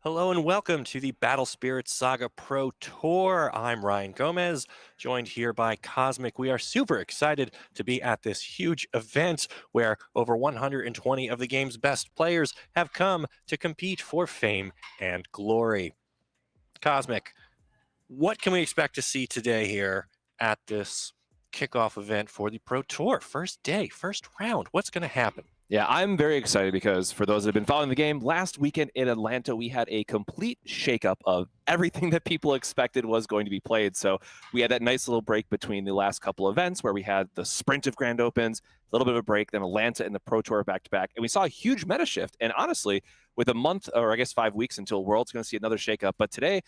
Hello and welcome to the Battle Spirit Saga Pro Tour. I'm Ryan Gomez, joined here by Cosmic. We are super excited to be at this huge event where over 120 of the game's best players have come to compete for fame and glory. Cosmic, what can we expect to see today here at this kickoff event for the Pro Tour? First day, first round, what's going to happen? Yeah, I'm very excited because for those that have been following the game, last weekend in Atlanta, we had a complete shakeup of everything that people expected was going to be played. So we had that nice little break between the last couple events where we had the sprint of Grand Opens, a little bit of a break, then Atlanta and the Pro Tour back to back. And we saw a huge meta shift. And honestly, with a month or I guess 5 weeks until World's going to see another shakeup. But today,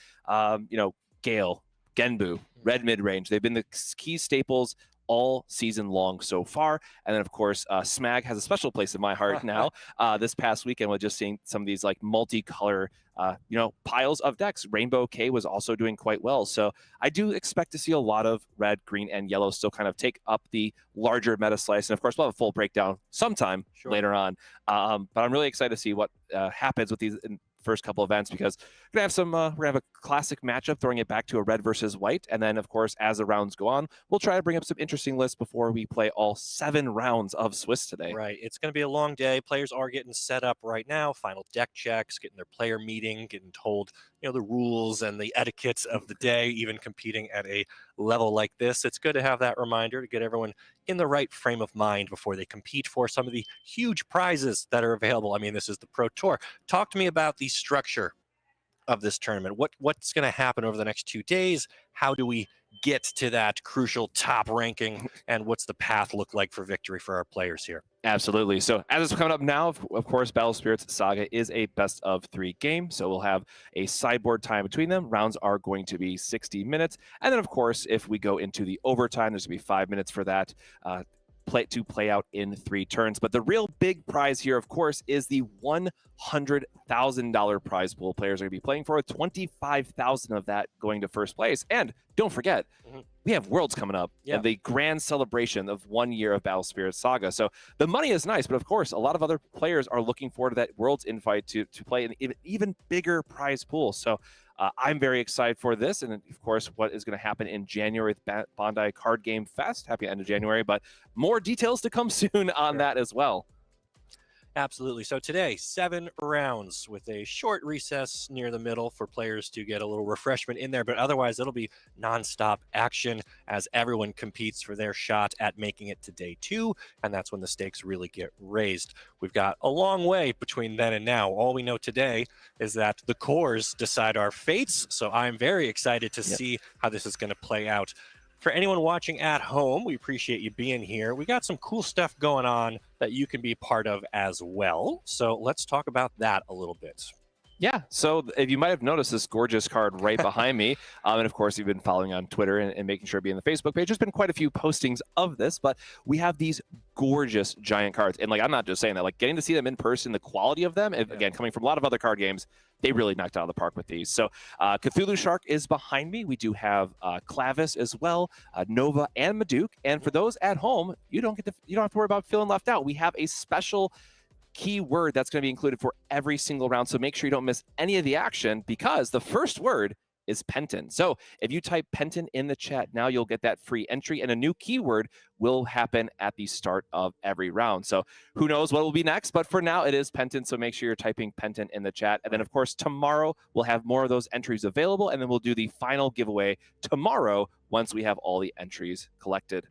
Gale, Genbu, Red Mid Range, they've been the key staples all season long so far. And then, of course, Smag has a special place in my heart now. This past weekend, we're just seeing some of these like multicolor, piles of decks. Rainbow K was also doing quite well. So I do expect to see a lot of red, green, and yellow still kind of take up the larger meta slice. And of course, we'll have a full breakdown sometime later on. But I'm really excited to see what happens with these first couple events because we're gonna have a classic matchup throwing it back to a red versus white, and then of course as the rounds go on we'll try to bring up some interesting lists before we play all 7 rounds of Swiss today. Right, it's going to be a long day. Players are getting set up right now, final deck checks, getting their player meeting, getting told the rules and the etiquettes of the day, even competing at a level like this. It's good to have that reminder to get everyone in the right frame of mind before they compete for some of the huge prizes that are available. I mean, this is the Pro Tour. Talk to me about the structure of this tournament. What's going to happen over the next 2 days? How do we get to that crucial top ranking, and what's the path look like for victory for our players here? Absolutely. So as it's coming up now, of course, Battle Spirits Saga is a best of 3 game. So we'll have a sideboard time between them. Rounds are going to be 60 minutes. And then, of course, if we go into the overtime, there's going to be 5 minutes for that. Play out in 3 turns. But the real big prize here, of course, is the $100,000 prize pool players are going to be playing for, 25,000 of that going to first place. And don't forget, we have Worlds coming up and the grand celebration of 1 year of Battle Spirit Saga. So the money is nice, but of course, a lot of other players are looking forward to that Worlds invite to play an even bigger prize pool. So I'm very excited for this. And of course, what is going to happen in January with BANDAI Card Game Fest. Happy end of January, but more details to come soon on that as well. Absolutely. So today, 7 rounds with a short recess near the middle for players to get a little refreshment in there. But otherwise, it'll be nonstop action as everyone competes for their shot at making it to day 2. And that's when the stakes really get raised. We've got a long way between then and now. All we know today is that the cores decide our fates. So I'm very excited to see how this is going to play out. For anyone watching at home, we appreciate you being here. We got some cool stuff going on that you can be part of as well. So let's talk about that a little bit. Yeah, so if you might have noticed this gorgeous card right behind me, and of course you've been following on Twitter and making sure to be in the Facebook page, there's been quite a few postings of this, but we have these gorgeous giant cards. And like, I'm not just saying that, like getting to see them in person, the quality of them, again, coming from a lot of other card games, they really knocked out of the park with these. So Cthulhu Shark is behind me. We do have Clavis as well, Nova and Maduke. And for those at home, you don't have to worry about feeling left out. We have a special keyword that's going to be included for every single round. So make sure you don't miss any of the action because the first word is Penton. So if you type Penton in the chat now, you'll get that free entry, and a new keyword will happen at the start of every round. So who knows what will be next, but for now it is Penton. So make sure you're typing Penton in the chat. And then of course, tomorrow we'll have more of those entries available, and then we'll do the final giveaway tomorrow once we have all the entries collected.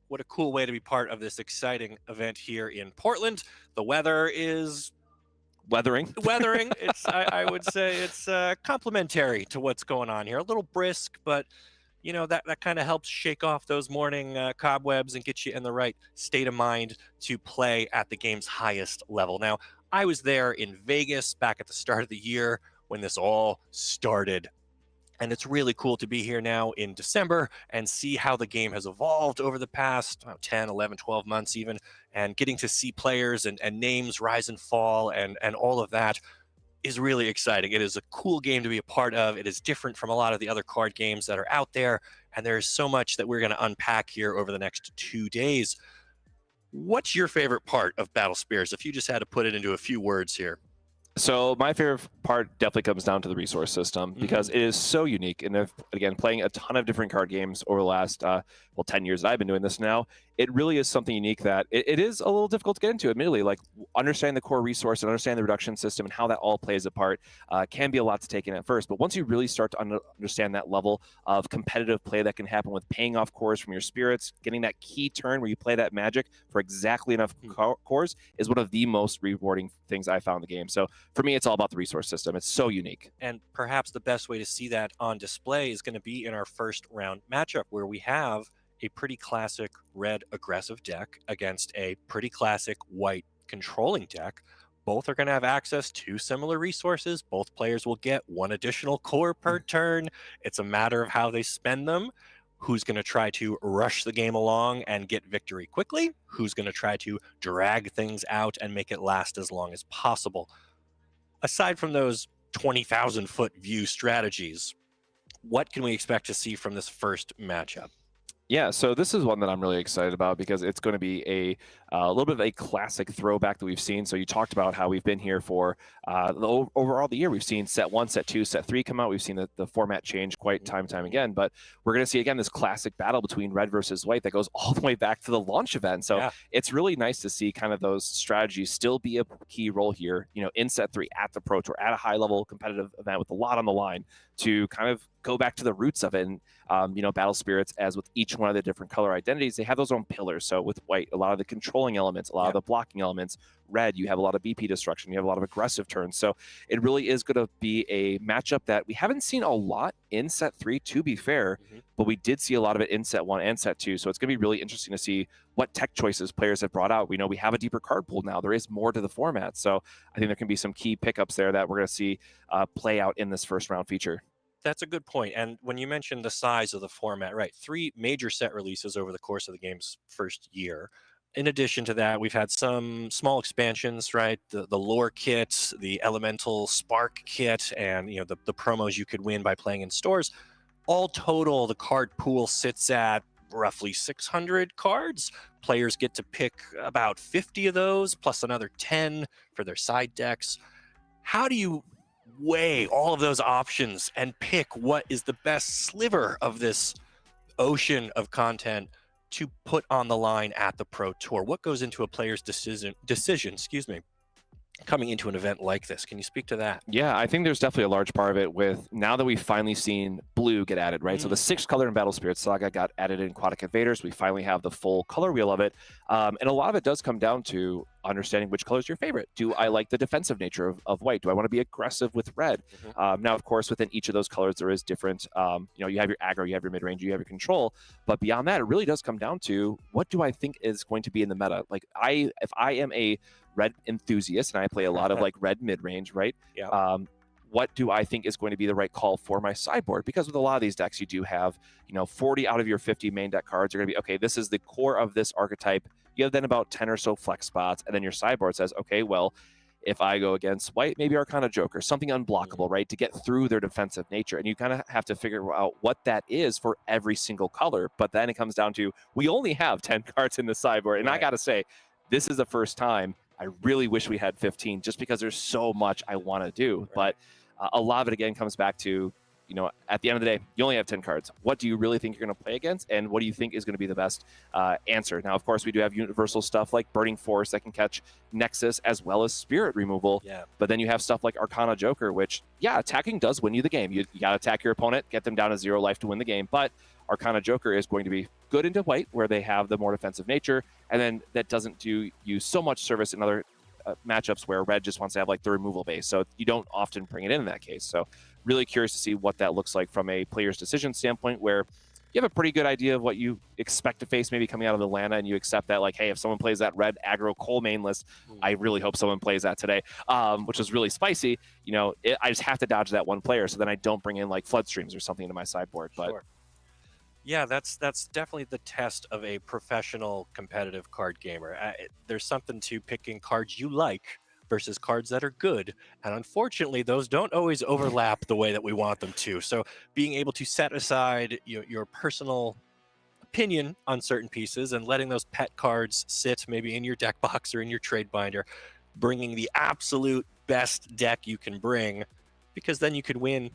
What a cool way to be part of this exciting event here in Portland. The weather is weathering. It's I would say it's complementary to what's going on here. A little brisk, but that kind of helps shake off those morning cobwebs and get you in the right state of mind to play at the game's highest level. Now, I was there in Vegas back at the start of the year when this all started. And it's really cool to be here now in December and see how the game has evolved over the past 10, 11, 12 months even, and getting to see players and names rise and fall and all of that is really exciting. It is a cool game to be a part of. It is different from a lot of the other card games that are out there, and there's so much that we're going to unpack here over the next 2 days. What's your favorite part of Battle Spears, if you just had to put it into a few words here? So my favorite part definitely comes down to the resource system because it is so unique. And if, again, playing a ton of different card games over the last, 10 years that I've been doing this now, it really is something unique that it is a little difficult to get into, admittedly. Like understanding the core resource and understanding the reduction system and how that all plays a part can be a lot to take in at first. But once you really start to understand that level of competitive play that can happen with paying off cores from your spirits, getting that key turn where you play that magic for exactly enough cores is one of the most rewarding things I found in the game. So for me, it's all about the resource system. It's so unique. And perhaps the best way to see that on display is going to be in our first round matchup, where we have a pretty classic red aggressive deck against a pretty classic white controlling deck. Both are going to have access to similar resources. Both players will get one additional core per turn. It's a matter of how they spend them. Who's going to try to rush the game along and get victory quickly? Who's going to try to drag things out and make it last as long as possible? Aside from those 20,000 foot view strategies, what can we expect to see from this first matchup? Yeah, so this is one that I'm really excited about because it's going to be a little bit of a classic throwback that we've seen. So you talked about how we've been here for overall the year. We've seen set 1, set 2, set 3 come out. We've seen the format change quite time and time again. But we're going to see, again, this classic battle between red versus white that goes all the way back to the launch event. So it's really nice to see kind of those strategies still be a key role here, in set 3 at the Pro Tour, at a high-level competitive event with a lot on the line to kind of go back to the roots of it. And, battle spirits, as with each one of the different color identities, they have those own pillars. So with white, a lot of the controlling elements, a lot of the blocking elements. Red, you have a lot of BP destruction, you have a lot of aggressive turns. So it really is going to be a matchup that we haven't seen a lot in set 3, to be fair, but we did see a lot of it in set 1 and set 2. So it's going to be really interesting to see what tech choices players have brought out. We know we have a deeper card pool now. There is more to the format. So I think there can be some key pickups there that we're going to see play out in this first round feature. That's a good point. And when you mentioned the size of the format, right, 3 major set releases over the course of the game's first year. In addition to that, we've had some small expansions, right? The lore kit, the elemental spark kit, and the promos you could win by playing in stores. All total, the card pool sits at roughly 600 cards. Players get to pick about 50 of those, plus another 10 for their side decks. How do you weigh all of those options and pick what is the best sliver of this ocean of content to put on the line at the Pro Tour? What goes into a player's decision, coming into an event like this? Can you speak to that? Yeah, I think there's definitely a large part of it with now that we've finally seen blue get added, right? So the 6th color in Battle Spirit Saga got added in Aquatic Invaders. We finally have the full color wheel of it. And a lot of it does come down to understanding which color is your favorite. Do I like the defensive nature of white? Do I want to be aggressive with red? Now, of course, within each of those colors, there is different, you have your aggro, you have your mid-range, you have your control. But beyond that, it really does come down to what do I think is going to be in the meta? Like if I am a red enthusiast and I play a lot of like red mid-range, right? What do I think is going to be the right call for my sideboard? Because with a lot of these decks, you do have, 40 out of your 50 main deck cards are going to be, okay, this is the core of this archetype. You have then about 10 or so flex spots. And then your sideboard says, okay, well, if I go against white, maybe Arcana Joker, something unblockable, right? To get through their defensive nature. And you kind of have to figure out what that is for every single color. But then it comes down to, we only have 10 cards in the sideboard. And I got to say, this is the first time I really wish we had 15 just because there's so much I want to do. But a lot of it, again, comes back to, at the end of the day, you only have 10 cards. What do you really think you're going to play against? And what do you think is going to be the best answer? Now, of course, we do have universal stuff like Burning Force that can catch Nexus as well as Spirit Removal. But then you have stuff like Arcana Joker, which, attacking does win you the game. You got to attack your opponent, get them down to 0 life to win the game. But Arcana Joker is going to be good into white, where they have the more defensive nature. And then that doesn't do you so much service in other matchups where red just wants to have like the removal base. So you don't often bring it in that case. So really curious to see what that looks like from a player's decision standpoint, where you have a pretty good idea of what you expect to face maybe coming out of Atlanta, and you accept that, like, hey, if someone plays that red aggro Cole main list, I really hope someone plays that today, which is really spicy. I just have to dodge that one player, so then I don't bring in like Flood Streams or something into my sideboard. But yeah, that's definitely the test of a professional competitive card gamer. There's something to picking cards you like versus cards that are good. And unfortunately, those don't always overlap the way that we want them to. So being able to set aside your personal opinion on certain pieces and letting those pet cards sit maybe in your deck box or in your trade binder, bringing the absolute best deck you can bring, because then you could win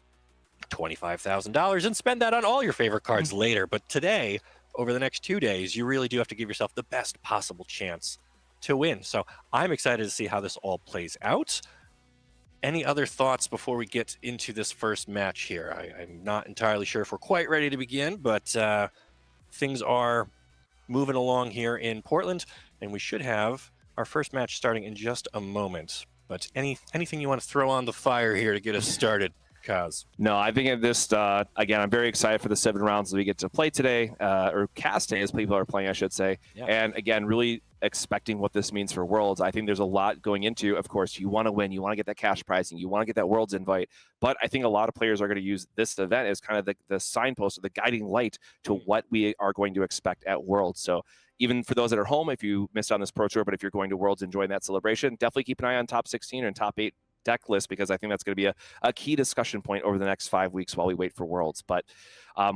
$25,000 and spend that on all your favorite cards later. But today, over the next 2 days, you really do have to give yourself the best possible chance to win. So I'm excited to see how this all plays out. Any other thoughts before we get into this first match here? I'm not entirely sure if we're quite ready to begin, but things are moving along here in Portland, and we should have our first match starting in just a moment. But anything you want to throw on the fire here to get us started, Koz? No, I think at this, again, I'm very excited for the 7 rounds that we get to play today, or cast today as people are playing, I should say. Yeah. And again, really expecting what this means for Worlds. I think there's a lot going into, of course, you want to win, you want to get that cash pricing, you want to get that Worlds invite. But I think a lot of players are going to use this event as kind of the signpost or the guiding light to what we are going to expect at Worlds. So even for those that are home, if you missed on this Pro Tour, but if you're going to Worlds enjoying that celebration, definitely keep an eye on top 16 and top 8 deck list, because I think that's going to be a key discussion point over the next 5 weeks while we wait for Worlds. But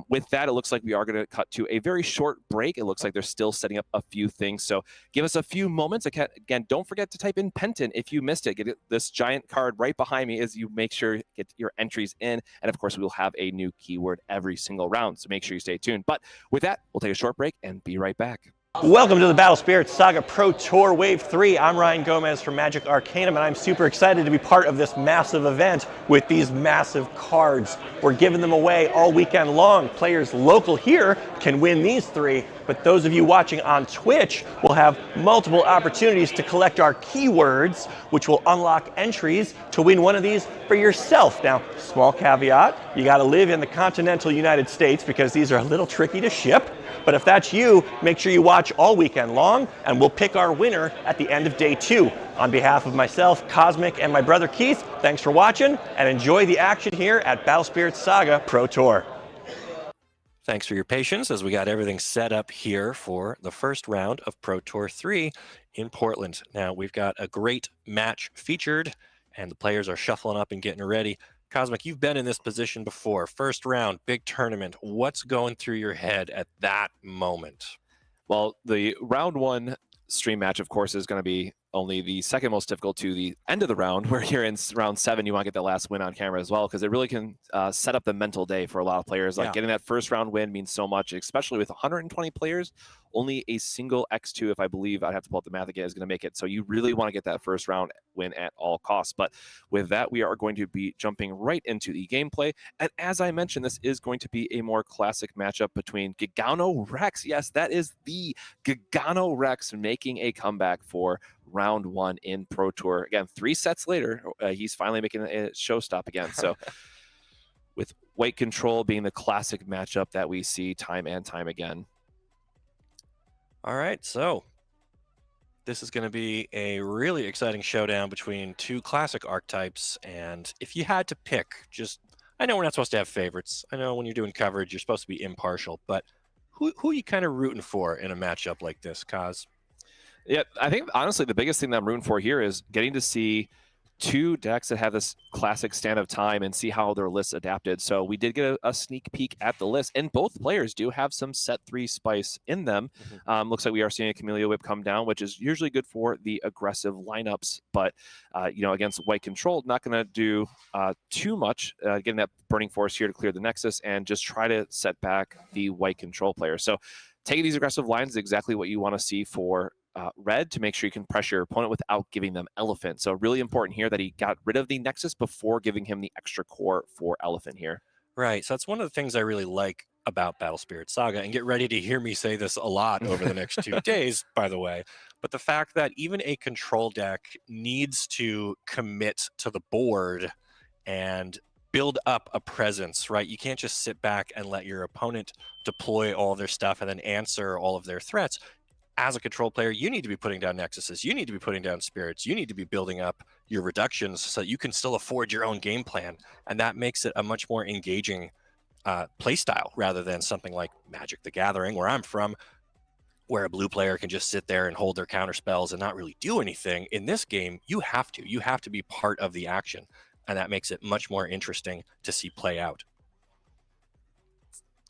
with that, it looks like we are going to cut to a very short break. It looks like they're still setting up a few things. So give us a few moments. Again, don't forget to type in Penton if you missed it. Get this giant card right behind me as you make sure you get your entries in. And of course, we will have a new keyword every single round. So make sure you stay tuned. But with that, we'll take a short break and be right back. Welcome to the Battle Spirits Saga Pro Tour Wave 3. I'm Ryan Gomez from Magic Arcanum, and I'm super excited to be part of this massive event with these massive cards. We're giving them away all weekend long. Players local here can win these 3, but those of you watching on Twitch will have multiple opportunities to collect our keywords, which will unlock entries to win one of these for yourself. Now, small caveat, you gotta live in the continental United States because these are a little tricky to ship. But if that's you, make sure you watch all weekend long, and we'll pick our winner at the end of day 2. On behalf of myself, Cosmic, and my brother Keith, thanks for watching, and enjoy the action here at Battle Spirits Saga Pro Tour. Thanks for your patience as we got everything set up here for the first round of Pro Tour 3 in Portland. Now, we've got a great match featured, and the players are shuffling up and getting ready. Cosmic, you've been in this position before. First round, big tournament. What's going through your head at that moment? Well, the round 1 stream match, of course, is going to be only the second most difficult to the end of the round, where you're in round 7, you want to get that last win on camera as well, because it really can set up the mental day for a lot of players. Like getting that first round win means so much, especially with 120 players. Only a single X2, if I believe, I'd have to pull up the math again, is going to make it. So you really want to get that first round win at all costs. But with that, we are going to be jumping right into the gameplay. And as I mentioned, this is going to be a more classic matchup between Gigano Rex. Yes, that is the Gigano Rex making a comeback for round 1 in Pro Tour. Again, 3 sets later, he's finally making a showstop again. So with White Control being the classic matchup that we see time and time again. All right, so this is going to be a really exciting showdown between 2 classic archetypes. And if you had to pick, I know we're not supposed to have favorites. I know when you're doing coverage, you're supposed to be impartial, but who are you kind of rooting for in a matchup like this, Koz? Yeah, I think, honestly, the biggest thing that I'm rooting for here is getting to see 2 decks that have this classic stand of time and see how their lists adapted. So we did get a sneak peek at the list, and both players do have some set 3 spice in them. Looks like we are seeing a Camellia Whip come down, which is usually good for the aggressive lineups. But, against White Control, not going to do too much, getting that Burning Force here to clear the Nexus and just try to set back the White Control player. So taking these aggressive lines is exactly what you want to see for red, to make sure you can pressure your opponent without giving them elephant. So really important here that he got rid of the Nexus before giving him the extra core for elephant here. Right. So that's one of the things I really like about Battle Spirit Saga, and get ready to hear me say this a lot over the next 2 days, by the way. But the fact that even a control deck needs to commit to the board and build up a presence, right? You can't just sit back and let your opponent deploy all of their stuff and then answer all of their threats. As a control player, you need to be putting down Nexuses, you need to be putting down Spirits, you need to be building up your reductions so that you can still afford your own game plan. And that makes it a much more engaging play style, rather than something like Magic the Gathering, where I'm from, where a blue player can just sit there and hold their counter spells and not really do anything. In this game, you have to be part of the action. And that makes it much more interesting to see play out.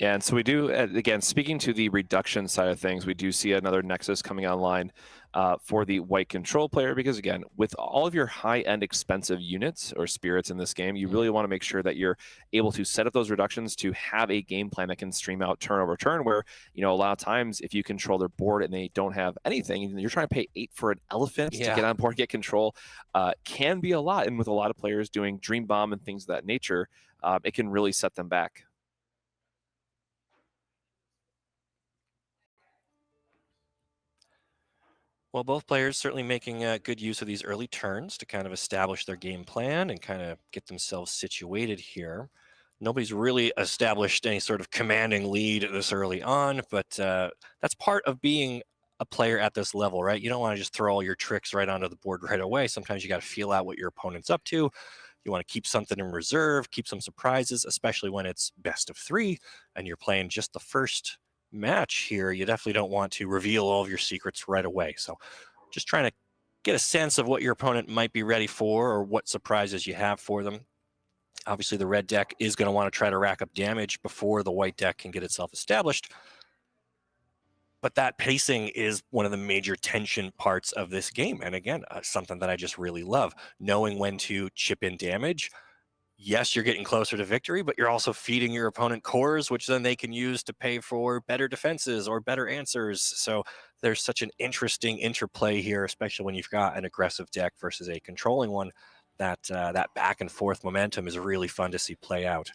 Yeah, and so we do, again, speaking to the reduction side of things, we do see another Nexus coming online for the white control player, because again, with all of your high-end expensive units or spirits in this game, you really want to make sure that you're able to set up those reductions to have a game plan that can stream out turn over turn, where, you know, a lot of times if you control their board and they don't have anything, and you're trying to pay 8 for an elephant to get on board, get control, can be a lot. And with a lot of players doing Dream Bomb and things of that nature, it can really set them back. Well, both players certainly making good use of these early turns to kind of establish their game plan and kind of get themselves situated here. Nobody's really established any sort of commanding lead this early on, but that's part of being a player at this level, right? You don't want to just throw all your tricks right onto the board right away. Sometimes you got to feel out what your opponent's up to. You want to keep something in reserve, keep some surprises, especially when it's best of 3 and you're playing just the first match here. You definitely don't want to reveal all of your secrets right away. So just trying to get a sense of what your opponent might be ready for or what surprises you have for them. Obviously, the red deck is going to want to try to rack up damage before the white deck can get itself established. But that pacing is one of the major tension parts of this game. And again, something that I just really love, knowing when to chip in damage. Yes, you're getting closer to victory, but you're also feeding your opponent cores, which then they can use to pay for better defenses or better answers. So there's such an interesting interplay here, especially when you've got an aggressive deck versus a controlling one. That back and forth momentum is really fun to see play out.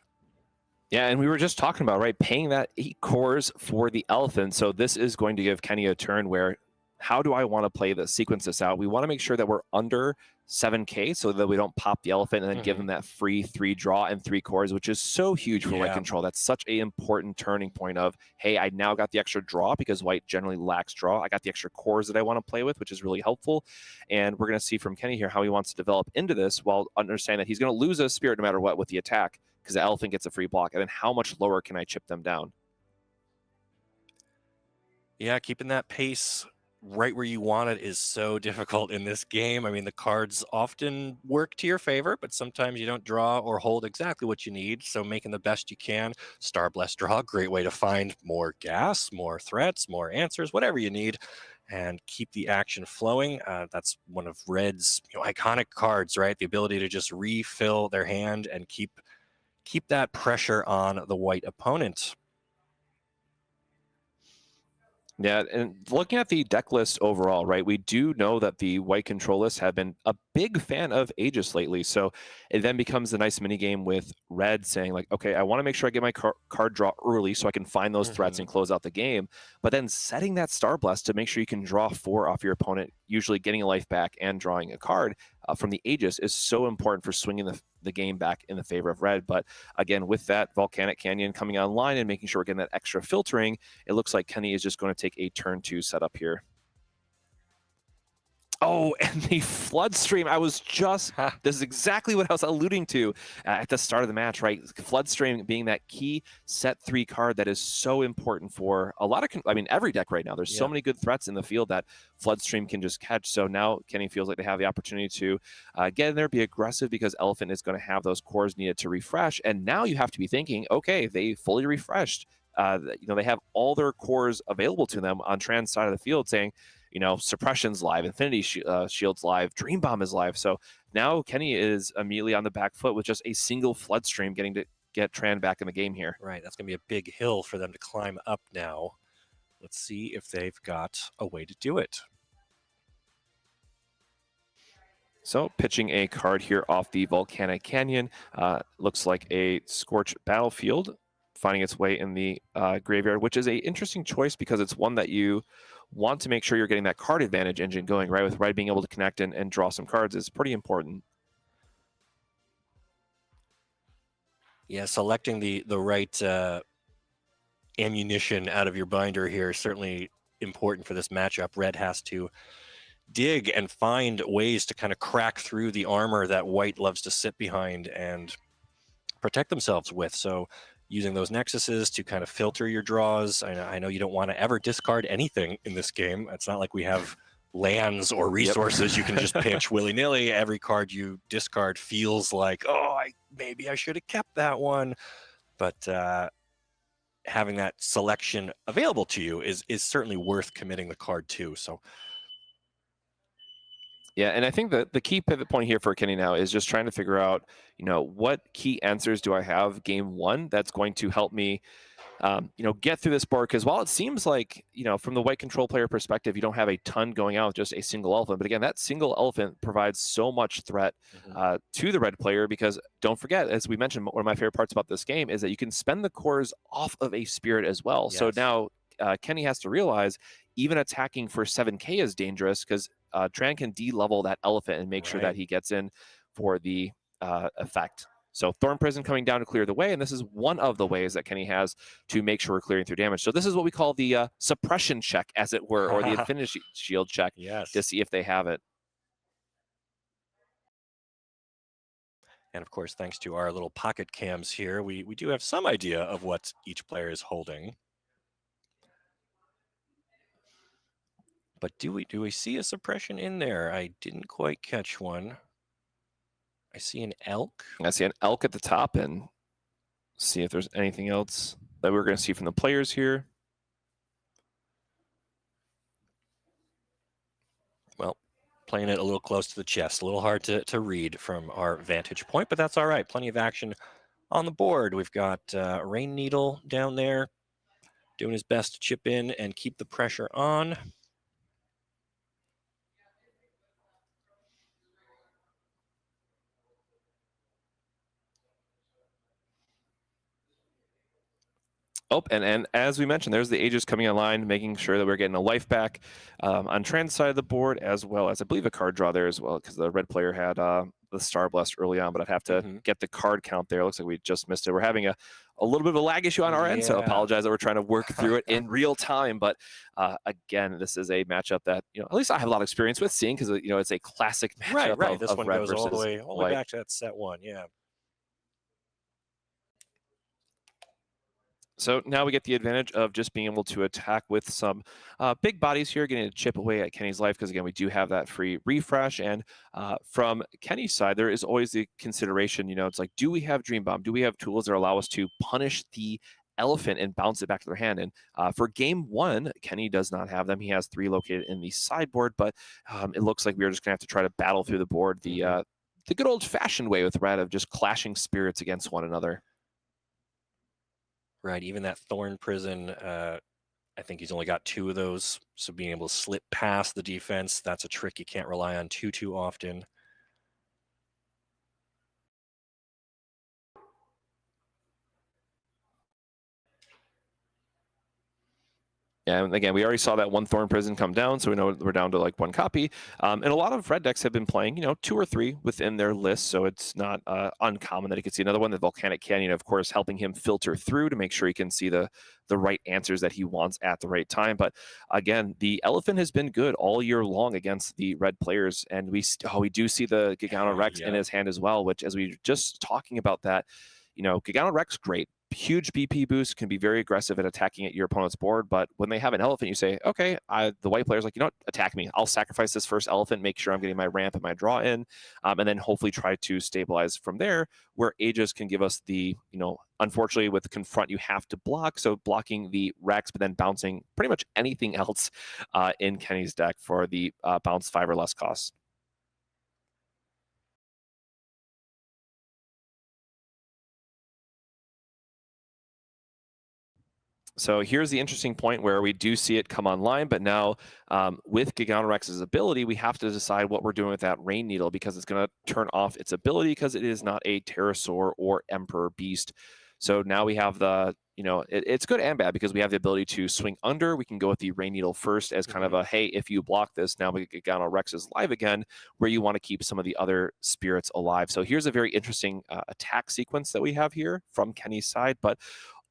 Yeah, and we were just talking about, right, paying that 8 cores for the elephant. So this is going to give Kenny a turn where, how do I want to play this, sequence this out? We want to make sure that we're under 7K so that we don't pop the elephant and then give them that free 3 draw and 3 cores, which is so huge for white control. That's such an important turning point of, hey, I now got the extra draw because white generally lacks draw. I got the extra cores that I want to play with, which is really helpful. And we're going to see from Kenny here how he wants to develop into this while understanding that he's going to lose a spirit no matter what with the attack, because the elephant gets a free block. And then how much lower can I chip them down? Yeah, keeping that pace right where you want it is so difficult in this game. I mean, the cards often work to your favor, but sometimes you don't draw or hold exactly what you need. So making the best you can. Star Blessed Draw, great way to find more gas, more threats, more answers, whatever you need, and keep the action flowing. That's one of Red's iconic cards, right? The ability to just refill their hand and keep that pressure on the white opponent. Yeah, and looking at the deck list overall, right, we do know that the white control lists have been a big fan of Aegis lately. So it then becomes a nice mini game with red saying like, okay, I want to make sure I get my card draw early so I can find those threats and close out the game. But then setting that Star Blast to make sure you can draw 4 off your opponent, usually getting a life back and drawing a card from the Aegis is so important for swinging the game back in the favor of red. But again, with that Volcanic Canyon coming online and making sure we're getting that extra filtering, it looks like Kenny is just going to take a turn 2 setup here. Oh, and the Flood Stream, I was just, this is exactly what I was alluding to at the start of the match, right? Flood Stream being that key set 3 card that is so important for a lot of, every deck right now. There's so many good threats in the field that Flood Stream can just catch. So now Kenny feels like they have the opportunity to get in there, be aggressive, because Elephant is going to have those cores needed to refresh. And now you have to be thinking, okay, they fully refreshed. They have all their cores available to them on Trans side of the field saying, Suppression's live, Infinity Shield's live, Dream Bomb is live. So now Kenny is immediately on the back foot with just a single Flood Stream getting to get Tran back in the game here. Right, that's going to be a big hill for them to climb up now. Let's see if they've got a way to do it. So pitching a card here off the Volcanic Canyon. Looks like a Scorched Battlefield finding its way in the graveyard, which is an interesting choice because it's one that you want to make sure you're getting that card advantage engine going, right? With Red being able to connect and draw some cards is pretty important. Yeah, selecting the right ammunition out of your binder here is certainly important for this matchup. Red has to dig and find ways to kind of crack through the armor that white loves to sit behind and protect themselves with. So using those nexuses to kind of filter your draws. I know you don't want to ever discard anything in this game. It's not like we have lands or resources you can just pinch willy-nilly. Every card you discard feels like, maybe I should have kept that one. But having that selection available to you is certainly worth committing the card to. So yeah, and I think that the key pivot point here for Kenny now is just trying to figure out, what key answers do I have game one that's going to help me, get through this board. Because while it seems like, from the white control player perspective, you don't have a ton going out with just a single elephant. But again, that single elephant provides so much threat to the red player, because don't forget, as we mentioned, one of my favorite parts about this game is that you can spend the cores off of a spirit as well. Yes. So now Kenny has to realize even attacking for 7k is dangerous, because Tran can de-level that elephant and make sure that he gets in for the effect. So Thorn Prison coming down to clear the way, and this is one of the ways that Kenny has to make sure we're clearing through damage. So this is what we call the suppression check, as it were, or the Infinity Shield check, to see if they have it. And of course, thanks to our little pocket cams here, we do have some idea of what each player is holding. But do we see a suppression in there? I didn't quite catch one. I see an elk. I see an elk at the top, and see if there's anything else that we're going to see from the players here. Well, playing it a little close to the chest, a little hard to read from our vantage point, but that's all right. Plenty of action on the board. We've got Rain Needle down there doing his best to chip in and keep the pressure on. Oh, and as we mentioned, there's the Aegis coming online, making sure that we're getting a life back on Tran's side of the board, as well as, I believe, a card draw there as well, because the red player had the Star Blast early on, but I'd have to get the card count there. Looks like we just missed it. We're having a little bit of a lag issue on our end, so apologize that we're trying to work through it in real time. But again, this is a matchup that, at least I have a lot of experience with seeing, because, it's a classic matchup Right. This of one red goes versus all the way white. back to that set one, yeah. So now we get the advantage of just being able to attack with some big bodies here, getting to chip away at Kenny's life, because again, we do have that free refresh. And from Kenny's side, there is always the consideration, it's like, do we have Dream Bomb? Do we have tools that allow us to punish the elephant and bounce it back to their hand? And for game one, Kenny does not have them. He has 3 located in the sideboard, but it looks like we're just gonna have to try to battle through the board the good old-fashioned way with red, of just clashing spirits against one another. Right, even that Thorn Prison, I think he's only got 2 of those, so being able to slip past the defense, that's a trick you can't rely on too often. Yeah, and again, we already saw that one Thorn Prison come down, so we know we're down to like 1 copy. And a lot of red decks have been playing, 2 or 3 within their list, so it's not uncommon that he could see another one. The Volcanic Canyon, of course, helping him filter through to make sure he can see the right answers that he wants at the right time. But again, the elephant has been good all year long against the red players, and we do see the Gigano Rex in his hand as well, which, as we were just talking about that, Gigano Rex, great. Huge BP boost, can be very aggressive at attacking at your opponent's board, but when they have an elephant, you say, okay, the white player's like, attack me. I'll sacrifice this first elephant, make sure I'm getting my ramp and my draw in, and then hopefully try to stabilize from there, where Aegis can give us the, unfortunately with Confront, you have to block, so blocking the Rex, but then bouncing pretty much anything else in Kenny's deck for the bounce 5 or less cost. So here's the interesting point where we do see it come online, but now with Gigantorex's ability, we have to decide what we're doing with that Rain Needle, because it's going to turn off its ability, because it is not a Pterosaur or Emperor Beast. So now we have the, it's good and bad, because we have the ability to swing under. We can go with the Rain Needle first as kind of a, hey, if you block this, now Giganorex is live again, where you want to keep some of the other spirits alive. So here's a very interesting attack sequence that we have here from Kenny's side, but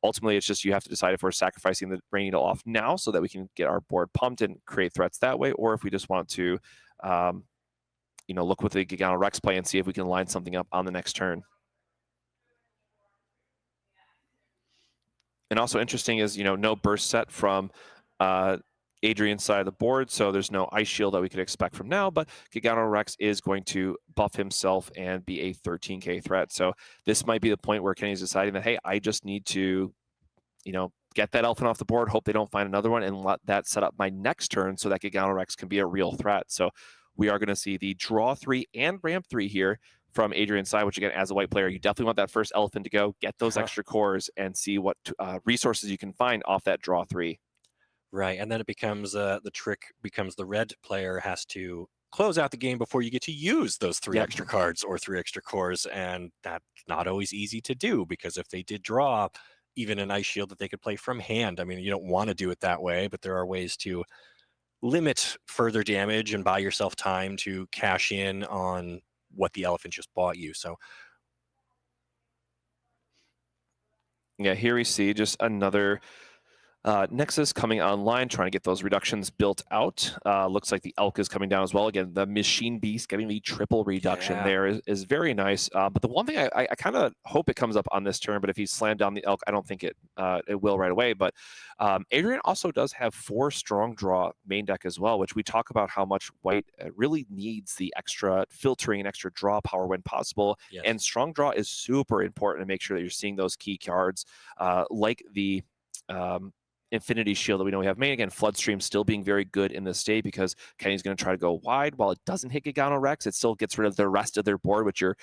ultimately, it's just you have to decide if we're sacrificing the Rain Needle off now so that we can get our board pumped and create threats that way, or if we just want to, look with the Giganorex play and see if we can line something up on the next turn. And also interesting is, no burst set from Adrian's side of the board, so there's no Ice Shield that we could expect from now, but Giganorex is going to buff himself and be a 13k threat. So this might be the point where Kenny's deciding that, hey, I just need to, get that elephant off the board, hope they don't find another one, and let that set up my next turn so that Giganorex can be a real threat. So we are going to see the draw 3 and ramp 3 here from Adrian's side, which again, as a white player, you definitely want that first elephant to go, get those extra cores, and see what resources you can find off that draw 3. Right, and then it becomes the trick becomes the red player has to close out the game before you get to use those 3 extra cards or 3 extra cores, and that's not always easy to do, because if they did draw even an Ice Shield that they could play from hand, I mean, you don't want to do it that way, but there are ways to limit further damage and buy yourself time to cash in on what the elephant just bought you. So yeah, here we see just another Nexus coming online, trying to get those reductions built out. Looks like the Elk is coming down as well. Again, the Machine Beast getting the triple reduction there is very nice. But the one thing I kind of hope it comes up on this turn, but if he's slammed down the Elk, I don't think it will right away. But Adrian also does have 4 strong draw main deck as well, which we talk about how much white really needs the extra filtering and extra draw power when possible. yes. And strong draw is super important to make sure that you're seeing those key cards like the Infinity Shield that we know we have main. Again, Floodstream still being very good in this state because Kenny's going to try to go wide. While it doesn't hit Giganorex, it still gets rid of the rest of their board, which you're,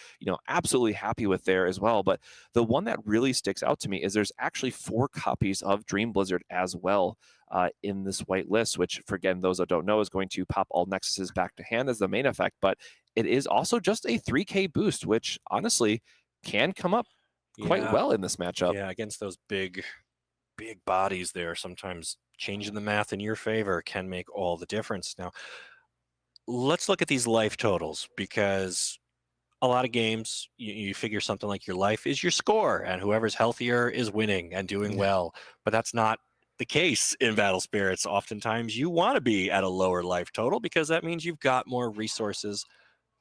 absolutely happy with there as well. But the one that really sticks out to me is there's actually 4 copies of Dream Blizzard as well in this white list, which, for again, those that don't know, is going to pop all Nexuses back to hand as the main effect. But it is also just a 3K boost, which honestly can come up quite well in this matchup. Yeah, against those big bodies there, sometimes changing the math in your favor can make all the difference. Now, let's look at these life totals, because a lot of games, you figure something like your life is your score, and whoever's healthier is winning and doing well. But that's not the case in Battle Spirits. Oftentimes, you want to be at a lower life total because that means you've got more resources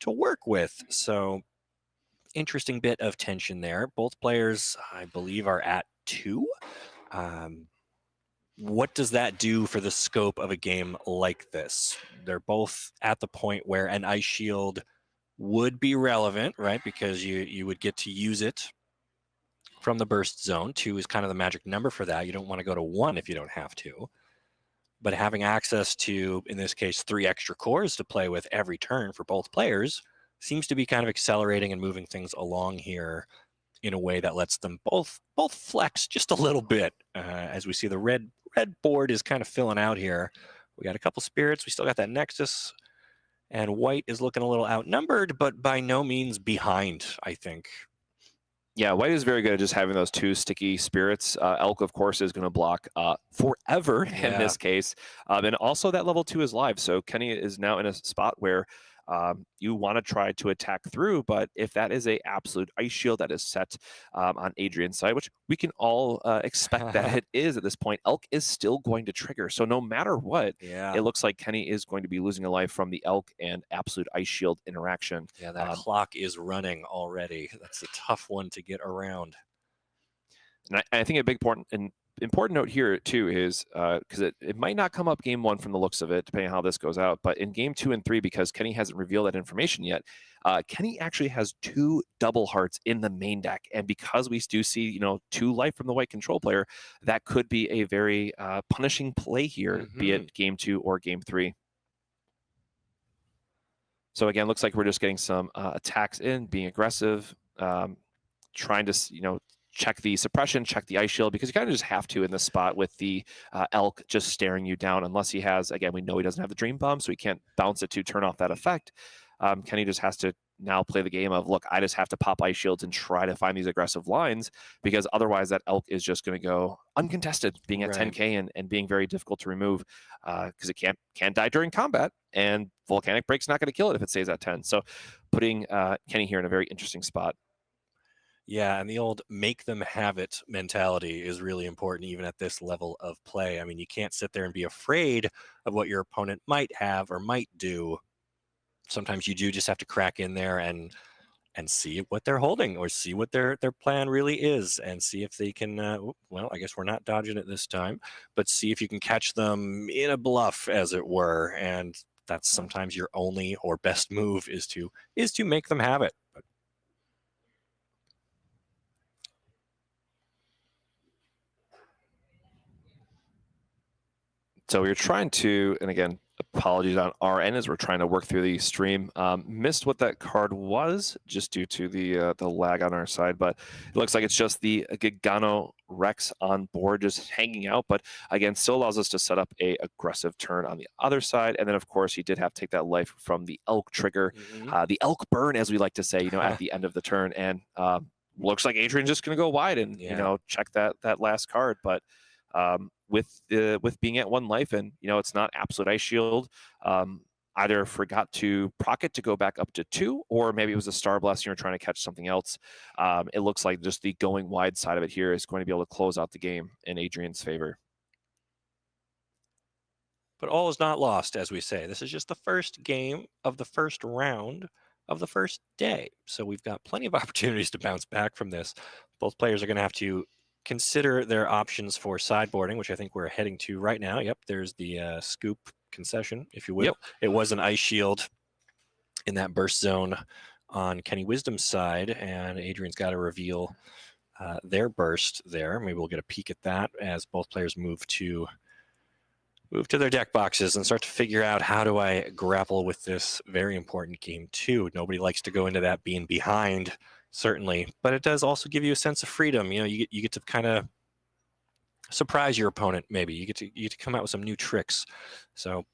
to work with. So, interesting bit of tension there. Both players, I believe, are at 2. What does that do for the scope of a game like this? They're both at the point where an Ice Shield would be relevant, right? Because you would get to use it from the burst zone. 2 is kind of the magic number for that. You don't want to go to 1 if you don't have to. But having access to, in this case, 3 extra cores to play with every turn for both players seems to be kind of accelerating and moving things along here in a way that lets them both flex just a little bit. As we see, the red board is kind of filling out here. We got a couple spirits. We still got that Nexus. And white is looking a little outnumbered, but by no means behind, I think. Yeah, white is very good at just having those 2 sticky spirits. Elk, of course, is going to block forever in this case. And also that level 2 is live. So Kenny is now in a spot where you want to try to attack through, but if that is a absolute Ice Shield that is set on Adrian's side, which we can all expect that it is at this point, Elk is still going to trigger. So no matter what, it looks like Kenny is going to be losing a life from the Elk and absolute Ice Shield interaction. Yeah, that clock is running already. That's a tough one to get around. And I think a big important note here too is because it might not come up game 1 from the looks of it, depending on how this goes out, but in game 2 and 3, because Kenny hasn't revealed that information yet, Kenny actually has 2 double hearts in the main deck, and because we do see 2 life from the white control player, that could be a very punishing play here, be it game 2 or game 3. So again, looks like we're just getting some attacks in, being aggressive, trying to check the suppression, check the Ice Shield, because you kind of just have to in this spot with the Elk just staring you down, unless he has, again, we know he doesn't have the Dream Bomb, so he can't bounce it to turn off that effect. Kenny just has to now play the game of, look, I just have to pop Ice Shields and try to find these aggressive lines, because otherwise that Elk is just going to go uncontested, being at 10K and being very difficult to remove, because it can't die during combat, and Volcanic Break's not going to kill it if it stays at 10. So putting Kenny here in a very interesting spot. Yeah, and the old make them have it mentality is really important even at this level of play. I mean, you can't sit there and be afraid of what your opponent might have or might do. Sometimes you do just have to crack in there and see what they're holding, or see what their plan really is, and see if they can, well, I guess we're not dodging it this time, but see if you can catch them in a bluff, as it were. And that's sometimes your only or best move is to make them have it. So we were trying to, and again, apologies on our end as we're trying to work through the stream. Missed what that card was just due to the lag on our side, but it looks like it's just the Gigano Rex on board just hanging out, but again, still allows us to set up a aggressive turn on the other side. And then of course, he did have to take that life from the elk trigger, the elk burn, as we like to say, you know, at the end of the turn. And looks like Adrian's just going to go wide and, you know, check that last card. But with being at 1 life and, you know, it's not absolute ice shield, either forgot to proc it to go back up to 2, or maybe it was a Star Blast and you're trying to catch something else. It looks like just the going wide side of it here is going to be able to close out the game in Adrian's favor. But all is not lost, as we say. This is just the first game of the first round of the first day. So we've got plenty of opportunities to bounce back from this. Both players are going to have to consider their options for sideboarding, which I think we're heading to right now. Yep, there's the scoop concession, if you will. Yep. It was an ice shield in that burst zone on Kenny Wisdom's side, and Adrian's got to reveal their burst there. Maybe we'll get a peek at that as both players move to their deck boxes and start to figure out, how do I grapple with this very important game too. Nobody likes to go into that being behind, certainly, but it does also give you a sense of freedom. You know, you get to kind of surprise your opponent. Maybe you get to come out with some new tricks. So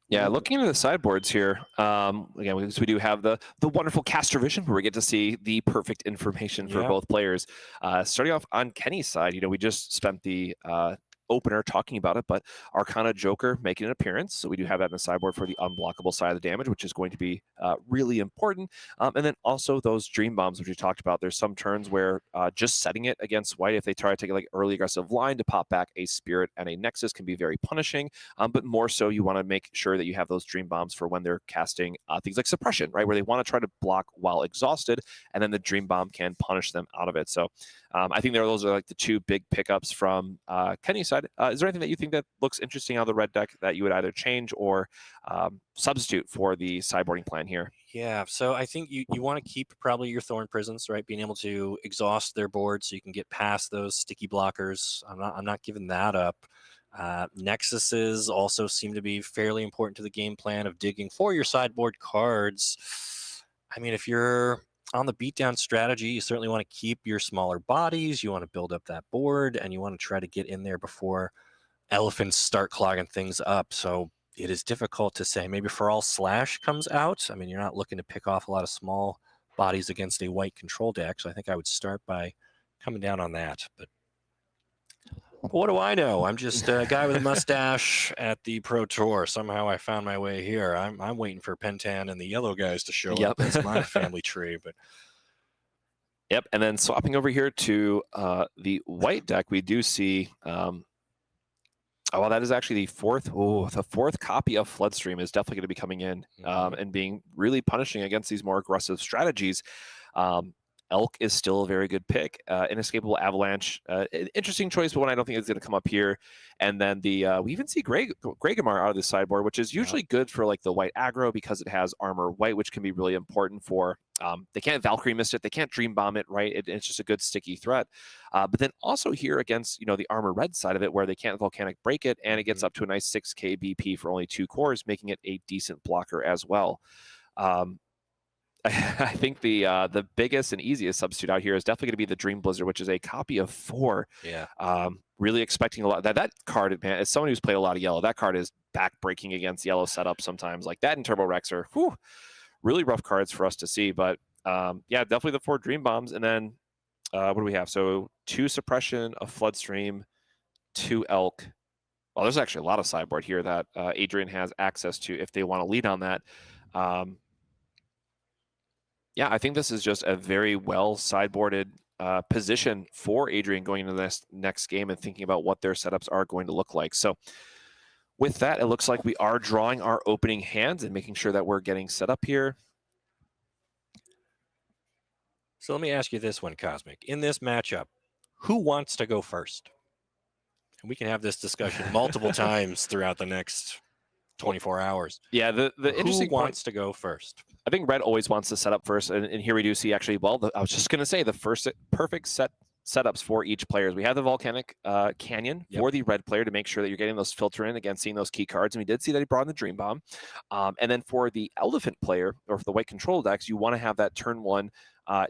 yeah, looking into the sideboards here, again, we do have the wonderful caster vision where we get to see the perfect information for both players. Starting off on Kenny's side, you know, we just spent the opener talking about it, but Arcana Joker making an appearance. So we do have that in the sideboard for the unblockable side of the damage, which is going to be really important. And then also those Dream Bombs, which we talked about. There's some turns where just setting it against white, if they try to take like early aggressive line to pop back a Spirit and a Nexus, can be very punishing. But more so, you want to make sure that you have those Dream Bombs for when they're casting things like Suppression, right? Where they want to try to block while exhausted, and then the Dream Bomb can punish them out of it. So I think those are like the 2 big pickups from Kenny's side. Is there anything that you think that looks interesting out of the red deck that you would either change or substitute for the sideboarding plan here? Yeah, so I think you want to keep probably your Thorn Prisons, right? Being able to exhaust their board so you can get past those sticky blockers. I'm not giving that up. Nexuses also seem to be fairly important to the game plan of digging for your sideboard cards. I mean, if you're on the beatdown strategy, you certainly want to keep your smaller bodies. You want to build up that board, and you want to try to get in there before elephants start clogging things up. So it is difficult to say. Maybe For All Slash comes out. I mean, you're not looking to pick off a lot of small bodies against a white control deck. So I think I would start by coming down on that. But what do I know? I'm just a guy with a mustache at the Pro Tour. Somehow I found my way here. I'm waiting for Pentan and the yellow guys to show up. That's my family tree. But yep, and then swapping over here to the white deck, we do see. Well, that is actually the fourth copy of Floodstream is definitely going to be coming in and being really punishing against these more aggressive strategies. Elk is still a very good pick. Inescapable Avalanche, interesting choice, but one I don't think is going to come up here. And then we even see Gregamar out of the sideboard, which is usually good for like the white aggro because it has armor white, which can be really important for. They can't Valkyrie Mist it, they can't Dream Bomb it, right? It's just a good sticky threat. But then also here against the armor red side of it, where they can't Volcanic Break it, and it gets up to a nice 6k BP for only 2 cores, making it a decent blocker as well. I think the biggest and easiest substitute out here is definitely going to be the Dream Blizzard, which is a copy of 4. Yeah. Really expecting a lot. That card, man, as someone who's played a lot of yellow, that card is back-breaking against yellow setup sometimes. Like that and Turbo Rex are really rough cards for us to see. But yeah, definitely the 4 Dream Bombs. And then what do we have? So 2 Suppression, a Floodstream, 2 Elk. Well, there's actually a lot of sideboard here that Adrian has access to if they want to lead on that. Yeah, I think this is just a very well sideboarded position for Adrian going into this next game and thinking about what their setups are going to look like. So with that, it looks like we are drawing our opening hands and making sure that we're getting set up here. So let me ask you this one, Cosmic. In this matchup, who wants to go first? And we can have this discussion multiple times throughout the next 24 hours. Yeah, the interesting who wants to go first? I think red always wants to set up first, and here we do see actually, well, I was just going to say the first perfect set setups for each player. We have the Volcanic Canyon Yep. for the red player to make sure that you're getting those filter in, again, seeing those key cards. And we did see that he brought in the Dream Bomb. And then for the Elephant player, or for the white control decks, you want to have that turn 1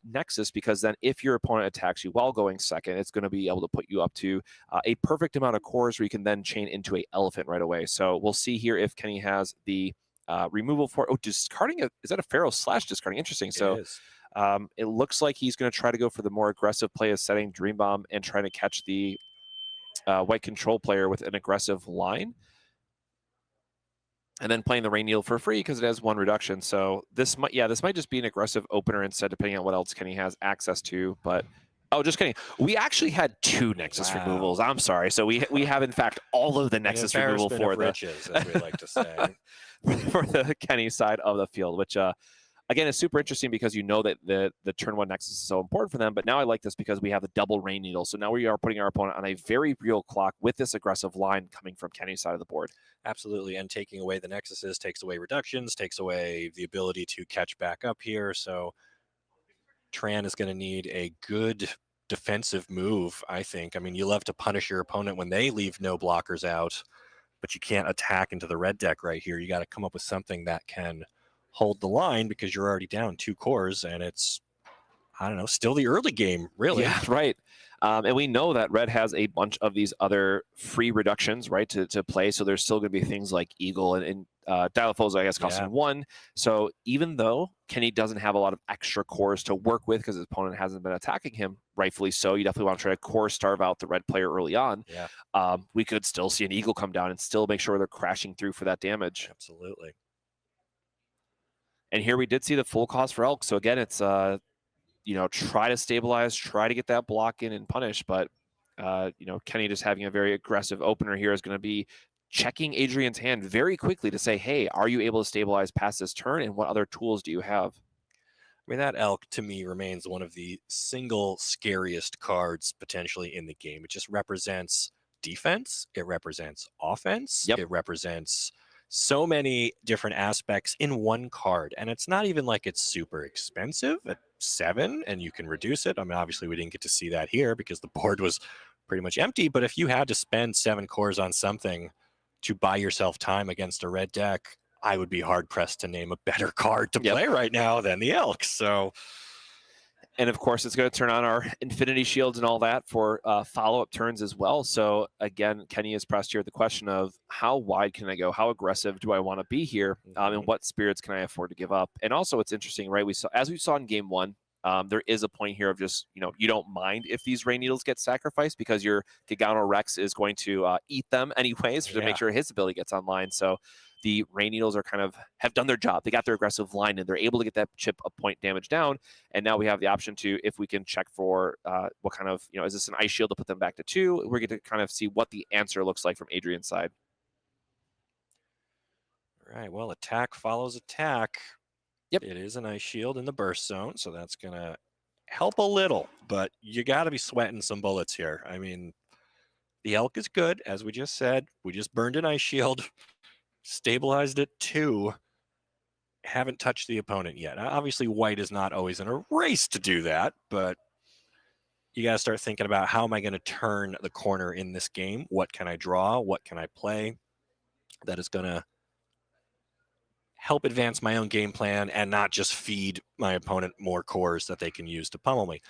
Nexus, because then if your opponent attacks you while going second, it's going to be able to put you up to a perfect amount of cores where you can then chain into a Elephant right away. So we'll see here if Kenny has the removal for, discarding is that a Pharaoh / discarding? Interesting. So it looks like he's going to try to go for the more aggressive play of setting Dream Bomb and trying to catch the white control player with an aggressive line, and then playing the Rain Needle for free because it has 1 reduction. So this might just be an aggressive opener instead, depending on what else Kenny has access to. But just kidding. We actually had 2 Nexus removals. I'm sorry. So we have in fact all of the Nexus removal for the riches, as we like to say, for the Kenny side of the field, which again is super interesting because you know that the turn 1 Nexus is so important for them. But now I like this because we have the double Rain Needle. So now we are putting our opponent on a very real clock with this aggressive line coming from Kenny's side of the board. Absolutely, and taking away the Nexuses takes away reductions, takes away the ability to catch back up here. So Tran is going to need a good defensive move, I think. I mean, you love to punish your opponent when they leave no blockers out, but you can't attack into the red deck right here. You got to come up with something that can hold the line because you're already down 2 cores, and it's, I don't know, still the early game, really. Yeah, right. And we know that red has a bunch of these other free reductions, right, to play. So there's still going to be things like Eagle and Dilophosa, I guess, costing 1. So even though Kenny doesn't have a lot of extra cores to work with because his opponent hasn't been attacking him, rightfully so, you definitely want to try to core starve out the red player early on. Yeah. We could still see an Eagle come down and still make sure they're crashing through for that damage. Absolutely. And here we did see the full cost for Elk. So again, it's try to stabilize, try to get that block in and punish. But, Kenny just having a very aggressive opener here is going to be checking Adrian's hand very quickly to say, hey, are you able to stabilize past this turn? And what other tools do you have? I mean, that Elk, to me, remains one of the single scariest cards potentially in the game. It just represents defense. It represents offense. Yep. It represents so many different aspects in one card. And it's not even like it's super expensive at 7 and you can reduce it. I mean, obviously we didn't get to see that here because the board was pretty much empty. But if you had to spend 7 cores on something to buy yourself time against a red deck, I would be hard pressed to name a better card to play right now than the Elk. So, and of course, it's going to turn on our Infinity Shields and all that for follow-up turns as well. So again, Kenny has pressed here the question of how wide can I go? How aggressive do I want to be here? And what spirits can I afford to give up? And also, it's interesting, right? As we saw in game 1, there is a point here of just, you don't mind if these Rain Needles get sacrificed because your Gigano Rex is going to eat them anyways to make sure his ability gets online. So the Rain Needles are have done their job. They got their aggressive line and they're able to get that chip a point damage down. And now we have the option to, if we can check for what kind of, is this an Ice Shield to put them back to 2? We're going to kind of see what the answer looks like from Adrian's side. All right, well, attack follows attack. Yep. It is an Ice Shield in the burst zone, so that's going to help a little, but you got to be sweating some bullets here. I mean, the Elk is good, as we just said. We just burned an Ice Shield, stabilized it 2. Haven't touched the opponent yet. Obviously, white is not always in a race to do that, but you got to start thinking about how am I going to turn the corner in this game? What can I draw? What can I play that is going to help advance my own game plan and not just feed my opponent more cores that they can use to pummel me?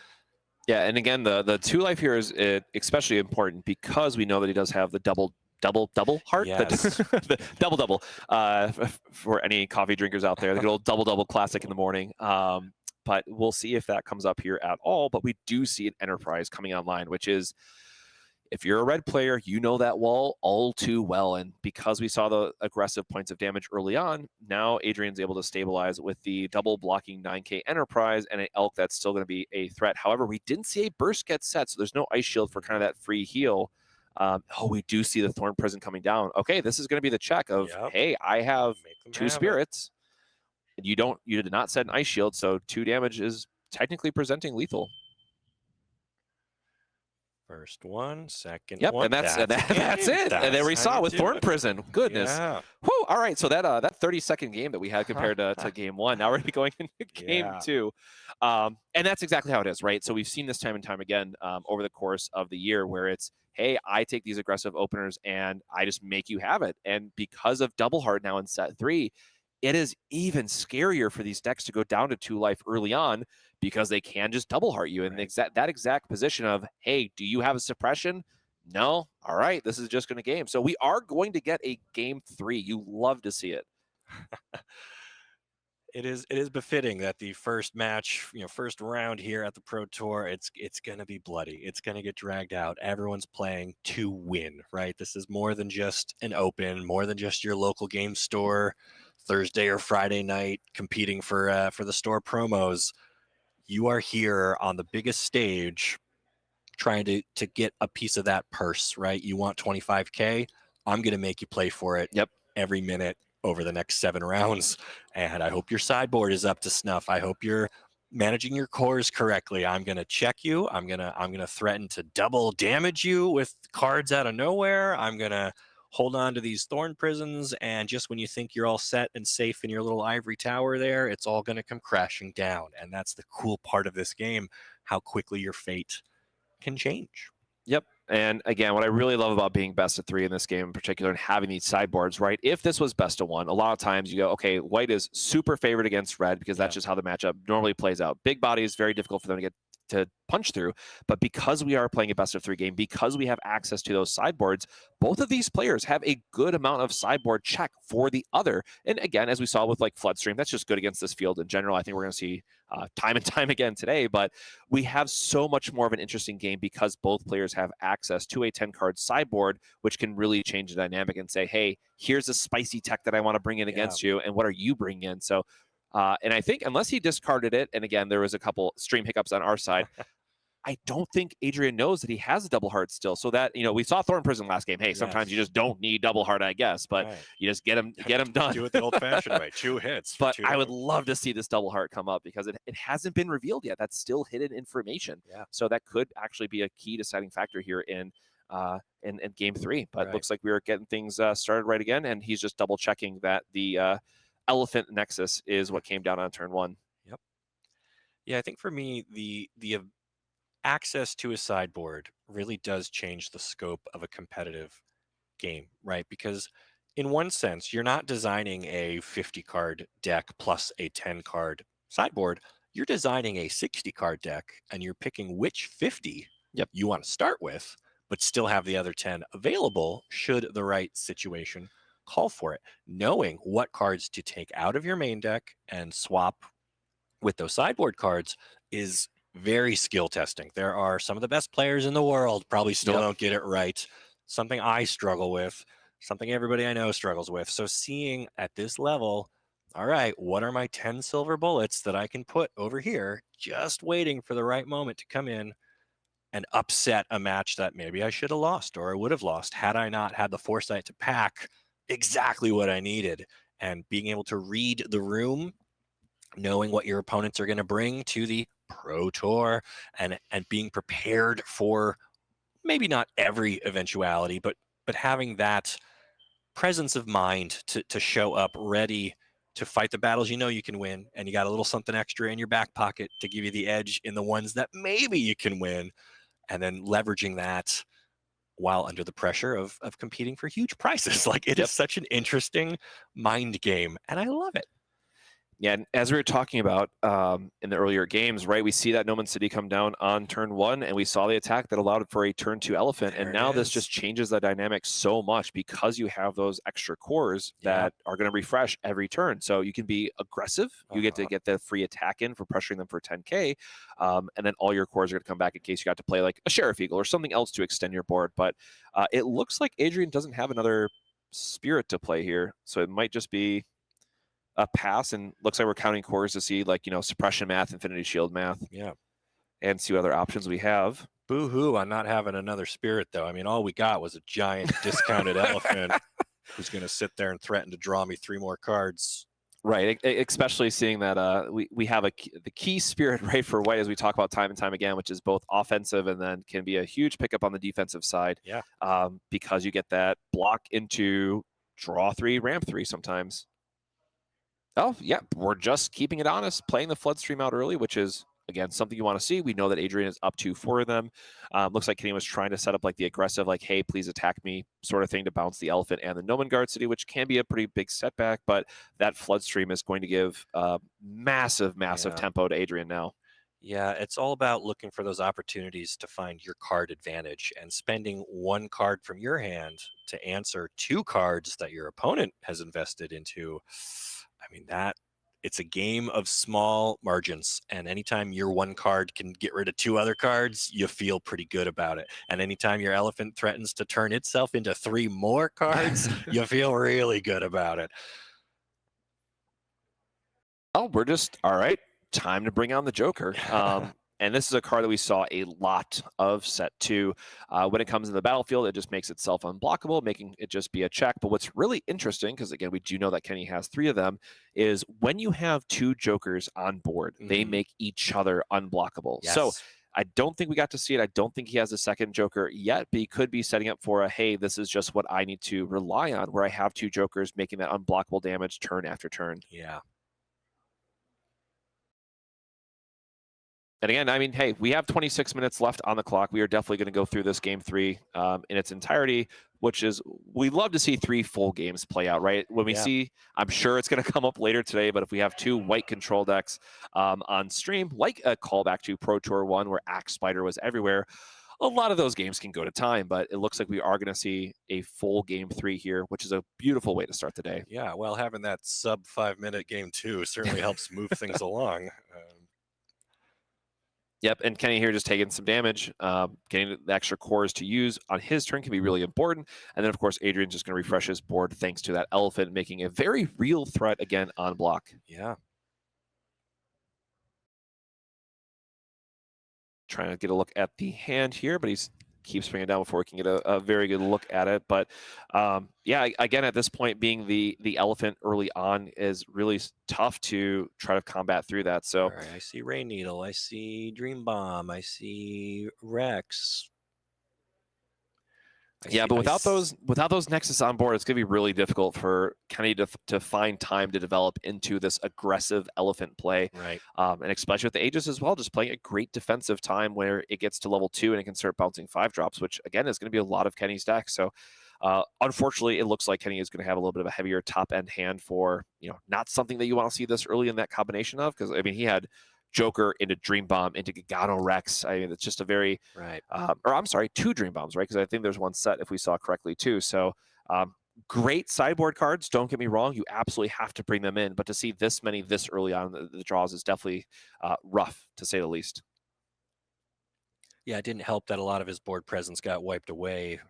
Yeah, and again, the 2 life here is especially important because we know that he does have the double heart. Yes. The double for any coffee drinkers out there, the good old double classic in the morning. But we'll see if that comes up here at all. But we do see an Enterprise coming online, which is, if you're a red player, you know that wall all too well. And because we saw the aggressive points of damage early on, now Adrian's able to stabilize with the double blocking 9K Enterprise and an Elk that's still going to be a threat. However, we didn't see a burst get set, so there's no Ice Shield for kind of that free heal. We do see the Thorn Prison coming down. Okay, this is going to be the check of, hey, I have 2 spirits. You did not set an Ice Shield, so 2 damage is technically presenting lethal. First one, second Yep, one. and that's it. And then we That's saw how you with do Thorn it. Prison. Goodness. Yeah. Whew, all right, so that 30-second game that we had compared to game one, now we're going to be going into game Yeah. two. And that's exactly how it is, right? So we've seen this time and time again over the course of the year where it's, hey, I take these aggressive openers and I just make you have it. And because of Double Heart now in set 3, it is even scarier for these decks to go down to 2 life early on because they can just Double Heart you in that exact position of, hey, do you have a suppression? No. All right, this is just going to game. So we are going to get a game 3. You love to see it. It is befitting that the first match, first round here at the Pro Tour, it's going to be bloody. It's going to get dragged out. Everyone's playing to win, right? This is more than just an open, more than just your local game store Thursday or Friday night competing for the store promos. You are here on the biggest stage trying to get a piece of that purse, right? You want 25K? I'm going to make you play for it every minute over the next 7 rounds. And I hope your sideboard is up to snuff. I hope you're managing your cores correctly. I'm going to check you. I'm going to threaten to double damage you with cards out of nowhere. I'm going to hold on to these thorn prisons, and just when you think you're all set and safe in your little ivory tower there, it's all going to come crashing down. And that's the cool part of this game, how quickly your fate can change. Yep. And again, what I really love about being best of 3 in this game in particular and having these sideboards, right? If this was best of 1, a lot of times you go, okay, white is super favored against red because that's just how the matchup normally plays out. Big body is very difficult for them to get to punch through, but because we are playing a best of 3 game, because we have access to those sideboards, both of these players have a good amount of sideboard check for the other. And again, as we saw with like Floodstream, that's just good against this field in general. I think we're going to see time and time again today, but we have so much more of an interesting game because both players have access to a 10-card sideboard, which can really change the dynamic and say, hey, here's a spicy tech that I want to bring in against you, and what are you bringing in? So and I think unless he discarded it, and again, there was a couple stream hiccups on our side, I don't think Adrian knows that he has a double heart still. So that, we saw Thorn Prison last game. Hey, sometimes you just don't need double heart, I guess, but you just get him done. Do it the old-fashioned way, 2 hits. But I would love to see this double heart come up because it hasn't been revealed yet. That's still hidden information. Yeah. So that could actually be a key deciding factor here in game 3. But it looks like we are getting things started right again, and he's just double checking that the Elephant Nexus is what came down on turn 1. Yep. Yeah, I think for me, the access to a sideboard really does change the scope of a competitive game, right? Because in one sense, you're not designing a 50-card deck plus a 10-card sideboard. You're designing a 60-card deck, and you're picking which 50 you want to start with, but still have the other 10 available should the right situation call for it. Knowing what cards to take out of your main deck and swap with those sideboard cards is very skill testing. There are some of the best players in the world probably still don't get it right. Something I struggle with, something everybody I know struggles with. So seeing at this level, all right, what are my 10 silver bullets that I can put over here, just waiting for the right moment to come in and upset a match that maybe I should have lost or I would have lost had I not had the foresight to pack exactly what I needed. And being able to read the room, knowing what your opponents are going to bring to the Pro Tour, and being prepared for maybe not every eventuality, but having that presence of mind to show up ready to fight the battles you can win, and you got a little something extra in your back pocket to give you the edge in the ones that maybe you can win, and then leveraging that while under the pressure of competing for huge prizes. Like, it is such an interesting mind game, and I love it. Yeah, and as we were talking about in the earlier games, right, we see that Noman City come down on turn 1, and we saw the attack that allowed for a turn 2 Elephant, and now this just changes the dynamic so much because you have those extra cores that are going to refresh every turn. So you can be aggressive, you get to get the free attack in for pressuring them for 10K, and then all your cores are going to come back in case you got to play like a Sheriff Eagle or something else to extend your board. But it looks like Adrian doesn't have another Spirit to play here, so it might just be a pass, and looks like we're counting cores to see, like, suppression math, Infinity Shield math, and see what other options we have. Boo-hoo on not having another Spirit, though. I mean, all we got was a giant discounted elephant who's going to sit there and threaten to draw me 3 more cards Right, especially seeing that we have the key spirit right for white, as we talk about time and time again, which is both offensive and then can be a huge pickup on the defensive side. Yeah. Because you get that block into draw 3, ramp 3 sometimes. Oh yeah, we're just keeping it honest, playing the flood stream out early, which is again something you want to see. We know that Adrian is up to 4 of them. Looks like Kenny was trying to set up like the aggressive, like, hey, please attack me sort of thing to bounce the elephant and the Nomengard City, which can be a pretty big setback, but that flood stream is going to give massive tempo to Adrian now. Yeah, it's all about looking for those opportunities to find your card advantage and spending 1 card from your hand to answer 2 cards that your opponent has invested into. I mean, it's a game of small margins, and anytime your 1 card can get rid of 2 other cards, you feel pretty good about it. And anytime your elephant threatens to turn itself into 3 more cards, you feel really good about it. Oh, we're just all right. Time to bring on the Joker. And this is a card that we saw a lot of set 2. When it comes to the battlefield, it just makes itself unblockable, making it just be a check. But what's really interesting, because again, we do know that Kenny has 3 of them, is when you have 2 Jokers on board, they make each other unblockable. Yes. So I don't think we got to see it. I don't think he has a second Joker yet, but he could be setting up for a, hey, this is just what I need to rely on, where I have 2 Jokers making that unblockable damage turn after turn. Yeah. And again, I mean, hey, we have 26 minutes left on the clock. We are definitely going to go through this game 3 in its entirety, which is, we love to see 3 full games play out, right? When we see, I'm sure it's going to come up later today, but if we have 2 white control decks on stream, like a callback to Pro Tour 1 where Axe Spider was everywhere, a lot of those games can go to time, but it looks like we are going to see a full game 3 here, which is a beautiful way to start the day. Yeah, well, having that sub 5-minute game 2 certainly helps move things along. Yep, and Kenny here just taking some damage. Getting the extra cores to use on his turn can be really important. And then, of course, Adrian's just going to refresh his board thanks to that elephant, making a very real threat again on block. Yeah. Trying to get a look at the hand here, but he's keeps bringing it down before we can get a very good look at it. But yeah, again, at this point, being the elephant early on is really tough to try to combat through that. So right, I see Rain Needle, I see Dream Bomb, I see Rex. But without those Nexus on board, it's going to be really difficult for Kenny to find time to develop into this aggressive elephant play. Right. And especially with the Aegis as well, just playing a great defensive time where it gets to level 2 and it can start bouncing 5 drops, which again is going to be a lot of Kenny's deck. So unfortunately, it looks like Kenny is going to have a little bit of a heavier top end hand for, not something that you want to see this early in that combination of, because I mean, he had Joker into Dream Bomb into Gigano Rex. I mean, it's just a very or I'm sorry, 2 Dream Bombs, right? Because I think there's 1 set if we saw correctly too. So great sideboard cards. Don't get me wrong, you absolutely have to bring them in, but to see this many this early on the draws is definitely rough to say the least. Yeah, it didn't help that a lot of his board presence got wiped away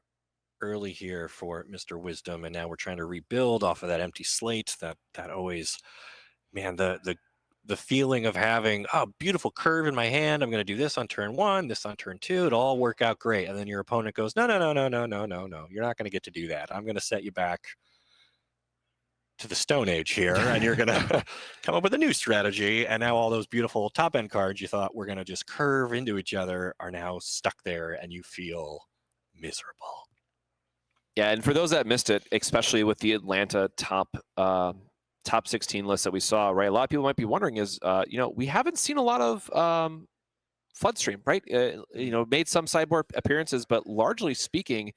early here for Mr. Wisdom, and now we're trying to rebuild off of that empty slate. That always, man, the feeling of having a beautiful curve in my hand. I'm going to do this on turn 1, this on turn 2. It'll all work out great. And then your opponent goes, no. You're not going to get to do that. I'm going to set you back to the Stone Age here, and you're going to come up with a new strategy. And now all those beautiful top end cards you thought were going to just curve into each other are now stuck there, and you feel miserable. Yeah, and for those that missed it, especially with the Atlanta top 16 list that we saw, right? A lot of people might be wondering is, we haven't seen a lot of Floodstream, right? Made some sideboard appearances, but largely speaking,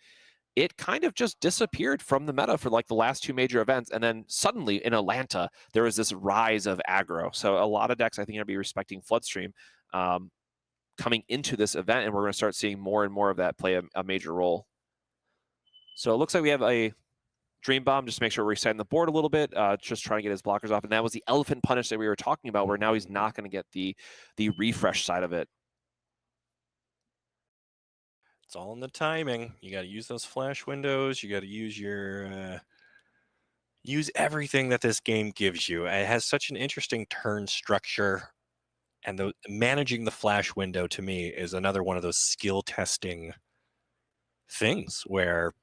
it kind of just disappeared from the meta for like the last 2 major events. And then suddenly in Atlanta, there was this rise of aggro. So a lot of decks, I think, are going to be respecting Floodstream coming into this event, and we're going to start seeing more and more of that play a major role. So it looks like we have a Dream Bomb, just to make sure we're resetting the board a little bit, just trying to get his blockers off. And that was the elephant punish that we were talking about, where now he's not going to get the refresh side of it. It's all in the timing. You got to use those flash windows. You got to use use everything that this game gives you. It has such an interesting turn structure, and managing the flash window to me is another one of those skill testing things where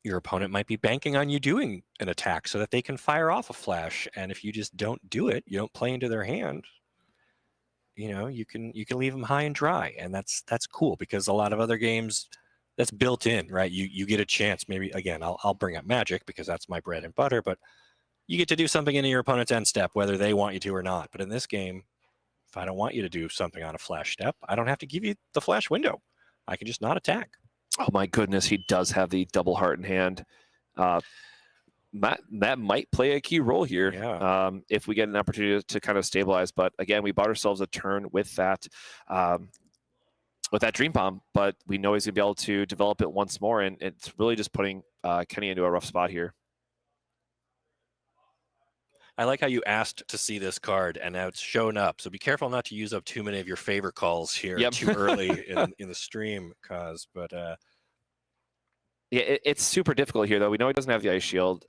your opponent might be banking on you doing an attack so that they can fire off a flash. And if you just don't do it, you don't play into their hand, you know, you can leave them high and dry. And that's cool, because a lot of other games, that's built in, right? You get a chance. Maybe, again, I'll bring up Magic because that's my bread and butter, but you get to do something into your opponent's end step, whether they want you to or not. But in this game, if I don't want you to do something on a flash step, I don't have to give you the flash window. I can just not attack. Oh my goodness, he does have the double heart in hand. That might play a key role here, Yeah. if we get an opportunity to kind of stabilize. But again, we bought ourselves a turn with that Dream Bomb, but we know he's gonna be able to develop it once more, and it's really just putting Kenny into a rough spot here. I like how you asked to see this card, and now it's shown up. So be careful not to use up too many of your favorite calls here too early in the stream, Koz. But yeah, it's super difficult here, though. We know he doesn't have the Ice Shield.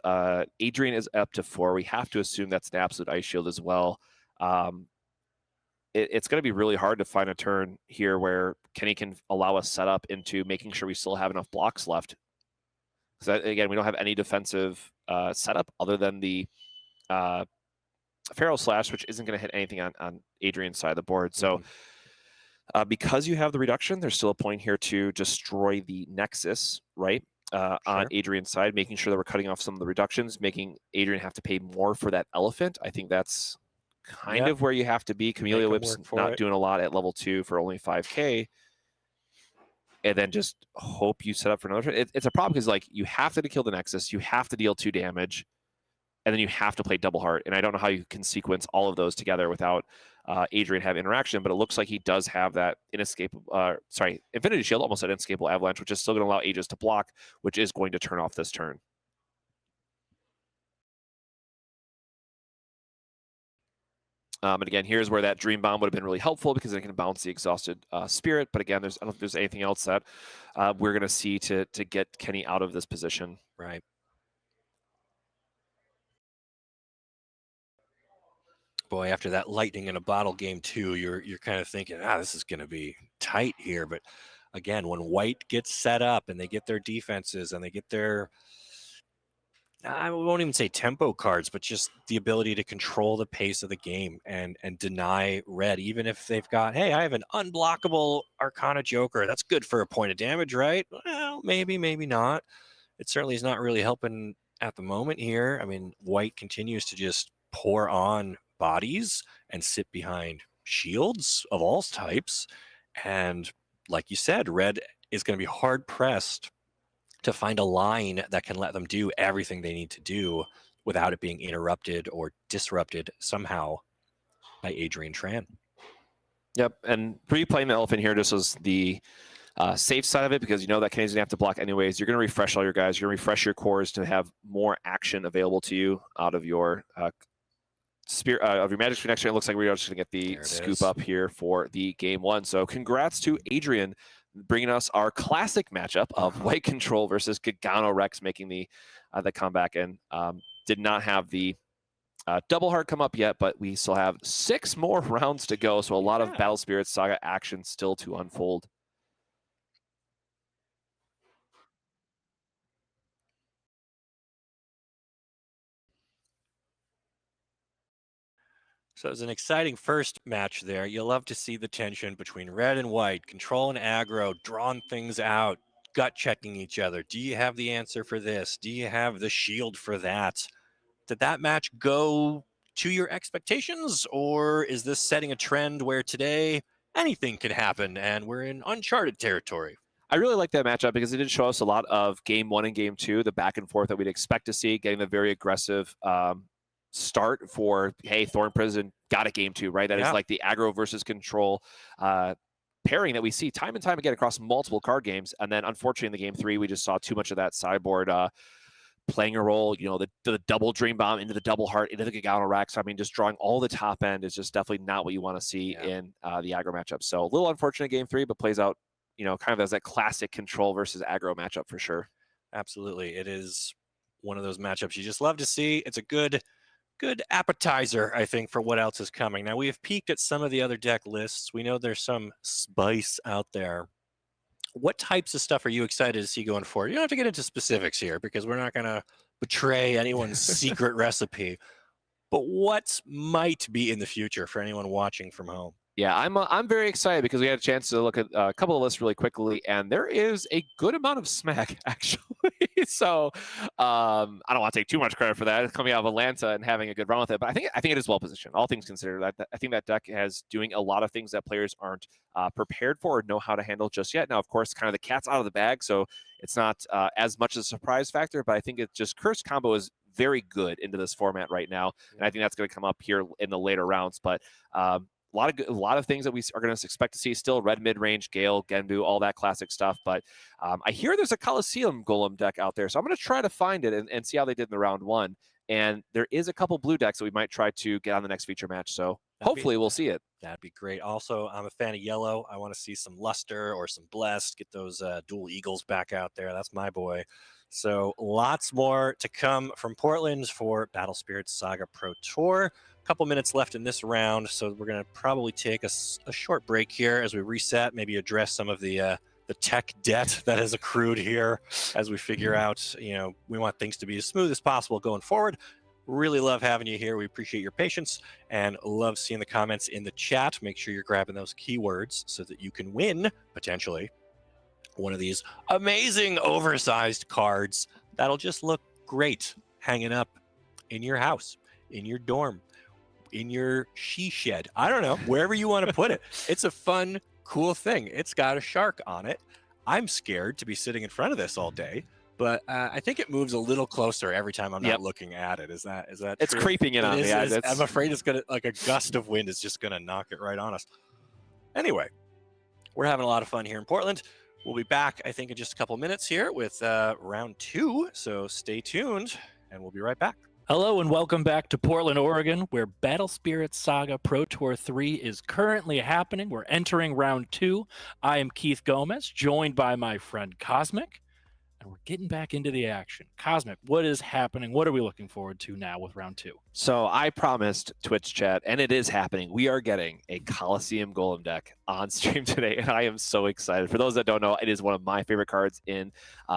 Adrian is up to 4. We have to assume that's an absolute Ice Shield as well. It's going to be really hard to find a turn here where Kenny can allow us set up into making sure we still have enough blocks left. Because again, we don't have any defensive setup other than the Pharaoh Slash, which isn't going to hit anything on Adrian's side of the board. So because you have the reduction, there's still a point here to destroy the Nexus, right? On Adrian's side, making sure that we're cutting off some of the reductions, making Adrian have to pay more for that elephant. I think that's kind of where you have to be. Camellia Whip's not doing a lot at level 2 for only 5K. And then just hope you set up for another. It's a problem because, like, you have to kill the Nexus, you have to deal 2 damage, and then you have to play double heart. And I don't know how you can sequence all of those together without Adrian have interaction, but it looks like he does have that Infinity Shield, almost an inescapable avalanche, which is still going to allow Aegis to block, which is going to turn off this turn. And again, here's where that Dream Bomb would have been really helpful, because it can bounce the exhausted Spirit. But again, I don't think there's anything else that we're going to see to get Kenny out of this position. Right. Boy, after that lightning in a bottle game 2, you're kind of thinking, this is going to be tight here. But again, when White gets set up and they get their defenses and they get their, I won't even say tempo cards, but just the ability to control the pace of the game and deny red, even if they've got, hey, I have an unblockable Arcana Joker. That's good for a point of damage, right? Well, maybe not. It certainly is not really helping at the moment here. I mean, White continues to just pour on bodies and sit behind shields of all types. And like you said, red is going to be hard pressed to find a line that can let them do everything they need to do without it being interrupted or disrupted somehow by Adrian Tran. Yep, and replaying the elephant here just was the safe side of it, because you know that Kenny's going to have to block anyways. You're going to refresh all your guys. You're going to refresh your cores to have more action available to you out of your of your Magic next turn. It looks like we're just going to get the scoop up here for the game 1. So congrats to Adrian, bringing us our classic matchup of White Control versus Gagano Rex, making the comeback, and did not have the double heart come up yet, but we still have 6 more rounds to go. So a lot of Battle Spirits Saga action still to unfold. So it was an exciting first match there. You'll love to see the tension between red and white, control and aggro, drawing things out, gut checking each other. Do you have the answer for this? Do you have the shield for that? Did that match go to your expectations, or is this setting a trend where today anything can happen and we're in uncharted territory? I really like that matchup because it did show us a lot of game 1 and game 2, the back and forth that we'd expect to see, getting the very aggressive start for, hey, Thorn Prison got a game 2, right? That is like the aggro versus control pairing that we see time and time again across multiple card games. And then unfortunately in the game 3, we just saw too much of that sideboard playing a role, you know, the double Dream Bomb into the double heart, into the Gagano Rex. I mean, just drawing all the top end is just definitely not what you want to see in the aggro matchup. So a little unfortunate game 3, but plays out, you know, kind of as that classic control versus aggro matchup for sure. Absolutely. It is one of those matchups you just love to see. It's a good appetizer, I think, for what else is coming. Now, we have peeked at some of the other deck lists. We know there's some spice out there. what types of stuff are you excited to see going forward? You don't have to get into specifics here because we're not going to betray anyone's secret recipe. But what might be in the future for anyone watching from home? Yeah, I'm very excited because we had a chance to look at a couple of lists really quickly, and there is a good amount of smack actually. So I don't want to take too much credit for that coming out of Atlanta and having a good run with it, but I think it is well positioned. All things considered, I think that deck has doing a lot of things that players aren't prepared for or know how to handle just yet. Now, of course, kind of the cat's out of the bag, so it's not as much of a surprise factor. But I think it's just cursed combo is very good into this format right now, and I think that's going to come up here in the later rounds. But a lot of things that we are going to expect to see still: red mid-range, Gale, Genbu, all that classic stuff. But I hear there's a Coliseum Golem deck out there, so I'm going to try to find it and see how they did in the round one. And there is a couple blue decks that we might try to get on the next feature match. So hopefully we'll see it. That'd be great. Also, I'm a fan of yellow. I want to see some Luster or some Blessed. Get those dual Eagles back out there. That's my boy. So lots more to come from Portland for Battle Spirits Saga Pro Tour. Couple minutes left in this round, so we're going to probably take a short break here as we reset, maybe address some of the tech debt that has accrued here as we figure out, we want things to be as smooth as possible going forward. Really love having you here. We appreciate your patience and love seeing the comments in the chat. Make sure you're grabbing those keywords so that you can win, potentially, one of these amazing oversized cards that'll just look great hanging up in your house, in your dorm, in your she shed. I don't know, wherever you want to put it. It's a fun, cool thing. It's got a shark on it. I'm scared to be sitting in front of this all day, but I think it moves a little closer every time I'm not looking at it. Is that it's true? creeping in on me. I'm afraid it's gonna, like a gust of wind is just gonna knock it right on us. Anyway, we're having a lot of fun here in Portland. We'll be back, I think, in just a couple minutes here with round 2. So stay tuned, and we'll be right back. Hello and welcome back to Portland, Oregon, where Battle Spirits Saga Pro Tour 3 is currently happening. We're entering round 2. I am Keith Gomez, joined by my friend Cosmic, and we're getting back into the action. Cosmic, what is happening? What are we looking forward to now with round 2? So I promised Twitch chat, and it is happening. We are getting a Coliseum Golem deck on stream today, and I am so excited. For those that don't know, it is one of my favorite cards in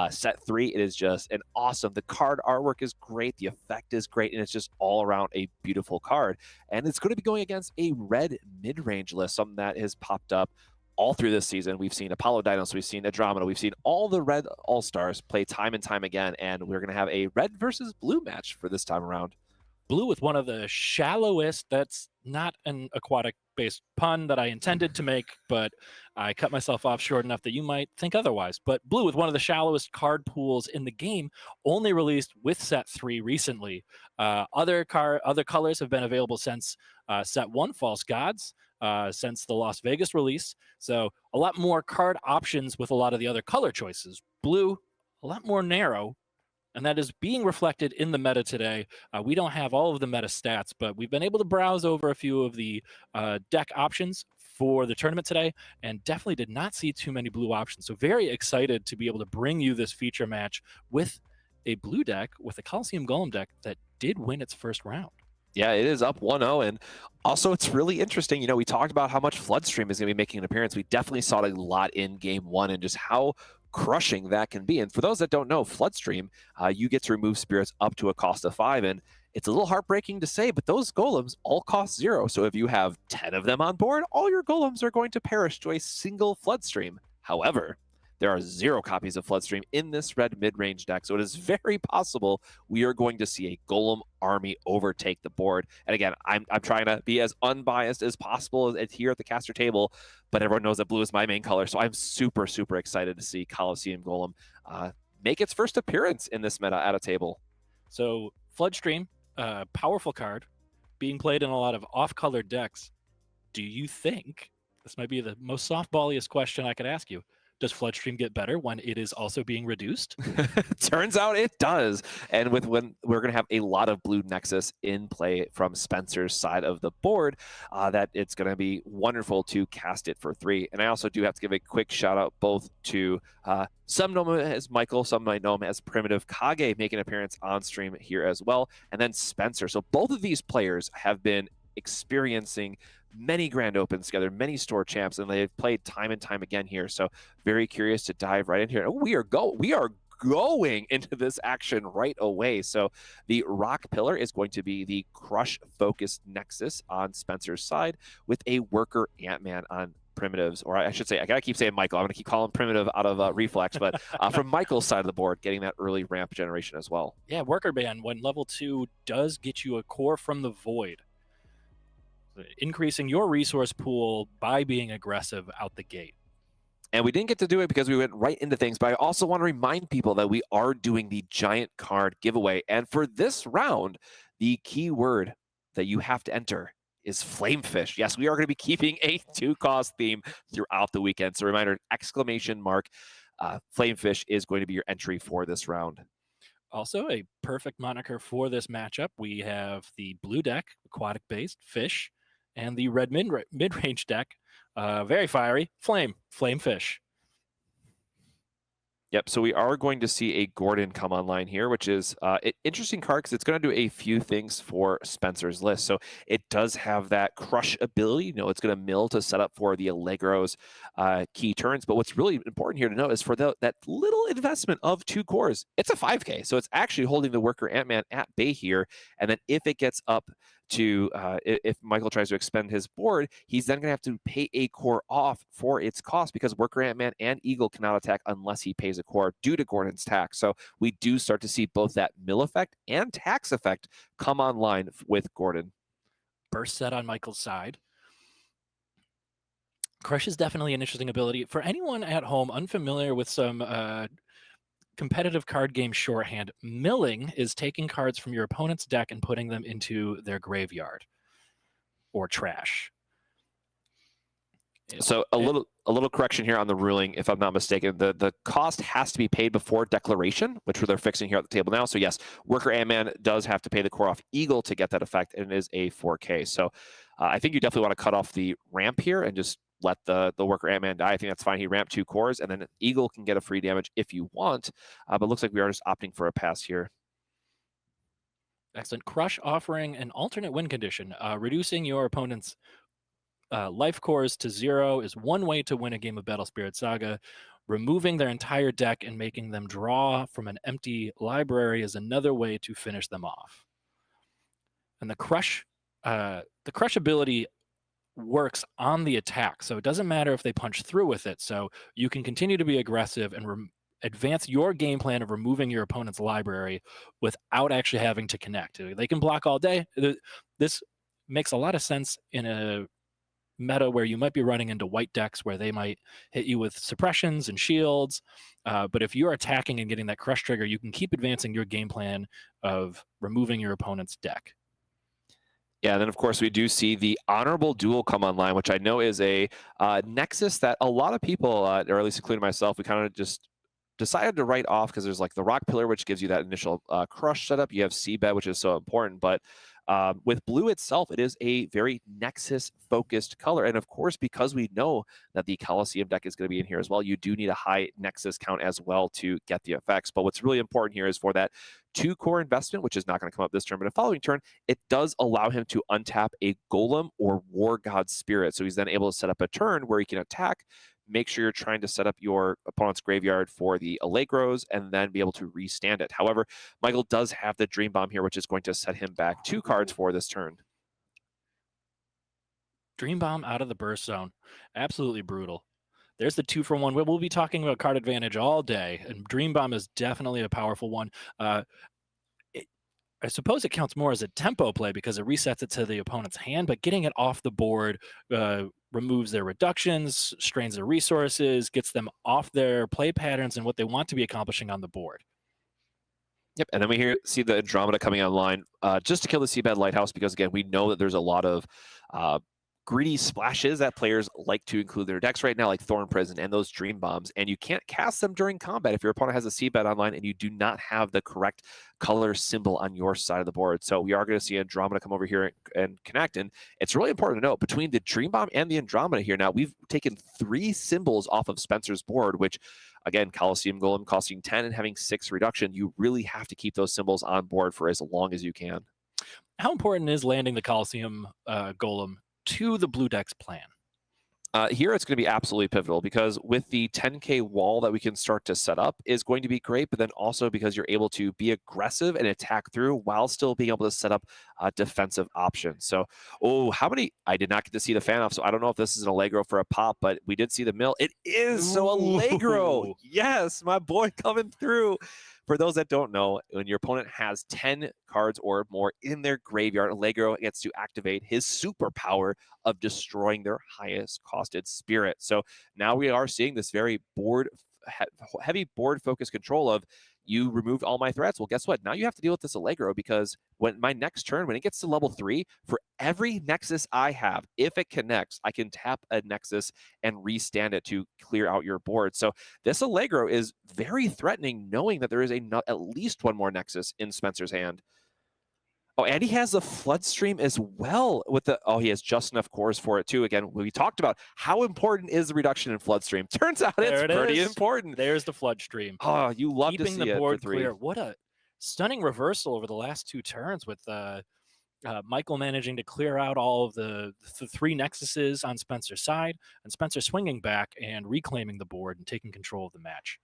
set 3. It is just an awesome. The card artwork is great. The effect is great, and it's just all around a beautiful card. And it's going to be going against a red mid-range list, something that has popped up all through this season. We've seen Apollo Dinos, we've seen Andromeda, we've seen all the red all-stars play time and time again, and we're going to have a red versus blue match for this time around. Blue with one of the shallowest, that's not an aquatic-based pun that I intended to make, but I cut myself off short enough that you might think otherwise. But blue with one of the shallowest card pools in the game, only released with set 3 recently. Other colors have been available since set 1, False Gods, since the Las Vegas release. So a lot more card options with a lot of the other color choices. Blue, a lot more narrow, and that is being reflected in the meta today. We don't have all of the meta stats, but we've been able to browse over a few of the deck options for the tournament today, and definitely did not see too many blue options. So very excited to be able to bring you this feature match with a blue deck, with a Coliseum Golem deck that did win its first round. Yeah, it is up 1-0, and also it's really interesting. We talked about how much Floodstream is going to be making an appearance. We definitely saw it a lot in Game 1 and just how crushing that can be. And for those that don't know, Floodstream, you get to remove spirits up to a cost of 5, and it's a little heartbreaking to say, but those golems all cost 0. So if you have 10 of them on board, all your golems are going to perish to a single Floodstream. However, there are 0 copies of Floodstream in this red mid-range deck, so it is very possible we are going to see a Golem army overtake the board. And again, I'm trying to be as unbiased as possible as here at the caster table, but everyone knows that blue is my main color, so I'm super, super excited to see Coliseum Golem make its first appearance in this meta at a table. So Floodstream, powerful card, being played in a lot of off-color decks. Do you think, this might be the most softballiest question I could ask you, does Floodstream get better when it is also being reduced? Turns out it does. And when we're going to have a lot of blue Nexus in play from Spencer's side of the board, that it's going to be wonderful to cast it for 3. And I also do have to give a quick shout out both to some know him as Michael, some might know him as Primitive Kage, making an appearance on stream here as well, and then Spencer. So both of these players have been experiencing many grand opens together, many store champs, and they've played time and time again here. So very curious to dive right in here. We are going into this action right away. So the rock pillar is going to be the crush focused nexus on Spencer's side, with a worker Ant-Man on Primitives, or I should say, I gotta keep saying Michael. I'm gonna keep calling Primitive out of reflex, but from Michael's side of the board, getting that early ramp generation as well. Yeah, worker ban when level 2 does get you a core from the void, increasing your resource pool by being aggressive out the gate. And we didn't get to do it because we went right into things, but I also want to remind people that we are doing the giant card giveaway. And for this round, the key word that you have to enter is Flamefish. Yes, we are going to be keeping a 2-cost theme throughout the weekend. So reminder, exclamation mark, Flamefish is going to be your entry for this round. Also, a perfect moniker for this matchup. We have the blue deck, aquatic-based, fish, and the red mid-range deck, very fiery, Flamefish. Yep, so we are going to see a Gordon come online here, which is an interesting card because it's going to do a few things for Spencer's list. So it does have that crush ability. You know, it's going to mill to set up for the Allegro's key turns. But what's really important here to note is for that little investment of 2 cores, it's a 5K. So it's actually holding the worker Ant-Man at bay here. And then if it gets up to, if Michael tries to expend his board, he's then going to have to pay a core off for its cost, because worker Ant-Man and Eagle cannot attack unless he pays a core due to Gordon's tax. So we do start to see both that mill effect and tax effect come online with Gordon. Burst set on Michael's side. Crush is definitely an interesting ability. For anyone at home unfamiliar with some competitive card game shorthand, milling is taking cards from your opponent's deck and putting them into their graveyard or trash. So a little correction here on the ruling, if I'm not mistaken. The cost has to be paid before declaration, which they're fixing here at the table now. So yes, worker Ant-Man does have to pay the core off Eagle to get that effect, and it is a 4K. So I think you definitely want to cut off the ramp here and just let the worker Ant-Man die. I think that's fine. He ramped 2 cores, and then Eagle can get a free damage if you want. But it looks like we are just opting for a pass here. Excellent. Crush offering an alternate win condition. Reducing your opponent's life cores to 0 is one way to win a game of Battle Spirit Saga. Removing their entire deck and making them draw from an empty library is another way to finish them off. And the crush ability works on the attack, so it doesn't matter if they punch through with it. So you can continue to be aggressive and advance your game plan of removing your opponent's library without actually having to connect. They can block all day. This makes a lot of sense in a meta where you might be running into white decks where they might hit you with suppressions and shields. But if you're attacking and getting that crush trigger, you can keep advancing your game plan of removing your opponent's deck. Yeah, and then of course we do see the Honorable Duel come online, which I know is a nexus that a lot of people, or at least including myself, we kind of just decided to write off because there's like the Rock Pillar, which gives you that initial crush setup. You have Seabed, which is so important, but with blue itself, it is a very Nexus-focused color. And of course, because we know that the Coliseum deck is going to be in here as well, you do need a high Nexus count as well to get the effects. But what's really important here is for that 2-core investment, which is not going to come up this turn, but a following turn, it does allow him to untap a Golem or War God Spirit. So he's then able to set up a turn where he can attack. Make sure you're trying to set up your opponent's graveyard for the Allegros and then be able to restand it. However, Michael does have the Dream Bomb here, which is going to set him back 2 cards for this turn. Dream Bomb out of the burst zone. Absolutely brutal. There's the 2-for-1. We'll be talking about card advantage all day, and Dream Bomb is definitely a powerful one. I suppose it counts more as a tempo play because it resets it to the opponent's hand, but getting it off the board removes their reductions, strains their resources, gets them off their play patterns and what they want to be accomplishing on the board. Yep, and then we see the Andromeda coming online just to kill the Seabed Lighthouse, because again, we know that there's a lot of greedy splashes that players like to include in their decks right now, like Thorn Prison and those Dream Bombs, and you can't cast them during combat if your opponent has a Seabed online and you do not have the correct color symbol on your side of the board. So we are going to see Andromeda come over here and connect, and it's really important to note, between the Dream Bomb and the Andromeda here now, we've taken 3 symbols off of Spencer's board, which again, Coliseum Golem costing 10 and having 6 reduction. You really have to keep those symbols on board for as long as you can. How important is landing the Coliseum Golem to the blue deck's plan? Here it's going to be absolutely pivotal because with the 10K wall that we can start to set up is going to be great, but then also because you're able to be aggressive and attack through while still being able to set up defensive options. So, how many? I did not get to see the fan off, so I don't know if this is an Allegro for a pop, but we did see the mill. It is so Allegro. Yes, my boy coming through. For those that don't know, when your opponent has 10 cards or more in their graveyard, Allegro gets to activate his superpower of destroying their highest costed spirit. So now we are seeing this very heavy board focus control of you removed all my threats. Well, guess what? Now you have to deal with this Allegro because when my next turn, when it gets to level 3, for every Nexus I have, if it connects, I can tap a Nexus and restand it to clear out your board. So this Allegro is very threatening, knowing that there is at least one more Nexus in Spencer's hand. Oh, and he has a flood stream as well with the, he has just enough cores for it too. Again, we talked about how important is the reduction in flood stream. Turns out it's pretty important. There's the flood stream. Oh, you love to see keeping the it board for 3. clear. What a stunning reversal over the last 2 turns with Michael managing to clear out all of the 3 Nexuses on Spencer's side, and Spencer swinging back and reclaiming the board and taking control of the match.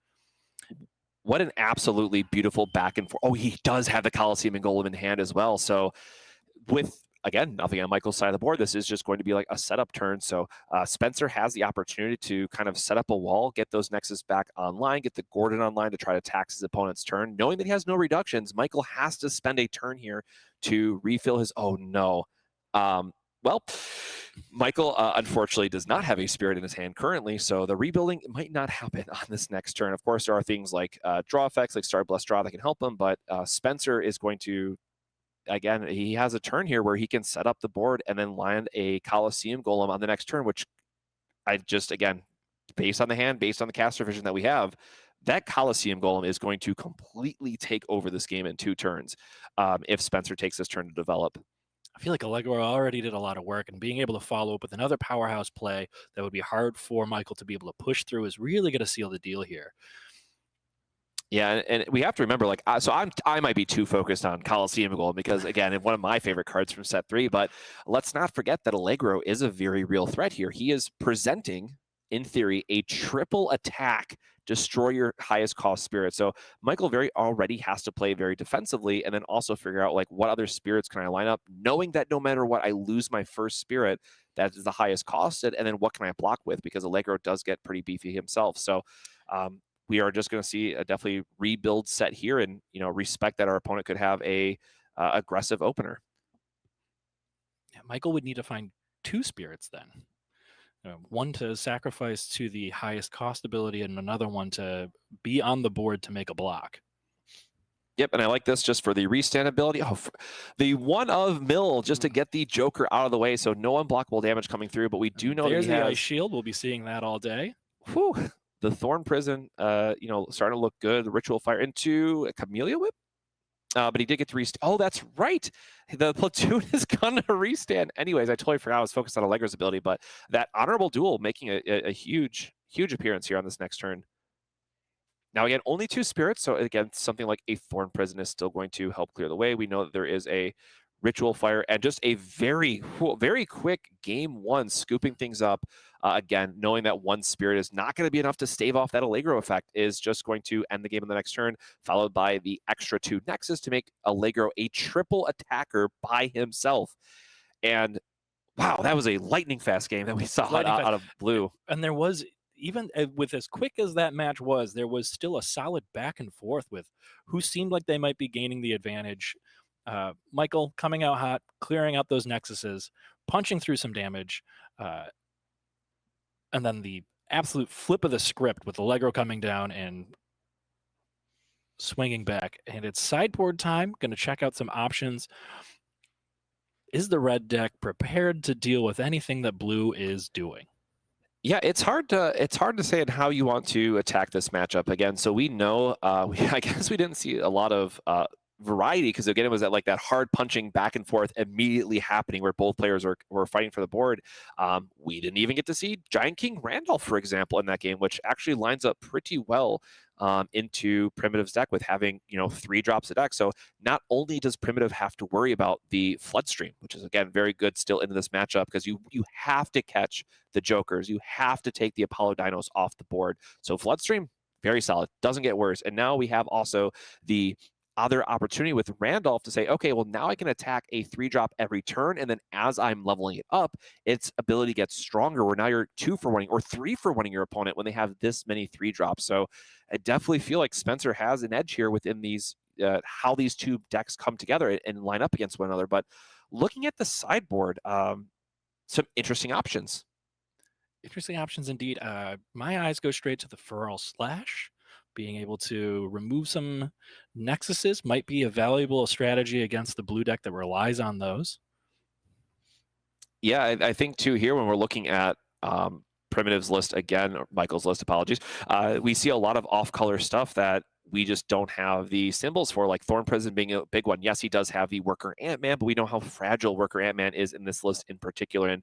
What an absolutely beautiful back and forth. Oh, he does have the Coliseum and Golem in hand as well. So with, again, nothing on Michael's side of the board, this is just going to be like a setup turn. So Spencer has the opportunity to kind of set up a wall, get those Nexus back online, get the Gordon online to try to tax his opponent's turn. Knowing that he has no reductions, Michael has to spend a turn here to refill his, oh no. Well, Michael, unfortunately, does not have a spirit in his hand currently, so the rebuilding might not happen on this next turn. Of course, there are things like draw effects, like Star Blessed Draw, that can help him, but Spencer is going to, again, he has a turn here where he can set up the board and then land a Coliseum Golem on the next turn, which I just, again, based on the hand, based on the caster vision that we have, that Coliseum Golem is going to completely take over this game in 2 turns if Spencer takes this turn to develop. I feel like Allegro already did a lot of work, and being able to follow up with another powerhouse play that would be hard for Michael to be able to push through is really going to seal the deal here. Yeah, and we have to remember, like, so I might be too focused on Coliseum Golem because, again, it's one of my favorite cards from set 3, but let's not forget that Allegro is a very real threat here. He is presenting, in theory, a triple attack, destroy your highest cost spirit. So Michael already has to play very defensively and then also figure out, like, what other spirits can I line up, knowing that no matter what, I lose my first spirit that is the highest costed, and then what can I block with, because Allegro does get pretty beefy himself. So we are just going to see a definitely rebuild set here, and respect that our opponent could have a aggressive opener. Yeah, Michael would need to find 2 spirits then. One to sacrifice to the highest cost ability, and another one to be on the board to make a block. Yep, and I like this just for the restand ability. Oh, the one of mill just to get the Joker out of the way, so no unblockable damage coming through. But we do know there's that he has the Ice Shield. We'll be seeing that all day. Whew, the Thorn Prison, starting to look good. The Ritual Fire into a Camellia Whip. But he did get to restand. Oh, that's right. The platoon is going to restand. Anyways, I totally forgot I was focused on Allegro's ability, but that Honorable Duel making a huge appearance here on this next turn. Now, again, only 2 spirits. So, again, something like a Thorn Prison is still going to help clear the way. We know that there is a Ritual Fire and just a very quick game 1, scooping things up. Again, knowing that 1 spirit is not going to be enough to stave off that Allegro effect, is just going to end the game on the next turn, followed by the extra 2 Nexus to make Allegro a triple attacker by himself. And wow, that was a lightning fast game that we saw out of blue. And there was, even with as quick as that match was, there was still a solid back and forth with who seemed like they might be gaining the advantage. Michael coming out hot, clearing out those Nexuses, punching through some damage, and then the absolute flip of the script with Allegro coming down and swinging back. And it's sideboard time. Going to check out some options. Is the red deck prepared to deal with anything that blue is doing? Yeah, it's hard to say how you want to attack this matchup again. So we know, I guess we didn't see a lot of variety, because again, it was that hard punching back and forth immediately happening where both players were fighting for the board. We didn't even get to see Giant King Randolph, for example, in that game, which actually lines up pretty well into Primitive's deck with having, 3 drops of deck. So not only does Primitive have to worry about the Floodstream, which is again very good still into this matchup, because you have to catch the Jokers, you have to take the Apollo Dinos off the board. So Floodstream, very solid, doesn't get worse. And now we have also the other opportunity with Randolph to say, okay, well, now I can attack a 3-drop every turn, and then as I'm leveling it up, its ability gets stronger, where now you're 2 for 1 or 3 for 1 your opponent when they have this many 3-drops. So I definitely feel like Spencer has an edge here within these, how these two decks come together and line up against one another. But looking at the sideboard, some interesting options. Interesting options indeed. My eyes go straight to the Feral Slash. Being able to remove some nexuses might be a valuable strategy against the blue deck that relies on those. Yeah, I think too here when we're looking at Primitive's list again, or Michael's list, apologies, we see a lot of off-color stuff that we just don't have the symbols for, like Thorn Prison being a big one. Yes, he does have the Worker Ant-Man, but we know how fragile Worker Ant-Man is in this list in particular. And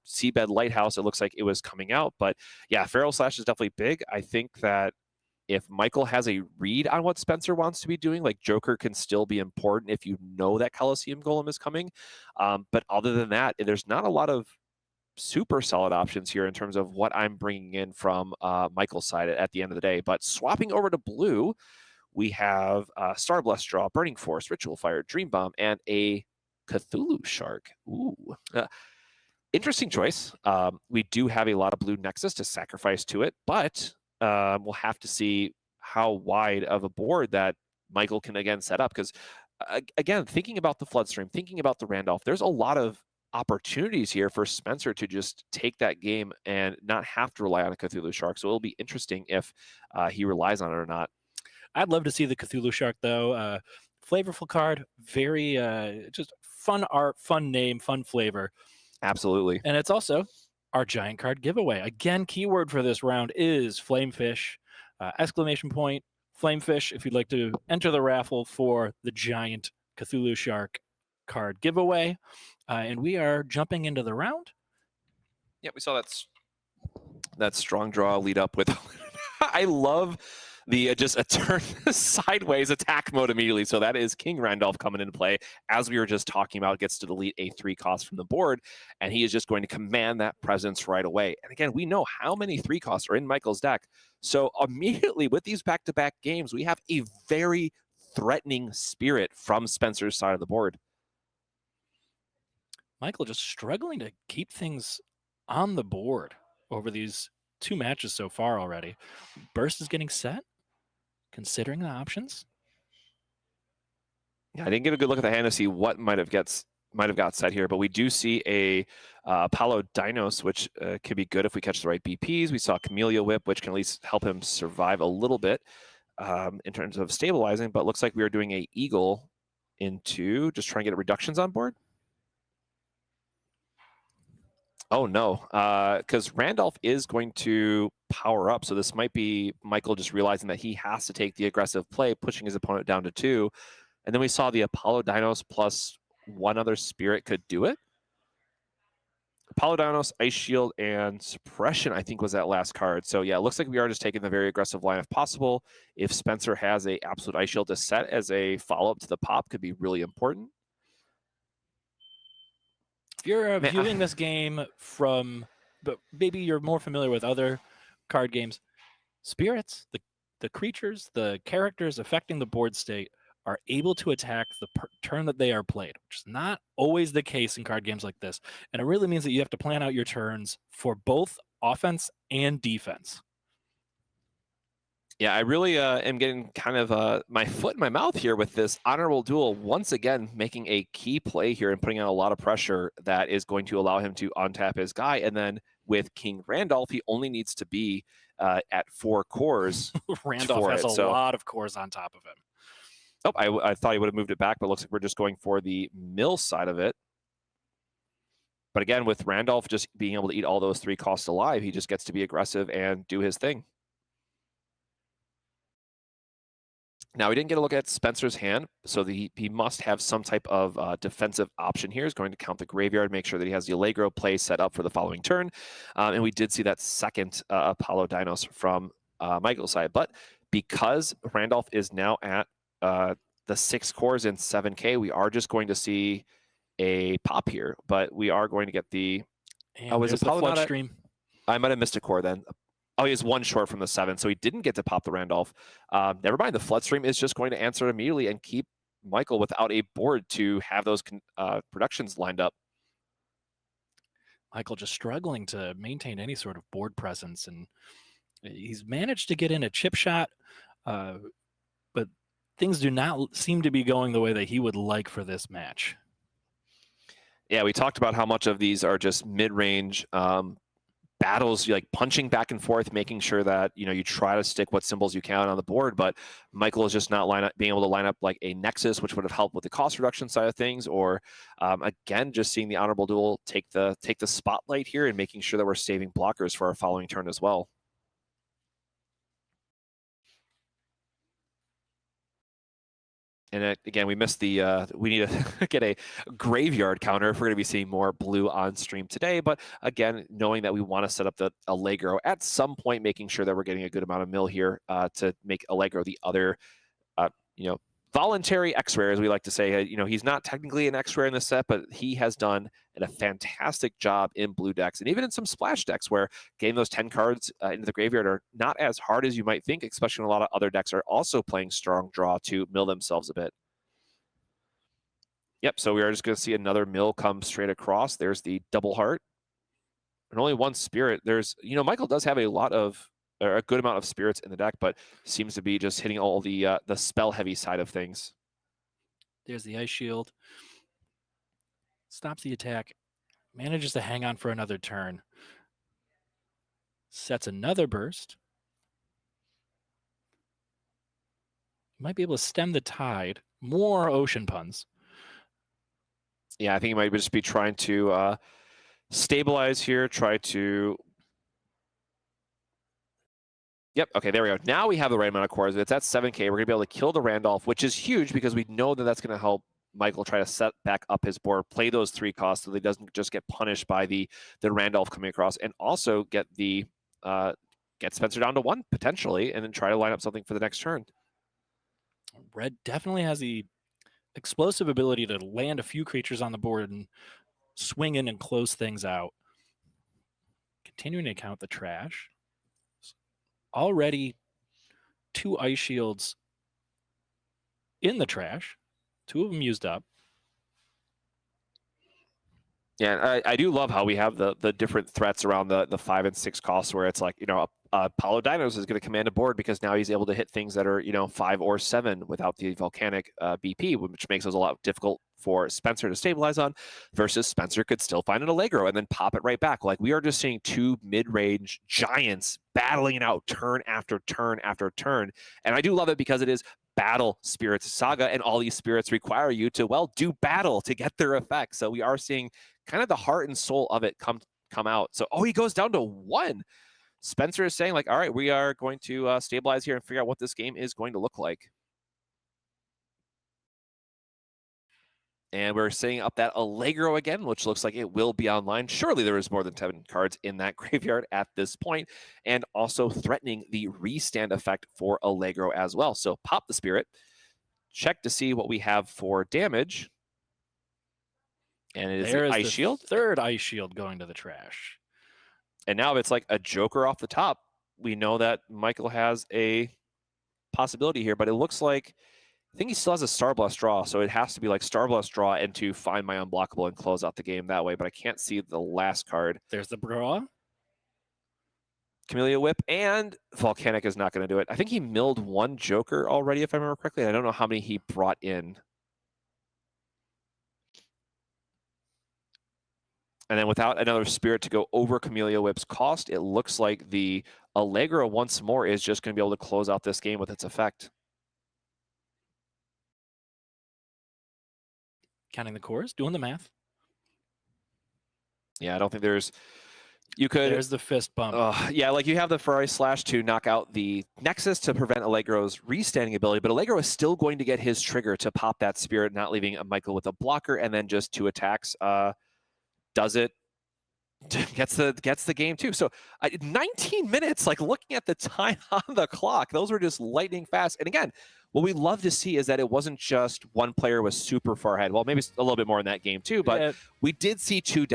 Seabed Lighthouse, it looks like it was coming out. But yeah, Feral Slash is definitely big. I think that if Michael has a read on what Spencer wants to be doing, like Joker can still be important if you know that Coliseum Golem is coming. But other than that, there's not a lot of super solid options here in terms of what I'm bringing in from Michael's side at the end of the day. But swapping over to blue, we have Starblast Draw, Burning Force, Ritual Fire, Dream Bomb, and a Cthulhu Shark. Ooh. Interesting choice. We do have a lot of blue Nexus to sacrifice to it, but we'll have to see how wide of a board that Michael can again set up. Because again, thinking about the Floodstream, thinking about the Randolph, there's a lot of opportunities here for Spencer to just take that game and not have to rely on a Cthulhu Shark. So it'll be interesting if he relies on it or not. I'd love to see the Cthulhu Shark, though. Flavorful card, very just fun art, fun name, fun flavor. Absolutely. And it's also our giant card giveaway. Again, keyword for this round is Flamefish, exclamation point, Flamefish, if you'd like to enter the raffle for the giant Cthulhu Shark card giveaway. And we are jumping into the round. Yeah, we saw that strong draw lead up with I love the just a turn sideways attack mode immediately. So that is King Randolph coming into play. As we were just talking about, gets to delete a 3 cost from the board, and he is just going to command that presence right away. And again, we know how many 3 costs are in Michael's deck. So immediately with these back-to-back games, we have a very threatening spirit from Spencer's side of the board. Michael just struggling to keep things on the board over these 2 matches so far already. Burst is getting set, considering the options. Yeah, I didn't get a good look at the hand to see what might have got set here, but we do see a Apollo Dinos, which could be good if we catch the right BPs. We saw Camellia Whip, which can at least help him survive a little bit in terms of stabilizing, but looks like we are doing a Eagle into just trying to get reductions on board. Oh, no, because Randolph is going to power up. So this might be Michael just realizing that he has to take the aggressive play, pushing his opponent down to 2. And then we saw the Apollo Dinos plus 1 other spirit could do it. Apollo Dinos, Ice Shield, and Suppression, I think, was that last card. So yeah, it looks like we are just taking the very aggressive line if possible. If Spencer has a absolute Ice Shield to set as a follow-up to the pop, could be really important. If you're viewing this game from, but maybe you're more familiar with other card games, spirits, the creatures, the characters affecting the board state are able to attack the turn that they are played, which is not always the case in card games like this. And it really means that you have to plan out your turns for both offense and defense. Yeah, I really am getting kind of my foot in my mouth here with this Honorable Duel, once again making a key play here and putting out a lot of pressure that is going to allow him to untap his guy. And then with King Randolph, he only needs to be at 4 cores. Randolph has a lot of cores on top of him. Oh, I thought he would have moved it back, but it looks like we're just going for the mill side of it. But again, with Randolph just being able to eat all those 3 costs alive, he just gets to be aggressive and do his thing. Now, we didn't get a look at Spencer's hand, so he must have some type of defensive option here. He's going to count the graveyard, make sure that he has the Allegro play set up for the following turn. And we did see that second Apollo Dinos from Michael's side. But because Randolph is now at the 6 cores and 7K, we are just going to see a pop here, but we are going to get the... And oh, is there's it the probably flood not stream. I might have missed a core then. Oh, he is 1 short from the 7, so he didn't get to pop the Randolph. Never mind, the Floodstream is just going to answer immediately and keep Michael without a board to have those productions lined up. Michael just struggling to maintain any sort of board presence, and he's managed to get in a chip shot, but things do not seem to be going the way that he would like for this match. Yeah, we talked about how much of these are just mid-range battles, like punching back and forth, making sure that you try to stick what symbols you can on the board. But Michael is just not being able to line up like a Nexus, which would have helped with the cost reduction side of things, or again, just seeing the Honorable Duel take the spotlight here and making sure that we're saving blockers for our following turn as well. And again, we missed the, we need to get a graveyard counter if we're going to be seeing more blue on stream today. But again, knowing that we want to set up the Allegro at some point, making sure that we're getting a good amount of mill here to make Allegro the other, voluntary X-Rare, as we like to say. He's not technically an X-Rare in this set, but he has done a fantastic job in blue decks and even in some splash decks where getting those 10 cards into the graveyard are not as hard as you might think, especially when a lot of other decks are also playing strong draw to mill themselves a bit. Yep, so we are just going to see another mill come straight across. There's the double heart. And only 1 spirit. There's, Michael does have a good amount of spirits in the deck, but seems to be just hitting all the spell-heavy side of things. There's the Ice Shield. Stops the attack. Manages to hang on for another turn. Sets another burst. Might be able to stem the tide. More ocean puns. Yeah, I think he might just be trying to stabilize here, try to... Yep, okay, there we go. Now we have the right amount of cores. It's at 7K. We're going to be able to kill the Randolph, which is huge because we know that that's going to help Michael try to set back up his board, play those 3 costs so that he doesn't just get punished by the Randolph coming across, and also get Spencer down to 1 potentially, and then try to line up something for the next turn. Red definitely has the explosive ability to land a few creatures on the board and swing in and close things out. Continuing to count the trash. Already 2 Ice Shields in the trash. 2 of them used up. Yeah, I do love how we have the different threats around the 5 and 6 costs, where it's like, Apollo Dinos is going to command a board because now he's able to hit things that are, 5 or 7 without the volcanic BP, which makes those a lot difficult for Spencer to stabilize on, versus Spencer could still find an Allegro and then pop it right back. Like, we are just seeing 2 mid-range giants battling it out turn after turn after turn. And I do love it because it is Battle Spirits Saga, and all these spirits require you to, well, do battle to get their effect. So we are seeing kind of the heart and soul of it come out. So, he goes down to 1. Spencer is saying, like, all right, we are going to stabilize here and figure out what this game is going to look like. And we're setting up that Allegro again, which looks like it will be online. Surely there is more than 10 cards in that graveyard at this point, and also threatening the restand effect for Allegro as well. So pop the Spirit, check to see what we have for damage. And it is the Ice Shield. 3rd Ice Shield going to the trash. And now it's like a Joker off the top. We know that Michael has a possibility here, but it looks like, I think he still has a Starblast draw, so it has to be like Starblast draw and to find my unblockable and close out the game that way, but I can't see the last card. There's the draw. Camellia Whip, and Volcanic is not going to do it. I think he milled 1 Joker already, if I remember correctly. I don't know how many he brought in. And then without another Spirit to go over Camellia Whip's cost, it looks like the Allegro once more is just going to be able to close out this game with its effect. Counting the cores, doing the math. Yeah, I don't think there's... There's the fist bump. Yeah, like you have the Ferrari Slash to knock out the Nexus to prevent Allegro's restanding ability, but Allegro is still going to get his trigger to pop that Spirit, not leaving Michael with a blocker, and then just 2 attacks. Does it gets the game too. So 19 minutes, like looking at the time on the clock, those were just lightning fast. And again, what we love to see is that it wasn't just one player was super far ahead. Well, maybe a little bit more in that game too, but we did see two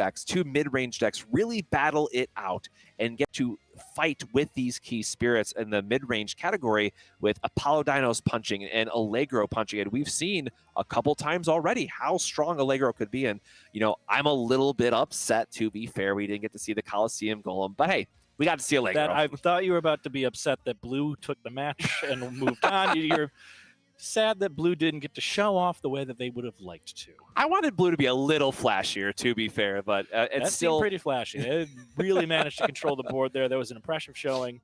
mid-range decks really battle it out and get to fight with these key spirits in the mid-range category with Apollo Dinos punching and Allegro punching. And we've seen a couple times already how strong Allegro could be. And, you know, I'm a little bit upset, to be fair. We didn't get to see the Coliseum Golem, but hey, we got to see Allegro. I thought you were about to be upset that Blue took the match and moved on. You're sad that Blue didn't get to show off the way that they would have liked to. I wanted Blue to be a little flashier, to be fair, but it's still pretty flashy. It really managed to control the board there. There was an impressive showing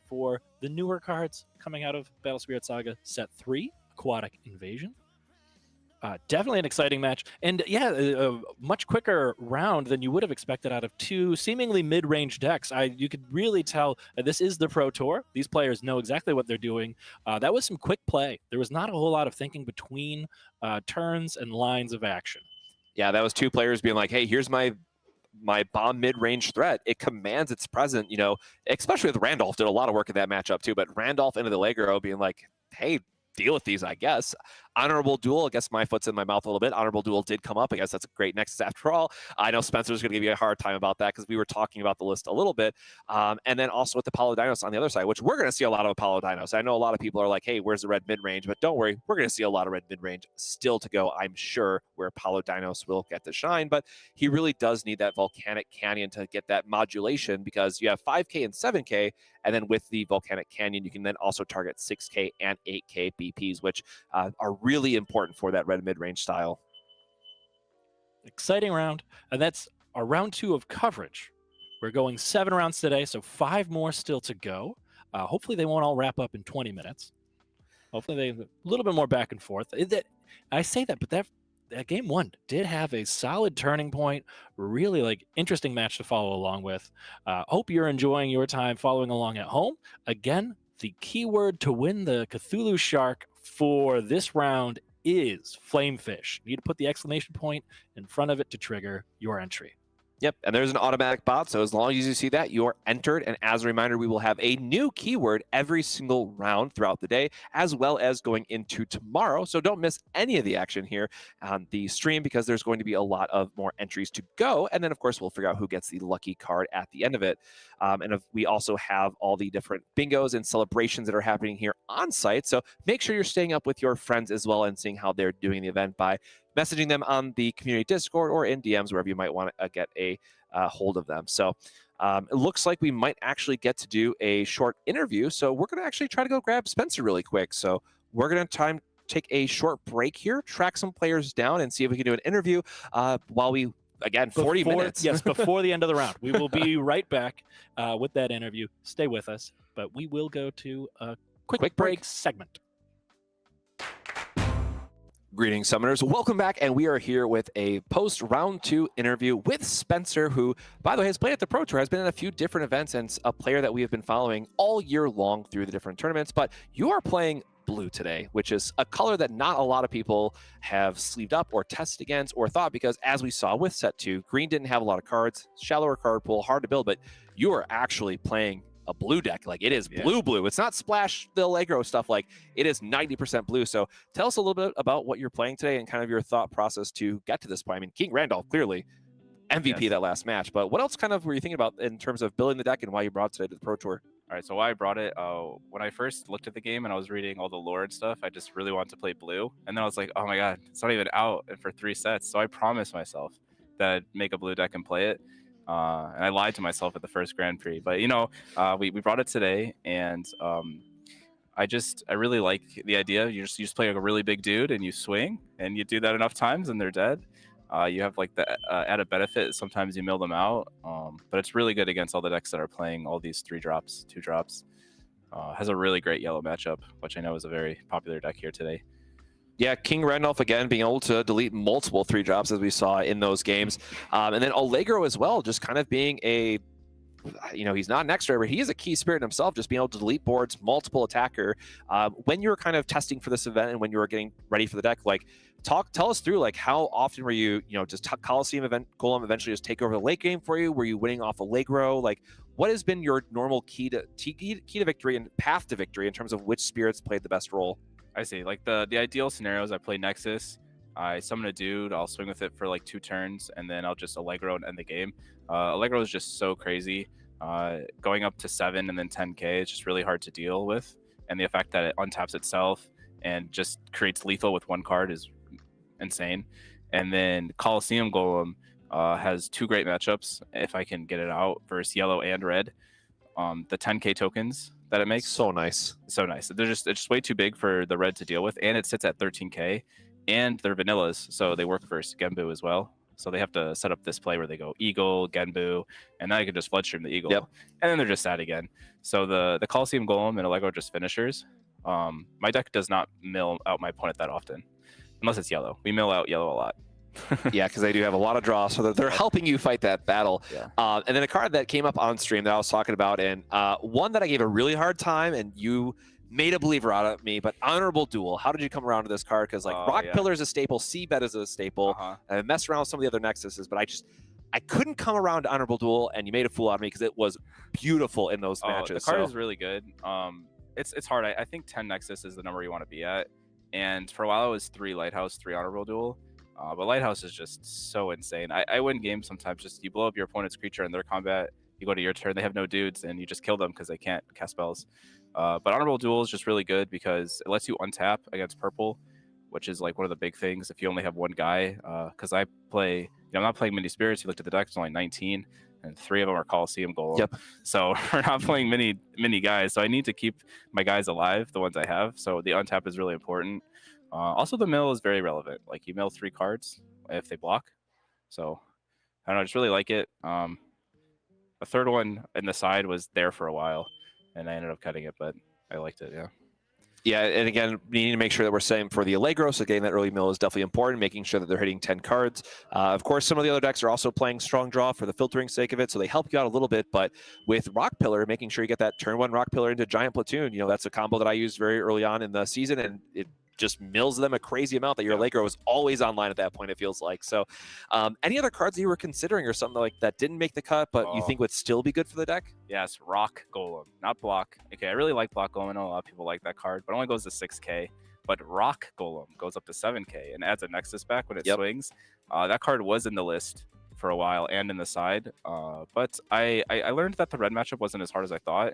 for the newer cards coming out of Battle Spirit Saga Set 3, Aquatic Invasion. Definitely an exciting match. And yeah, a much quicker round than you would have expected out of two seemingly mid-range decks. You could really tell this is the Pro Tour. These players know exactly what they're doing. That was some quick play. There was not a whole lot of thinking between turns and lines of action. Yeah, that was two players being like, hey, here's my bomb mid-range threat. It commands its present, you know, especially with Randolph did a lot of work in that matchup too, but Randolph into the Allegro being like, hey, deal with these, I guess. Honorable Duel, I guess my foot's in my mouth a little bit. Honorable Duel did come up. I guess that's a great nexus after all. I know Spencer's going to give you a hard time about that because we were talking about the list a little bit. And then also with the Apollo Dinos on the other side, which we're going to see a lot of Apollo Dinos. I know a lot of people are like, hey, where's the red mid-range? But don't worry, we're going to see a lot of red mid-range still to go, I'm sure, where Apollo Dinos will get to shine. But he really does need that Volcanic Canyon to get that modulation because you have 5K and 7K, and then with the Volcanic Canyon, you can then also target 6K and 8K BPs, which are really important for that red mid-range style. Exciting round, and that's our round 2 of coverage. We're going 7 rounds today, so 5 more still to go. Hopefully they won't all wrap up in 20 minutes. Hopefully they a little bit more back and forth. I say that, but that game 1 did have a solid turning point, really like interesting match to follow along with. Hope you're enjoying your time following along at home. Again, the keyword to win the Cthulhu Shark for this round is Flamefish. You need to put the exclamation point in front of it to trigger your entry. Yep, and there's an automatic bot, so as long as you see that, you're entered. And as a reminder, we will have a new keyword every single round throughout the day, as well as going into tomorrow. So don't miss any of the action here on the stream because there's going to be a lot of more entries to go. And then, of course, we'll figure out who gets the lucky card at the end of it. We also have all the different bingos and celebrations that are happening here on site. So make sure you're staying up with your friends as well and seeing how they're doing the event by messaging them on the community Discord or in DMs, wherever you might want to get a hold of them. So it looks like we might actually get to do a short interview. So we're going to actually try to go grab Spencer really quick. So we're going to take a short break here, track some players down, and see if we can do an interview while we, again, 40 minutes. Yes, before the end of the round. We will be right back with that interview. Stay with us, but we will go to a quick break segment. Greetings, Summoners. Welcome back, and we are here with a post-round 2 interview with Spencer, who, by the way, has played at the Pro Tour, has been in a few different events, and a player that we have been following all year long through the different tournaments. But you are playing blue today, which is a color that not a lot of people have sleeved up or tested against or thought, because as we saw with Set 2, green didn't have a lot of cards, shallower card pool, hard to build, but you are actually playing a blue deck. Like, it is blue. It's not Splash the Allegro stuff. Like, it is 90% blue. So tell us a little bit about what you're playing today and kind of your thought process to get to this point. I mean, King Randolph, clearly MVP that last match, but what else kind of were you thinking about in terms of building the deck and why you brought it today to the Pro Tour? All right, so why I brought it, when I first looked at the game and I was reading all the lore and stuff, I just really wanted to play blue. And then I was like, oh my God, it's not even out for 3 sets. So I promised myself that I'd make a blue deck and play it. And I lied to myself at the first Grand Prix, but you know, we brought it today, and I really like the idea. You just play like a really big dude and you swing, and you do that enough times and they're dead. You have like the added benefit. Sometimes you mill them out, but it's really good against all the decks that are playing all these 3 drops, 2 drops. Has a really great yellow matchup, which I know is a very popular deck here today. Yeah, King Randolph, again, being able to delete multiple 3 drops as we saw in those games. And then Allegro as well, just kind of being a you know, he's not an extra, but he is a key spirit in himself, just being able to delete boards, multiple attacker. When you were kind of testing for this event and when you were getting ready for the deck, like, tell us through, like, how often were you, you know, just Coliseum event Golem eventually just take over the late game for you? Were you winning off Allegro? Like, what has been your normal key to victory and path to victory in terms of which spirits played the best role? I see. Like the ideal scenarios, I play Nexus. I summon a dude. I'll swing with it for like 2 turns, and then I'll just Allegro and end the game. Allegro is just so crazy. Going up to 7 and then 10k is just really hard to deal with, and the effect that it untaps itself and just creates lethal with 1 card is insane. And then Coliseum Golem has 2 great matchups if I can get it out versus yellow and red. The 10k tokens that it makes, So nice. It's just way too big for the red to deal with, and it sits at 13k, and they're vanillas, so they work versus Genbu as well. So they have to set up this play where they go Eagle, Genbu, and then I can just Floodstream the Eagle, Yep. and then they're just sad again. So the Coliseum Golem and Allegro are just finishers. My deck does not mill out my opponent that often, unless it's yellow. We mill out yellow a lot. Yeah, because they do have a lot of draws, so they're helping you fight that battle. Yeah. And then a card that came up on stream that I was talking about, and one that I gave a really hard time, and you made a believer out of me, but Honorable Duel. How did you come around to this card? Because like Rock Pillar is a staple, Seabed is a staple. I messed around with some of the other Nexuses, but I couldn't come around to Honorable Duel, and you made a fool out of me because it was beautiful in those matches. The card is really good. It's hard. I think 10 Nexus is the number you want to be at, and for a while it was 3 Lighthouse, 3 Honorable Duel. But Lighthouse is just so insane. I win games sometimes. Just you blow up your opponent's creature in their combat, you go to your turn, they have no dudes, and you just kill them because they can't cast spells. But Honorable Duel is just really good because it lets you untap against purple, which is like one of the big things if you only have 1 guy. Because I play, you know, I'm not playing mini spirits. You looked at the deck, it's only 19, and 3 of them are Coliseum Golem. Yep. So we're not playing mini guys. So I need to keep my guys alive, the ones I have. So the untap is really important. Also, the mill is very relevant. Like you mill 3 cards if they block. So I don't know, I just really like it. A third one in the side was there for a while, and I ended up cutting it, but I liked it. Yeah. Yeah, and again, we need to make sure that we're saying for the Allegro, so getting that early mill is definitely important, making sure that they're hitting 10 cards. Of course, some of the other decks are also playing Strong Draw for the filtering sake of it, so they help you out a little bit, but with Rock Pillar, making sure you get that turn 1 Rock Pillar into Giant Platoon, you know, that's a combo that I used very early on in the season, and it just mills them a crazy amount that your Allegro is always online at that point, it feels like. So any other cards that you were considering or something like that didn't make the cut, but you think would still be good for the deck? Yes, Rock Golem, not Block. Okay, I really like Block Golem. I know a lot of people like that card, but it only goes to 6k. But Rock Golem goes up to 7k and adds a Nexus back when it swings. That card was in the list for a while and in the side, but I learned that the red matchup wasn't as hard as I thought.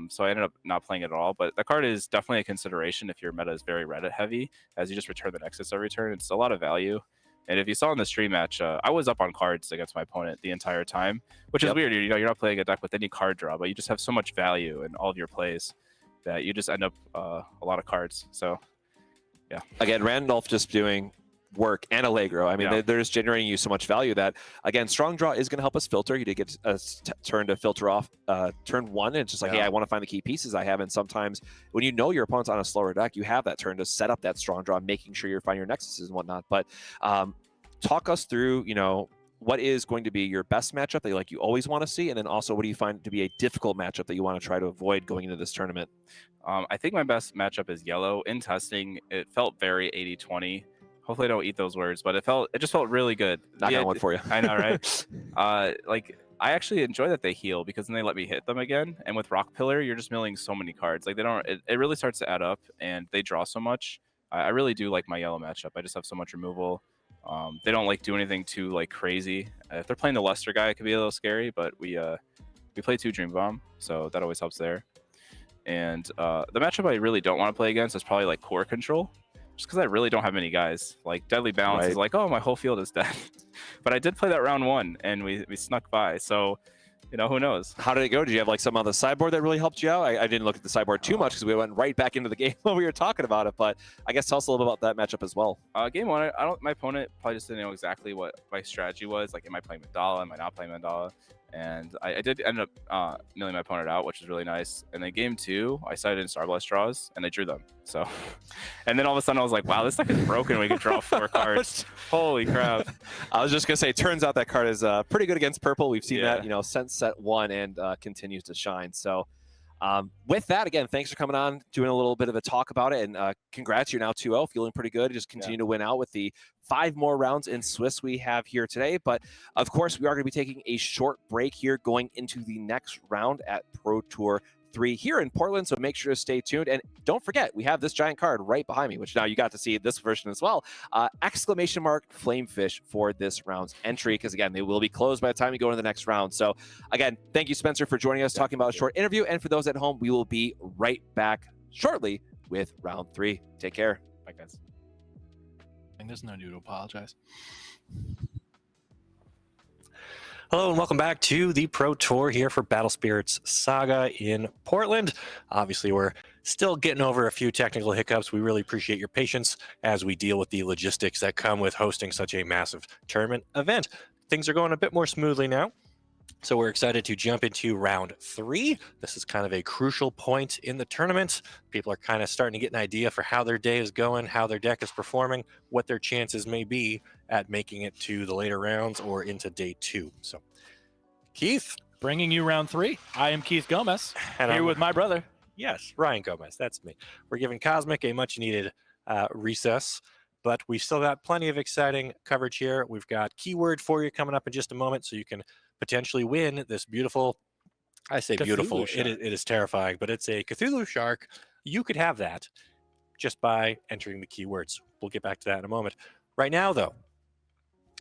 So I ended up not playing it at all, but that card is definitely a consideration if your meta is very Reddit heavy, as you just return the Nexus every turn. It's a lot of value. And if you saw in the stream match, I was up on cards against my opponent the entire time, which is weird. You know, you're not playing a deck with any card draw, but you just have so much value in all of your plays that you just end up a lot of cards. So yeah. Again, Randolph just doing work and Allegro. I mean, they're just generating you so much value that, again, Strong Draw is going to help us filter. You did get a turn to filter off turn 1, and it's just like, hey, I want to find the key pieces I have. And sometimes when you know your opponent's on a slower deck, you have that turn to set up that Strong Draw, making sure you're finding your Nexuses and whatnot. But talk us through, you know, what is going to be your best matchup that you always want to see, and then also what do you find to be a difficult matchup that you want to try to avoid going into this tournament? I think my best matchup is yellow. In testing, it felt very 80-20. Hopefully I don't eat those words, but it just felt really good. Not got one for you. I know, right? Like I actually enjoy that they heal because then they let me hit them again. And with Rock Pillar, you're just milling so many cards. Like it really starts to add up, and they draw so much. I really do like my yellow matchup. I just have so much removal. They don't do anything too crazy. If they're playing the Luster guy, it could be a little scary, but we play 2 Dream Bomb, so that always helps there. And the matchup I really don't want to play against is probably Core Control. Just because I really don't have many guys. Deadly Balance is oh, my whole field is dead. But I did play that round 1, and we snuck by. So, you know, who knows? How did it go? Did you have some on the sideboard that really helped you out? I didn't look at the sideboard too much because we went right back into the game when we were talking about it. But I guess tell us a little bit about that matchup as well. Game 1, my opponent probably just didn't know exactly what my strategy was. Am I playing Mandala? Am I not playing Mandala? and I did end up milling my opponent out, which is really nice. And then game 2, I sided in Star Blast draws, and I drew them. So, and then all of a sudden I was like, wow, this deck is broken. We can draw 4 cards. Holy crap! I was just gonna say, turns out that card is pretty good against purple. We've seen Yeah. that, since set 1 and continues to shine. So with that, again, thanks for coming on, doing a little bit of a talk about it, and congrats, you're now 2-0, feeling pretty good. Just continue to win out with the 5 more rounds in Swiss we have here today. But of course, we are going to be taking a short break here going into the next round at Pro Tour 3 here in Portland, so make sure to stay tuned. And don't forget, we have this giant card right behind me, which now you got to see this version as well. Exclamation mark Flamefish for this round's entry, because again, they will be closed by the time we go into the next round. So again, thank you, Spencer, for joining us, talking about a short interview. And for those at home, we will be right back shortly with round 3. Take care. Bye, guys. There's no need to apologize. Hello and welcome back to the Pro Tour here for Battle Spirits Saga in Portland. Obviously, we're still getting over a few technical hiccups. We really appreciate your patience as we deal with the logistics that come with hosting such a massive tournament event. Things are going a bit more smoothly now, so we're excited to jump into round 3. This is kind of a crucial point in the tournament. People are kind of starting to get an idea for how their day is going, how their deck is performing, what their chances may be at making it to the later rounds or into day 2. So, Keith. Bringing you round 3. I am Keith Gomez, And here I'm- with my brother. Yes, Ryan Gomez, that's me. We're giving Cosmic a much needed recess, but we still got plenty of exciting coverage here. We've got keyword for you coming up in just a moment, so you can potentially win this beautiful, I say Cthulhu beautiful, shark. it is terrifying, but it's a Cthulhu shark. You could have that just by entering the keywords. We'll get back to that in a moment. Right now, though,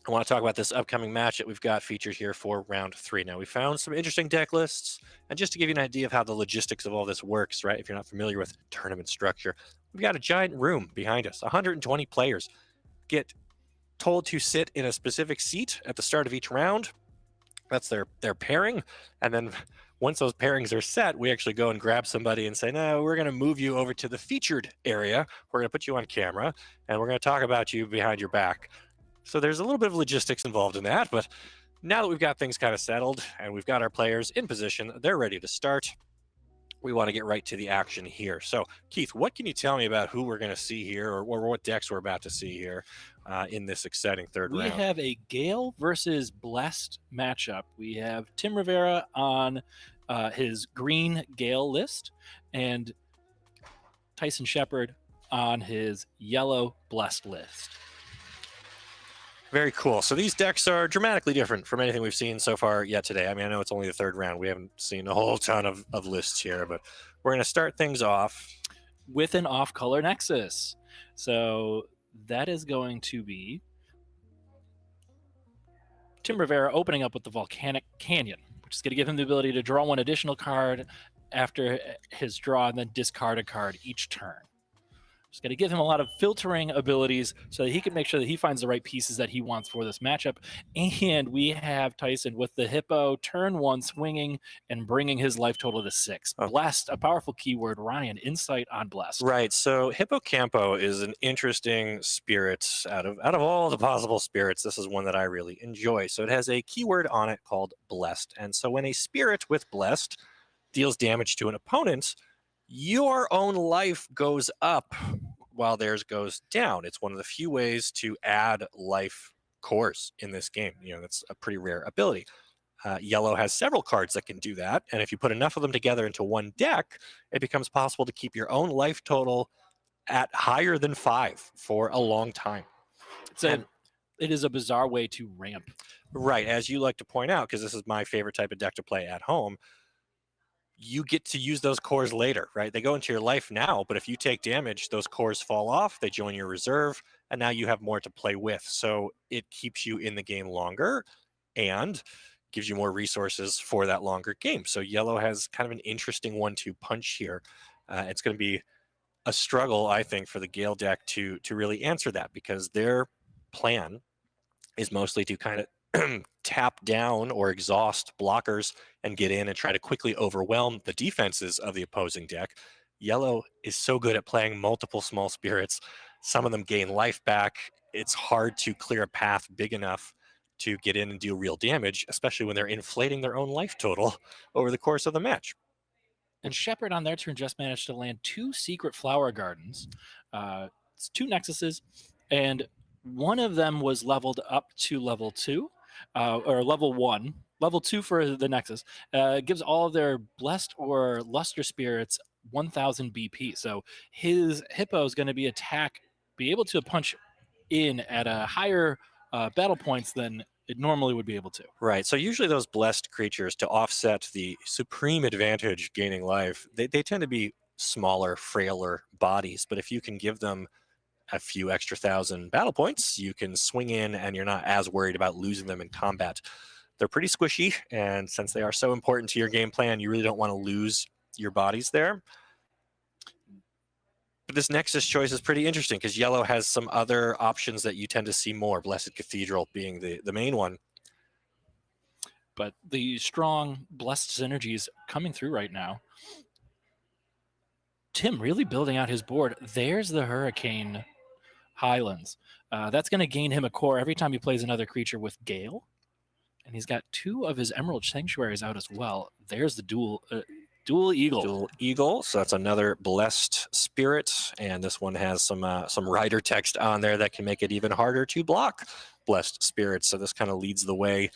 I want to talk about this upcoming match that we've got featured here for round 3. Now, we found some interesting deck lists, and just to give you an idea of how the logistics of all this works, right, if you're not familiar with tournament structure, we've got a giant room behind us. 120 players get told to sit in a specific seat at the start of each round. That's their pairing, and then once those pairings are set, we actually go and grab somebody and say, no, we're going to move you over to the featured area. We're going to put you on camera, and we're going to talk about you behind your back. So there's a little bit of logistics involved in that, but now that we've got things kind of settled and we've got our players in position, they're ready to start. We want to get right to the action here. So, Keith, what can you tell me about who we're going to see here, or what decks we're about to see here in this exciting third We round? have a Gale versus Blessed matchup. We have Tim Rivera on his green Gale list and Tyson Shepard on his yellow Blessed list. Very cool. So these decks are dramatically different from anything we've seen so far yet today. I mean, I know it's only the third round. We haven't seen a whole ton of lists here, but we're going to start things off with an off-color nexus. So that is going to be Tim Rivera opening up with the Volcanic Canyon, which is going to give him the ability to draw one additional card after his draw and then discard a card each turn. It's going to give him a lot of filtering abilities so that he can make sure that he finds the right pieces that he wants for this matchup. And we have Tyson with the Hippo, turn 1 swinging and bringing his life total to 6. Oh. Blessed, a powerful keyword. Ryan, insight on Blessed. Right. So Hippocampo is an interesting spirit out of all the possible spirits. This is one that I really enjoy. So it has a keyword on it called Blessed. And so when a spirit with Blessed deals damage to an opponent, your own life goes up while theirs goes down. It's one of the few ways to add life cores in this game. That's a pretty rare ability. Yellow has several cards that can do that, and if you put enough of them together into one deck, it becomes possible to keep your own life total at higher than 5 for a long time. It is a bizarre way to ramp. Right, as you like to point out, because this is my favorite type of deck to play at home, you get to use those cores later, right? They go into your life now, but if you take damage, those cores fall off, they join your reserve, and now you have more to play with. So it keeps you in the game longer and gives you more resources for that longer game. So yellow has kind of an interesting 1-2 punch here. It's going to be a struggle, I think, for the Gale deck to really answer that, because their plan is mostly to kind of tap down or exhaust blockers and get in and try to quickly overwhelm the defenses of the opposing deck. Yellow is so good at playing multiple small spirits. Some of them gain life back. It's hard to clear a path big enough to get in and do real damage, especially when they're inflating their own life total over the course of the match. And Shepard on their turn just managed to land 2 secret flower gardens. It's 2 nexuses, and one of them was leveled up to level 2, or level 1. Level 2 for the nexus gives all of their blessed or luster spirits 1,000 BP. So his hippo is going to be able to punch in at a higher battle points than it normally would be able to. Right. So usually those blessed creatures, to offset the supreme advantage gaining life, they tend to be smaller, frailer bodies. But if you can give them a few extra 1,000 battle points, you can swing in and you're not as worried about losing them in combat. They're pretty squishy, and since they are so important to your game plan, you really don't want to lose your bodies there. But this Nexus choice is pretty interesting because yellow has some other options that you tend to see more, Blessed Cathedral being the main one. But the strong blessed synergies coming through right now. Tim really building out his board. There's the Hurricane Highlands. That's going to gain him a core every time he plays another creature with Gale. And he's got 2 of his Emerald Sanctuaries out as well. There's the dual Eagle. Dual Eagle, so that's another blessed spirit, and this one has some rider text on there that can make it even harder to block blessed spirits. So this kind of leads the way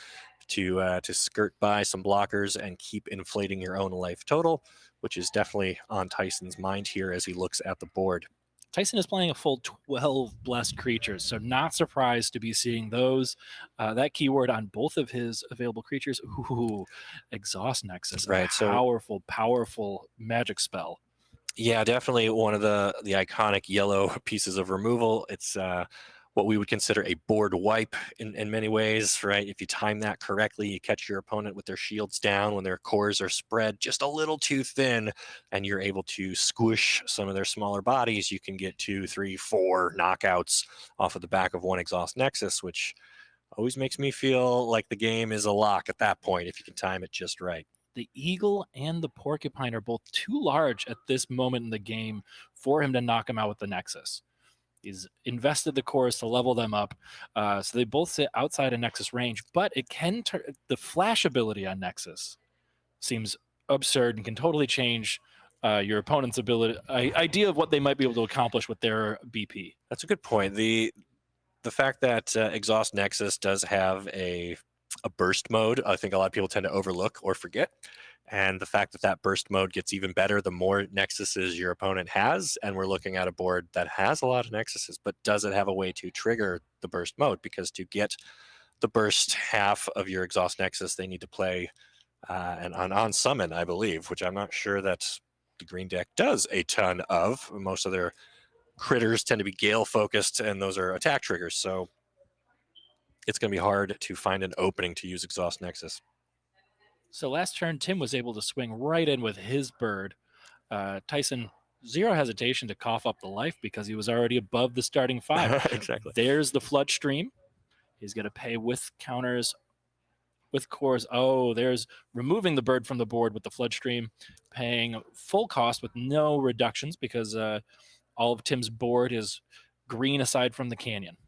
to skirt by some blockers and keep inflating your own life total, which is definitely on Tyson's mind here as he looks at the board. Tyson is playing a full 12 blessed creatures, so not surprised to be seeing those. That keyword on both of his available creatures. Ooh, Exhaust Nexus. Right, so powerful magic spell. Yeah, definitely one of the iconic yellow pieces of removal. It's what we would consider a board wipe in many ways, right? If you time that correctly, you catch your opponent with their shields down when their cores are spread just a little too thin, and you're able to squish some of their smaller bodies. You can get 2, 3, 4 knockouts off of the back of one Exhaust Nexus, which always makes me feel like the game is a lock at that point if you can time it just right. The Eagle and the Porcupine are both too large at this moment in the game for him to knock him out with the Nexus. He's invested the cores to level them up, so they both sit outside of Nexus range, but it can the flash ability on Nexus seems absurd and can totally change your opponent's idea of what they might be able to accomplish with their BP. That's a good point. The fact that Exhaust Nexus does have a burst mode, I think a lot of people tend to overlook or forget. And the fact that burst mode gets even better the more Nexuses your opponent has, and we're looking at a board that has a lot of Nexuses, but does it have a way to trigger the burst mode? Because to get the burst half of your Exhaust Nexus, they need to play an on summon, I believe, which I'm not sure that the green deck does a ton of. Most of their critters tend to be Gale focused, and those are attack triggers, so it's going to be hard to find an opening to use Exhaust Nexus. So last turn, Tim was able to swing right in with his bird. Tyson, zero hesitation to cough up the life because he was already above the starting 5. Exactly. There's the Flood Stream. He's going to pay with counters, with cores. Oh, there's removing the bird from the board with the Flood Stream, paying full cost with no reductions because all of Tim's board is green aside from the canyon.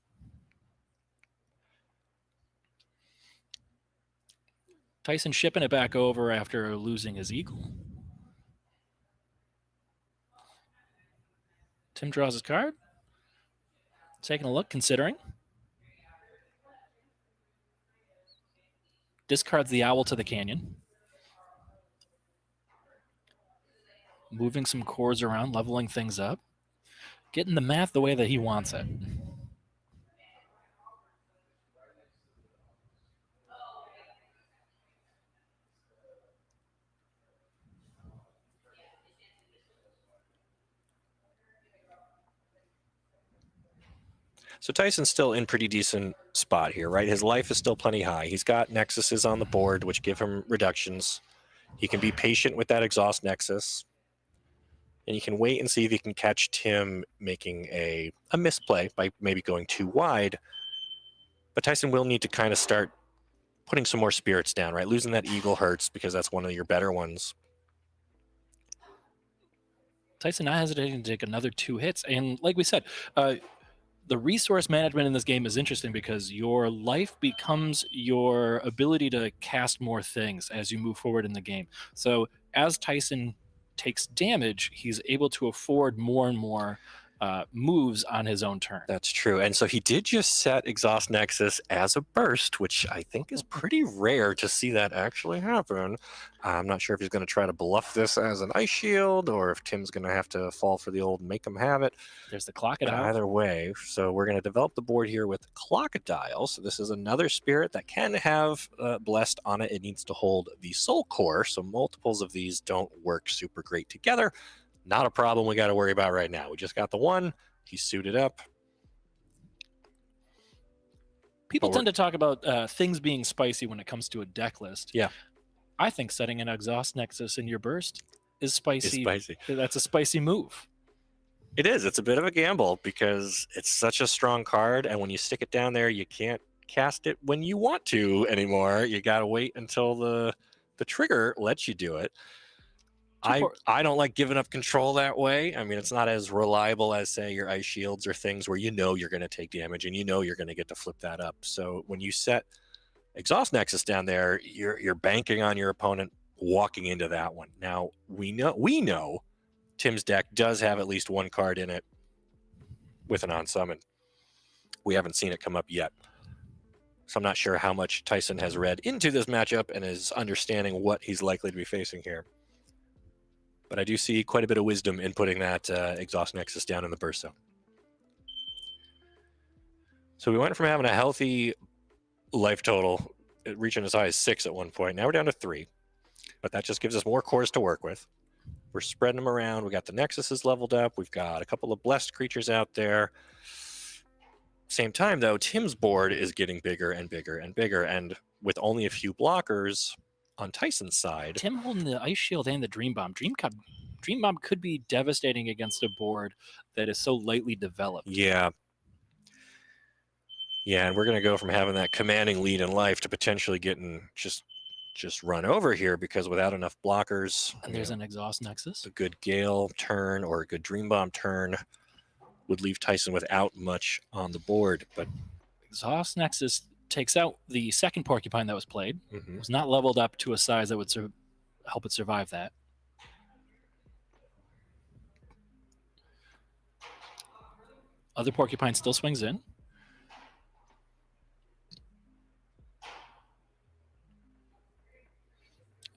Tyson shipping it back over after losing his Eagle. Tim draws his card. Taking a look, considering. Discards the Owl to the canyon. Moving some cores around, leveling things up. Getting the math the way that he wants it. So Tyson's still in pretty decent spot here, right? His life is still plenty high. He's got Nexuses on the board, which give him reductions. He can be patient with that Exhaust Nexus. And you can wait and see if you can catch Tim making a misplay by maybe going too wide. But Tyson will need to kind of start putting some more spirits down, right? Losing that Eagle hurts because that's one of your better ones. Tyson not hesitating to take another 2 hits. And like we said, the resource management in this game is interesting because your life becomes your ability to cast more things as you move forward in the game. So as Tyson takes damage, he's able to afford more and more moves on his own turn. That's true. And so he did just set Exhaust Nexus as a burst, which I think is pretty rare to see that actually happen. I'm not sure if he's going to try to bluff this as an Ice Shield or if Tim's going to have to fall for the old make him have it. There's the Crocodile. Either way, so we're going to develop the board here with Crocodile. So this is another spirit that can have Blessed on it. It needs to hold the Soul Core, so multiples of these don't work super great together. Not a problem we got to worry about right now. We just got the one. He's suited up. People tend to talk about things being spicy when it comes to a deck list. Yeah. I think setting an Exhaust Nexus in your burst is spicy. It's spicy. That's a spicy move. It is. It's a bit of a gamble because it's such a strong card, and when you stick it down there, you can't cast it when you want to anymore. You got to wait until the trigger lets you do it. I don't like giving up control that way. I mean, it's not as reliable as, say, your Ice Shields or things where you know you're going to take damage and you know you're going to get to flip that up. So when you set Exhaust Nexus down there, you're banking on your opponent walking into that one. Now, we know Tim's deck does have at least one card in it with an on-summon. We haven't seen it come up yet. So I'm not sure how much Tyson has read into this matchup and is understanding what he's likely to be facing here. But I do see quite a bit of wisdom in putting that Exhaust Nexus down in the burst zone. So we went from having a healthy life total, reaching as high as 6 at one point. Now we're down to 3. But that just gives us more cores to work with. We're spreading them around. We got the Nexuses leveled up. We've got a couple of blessed creatures out there. Same time, though, Tim's board is getting bigger and bigger and bigger. And with only a few blockers on Tyson's side. Tim holding the Ice Shield and the Dream Bomb. Dream Bomb could be devastating against a board that is so lightly developed. Yeah. Yeah, and we're going to go from having that commanding lead in life to potentially getting just run over here because without enough blockers. And there's an Exhaust Nexus. A good Gale turn or a good Dream Bomb turn would leave Tyson without much on the board. But Exhaust Nexus takes out the second Porcupine that was played. It was not leveled up to a size that would help it survive that. Other Porcupine still swings in.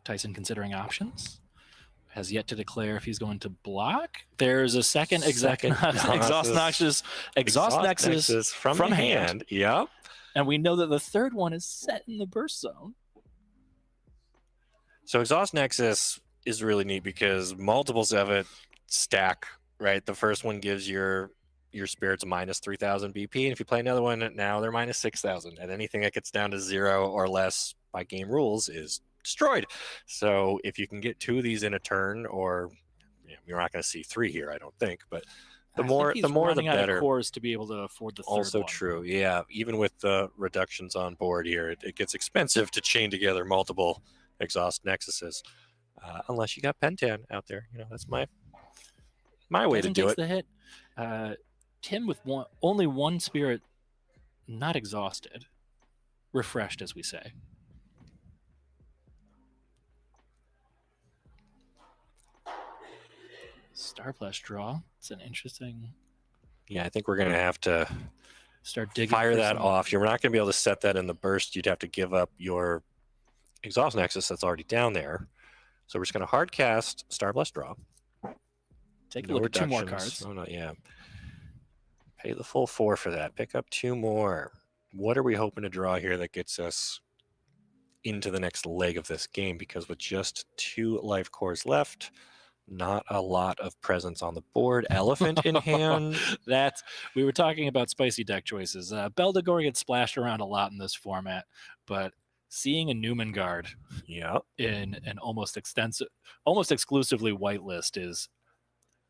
Tyson considering options. Has yet to declare if he's going to block. There's a second Exhaust Nexus from hand. Yep. And we know that the third one is set in the burst zone. So Exhaust Nexus is really neat because multiples of it stack, right? The first one gives your spirits minus 3,000 BP, and if you play another one, now they're minus 6,000. And anything that gets down to 0 or less by game rules is destroyed. So if you can get 2 of these in a turn, or you're not going to see 3 here, I don't think, but the more the better. Cores to be able to afford the third also one. True, yeah. Even with the reductions on board here, it gets expensive to chain together multiple Exhaust Nexuses, unless you got Pentan out there. That's my way to do it. The hit. Tim with only one spirit, not exhausted, refreshed, as we say. Starblast draw. It's an interesting. Yeah, I think we're going to have to start digging. Fire that off. You're not going to be able to set that in the burst. You'd have to give up your Exhaust Nexus that's already down there. So we're just going to hard cast Starblast draw. Take a look at 2 more cards. Oh, no, yeah. Pay the full 4 for that. Pick up 2 more. What are we hoping to draw here that gets us into the next leg of this game? Because with just 2 life cores left, not a lot of presence on the board. Elephant in hand. We were talking about spicy deck choices. Beldegor gets splashed around a lot in this format, but seeing a Newman Guard in an almost exclusively white list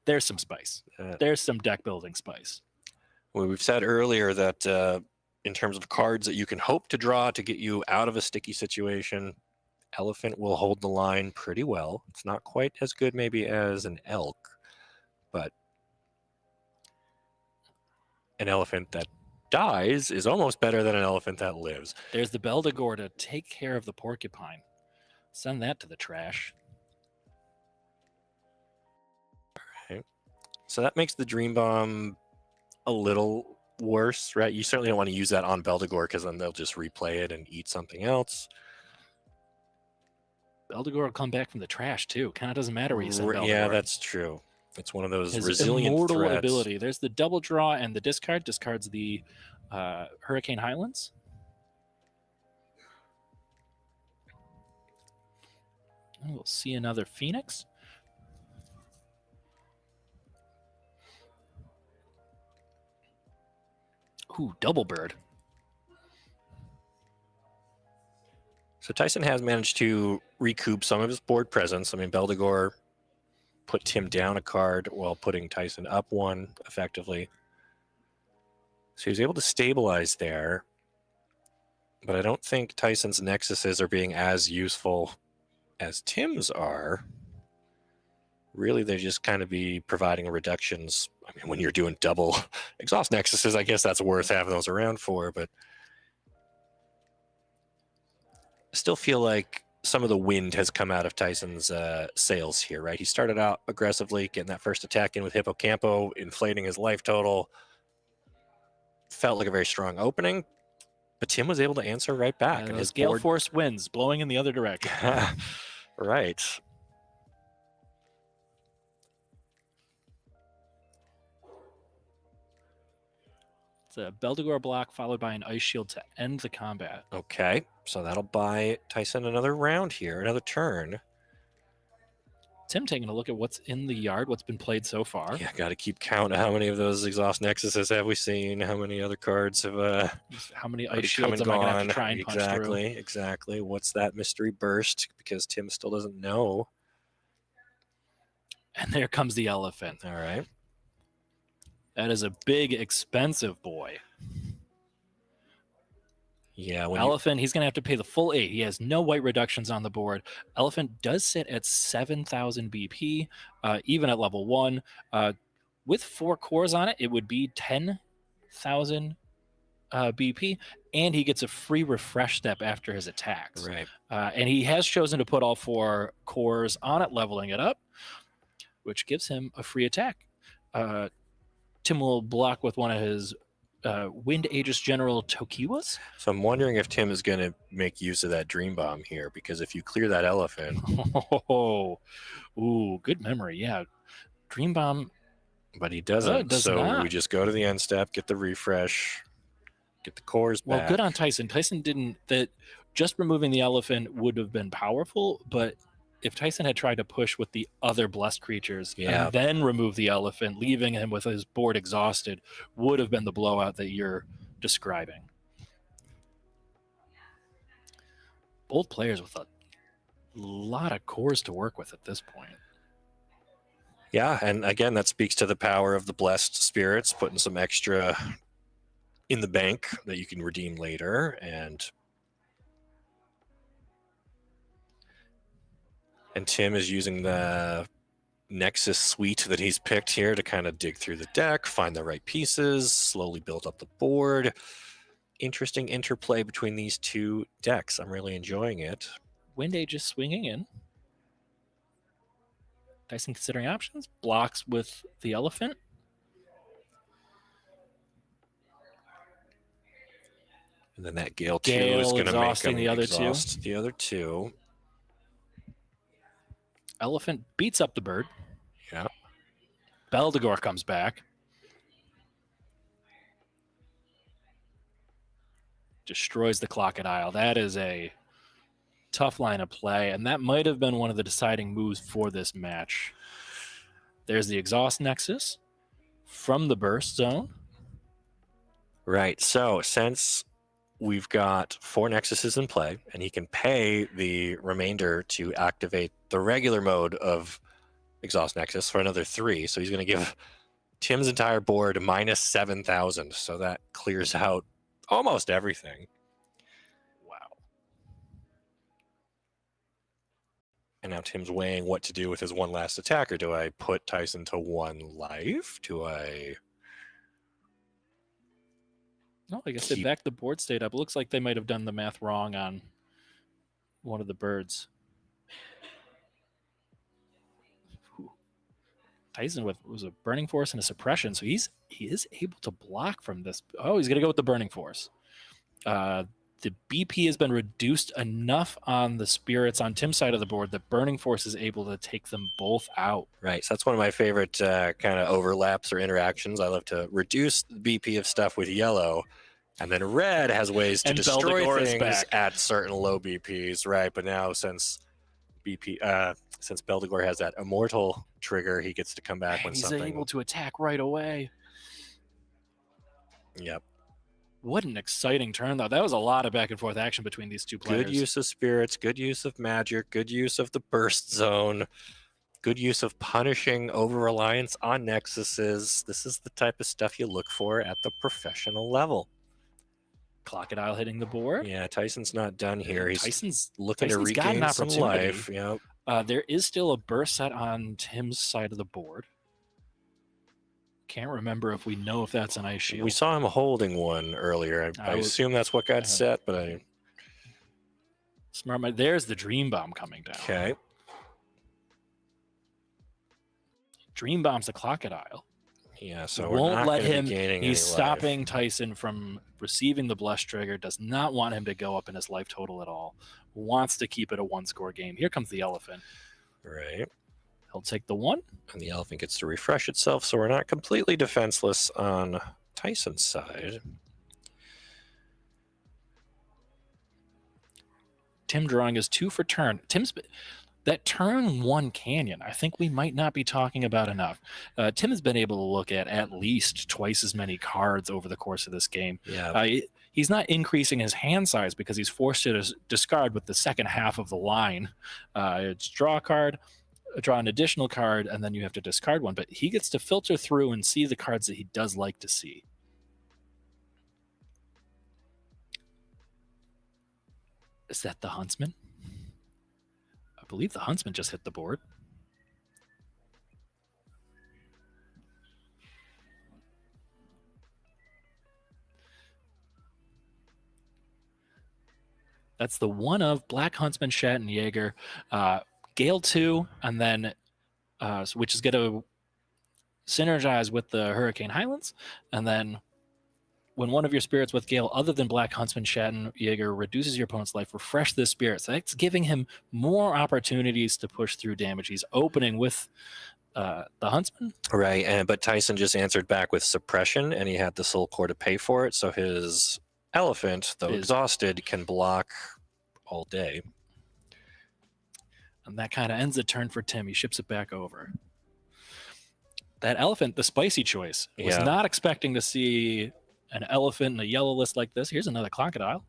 there's some spice. There's some deck building spice. Well, we've said earlier that in terms of cards that you can hope to draw to get you out of a sticky situation, Elephant will hold the line pretty well. It's not quite as good maybe as an Elk, but an elephant that dies is almost better than an elephant that lives. There's the Beldegor to take care of the porcupine. Send that to the trash. So that makes the Dream Bomb a little worse, right? You certainly don't want to use that on Beldegor because then they'll just replay it and eat something else. Beldegor will come back from the trash too. Kind of doesn't matter where you send Beldegor. Yeah, that's true. It's one of those His resilient immortal threats. ability. There's the double draw and the discard. Discards the Hurricane Highlands. And we'll see another Phoenix. Ooh, double bird. So Tyson has managed to recoup some of his board presence. I mean, Beldegor put Tim down a card while putting Tyson up one effectively. So he was able to stabilize there. But I don't think Tyson's Nexuses are being as useful as Tim's are. Really, they just kind of be providing reductions. I mean, when you're doing double exhaust Nexuses, I guess that's worth having those around for, but I still feel like some of the wind has come out of Tyson's sails here, right? He started out aggressively, getting that first attack in with Hippocampo, inflating his life total. Felt like a very strong opening, but Tim was able to answer right back. And his Gale Force winds blowing in the other direction. Right. It's a Beldegor block followed by an Ice Shield to end the combat. Okay, so that'll buy Tyson another round here, another turn. Tim taking a look at what's in the yard, what's been played so far. Yeah, got to keep count of how many of those Exhaust Nexuses have we seen, how many other cards have how many already Ice come Shields and am I going to have gone. to try and punch through? Exactly. What's that mystery burst? Because Tim still doesn't know. And there comes the elephant. All right. That is a big, expensive boy. Yeah. Elephant, he's going to have to pay the full 8. He has no white reductions on the board. Elephant does sit at 7,000 BP, even at level 1. With 4 cores on it, it would be 10,000 BP, and he gets a free refresh step after his attacks. Right. And he has chosen to put all 4 cores on it, leveling it up, which gives him a free attack. Tim will block with one of his Wind Aegis General Tokiwas. So I'm wondering if Tim is going to make use of that Dream Bomb here, because if you clear that elephant. Ooh, good memory. Yeah. Dream Bomb. But he doesn't. Does so not. we just go to the end step, get the refresh, get the cores back. Well, good on Tyson. Tyson didn't. That just removing the elephant would have been powerful, but if Tyson had tried to push with the other blessed creatures and then remove the elephant, leaving him with his board exhausted, would have been the blowout that you're describing. Both players with a lot of cores to work with at this point. Yeah, and again, that speaks to the power of the blessed spirits, putting some extra in the bank that you can redeem later, and Tim is using the Nexus suite that he's picked here to kind of dig through the deck, find the right pieces, slowly build up the board. Interesting interplay between these two decks. I'm really enjoying it. Wind Aegis swinging in. Tyson considering options. Blocks with the elephant. And then that Gale 2 is going to make him the other exhaust the other two. Elephant beats up the bird. Yeah. Beldegor comes back. Destroys the Crocodile. That is a tough line of play, and that might have been one of the deciding moves for this match. There's the Exhaust Nexus from the Burst Zone. Right. So since we've got 4 Nexuses in play, and he can pay the remainder to activate the regular mode of Exhaust Nexus for another 3. So he's going to give Tim's entire board minus 7,000. So that clears out almost everything. Wow. And now Tim's weighing what to do with his one last attack. Or do I put Tyson to 1 life? Do I No, I guess they keep- backed the board state up. It looks like they might have done the math wrong on one of the birds. Ooh. Tyson was a burning force and a suppression, so he is able to block from this. Oh, he's gonna go with the burning force. The BP has been reduced enough on the spirits on Tim's side of the board that burning force is able to take them both out. Right. So that's one of my favorite kind of overlaps or interactions. I love to reduce the BP of stuff with yellow, and then red has ways to And destroy Beldegor is things back. at certain low BPs. Right. But now since Beldegor has that immortal trigger, he gets to come back when And he's something. able to attack right away. Yep. What an exciting turn, though. That was a lot of back and forth action between these two players. Good use of spirits, good use of magic, good use of the burst zone, good use of punishing over-reliance on nexuses. This is the type of stuff you look for at the professional level. Crocodile hitting the board. Yeah, Tyson's not done here. He's Tyson's looking Tyson's to got an regain some opportunity. life. Yep. There is still a burst set on Tim's side of the board. Can't remember if we know if that's an ice shield. We saw him holding one earlier. I assume that's what got set, but I... Smart. There's the Dream Bomb coming down. Okay. Dream Bomb's the Crocodile. Yeah, so Won't we're not let gonna be him. gaining He's any stopping Tyson from receiving the blush trigger. Does not want him to go up in his life total at all. Wants to keep it a one-score game. Here comes the elephant. life. Right. He'll take the one. And the elephant gets to refresh itself, so we're not completely defenseless on Tyson's side. Tim drawing his 2 for turn. That turn 1 canyon, I think we might not be talking about enough. Tim has been able to look at least twice as many cards over the course of this game. Yeah. He's not increasing his hand size because he's forced to discard with the second half of the line. It's draw a card, draw an additional card, and then you have to discard one. But he gets to filter through and see the cards that he does like to see. Is that the Huntsman? I believe the Huntsman just hit the board. That's the one of Black Huntsman, Shat, and Jaeger. Gale 2, and then which is going to synergize with the Hurricane Highlands. And then when one of your spirits with Gale other than Black Huntsman, Shat, and Jaeger reduces your opponent's life, refresh this spirit. So that's giving him more opportunities to push through damage. He's opening with the Huntsman. Right, but Tyson just answered back with suppression, and he had the soul core to pay for it, so his elephant, though exhausted, can block all day. And that kind of ends the turn for Tim. He ships it back over. That elephant, the spicy choice, was not expecting to see an elephant in a yellow list like this. Here's another Crocodile.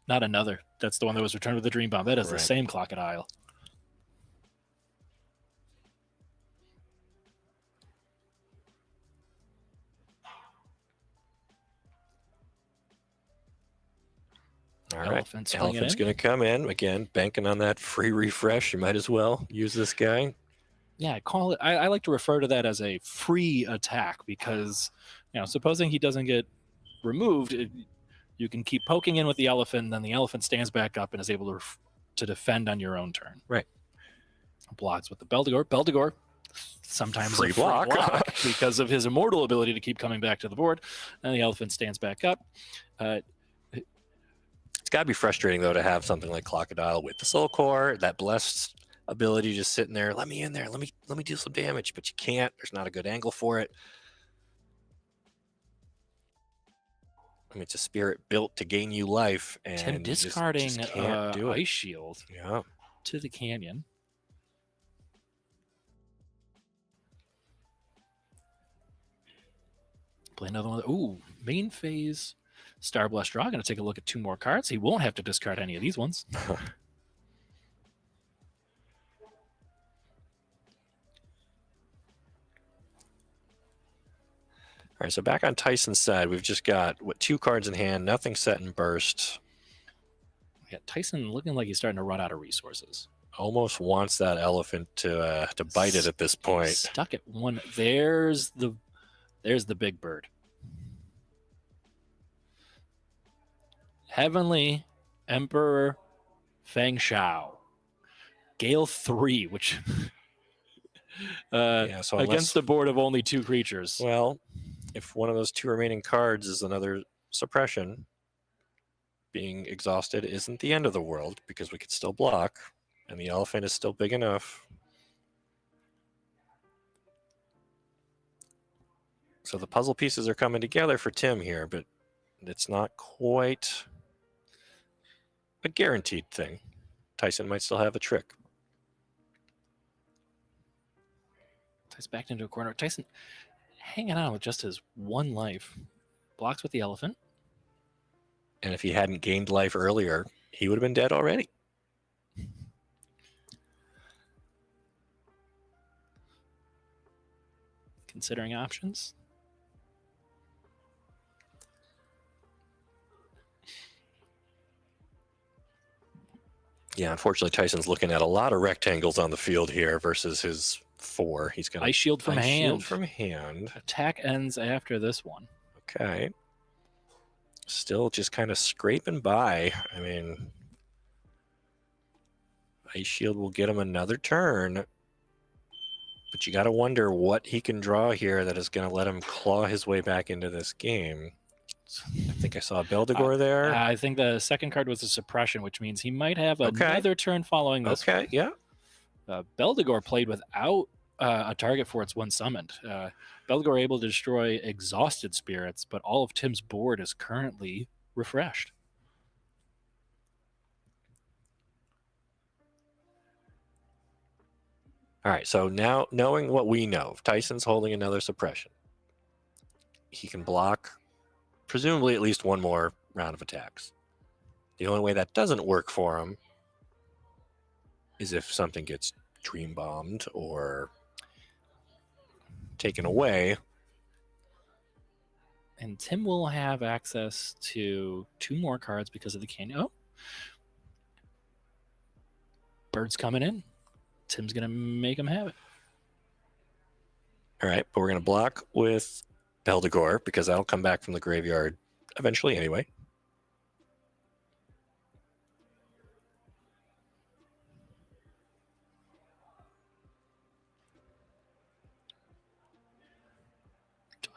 Not another. That's the one that was returned with the Dream Bomb. That is the same Crocodile. All right, elephant's going to come in again, banking on that free refresh. You might as well use this guy. Yeah, call it. I like to refer to that as a free attack because, supposing he doesn't get removed, you can keep poking in with the elephant, and then the elephant stands back up and is able to defend on your own turn. Right. Blocks with the Beldegor. Beldegor, sometimes free a free block because of his immortal ability to keep coming back to the board, and the elephant stands back up. It's got to be frustrating, though, to have something like Crocodile with the Soul Core, that blessed ability just sitting there. Let me in there. Let me do some damage, but you can't. There's not a good angle for it. I mean, it's a spirit built to gain you life, and Tim discarding just can't do it. Ice Shield to the Canyon. Play another one. Ooh, main phase. Star Blast Draw. Going to take a look at 2 more cards. He won't have to discard any of these ones. All right, so back on Tyson's side, we've just got 2 cards in hand, nothing set in burst. Yeah, Tyson looking like he's starting to run out of resources. Almost wants that elephant to bite it at this point. Stuck at 1. There's the big bird. Heavenly Emperor Feng Shao. Gale 3, which Yeah, so unless, against a board of only 2 creatures. well, if one of those 2 remaining cards is another suppression, being exhausted isn't the end of the world because we could still block, and the elephant is still big enough. So the puzzle pieces are coming together for Tim here, but it's not quite a guaranteed thing. Tyson might still have a trick. Tyson backed into a corner. Tyson hanging on with just his 1 life. Blocks with the elephant. And if he hadn't gained life earlier, he would have been dead already. Considering options. Yeah, unfortunately, Tyson's looking at a lot of rectangles on the field here versus his 4. He's going to Ice Shield from hand. Shield from hand. Attack ends after this one. Okay. Still just kind of scraping by. I mean, Ice Shield will get him another turn. But you got to wonder what he can draw here that is going to let him claw his way back into this game. I think I saw a Beldegor there. I think the second card was a suppression, which means he might have another turn following this. Okay, yeah. Beldegor played without a target for its 1 summoned. Beldegor able to destroy exhausted spirits, but all of Tim's board is currently refreshed. All right, so now knowing what we know, if Tyson's holding another suppression, he can block presumably at least 1 more round of attacks. The only way that doesn't work for him is if something gets dream bombed or taken away. And Tim will have access to 2 more cards because of the canyon. Oh. Bird's coming in. Tim's going to make him have it. All right, but we're going to block with Beldegor because that'll come back from the graveyard eventually anyway.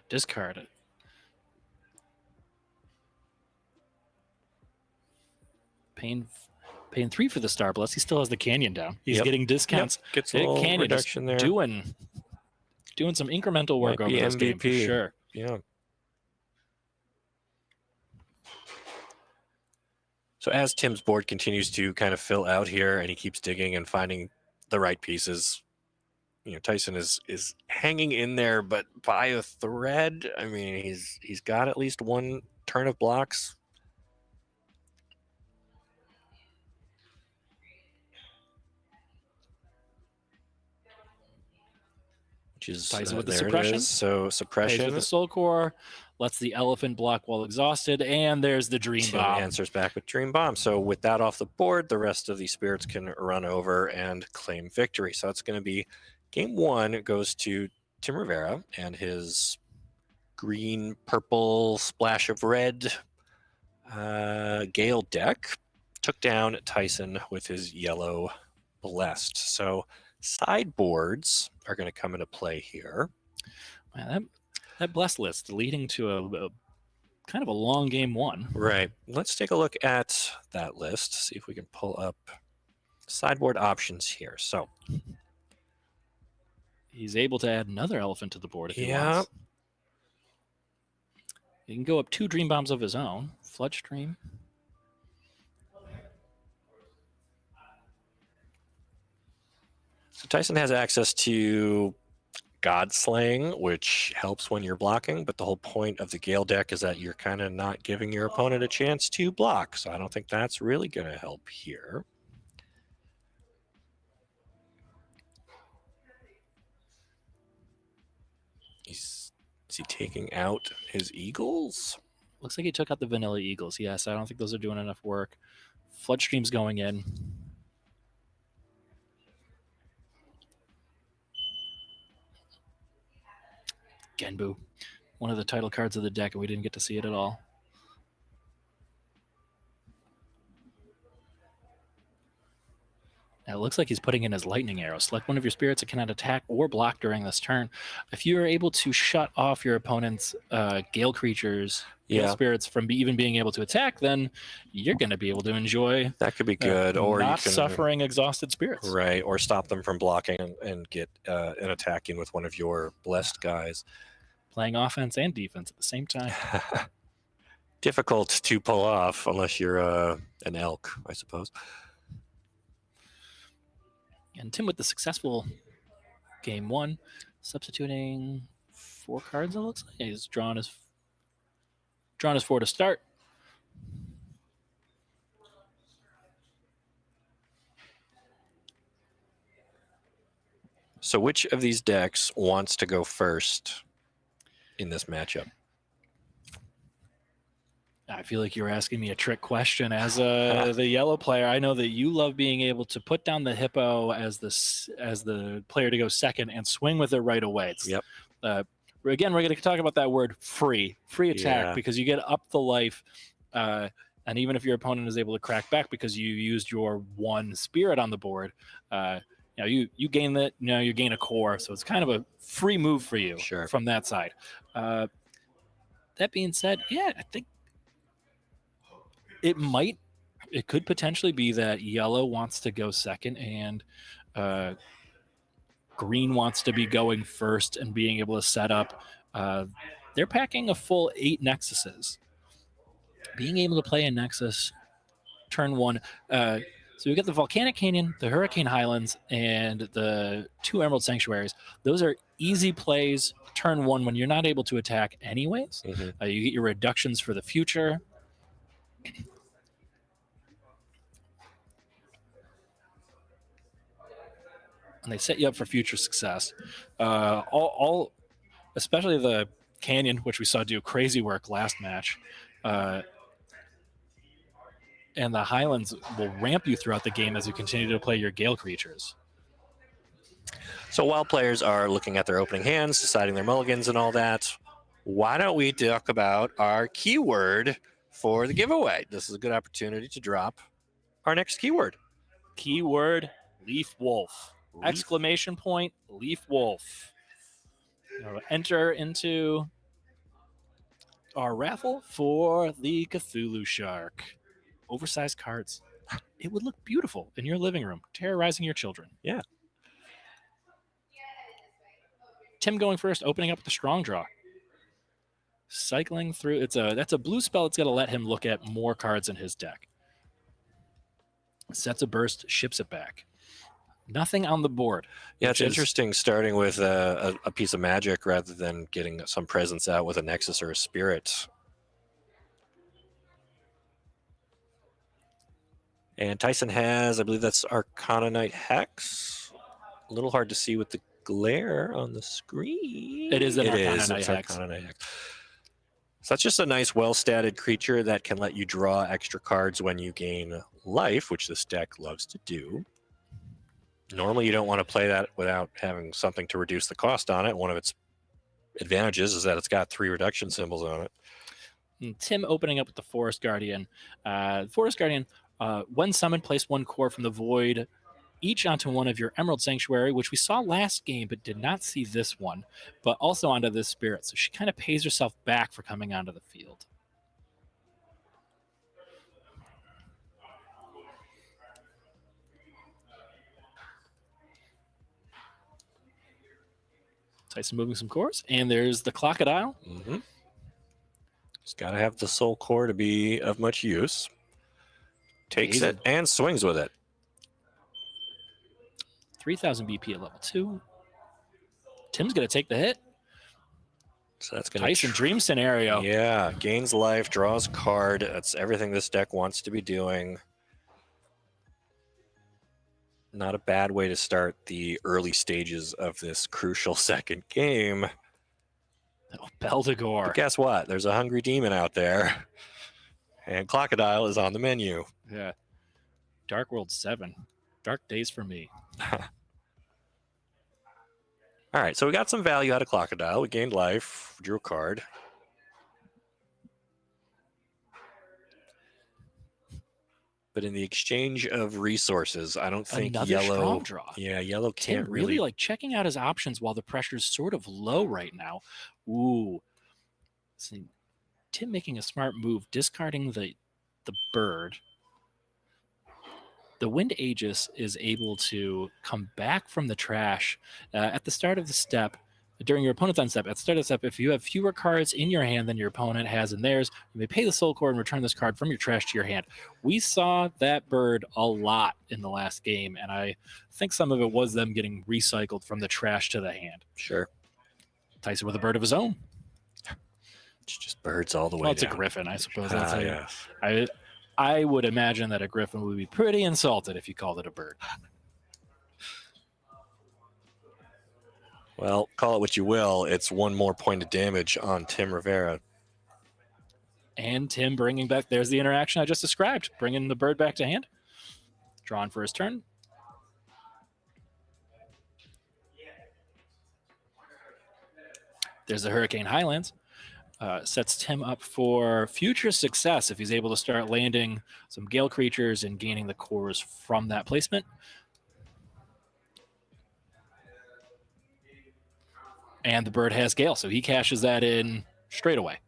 Discard it. Paying 3 for the Star Bless. He still has the canyon down. He's getting discounts. Yep. Gets a little canyon reduction there. Doing some incremental work over this game for sure. Yeah. So as Tim's board continues to kind of fill out here and he keeps digging and finding the right pieces, you know, Tyson is hanging in there, but by a thread. I mean, he's got at least 1 turn of blocks. Which is Tyson with the there it suppression. is. So suppression. Plays with the Soul Core, lets the elephant block while exhausted, and there's the Dream Tim Bomb. answers back with Dream Bomb. So with that off the board, the rest of the spirits can run over and claim victory. So it's going to be game 1 goes to Tim Rivera and his green, purple, splash of red Gale deck. Took down Tyson with his yellow Blessed. So sideboards are going to come into play here. Man, that Blessed list leading to a kind of a long game 1. Right. Let's take a look at that list, see if we can pull up sideboard options here. So he's able to add another elephant to the board if he wants. He can go up 2 Dream Bombs of his own. Floodstream. So Tyson has access to Godslaying, which helps when you're blocking, but the whole point of the Gale deck is that you're kind of not giving your opponent a chance to block, so I don't think that's really going to help here. Is he taking out his Eagles? Looks like he took out the Vanilla Eagles. Yes, I don't think those are doing enough work. Floodstream's going in. Genbu, one of the title cards of the deck, and we didn't get to see it at all. It looks like he's putting in his lightning arrow. Select one of your spirits that cannot attack or block during this turn. If you are able to shut off your opponent's gale creatures, gale spirits from even being able to attack, then you're going to be able to enjoy That could be good, or not you can suffering exhausted spirits. right, or stop them from blocking and get and attacking with one of your blessed guys. Playing offense and defense at the same time. Difficult to pull off unless you're an elk, I suppose. And Tim with the successful game 1, substituting 4 cards. It looks like he's drawn his 4 to start. So which of these decks wants to go first in this matchup? I feel like you're asking me a trick question. As the yellow player, I know that you love being able to put down the hippo as the player to go second and swing with it right away. Yep. Again, we're going to talk about that word free attack, Yeah. because you get up the life, and even if your opponent is able to crack back because you used your 1 spirit on the board, you gain that. You gain a core, so it's kind of a free move for you from that side. That being said, yeah, I think it could potentially be that yellow wants to go second and green wants to be going first and being able to set up. They're packing a full 8 nexuses. Being able to play a nexus turn 1. So we got the Volcanic Canyon, the Hurricane Highlands, and the 2 Emerald Sanctuaries. Those are easy plays turn 1 when you're not able to attack anyways. Mm-hmm. You get your reductions for the future. And they set you up for future success. All especially the Canyon, which we saw do crazy work last match. And the Highlands will ramp you throughout the game as you continue to play your Gale creatures. So while players are looking at their opening hands, deciding their mulligans and all that, why don't we talk about our keyword for the giveaway? This is a good opportunity to drop our next keyword. Keyword, Leaf Wolf. Exclamation point, Leaf Wolf. Enter into our raffle for the Cthulhu Shark. Oversized cards. It would look beautiful in your living room, terrorizing your children. Yeah. Tim going first, opening up with the strong draw. Cycling through. That's a blue spell. It's going to let him look at more cards in his deck. Sets a burst, ships it back. Nothing on the board. Yeah, it's interesting starting with a piece of magic rather than getting some presence out with a Nexus or a Spirit. And Tyson has, I believe that's Arcanum Hex. A little hard to see with the glare on the screen. It is an It's Arcanum Hex. Arcanum Hex. So that's just a nice, well-statted creature that can let you draw extra cards when you gain life, which this deck loves to do. Normally, you don't want to play that without having something to reduce the cost on it. One of its advantages is that it's got 3 reduction symbols on it. And Tim opening up with the Forest Guardian. Forest Guardian, when summoned, place 1 core from the void, each onto one of your Emerald Sanctuary, which we saw last game but did not see this one, but also onto this Spirit. So she kind of pays herself back for coming onto the field. Tyson moving some cores, and there's the Crocodile. Mm-hmm. Just got to have the soul core to be of much use. Takes it and swings with it. 3,000 BP at level 2. Tim's going to take the hit. So that's going to Tyson dream scenario. Yeah, gains life, draws card. That's everything this deck wants to be doing. Not a bad way to start the early stages of this crucial second game. Oh, Beldegor. But guess what? There's a hungry demon out there. And Crocodile is on the menu. Yeah. Dark World 7. Dark days for me. All right, so we got some value out of Crocodile. We gained life, drew a card. But in the exchange of resources, I don't think Another yellow. strong draw. Yeah, yellow Tim can't really like checking out his options while the pressure's sort of low right now. Ooh. See, Tim making a smart move, discarding the bird. The Wind Aegis is able to come back from the trash at the start of the step, during your opponent's end step. At the start of the step, if you have fewer cards in your hand than your opponent has in theirs, you may pay the soul core and return this card from your trash to your hand. We saw that bird a lot in the last game, and I think some of it was them getting recycled from the trash to the hand. Sure. Tyson with a bird of his own. It's just birds all the way Well, it's down. a griffin, I suppose. Yes. I would imagine that a griffin would be pretty insulted if you called it a bird. Well, call it what you will. It's one more point of damage on Tim Rivera. And Tim bringing back, there's the interaction I just described, bringing the bird back to hand. Drawn for his turn. There's the Hurricane Highlands. Sets Tim up for future success if he's able to start landing some Gale creatures and gaining the cores from that placement. And the bird has Gale, so he cashes that in straight away.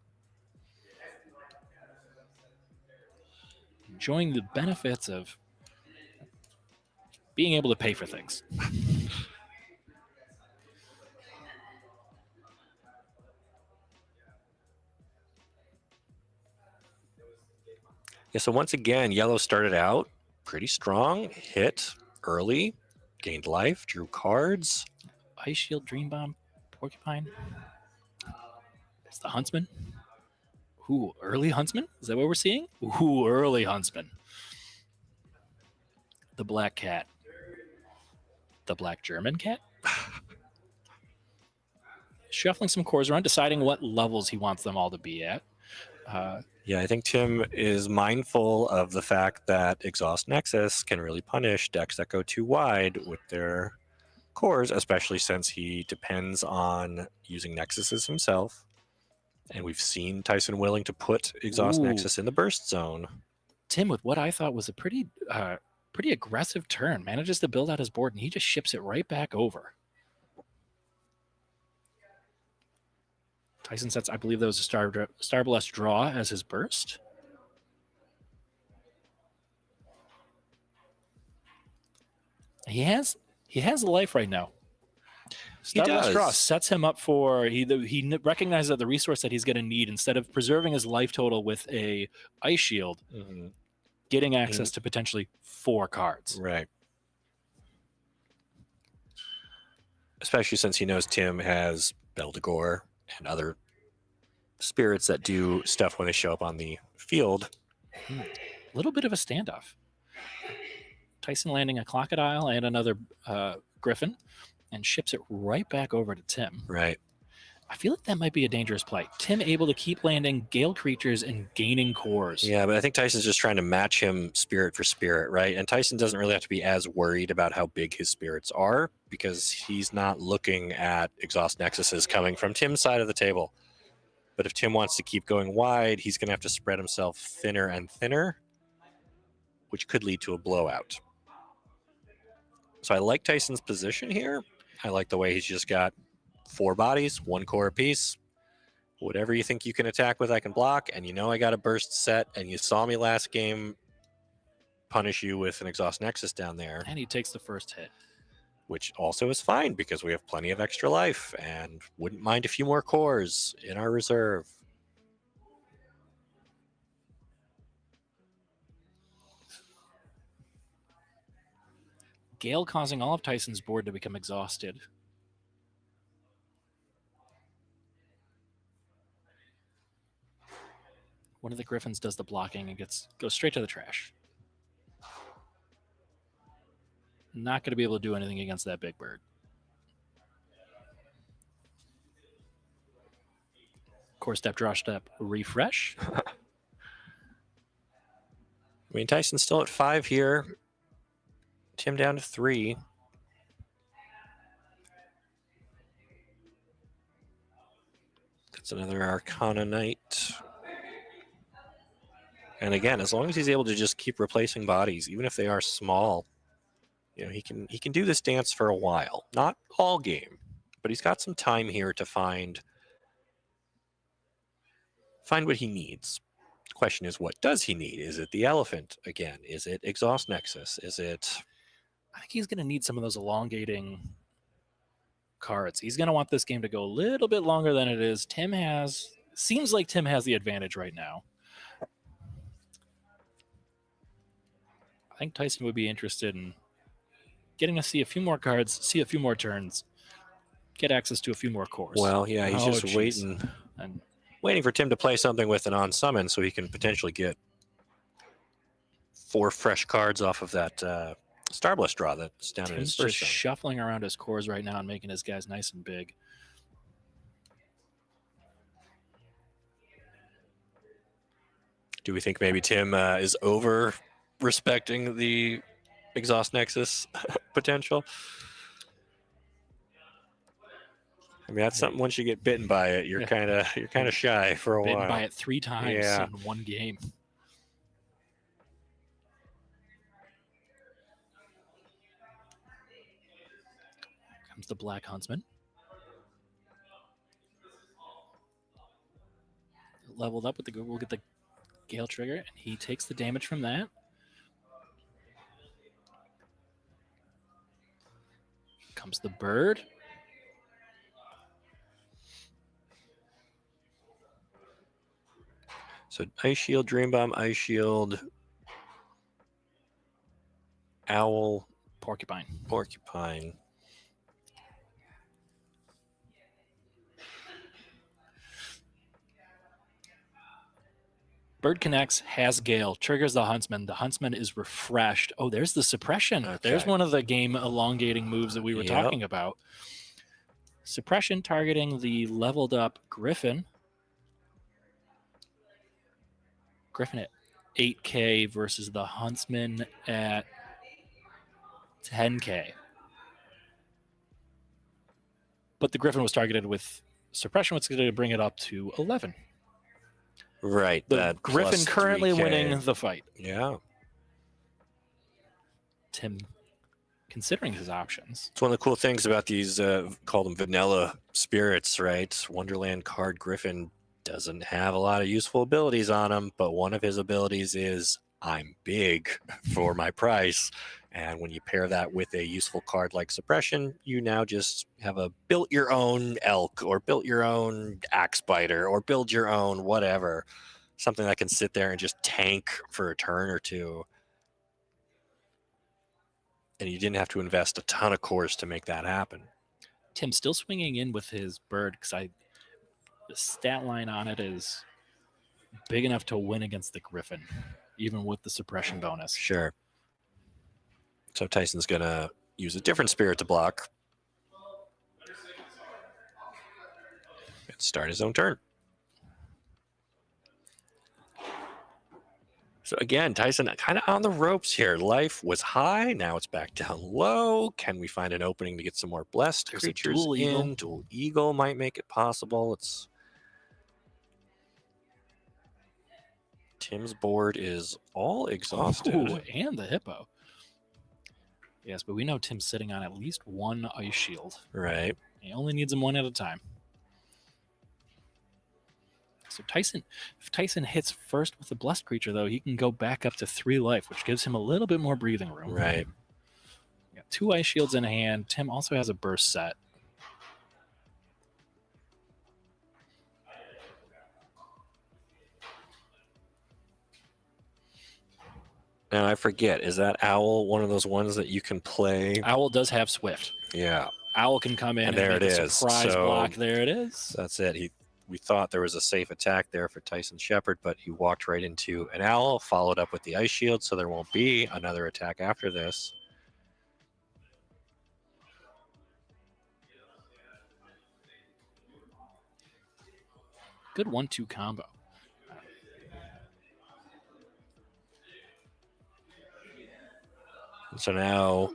Enjoying the benefits of being able to pay for things. Yeah, so once again, yellow started out pretty strong, hit early, gained life, drew cards. Ice Shield, Dream Bomb, Porcupine. It's the Huntsman. Ooh, early Huntsman? Is that what we're seeing? Ooh, early Huntsman. The Black Cat. The Black German Cat. Shuffling some cores around, deciding what levels he wants them all to be at. Yeah, I think Tim is mindful of the fact that Exhaust Nexus can really punish decks that go too wide with their cores, especially since he depends on using Nexuses himself. And we've seen Tyson willing to put Exhaust Nexus in the burst zone. Tim, with what I thought was a pretty aggressive turn, manages to build out his board, and he just ships it right back over. Tyson sets, I believe that was a Starblast draw as his burst. He has a life right now. Starblast draw sets him up for, he recognizes that the resource that he's going to need, instead of preserving his life total with a Ice Shield, getting access to potentially 4 cards. Right. Especially since he knows Tim has Beldegor and other spirits that do stuff when they show up on the field. A little bit of a standoff. Tyson landing a Crocodile and another Griffin, and ships it right back over to Tim. Right. I feel like that might be a dangerous play. Tim able to keep landing Gale creatures and gaining cores. Yeah, but I think Tyson's just trying to match him spirit for spirit, right? And Tyson doesn't really have to be as worried about how big his spirits are, because he's not looking at Exhaust Nexuses coming from Tim's side of the table. But if Tim wants to keep going wide, he's going to have to spread himself thinner and thinner, which could lead to a blowout. So I like Tyson's position here. I like the way he's just got 4 bodies, 1 core apiece. Whatever you think you can attack with, I can block. And you know I got a burst set, and you saw me last game punish you with an Exhaust Nexus down there. And he takes the first hit. Which also is fine, because we have plenty of extra life and wouldn't mind a few more cores in our reserve. Gale causing all of Tyson's board to become exhausted. One of the Griffins does the blocking and goes straight to the trash. Not going to be able to do anything against that big bird. Core step, draw step, refresh. I mean, Tyson's still at 5 here. Tim down to 3. That's another Arcana Knight. And again, as long as he's able to just keep replacing bodies, even if they are small, you know, he can do this dance for a while. Not all game, but he's got some time here to find what he needs. The question is, what does he need? Is it the elephant again? Is it exhaust nexus? Is it? I think he's going to need some of those elongating cards. He's going to want this game to go a little bit longer than it is. Seems like Tim has the advantage right now. I think Tyson would be interested in getting to see a few more cards, see a few more turns, get access to a few more cores. Well, yeah, he's just geez. waiting for Tim to play something with an on summon so he can potentially get 4 fresh cards off of that Starblast draw that's down in his Tim's first just shuffling around his cores right now and making his guys nice and big. Do we think maybe Tim is over respecting the exhaust nexus potential? I mean, that's something. Once you get bitten by it, you're kind of shy for a Bitten while. by it 3 times Yeah. in one game. Comes the Black Huntsman. Leveled up with the we'll get the Gale trigger, and he takes the damage from that. Comes the bird. So Ice Shield, Dream Bomb, Ice Shield, Owl, Porcupine. Porcupine. Bird connects, has Gale, triggers the Huntsman. The Huntsman is refreshed. Oh, there's the suppression. Okay. There's one of the game elongating moves that we were talking about. Suppression targeting the leveled up Griffin. Griffin at 8K versus the Huntsman at 10K. But the Griffin was targeted with suppression, which is going to bring it up to 11. Right. The that Griffin plus currently 3K. winning the fight. Yeah. Tim considering his options. It's one of the cool things about these, call them vanilla spirits, right? Wonderland card Griffin doesn't have a lot of useful abilities on him, but one of his abilities is I'm big for my price. And when you pair that with a useful card like Suppression, you now just have a built your own elk or built your own axe biter or build your own whatever. Something that can sit there and just tank for a turn or two. And you didn't have to invest a ton of cores to make that happen. Tim still swinging in with his bird because the stat line on it is big enough to win against the Griffin, even with the suppression bonus. Sure. So Tyson's going to use a different spirit to block. And start his own turn. So again, Tyson kind of on the ropes here. Life was high, now it's back down low. Can we find an opening to get some more blessed There's a creatures dual in? eagle. Dual Eagle might make it possible. Tim's board is all exhausted. Ooh, and the Hippo. Yes, but we know Tim's sitting on at least one Ice Shield. Right. He only needs them one at a time. So if Tyson hits first with the blessed creature, though, he can go back up to 3 life, which gives him a little bit more breathing room. Right. Got 2 Ice Shields in hand. Tim also has a burst set. Now I forget, is that Owl one of those ones that you can play? Owl does have Swift. Yeah. Owl can come in And and there make it a is. surprise So- block. There it is. That's it. We thought there was a safe attack there for Tyson Shepard, but he walked right into an Owl, followed up with the Ice Shield, so there won't be another attack after this. Good 1-2 combo. So now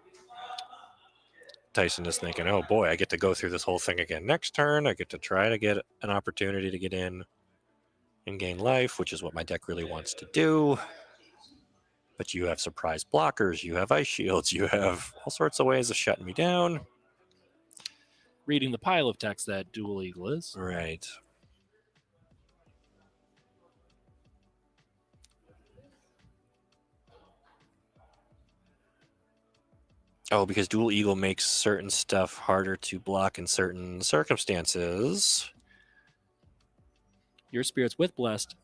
Tyson is thinking, oh boy, I get to go through this whole thing again next turn. I get to try to get an opportunity to get in. and gain life, which is what my deck really wants to do. But you have surprise blockers, you have ice shields, you have all sorts of ways of shutting me down. Reading the pile of text that Dual Eagle is. Right. Oh, because Dual Eagle makes certain stuff harder to block in certain circumstances. Your spirits with Blessed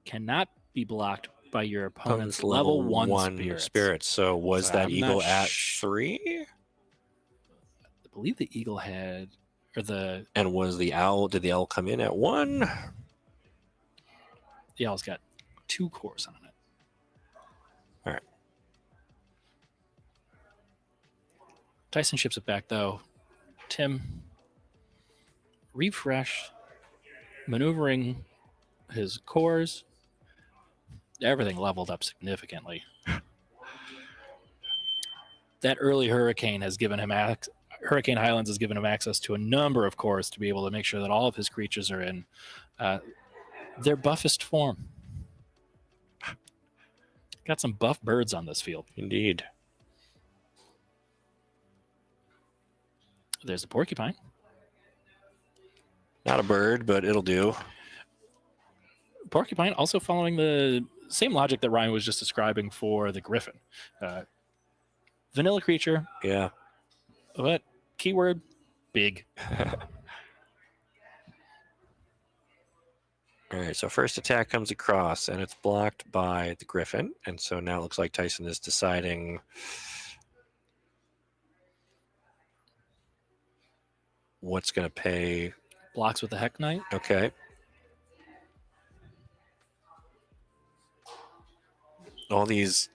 cannot be blocked by your opponent's level 1 spirits. So was So that I'm Eagle not at 3? I believe the Eagle had, or the And was the Owl, did the Owl come in at 1? Owl's got 2 cores on it. All right. Tyson ships it back though. Tim, refresh, maneuvering his cores. Everything leveled up significantly. That early Hurricane has given him Hurricane Highlands has given him access to a number of cores to be able to make sure that all of his creatures are in their buffest form. Got some buff birds on this field. Indeed. There's the Porcupine. Not a bird, but it'll do. Porcupine also following the same logic that Ryan was just describing for the Griffin. Vanilla creature, Yeah. but keyword, big. All right, so first attack comes across, and it's blocked by the Griffin. And so now it looks like Tyson is deciding what's going to pay. Blocks with the Heck Knight. Okay. All these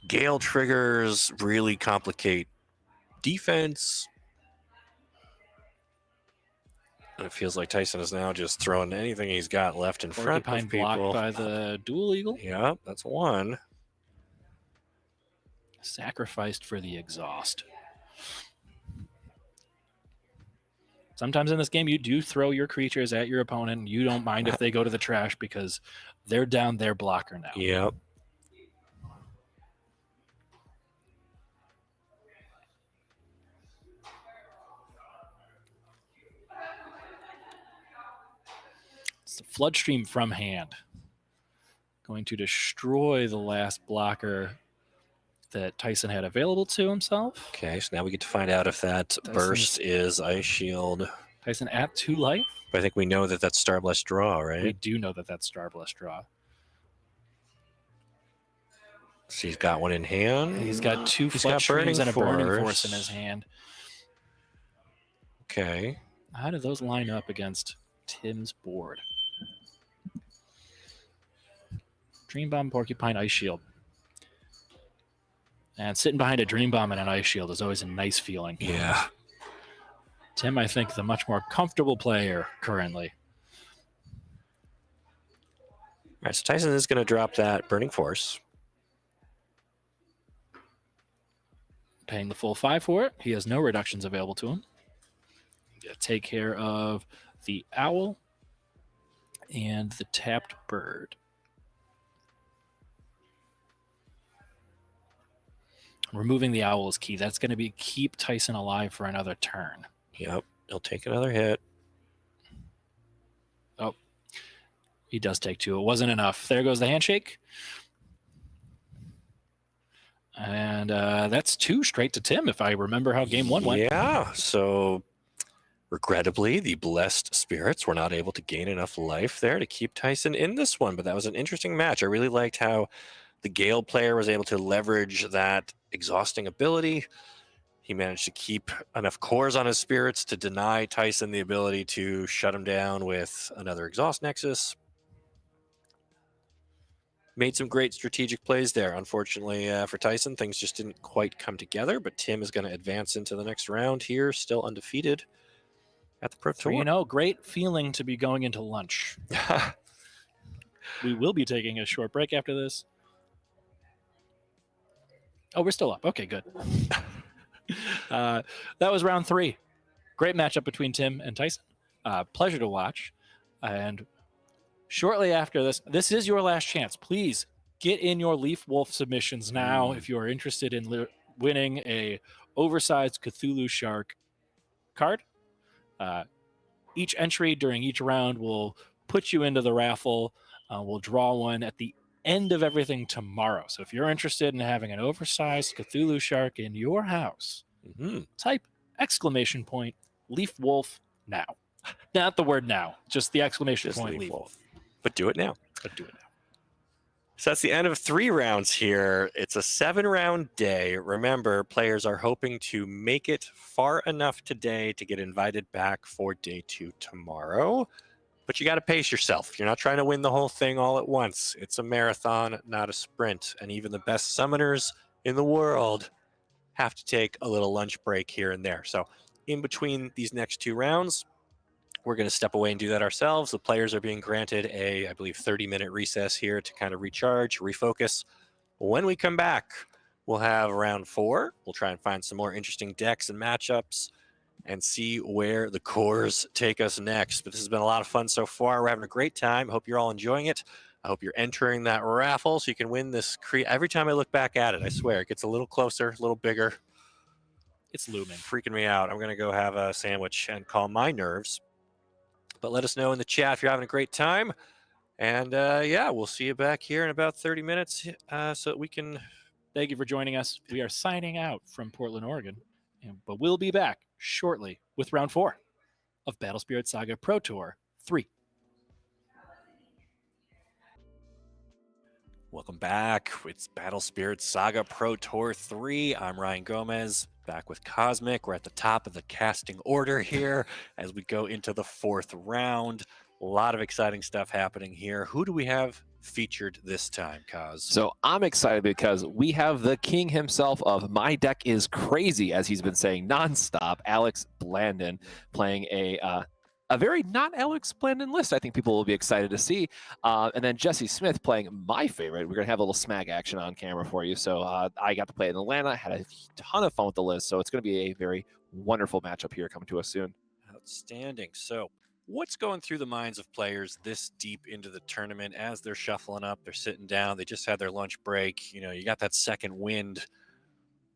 Gale triggers really complicate defense. And it feels like Tyson is now just throwing anything he's got left in front Porcupine of people. blocked by the Dual Eagle. Yeah, that's one. Sacrificed for the exhaust. Sometimes in this game, you do throw your creatures at your opponent. You don't mind if they go to the trash because they're down their blocker now. Yep. It's the Floodstream from hand. Going to destroy the last blocker that Tyson had available to himself. Okay, so now we get to find out if that burst is Ice Shield. Tyson at 2 life. But I think we know that that's Starblessed Draw, right? We do know that that's Starblessed Draw. So he's got one in hand. He's got 2 He's got Floodstreams and a Burning Force. Force in his hand. Okay. How do those line up against Tim's board? Dream Bomb, Porcupine, Ice Shield. And sitting behind a Dream Bomb and an Ice Shield is always a nice feeling. Yeah. Tim, I think, the much more comfortable player currently. All right, so Tyson is going to drop that Burning Force. Paying the full 5 for it. He has no reductions available to him. Take care of the Owl and the tapped bird. Removing the Owl is key. That's going to be keep Tyson alive for another turn. Yep, he'll take another hit. Oh, he does take 2. It wasn't enough. There goes the handshake. And that's 2 straight to Tim, if I remember how game 1 went. Yeah, so regrettably, the Blessed Spirits were not able to gain enough life there to keep Tyson in this one, but that was an interesting match. I really liked how the Gale player was able to leverage that exhausting ability. He managed to keep enough cores on his spirits to deny Tyson the ability to shut him down with another Exhaust Nexus. Made some great strategic plays there. Unfortunately for Tyson, things just didn't quite come together, but Tim is going to advance into the next round here, still undefeated at the Pro Tour. You know, great feeling to be going into lunch. We will be taking a short break after this. Oh, we're still up. Okay, good. That was round 3. Great matchup between Tim and Tyson. Pleasure to watch. And shortly after this is your last chance. Please get in your Leaf Wolf submissions now if you are interested in winning a oversized Cthulhu Shark card. Each entry during each round will put you into the raffle. We'll draw one at the end of everything tomorrow. So if you're interested in having an oversized Cthulhu Shark in your house, type !Leaf Wolf now. Not the word now, just the exclamation point Leaf Wolf. But do it now. But do it now. So that's the end of 3 rounds here. It's a 7-round day. Remember, players are hoping to make it far enough today to get invited back for day 2 tomorrow. But you got to pace yourself. You're not trying to win the whole thing all at once. It's a marathon, not a sprint. And even the best summoners in the world have to take a little lunch break here and there. So in between these next 2 rounds, we're going to step away and do that ourselves. The players are being granted a, I believe, 30-minute recess here to kind of recharge, refocus. When we come back, we'll have round 4. We'll try and find some more interesting decks and matchups and see where the cores take us next. But this has been a lot of fun so far. We're having a great time. Hope you're all enjoying it. I hope you're entering that raffle so you can win this. Every time I look back at it, I swear, it gets a little closer, a little bigger. It's looming. Freaking me out. I'm going to go have a sandwich and calm my nerves. But let us know in the chat if you're having a great time. And yeah, we'll see you back here in about 30 minutes so that we can... Thank you for joining us. We are signing out from Portland, Oregon. But we'll be back shortly with round 4 of Battle Spirit Saga Pro Tour 3. Welcome back. It's Battle Spirit Saga Pro Tour 3. I'm Ryan Gomez, back with Cosmic. We're at the top of the casting order here as we go into the 4th round. A lot of exciting stuff happening here. Who do we have featured this time, Cos? So I'm excited because we have the king himself of My Deck is Crazy, as he's been saying nonstop, Alex Blandon, playing a very not Alex Blandon list. I think people will be excited to see. And then Jesse Smith playing my favorite. We're going to have a little smag action on camera for you. So I got to play in Atlanta. I had a ton of fun with the list. So it's going to be a very wonderful matchup here coming to us soon. Outstanding. So what's going through the minds of players this deep into the tournament as they're shuffling up, they're sitting down, they just had their lunch break, you know, you got that second wind.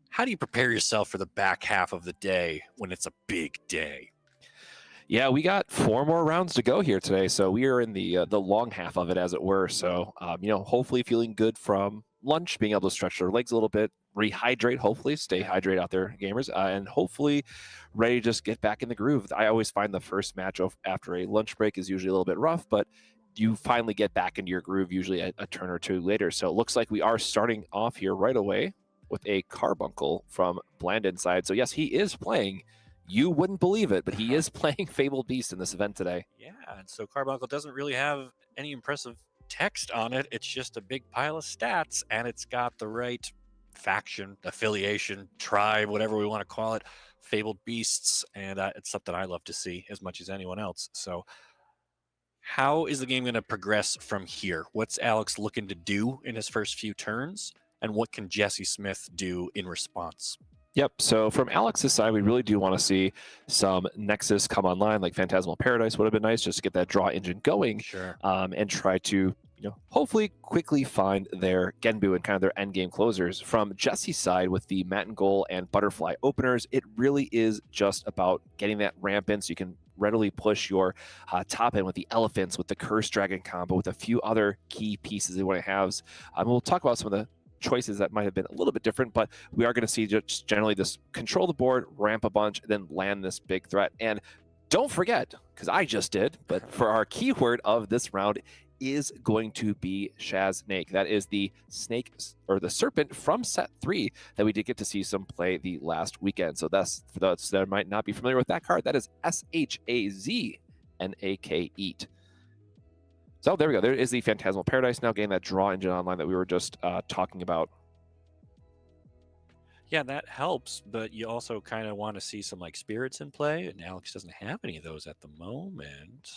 How do you prepare yourself for the back half of the day when it's a big day? Yeah, we got 4 more rounds to go here today, so we are in the long half of it, as it were. So, you know, hopefully feeling good from lunch, being able to stretch their legs a little bit, rehydrate, hopefully stay hydrated out there, gamers, and hopefully ready to just get back in the groove. I always find the first match after a lunch break is usually a little bit rough, but you finally get back into your groove usually a turn or 2 later. So it looks like we are starting off here right away with a carbuncle from Blandon's side. So yes, he is playing. You wouldn't believe it, but he is playing Fabled Beast in this event today. Yeah, and so Carbuncle doesn't really have any impressive text on it. It's just a big pile of stats, and it's got the right faction, affiliation, tribe, whatever we want to call it, Fabled Beasts, and it's something I love to see as much as anyone else. So how is the game going to progress from here? What's Alex looking to do in his first few turns, and what can Jesse Smith do in response? Yep. So from Alex's side, we really do want to see some Nexus come online, like Phantasmal Paradise would have been nice, just to get that draw engine going. Sure. And try to, you know, hopefully quickly find their Genbu and kind of their end game closers. From Jesse's side, with the Matin Goal and Butterfly openers, it really is just about getting that ramp in so you can readily push your top end with the Elephants, with the Curse Dragon combo, with a few other key pieces that want to have. We'll talk about some of the choices that might have been a little bit different, but we are going to see just generally this control the board, ramp a bunch, and then land this big threat. And don't forget, because I just did, but for our keyword of this round is going to be Shaznake. That is the snake or the serpent from set 3 that we did get to see some play the last weekend. So that's, for those that might not be familiar with that card, that is Shaznake. So there we go. There is the Phantasmal Paradise now getting that draw engine online that we were just talking about. Yeah, that helps, but you also kind of want to see some like spirits in play, and Alex doesn't have any of those at the moment.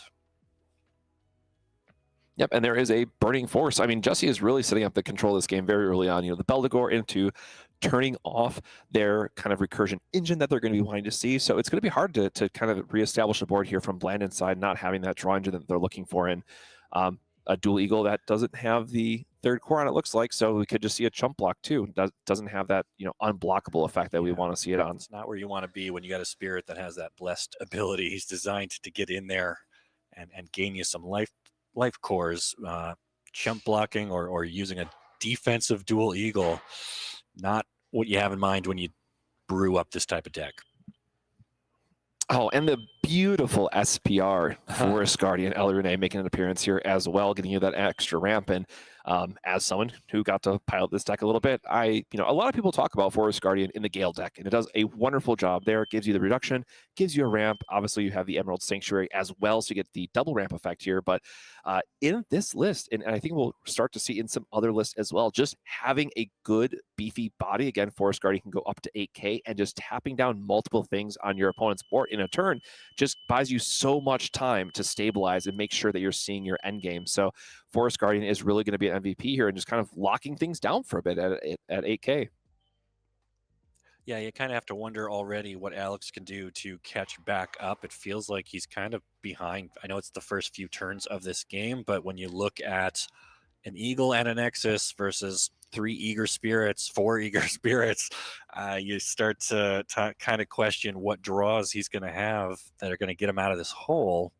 Yep, and there is a Burning Force. I mean, Jesse is really setting up the control of this game very early on. You know, the Beldegor into turning off their kind of recursion engine that they're going to be wanting to see. So it's going to be hard to kind of reestablish the board here from Blandon's side, not having that draw engine that they're looking for. And a dual eagle that doesn't have the third core on, it looks like, so we could just see a chump block too. Doesn't have that, you know, unblockable effect that we want to see it on. It's not where you want to be when you got a spirit that has that blessed ability. He's designed to get in there and gain you some life cores. Chump blocking or using a defensive dual eagle, not what you have in mind when you brew up this type of deck. Oh, and the beautiful SPR Forest Guardian El Rene making an appearance here as well, getting you that extra ramp. And as someone who got to pilot this deck a little bit, a lot of people talk about Forest Guardian in the Gale deck, and it does a wonderful job there. It gives you the reduction, gives you a ramp. Obviously, you have the Emerald Sanctuary as well, so you get the double ramp effect here. But in this list, and I think we'll start to see in some other lists as well, just having a good beefy body. Again, Forest Guardian can go up to 8K, and just tapping down multiple things on your opponent's board in a turn just buys you so much time to stabilize and make sure that you're seeing your end game. So Forest Guardian is really going to be an MVP here and just kind of locking things down for a bit at 8K. Yeah, you kind of have to wonder already what Alex can do to catch back up. It feels like he's kind of behind. I know it's the first few turns of this game, but when you look at an Eagle and a Nexus versus 3 eager spirits, 4 eager spirits, you start to kind of question what draws he's going to have that are going to get him out of this hole.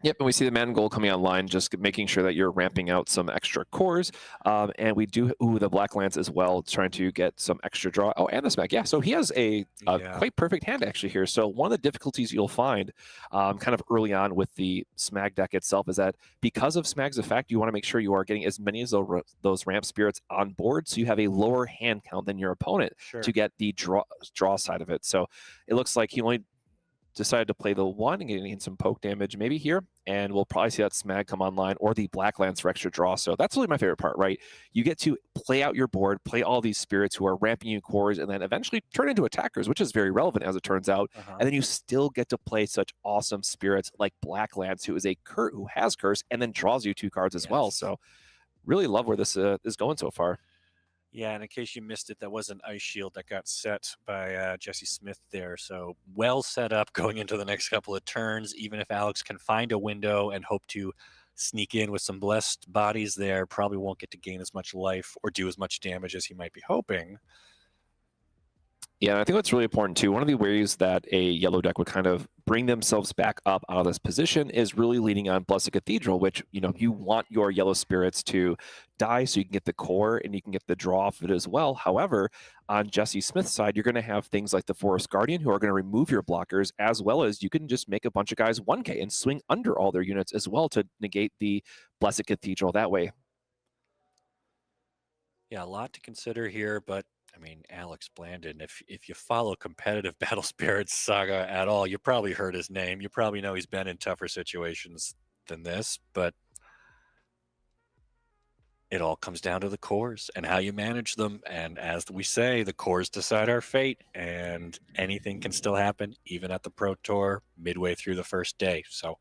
Yep, and we see the Man Goal coming online, just making sure that you're ramping out some extra cores. And we do, the Black Lance as well, trying to get some extra draw. Oh, and the Smeg, yeah. So he has a quite perfect hand actually here. So one of the difficulties you'll find kind of early on with the Smag deck itself is that because of Smag's effect, you want to make sure you are getting as many of those ramp spirits on board, so you have a lower hand count than your opponent to get the draw side of it. So it looks like he only decided to play the 1 and getting some poke damage maybe here, and we'll probably see that Smag come online or the Black Lance for extra draw. So that's really my favorite part, right? You get to play out your board, play all these spirits who are ramping you cores, and then eventually turn into attackers, which is very relevant as it turns out. And then you still get to play such awesome spirits like Black Lance, who has curse and then draws you 2 cards as well. So really love where this is going so far. Yeah, and in case you missed it, that was an Ice Shield that got set by Jesse Smith there. So well set up going into the next couple of turns. Even if Alex can find a window and hope to sneak in with some blessed bodies there, probably won't get to gain as much life or do as much damage as he might be hoping. Yeah, I think what's really important too, one of the ways that a yellow deck would kind of bring themselves back up out of this position is really leaning on Blessed Cathedral, which, you want your yellow spirits to die so you can get the core and you can get the draw off of it as well. However, on Jesse Smith's side, you're going to have things like the Forest Guardian who are going to remove your blockers, as well as you can just make a bunch of guys 1K and swing under all their units as well to negate the Blessed Cathedral that way. Yeah, a lot to consider here, but I mean, Alex Blandon, if you follow competitive Battle Spirits Saga at all, you probably heard his name. You probably know he's been in tougher situations than this, but it all comes down to the cores and how you manage them. And as we say, the cores decide our fate, and anything can still happen, even at the Pro Tour midway through the first day. So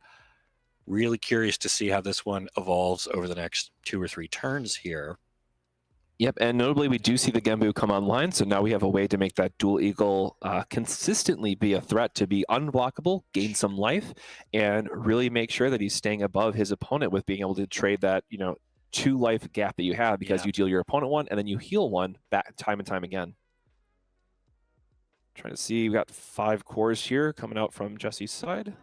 really curious to see how this one evolves over the next 2 or 3 turns here. Yep, and notably we do see the Genbu come online, so now we have a way to make that Dual Eagle consistently be a threat to be unblockable, gain some life, and really make sure that he's staying above his opponent with being able to trade that, 2 life gap that you have, because you deal your opponent 1 and then you heal 1 back time and time again. Trying to see, we got 5 cores here coming out from Jesse's side.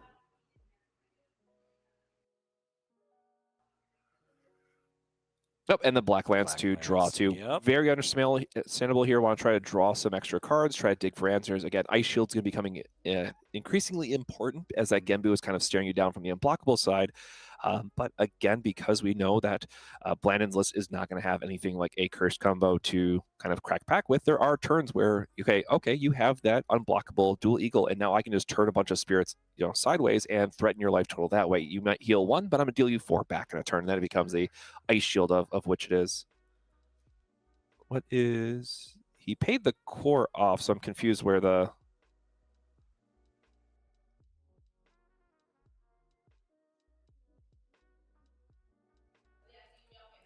Oh, and the Black Lance to draw too. Yep. Very understandable here. Want to try to draw some extra cards, try to dig for answers. Again, Ice Shield's going to be becoming increasingly important as that Genbu is kind of staring you down from the unblockable side. But again, because we know that Blandon's list is not going to have anything like a cursed combo to kind of crack pack with, there are turns where, okay, you have that unblockable Dual Eagle, and now I can just turn a bunch of spirits sideways and threaten your life total that way. You might heal 1, but I'm going to deal you 4 back in a turn, and then it becomes the Ice Shield of which it is. What is... He paid the core off, so I'm confused where the...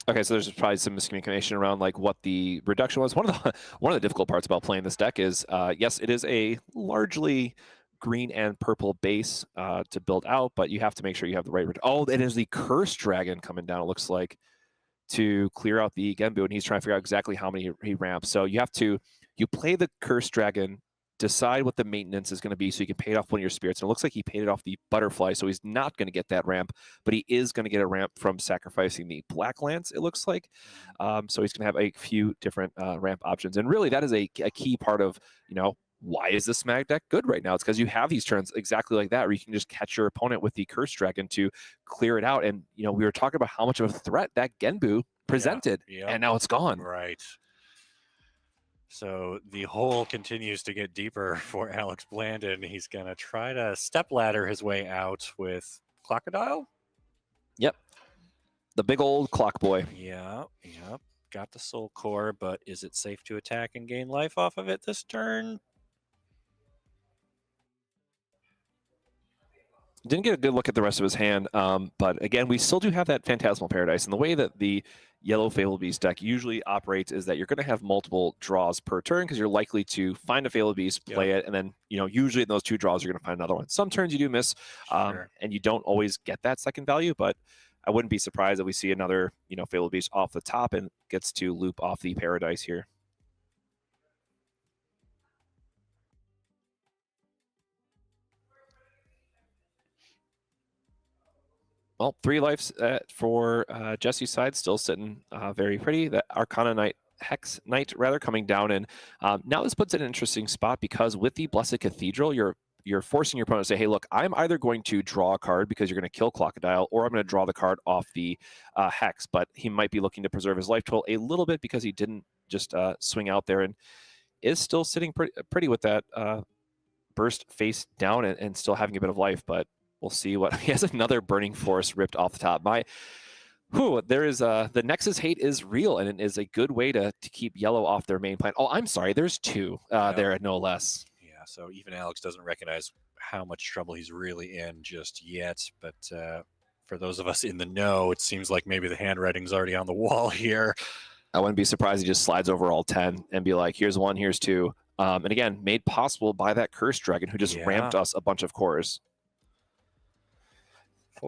Okay, so there's probably some miscommunication around like what the reduction was. One of the difficult parts about playing this deck is, yes, it is a largely green and purple base to build out, but you have to make sure you have the right. Oh, it is the Curse Dragon coming down, it looks like, to clear out the Genbu, and he's trying to figure out exactly how many he ramps. So you play the Curse Dragon, decide what the maintenance is going to be so you can pay it off one of your spirits. And it looks like he paid it off the Butterfly, so he's not going to get that ramp, but he is going to get a ramp from sacrificing the Black Lance, it looks like. So he's going to have a few different ramp options. And really, that is a key part of, why is this Mag deck good right now? It's because you have these turns exactly like that, where you can just catch your opponent with the Curse Dragon to clear it out. And, we were talking about how much of a threat that Genbu presented, and now it's gone. Right. So the hole continues to get deeper for Alex Blandon. He's going to try to step ladder his way out with Crocodile. Yep. The big old clock boy. Yep. Got the soul core, but is it safe to attack and gain life off of it this turn? Didn't get a good look at the rest of his hand, but again, we still do have that Phantasmal Paradise. And the way that the yellow Fabled Beast deck usually operates is that you're going to have multiple draws per turn because you're likely to find a Fabled Beast, play it, and then, usually in those 2 draws, you're going to find another one. Some turns you do miss, and you don't always get that second value, but I wouldn't be surprised if we see another, Fabled Beast off the top and gets to loop off the Paradise here. Well, 3 lives for Jesse's side, still sitting very pretty. The Arcana Knight, Hex Knight rather, coming down, and now this puts it in an interesting spot because with the Blessed Cathedral, you're forcing your opponent to say, hey, look, I'm either going to draw a card because you're going to kill Crocodile, or I'm going to draw the card off the Hex. But he might be looking to preserve his life total a little bit because he didn't just swing out there, and is still sitting pretty with that burst face down and still having a bit of life, but we'll see what he has. Another Burning Force ripped off the top. There is the Nexus hate is real, and it is a good way to keep yellow off their main plan. Oh, I'm sorry, there's 2 there, no less. Yeah, so even Alex doesn't recognize how much trouble he's really in just yet, but for those of us in the know, it seems like maybe the handwriting's already on the wall here. I wouldn't be surprised he just slides over all 10 and be like, here's 1, here's 2. And again, made possible by that Curse Dragon who just ramped us a bunch of cores.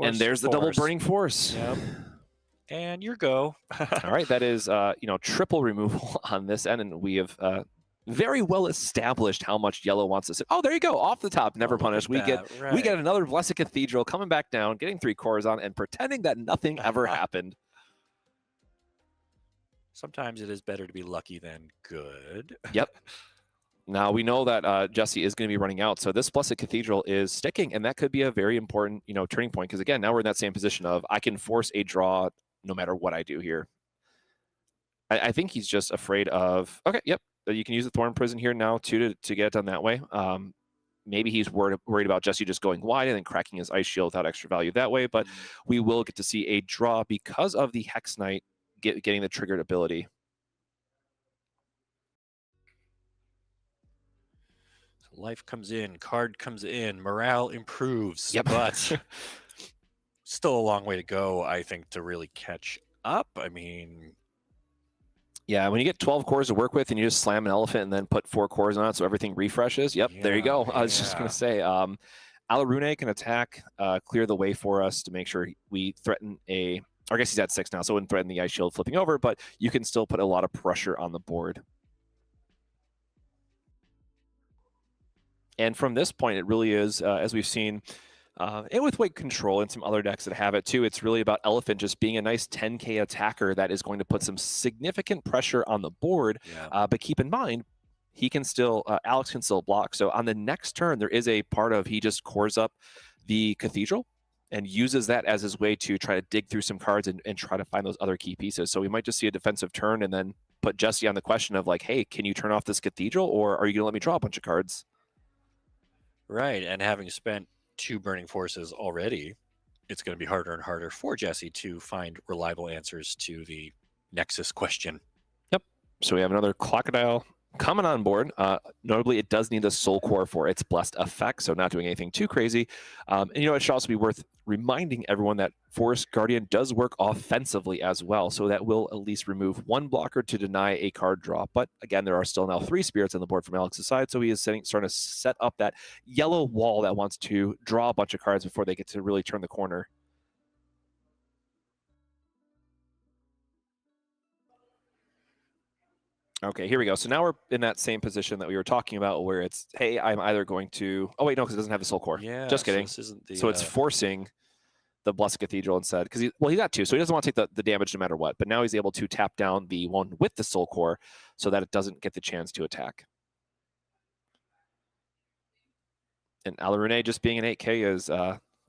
And there's the double Burning Force. Yep. And your go. All right, that is triple removal on this end, and we have very well established how much yellow wants to sit. Oh, there you go, off the top, never punished. We get another Blessed Cathedral coming back down, getting 3 cores on, and pretending that nothing ever happened. Sometimes it is better to be lucky than good. Yep. Now we know that Jesse is going to be running out, so this Blessed Cathedral is sticking, and that could be a very important, turning point. Because again, now we're in that same position of I can force a draw no matter what I do here. I think he's just afraid of. Okay, yep, you can use the Thorn Prison here now too to get it done that way. Maybe he's worried about Jesse just going wide and then cracking his Ice Shield without extra value that way. But we will get to see a draw because of the Hex Knight getting the triggered ability. Life comes in, card comes in, morale improves. Yep. But still a long way to go, I think, to really catch up. I mean, yeah, when you get 12 cores to work with and you just slam an elephant and then put 4 cores on it so everything refreshes, there you go. I was just going to say, Alarune can attack, clear the way for us to make sure we threaten I guess he's at 6 now, so it wouldn't threaten the Ice Shield flipping over, but you can still put a lot of pressure on the board. And from this point, it really is, as we've seen, and with weight control and some other decks that have it too, it's really about Elephant just being a nice 10k attacker that is going to put some significant pressure on the board. But keep in mind, he can still, Alex can still block. So on the next turn, there is a part of he just cores up the Cathedral and uses that as his way to try to dig through some cards and try to find those other key pieces. So we might just see a defensive turn and then put Jesse on the question of like, hey, can you turn off this Cathedral, or are you going to let me draw a bunch of cards? Right, and having spent 2 Burning Forces already, it's going to be harder and harder for Jesse to find reliable answers to the Nexus question. Yep. So we have another Crocodile coming on board. Notably, it does need the Soul Core for its blessed effect, so not doing anything too crazy. And it should also be worth reminding everyone that Forest Guardian does work offensively as well, so that will at least remove one blocker to deny a card draw. But again, there are still now 3 spirits on the board from Alex's side, so he is starting to set up that yellow wall that wants to draw a bunch of cards before they get to really turn the corner. Okay, here we go. So now we're in that same position that we were talking about where it's, hey, I'm either going to... Oh, wait, no, because it doesn't have the Soul Core. Yeah, just kidding. So, this isn't the, so it's forcing the Blessed Cathedral instead. Because he got 2, so he doesn't want to take the damage no matter what. But now he's able to tap down the one with the Soul Core so that it doesn't get the chance to attack. And Alarune just being an 8K is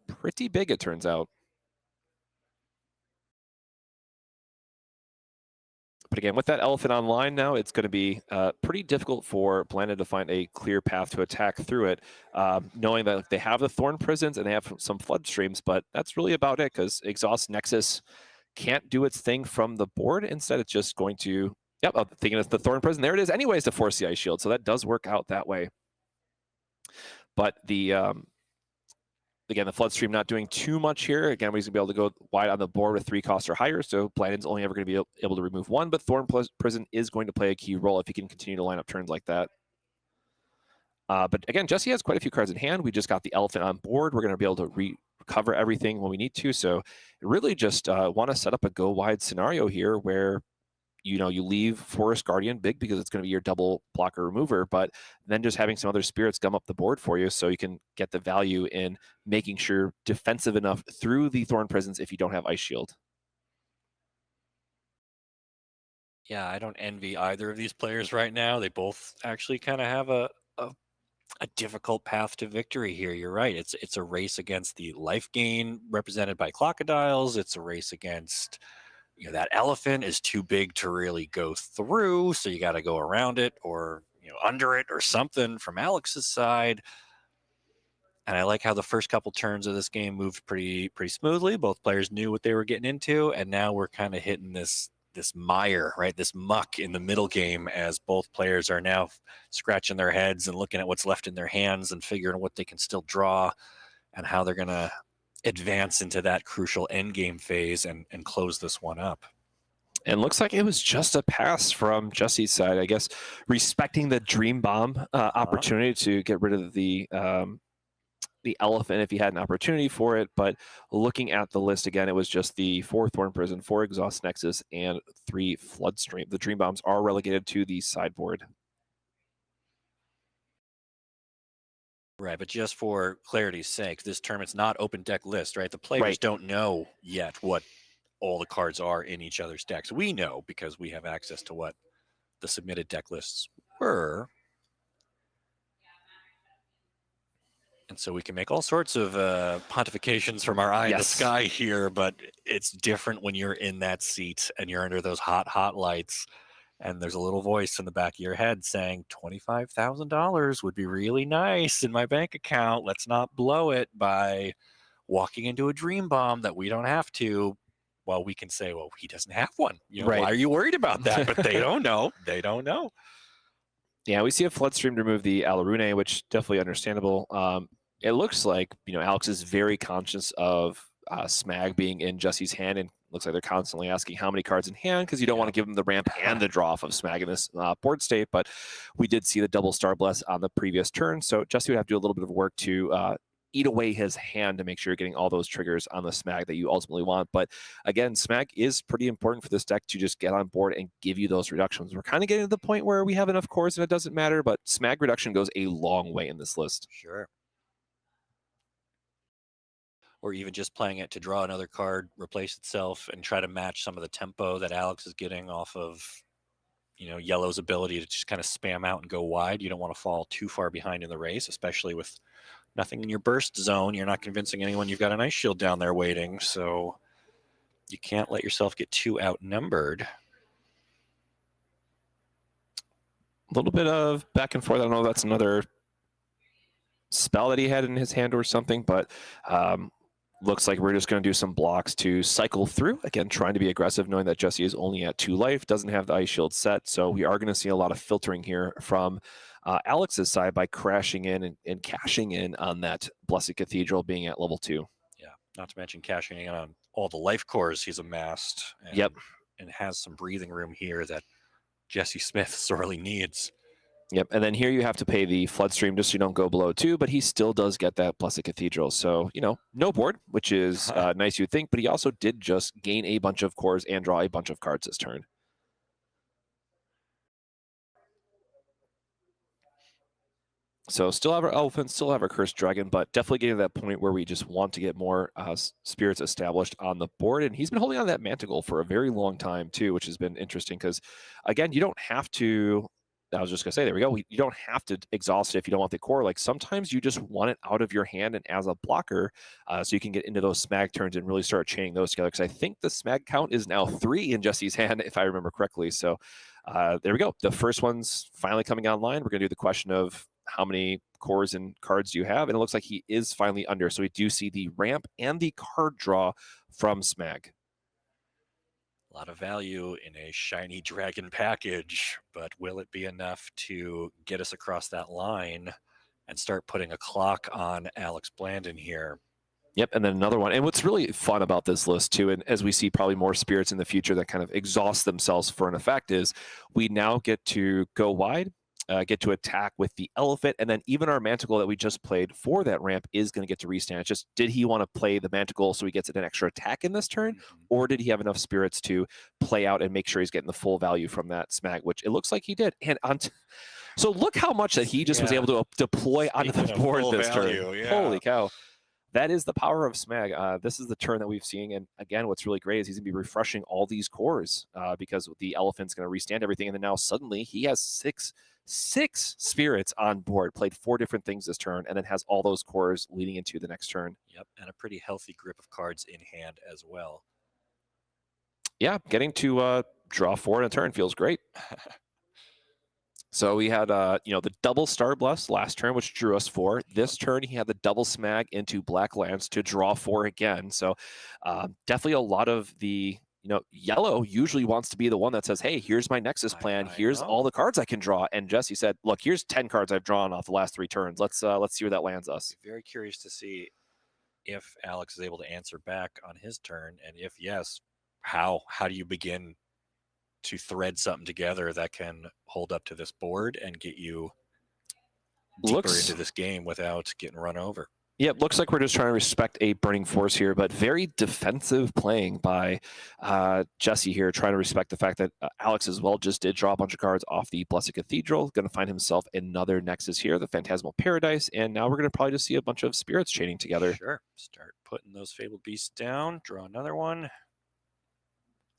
pretty big, it turns out. But again, with that elephant online now, it's going to be pretty difficult for Blanda to find a clear path to attack through it, knowing that they have the Thorn Prisons and they have some Flood Streams, but that's really about it because Exhaust Nexus can't do its thing from the board. Instead, it's just going to, yep, I'm thinking it's the Thorn Prison. There it is anyways to force the Ice Shield, so that does work out that way. But the... Again, the Flood Stream not doing too much here. Again, he's going to be able to go wide on the board with 3 costs or higher, so Blandon's only ever going to be able to remove 1, but Thorn Prison is going to play a key role if he can continue to line up turns like that. But again, Jesse has quite a few cards in hand. We just got the Elephant on board. We're going to be able to recover everything when we need to, so really just want to set up a go-wide scenario here where you leave Forest Guardian big because it's going to be your double blocker remover, but then just having some other spirits gum up the board for you so you can get the value in making sure defensive enough through the Thorn Prisons if you don't have Ice Shield. Yeah, I don't envy either of these players right now. They both actually kind of have a difficult path to victory here. You're right. It's a race against the life gain represented by Crocodiles. It's a race against... that elephant is too big to really go through, so you got to go around it or under it or something from Alex's side. And I like how the first couple turns of this game moved pretty smoothly. Both players knew what they were getting into, and now we're kind of hitting this mire, right? This muck in the middle game as both players are now scratching their heads and looking at what's left in their hands and figuring what they can still draw and how they're going to advance into that crucial end game phase and close this one up. And looks like it was just a pass from Jesse's side, I guess, respecting the Dream Bomb opportunity to get rid of the elephant if he had an opportunity for it. But looking at the list again, it was just the 4 Thorn Prison, 4 Exhaust Nexus, and 3 Flood Stream. The Dream Bombs are relegated to the sideboard. Right, but just for clarity's sake, this tournament's not open deck list, right? The players don't know yet what all the cards are in each other's decks. We know because we have access to what the submitted deck lists were. And so we can make all sorts of pontifications from our eye in the sky here, but it's different when you're in that seat and you're under those hot lights. And there's a little voice in the back of your head saying $25,000 would be really nice in my bank account. Let's not blow it by walking into a Dream Bomb that we don't have to. Well, we can say, well, he doesn't have one. Why are you worried about that? But they don't know. They don't know. Yeah, we see a Flood Stream to remove the Alarune, which definitely understandable. It looks like, Alex is very conscious of Smag being in Jesse's hand, and looks like they're constantly asking how many cards in hand because you don't want to give them the ramp and the draw off of Smag in this board state. But we did see the double Star Bless on the previous turn, so Jesse would have to do a little bit of work to eat away his hand to make sure you're getting all those triggers on the Smag that you ultimately want. But again, Smag is pretty important for this deck to just get on board and give you those reductions. We're kind of getting to the point where we have enough cores and it doesn't matter, but Smag reduction goes a long way in this list. Sure. Or even just playing it to draw another card, replace itself, and try to match some of the tempo that Alex is getting off of, Yellow's ability to just kind of spam out and go wide. You don't want to fall too far behind in the race, especially with nothing in your burst zone. You're not convincing anyone you've got an Ice Shield down there waiting, so you can't let yourself get too outnumbered. A little bit of back and forth. I don't know if that's another spell that he had in his hand or something, but Looks like we're just going to do some blocks to cycle through. Again, trying to be aggressive, knowing that Jesse is only at 2 life, doesn't have the Ice Shield set. So we are going to see a lot of filtering here from Alex's side by crashing in and cashing in on that Blessed Cathedral being at level 2. Yeah, not to mention cashing in on all the life cores he's amassed. And, Yep. And has some breathing room here that Jesse Smith sorely needs. Yep, and then here you have to pay the flood stream just so you don't go below 2, but he still does get that Blessed Cathedral. So, you know, no board, which is nice you'd think, but he also did just gain a bunch of cores and draw a bunch of cards this turn. So still have our elephant, still have our cursed dragon, but definitely getting to that point where we just want to get more spirits established on the board. And he's been holding on to that Manticle for a very long time too, which has been interesting because, again, you don't have to, I was just going to say, there we go. You don't have to exhaust it if you don't want the core. Like sometimes you just want it out of your hand and as a blocker so you can get into those smag turns and really start chaining those together. Because I think the smag count is now 3 in Jesse's hand, if I remember correctly. So there we go. The first one's finally coming online. We're going to do the question of how many cores and cards do you have? And it looks like he is finally under. So we do see the ramp and the card draw from smag. A lot of value in a shiny dragon package, but will it be enough to get us across that line and start putting a clock on Alex Blandon here? Yep, and then another one. And what's really fun about this list too, and as we see probably more spirits in the future that kind of exhaust themselves for an effect, is we now get to go wide, get to attack with the elephant, and then even our Manticle that we just played for that ramp is going to get to restand. It's just, did he want to play the Manticle so he gets an extra attack in this turn, or did he have enough spirits to play out and make sure he's getting the full value from that smag, which it looks like he did. And so look how much that he just was able to deploy onto the board this turn. Yeah. Holy cow. That is the power of smag. This is the turn that we've seen. And again, what's really great is he's going to be refreshing all these cores because the elephant's going to restand everything. And then now suddenly he has six spirits on board, played 4 different things this turn, and then has all those cores leading into the next turn. Yep, and a pretty healthy grip of cards in hand as well. Yeah, getting to draw 4 in a turn feels great. So we had, the double Star Bless last turn, which drew us 4. This turn, he had the double smag into Black Lance to draw 4 again. So definitely a lot of the, yellow usually wants to be the one that says, hey, here's my Nexus plan. Here's all the cards I can draw. And Jesse said, look, here's 10 cards I've drawn off the last 3 turns. Let's see where that lands us. Very curious to see if Alex is able to answer back on his turn. And if yes, how do you begin to thread something together that can hold up to this board and get you deeper into this game without getting run over? Yeah, it looks like we're just trying to respect a burning force here, but very defensive playing by Jesse here, trying to respect the fact that Alex as well just did draw a bunch of cards off the Blessed Cathedral, going to find himself another Nexus here, the Phantasmal Paradise, and now we're going to probably just see a bunch of spirits chaining together. Sure. Start putting those Fabled Beasts down, draw another one.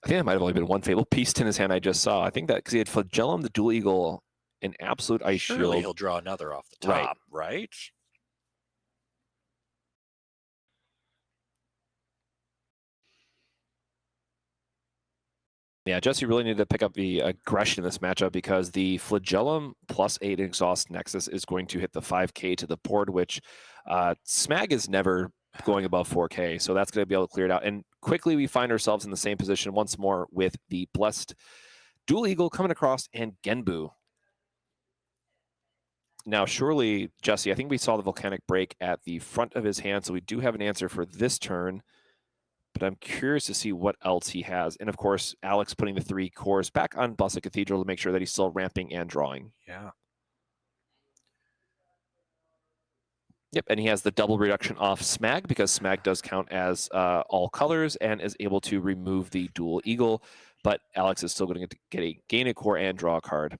I think that might have only been one Fabled Beast in his hand I just saw. I think that because he had Flagellum, the Dual Eagle, an Absolute Ice Shield. He'll draw another off the top, right? Yeah, Jesse really needed to pick up the aggression in this matchup because the Flagellum +8 Exhaust Nexus is going to hit the 5K to the board, which smag is never going above 4K, so that's going to be able to clear it out. And quickly we find ourselves in the same position once more with the Blessed Dual Eagle coming across and Genbu. Now, surely, Jesse, I think we saw the Volcanic Break at the front of his hand, so we do have an answer for this turn. But I'm curious to see what else he has. And of course, Alex putting the 3 cores back on Blessed Cathedral to make sure that he's still ramping and drawing. Yeah. Yep, and he has the double reduction off smag because smag does count as all colors and is able to remove the dual eagle. But Alex is still going to gain a core and draw a card.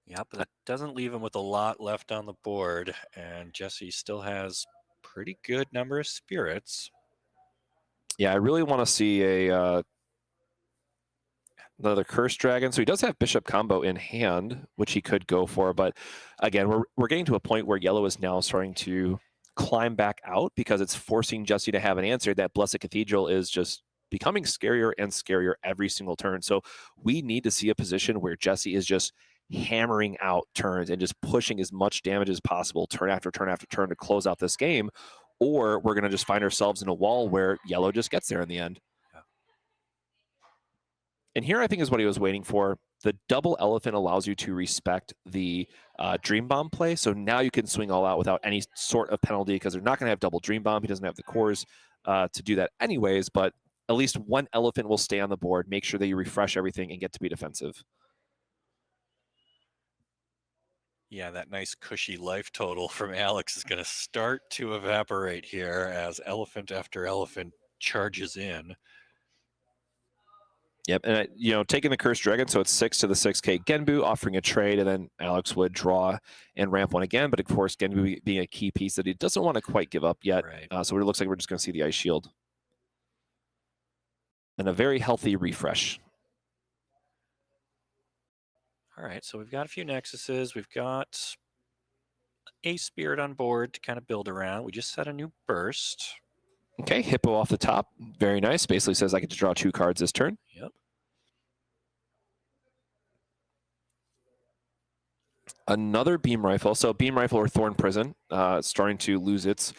Yep, that doesn't leave him with a lot left on the board, and Jesse still has pretty good number of spirits. Yeah, I really want to see another Cursed Dragon. So he does have Bishop combo in hand, which he could go for. But again, we're getting to a point where yellow is now starting to climb back out because it's forcing Jesse to have an answer. That Blessed Cathedral is just becoming scarier and scarier every single turn. So we need to see a position where Jesse is just hammering out turns and just pushing as much damage as possible turn after turn after turn to close out this game, or we're going to just find ourselves in a wall where yellow just gets there in the end. Yeah. And here I think is what he was waiting for. The double elephant allows you to respect the Dream Bomb play, so now you can swing all out without any sort of penalty because they're not going to have double Dream Bomb. He doesn't have the cores to do that anyways, but at least one elephant will stay on the board, make sure that you refresh everything and get to be defensive. Yeah, that nice cushy life total from Alex is going to start to evaporate here as elephant after elephant charges in. Yep, and you know, taking the Cursed Dragon, so it's 6 to the 6K Genbu, offering a trade, and then Alex would draw and ramp one again, but of course Genbu being a key piece that he doesn't want to quite give up yet, Right. so it looks like we're just going to see the Ice Shield. And a very healthy refresh. All right, so we've got a few Nexuses. We've got a Spirit on board to kind of build around. We just set a new burst. Okay, Hippo off the top. Very nice. Basically says I get to draw 2 cards this turn. Yep. Another Beam Rifle. So Beam Rifle or Thorn Prison starting to lose its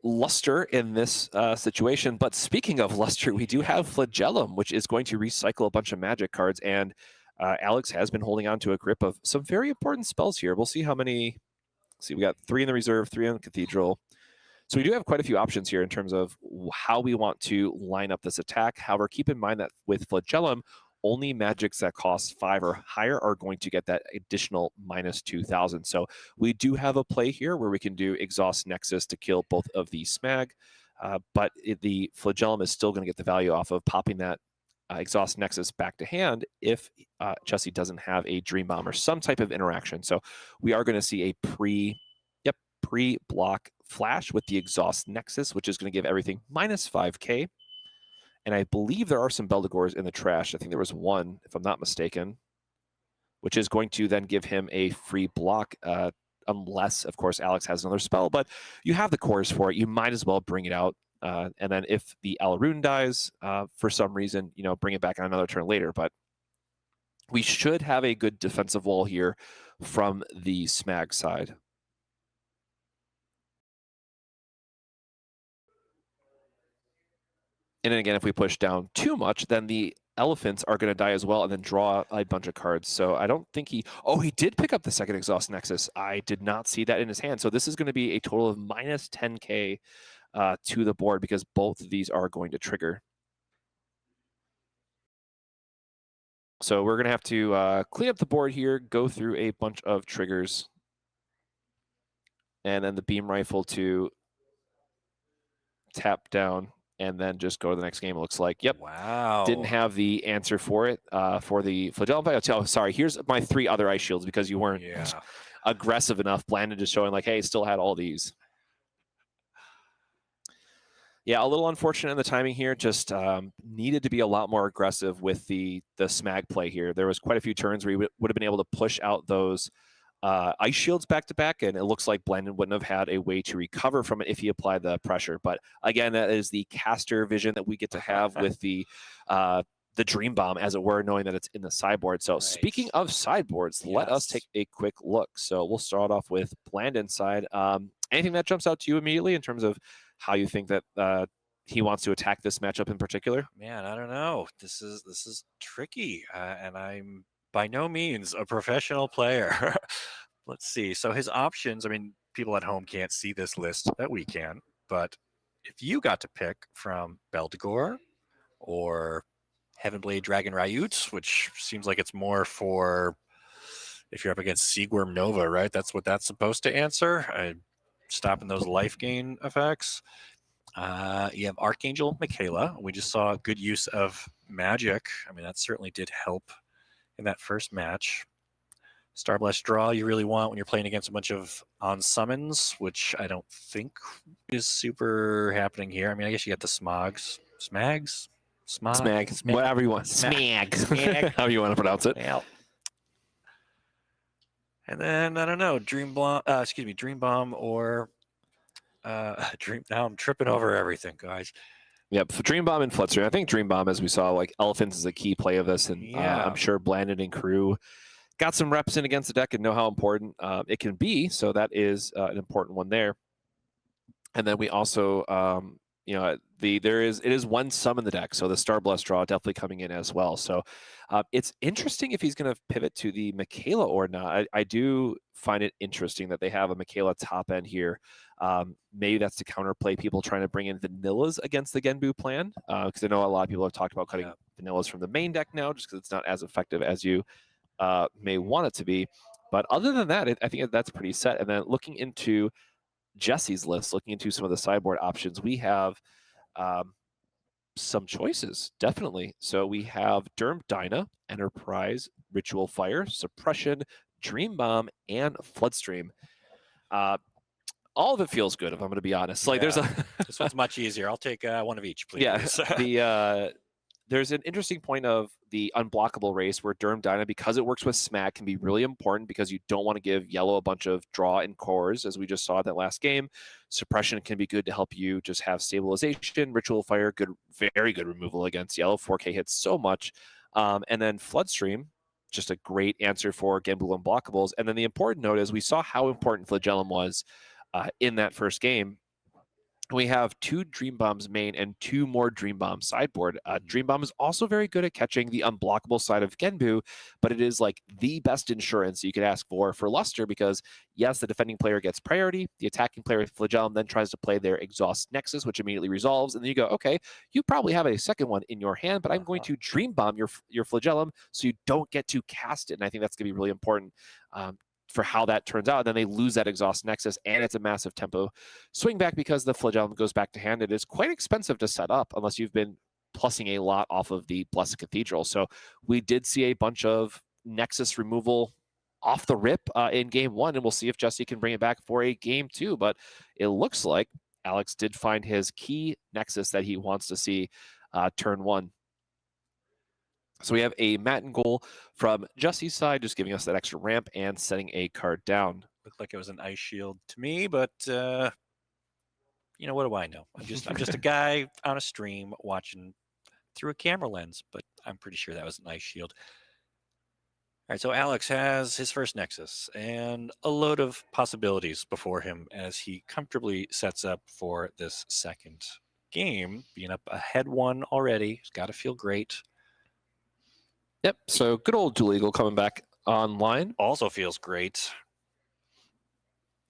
luster in this situation. But speaking of luster, we do have Flagellum, which is going to recycle a bunch of magic cards. And Alex has been holding on to a grip of some very important spells here. We'll see how many. See, we got 3 in the reserve, 3 on the Cathedral. So we do have quite a few options here in terms of how we want to line up this attack. However, keep in mind that with Flagellum, only magics that cost 5 or higher are going to get that additional minus 2,000. So we do have a play here where we can do Exhaust Nexus to kill both of the Smag, but the Flagellum is still going to get the value off of popping that Exhaust Nexus back to hand if Chessie doesn't have a Dream Bomb or some type of interaction. So we are going to see a pre-block flash with the Exhaust Nexus, which is going to give everything minus 5K. And I believe there are some Beldegors in the trash. I think there was one, if I'm not mistaken, which is going to then give him a free block, unless, of course, Alex has another spell. But you have the cores for it. You might as well bring it out. And then if the Alaroon dies for some reason, you know, bring it back on another turn later. But we should have a good defensive wall here from the Smag side. And then again, if we push down too much, then the elephants are going to die as well and then draw a bunch of cards. So I don't think he... Oh, he did pick up the second Exhaust Nexus. I did not see that in his hand. So this is going to be a total of minus 10K to the board because both of these are going to trigger. So we're going to have to clean up the board here, go through a bunch of triggers. And then the Beam Rifle to tap down. And then just go to the next game. It looks like, yep. Wow. Didn't have the answer for it for the Flagellum. Oh, sorry. Here's my 3 other Ice Shields because you weren't aggressive enough. Blandon just showing like, hey, still had all these. Yeah, a little unfortunate in the timing here. Just needed to be a lot more aggressive with the Smag play here. There was quite a few turns where he would have been able to push out those Ice Shields back to back, and it looks like Blandon wouldn't have had a way to recover from it if he applied the pressure. But again, that is the caster vision that we get to have with the Dream Bomb, as it were, knowing that it's in the sideboard. So speaking of sideboards, let us take a quick look. So we'll start off with Blandon's side. Anything that jumps out to you immediately in terms of how you think that he wants to attack this matchup in particular? Man, I don't know. This is tricky, and I'm by no means a professional player. Let's see. So his options, I mean, people at home can't see this list that we can, but if you got to pick from Beldegor or Heavenblade Dragon Ryut, which seems like it's more for if you're up against Seaworm Nova, right? That's what that's supposed to answer. Stopping those life gain effects. You have Archangel Michaela. We just saw good use of magic. I mean, that certainly did help in that first match. Starblast Draw you really want when you're playing against a bunch of on summons, which I don't think is super happening here. I mean, I guess you got the Smags, whatever you want. Smag. How you want to pronounce it. Yeah. And then I don't know, Dream Bomb or Dream. Now I'm tripping over everything, guys. Yep, for Dream Bomb and Flutzer. I think Dream Bomb, as we saw, like Elephants is a key play of this, and I'm sure Blandon and crew got some reps in against the deck and know how important it can be. So that is an important one there. And then we also, you know, it is one sum in the deck, so the Star Blast draw definitely coming in as well. So it's interesting if he's going to pivot to the Michaela or not. I do find it interesting that they have a Michaela top end here. Maybe that's to counterplay people trying to bring in vanillas against the Genbu plan, because I know a lot of people have talked about cutting vanillas from the main deck now, just because it's not as effective as you may want it to be. But other than that, I think that's pretty set. And then looking into Jesse's list, looking into some of the sideboard options, we have some choices, definitely. So we have Derm Dyna, Enterprise, Ritual Fire, Suppression, Dream Bomb, and Floodstream. All of it feels good, if I'm going to be honest. Like there's a this one's much easier. I'll take one of each, please. Yeah, there's an interesting point of the unblockable race where Derm Dyna, because it works with Smack, can be really important because you don't want to give yellow a bunch of draw and cores, as we just saw that last game. Suppression can be good to help you just have stabilization. Ritual Fire, good, very good removal against yellow. 4K hits so much. And then Floodstream, just a great answer for Genbu unblockables. And then the important note is we saw how important Flagellum was in that first game. We have 2 Dream Bombs main and 2 more Dream Bomb sideboard. Dream Bomb is also very good at catching the unblockable side of Genbu, but it is like the best insurance you could ask for Luster, because yes, the defending player gets priority, the attacking player with Flagellum then tries to play their Exhaust Nexus, which immediately resolves, and then you go, okay, you probably have a second one in your hand, but I'm going to Dream Bomb your Flagellum so you don't get to cast it, and I think that's going to be really important for how that turns out. And then they lose that Exhaust Nexus, and it's a massive tempo swing back because the Flagellum goes back to hand. It is quite expensive to set up unless you've been plussing a lot off of the Blessed Cathedral. So we did see a bunch of Nexus removal off the rip in game 1, and we'll see if Jesse can bring it back for a game 2. But it looks like Alex did find his key Nexus that he wants to see turn 1. So we have a Matin goal from Jesse's side, just giving us that extra ramp and setting a card down. Looked like it was an Ice Shield to me, but you know, what do I know? I'm just a guy on a stream watching through a camera lens, but I'm pretty sure that was an Ice Shield. All right, so Alex has his first Nexus and a load of possibilities before him as he comfortably sets up for this second game, being up ahead 1 already. He's got to feel great. Yep, so good old Dual Eagle coming back online. Also feels great,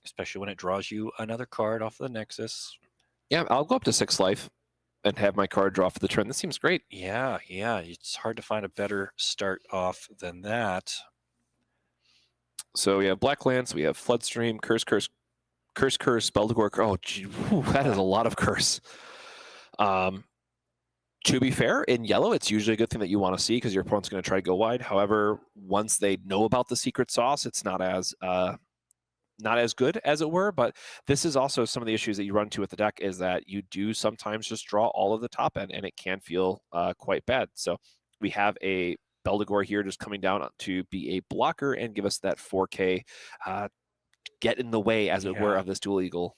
especially when it draws you another card off the Nexus. Yeah, I'll go up to 6 life and have my card draw for the turn. This seems great. Yeah, it's hard to find a better start off than that. So we have Black Lance, we have Floodstream, Curse, Beldegor. Oh, gee, whew, that is a lot of curse. To be fair, in yellow, it's usually a good thing that you want to see because your opponent's going to try to go wide. However, once they know about the secret sauce, it's not as good, as it were. But this is also some of the issues that you run into with the deck is that you do sometimes just draw all of the top end, and it can feel quite bad. So we have a Beldegor here just coming down to be a blocker and give us that 4K get in the way, as it were, of this Dual Eagle.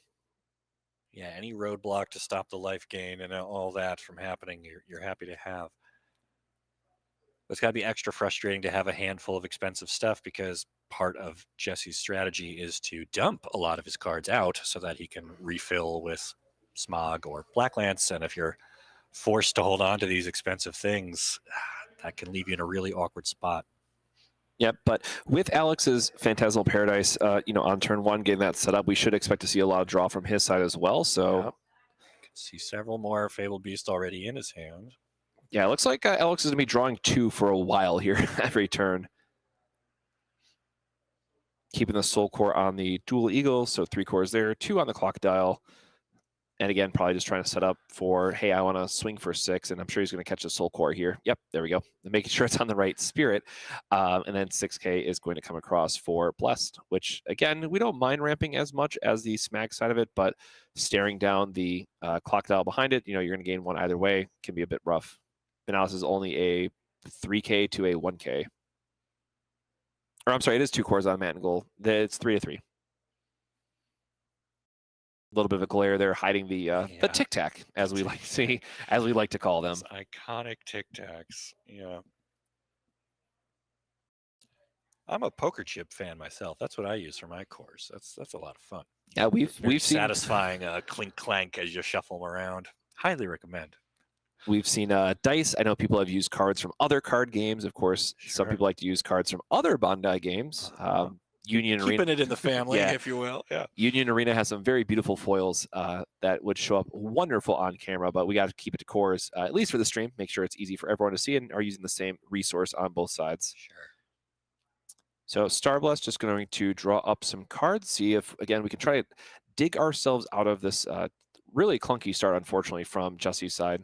Yeah, any roadblock to stop the life gain and all that from happening, you're happy to have. It's got to be extra frustrating to have a handful of expensive stuff because part of Jesse's strategy is to dump a lot of his cards out so that he can refill with Smog or Black Lance. And if you're forced to hold on to these expensive things, that can leave you in a really awkward spot. Yep, but with Alex's Phantasmal Paradise, on turn 1, getting that set up, we should expect to see a lot of draw from his side as well. So, yep. Can see several more Fabled Beast already in his hand. Yeah, it looks like Alex is going to be drawing 2 for a while here every turn. Keeping the Soul Core on the Dual Eagle, so 3 cores there, 2 on the clock dial. And again, probably just trying to set up for, hey, I want to swing for 6, and I'm sure he's going to catch the Soul Core here. Yep, there we go. And making sure it's on the right spirit. And then 6K is going to come across for Blessed, which, again, we don't mind ramping as much as the Smag side of it, but staring down the clock dial behind it, you're going to gain 1 either way. Can be a bit rough. Benalis is only a 3K to a 1K. Or I'm sorry, it is 2 cores on Matin Goal. It's 3 to 3. A little bit of a glare there, hiding the tic tac, as we like to call them. Those iconic tic tacs. Yeah. I'm a poker chip fan myself. That's what I use for my cores. That's a lot of fun. Yeah, Very we've seen satisfying clink clank as you shuffle them around. Highly recommend. we've seen dice. I know people have used cards from other card games. Of course, some Sure. people like to use cards from other Bandai games. Union Arena. Keeping it in the family, Yeah. if you will. Yeah. Union Arena has some very beautiful foils that would show up wonderful on camera, but we got to keep it to cores, at least for the stream. Make sure it's easy for everyone to see and are using the same resource on both sides. Sure. So Starblast just going to draw up some cards, see if, again, we can try to dig ourselves out of this really clunky start, unfortunately, from Jesse's side.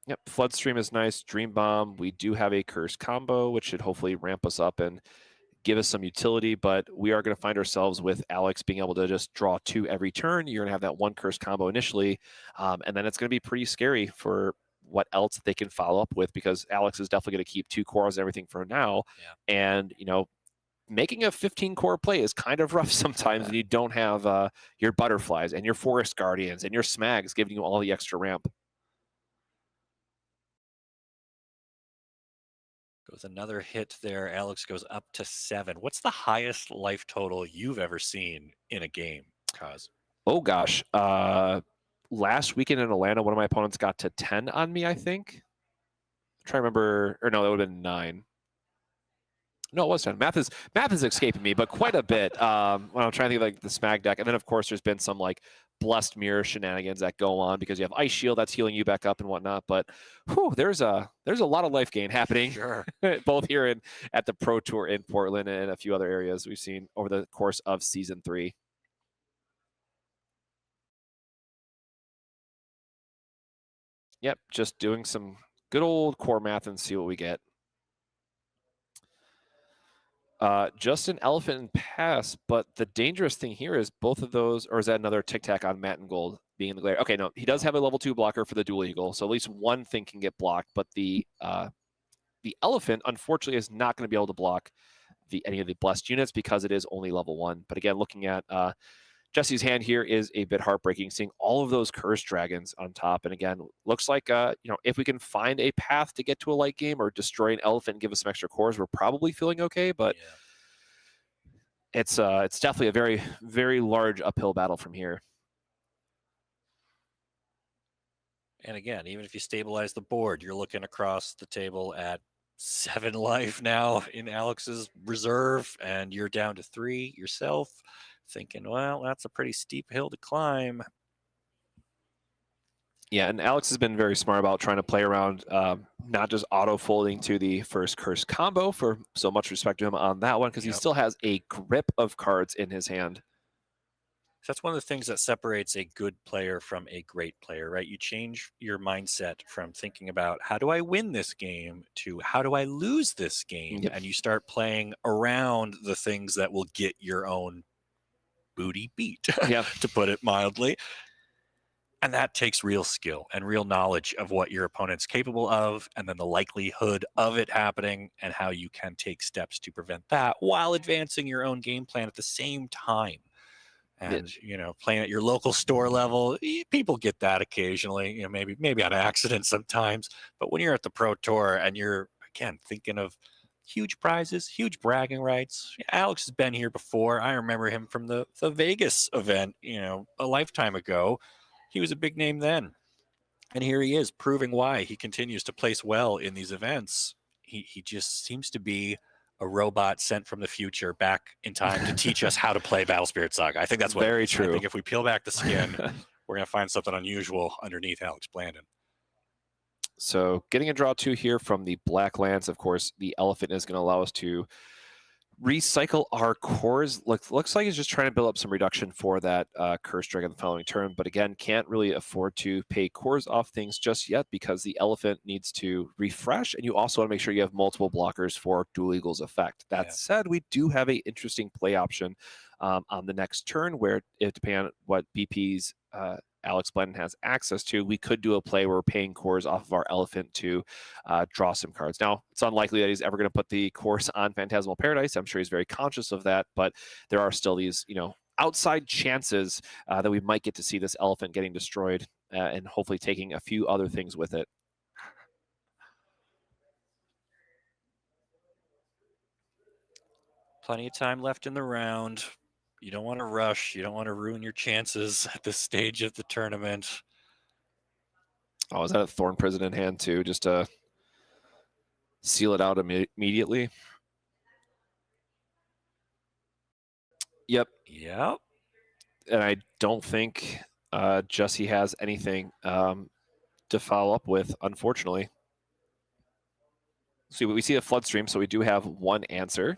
Yep, Floodstream is nice. Dream Bomb, we do have a Curse combo, which should hopefully ramp us up and give us some utility, but we are going to find ourselves with Alex being able to just draw 2 every turn. You're going to have that 1 Curse combo initially, and then it's going to be pretty scary for what else they can follow up with, because Alex is definitely going to keep 2 cores and everything for now. Yeah. And, you know, making a 15 core play is kind of rough sometimes, and you don't have your Butterflies and your Forest Guardians and your Smags giving you all the extra ramp. Goes another hit there. Alex goes up to 7. What's the highest life total you've ever seen in a game, Koz? Oh gosh, last weekend in Atlanta, one of my opponents got to 10 on me, I think. I'm trying to remember, or no, that would have been 9. No, it was 10. Math is escaping me, but quite a bit. When I'm trying to think of like the Smag deck, and then of course there's been some like Blessed Mirror shenanigans that go on because you have Ice Shield that's healing you back up and whatnot. But whew, there's a lot of life gain happening, Sure. both here at the Pro Tour in Portland and a few other areas we've seen over the course of Season 3. Yep, just doing some good old core math and see what we get. Just an elephant and pass, but the dangerous thing here is both of those, or is that another tic tac on Matt and Gold being in the glare? Okay, no, he does have a level 2 blocker for the Dual Eagle, so at least one thing can get blocked, but the elephant, unfortunately, is not going to be able to block any of the blessed units because it is only level 1. But again, looking at Jesse's hand here is a bit heartbreaking, seeing all of those cursed dragons on top. And again, looks like if we can find a path to get to a light game or destroy an elephant and give us some extra cores, we're probably feeling okay. But yeah, it's definitely a very, very large uphill battle from here. And again, even if you stabilize the board, you're looking across the table at 7 life now in Alex's reserve, and you're down to 3 yourself, thinking, well, that's a pretty steep hill to climb. Yeah, and Alex has been very smart about trying to play around, not just auto-folding to the first curse combo, for so much respect to him on that one, because he still has a grip of cards in his hand. That's one of the things that separates a good player from a great player, right? You change your mindset from thinking about how do I win this game to how do I lose this game? Yep. And you start playing around the things that will get your own booty beat, to put it mildly. And that takes real skill and real knowledge of what your opponent's capable of, and then the likelihood of it happening and how you can take steps to prevent that while advancing your own game plan at the same time. And, playing at your local store level, people get that occasionally, maybe on accident sometimes. But when you're at the Pro Tour and you're, again, thinking of huge prizes, huge bragging rights. Alex has been here before. I remember him from the Vegas event, a lifetime ago. He was a big name then. And here he is proving why he continues to place well in these events. He just seems to be a robot sent from the future back in time to teach us how to play Battle Spirit Saga. I think that's what Very true. I think if we peel back the skin, we're going to find something unusual underneath Alex Blandon. So getting a draw 2 here from the Black Lands, of course, the elephant is going to allow us to recycle our cores. Looks like he's just trying to build up some reduction for that curse dragon the following turn, but again, can't really afford to pay cores off things just yet because the elephant needs to refresh, and you also want to make sure you have multiple blockers for Dual Eagle's effect. That said, we do have a interesting play option on the next turn where, depending on what BP's Alex Blandon has access to, we could do a play where we're paying cores off of our elephant to draw some cards. Now, it's unlikely that he's ever going to put the cores on Phantasmal Paradise. I'm sure he's very conscious of that, but there are still these, outside chances that we might get to see this elephant getting destroyed and hopefully taking a few other things with it. Plenty of time left in the round. You don't want to rush. You don't want to ruin your chances at this stage of the tournament. Oh, is that a Thorn Prison in hand too, just to seal it out immediately? Yep. Yep. And I don't think Jesse has anything to follow up with, unfortunately. See, we see a flood stream, so we do have one answer.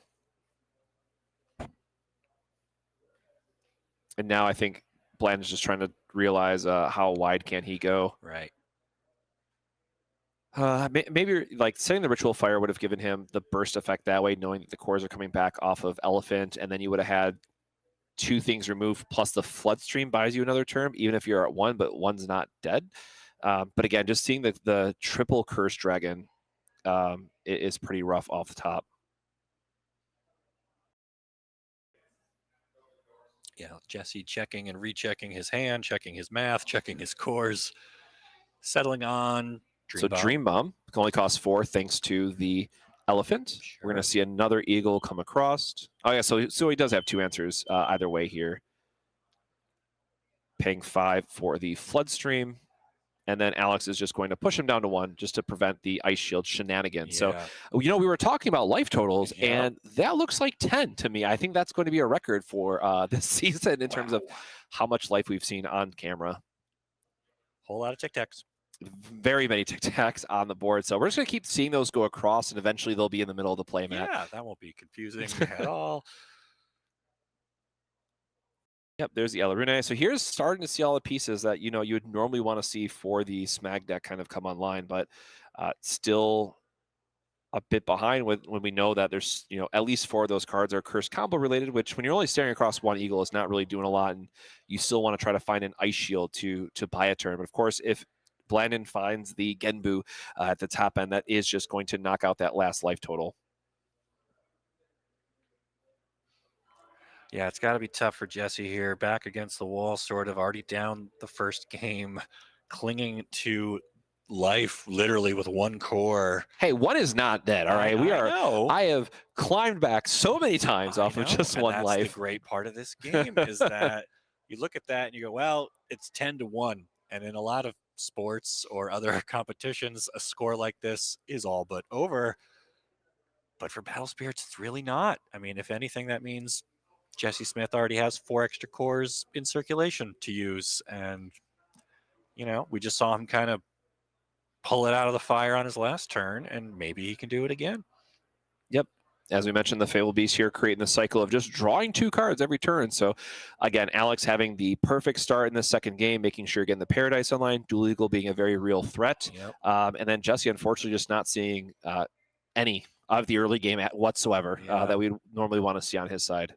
And now I think Blandon's just trying to realize how wide can he go. Right. Maybe like setting the Ritual Fire would have given him the burst effect that way, knowing that the cores are coming back off of Elephant, and then you would have had 2 things removed, plus the Flood Stream buys you another turn, even if you're at 1, but 1's not dead. But again, just seeing the triple Curse Dragon is pretty rough off the top. Yeah, Jesse checking and rechecking his hand, checking his math, checking his cores, settling on Dream Bomb. Dream Bomb can only cost 4 thanks to the Elephant. Sure. We're going to see another Eagle come across. Oh yeah, so he does have 2 answers either way here. Paying 5 for the Flood Stream. And then Alex is just going to push him down to 1 just to prevent the Ice Shield shenanigans. Yeah. So, you know, we were talking about life totals, and that looks like 10 to me. I think that's going to be a record for this season in terms of how much life we've seen on camera. Whole lot of tic-tacs. Very many tic-tacs on the board. So we're just going to keep seeing those go across, and eventually they'll be in the middle of the play mat. Yeah, that won't be confusing at all. Yep, there's the Elarune. So here's starting to see all the pieces that, you know, you would normally want to see for the Smag deck kind of come online, but still a bit behind when we know that there's, you know, at least 4 of those cards are Curse Combo related, which when you're only staring across 1 Eagle is not really doing a lot, and you still want to try to find an Ice Shield to buy a turn. But of course, if Blandon finds the Genbu at the top end, that is just going to knock out that last life total. Yeah, it's got to be tough for Jesse here. Back against the wall, sort of already down the first game, clinging to life literally with 1 core. Hey, 1 is not dead, all right? I have climbed back so many times off of just 1 that's life. The great part of this game is that you look at that and you go, well, it's 10-1. And in a lot of sports or other competitions, a score like this is all but over. But for Battle Spirits, it's really not. I mean, if anything, that means Jesse Smith already has 4 extra cores in circulation to use. And, you know, we just saw him kind of pull it out of the fire on his last turn, and maybe he can do it again. Yep. As we mentioned, the Fable Beast here creating the cycle of just drawing 2 cards every turn. So, again, Alex having the perfect start in the second game, making sure you're getting the Paradise online, Dual Eagle being a very real threat. Yep. And then Jesse, unfortunately, just not seeing any of the early game whatsoever that we normally want to see on his side.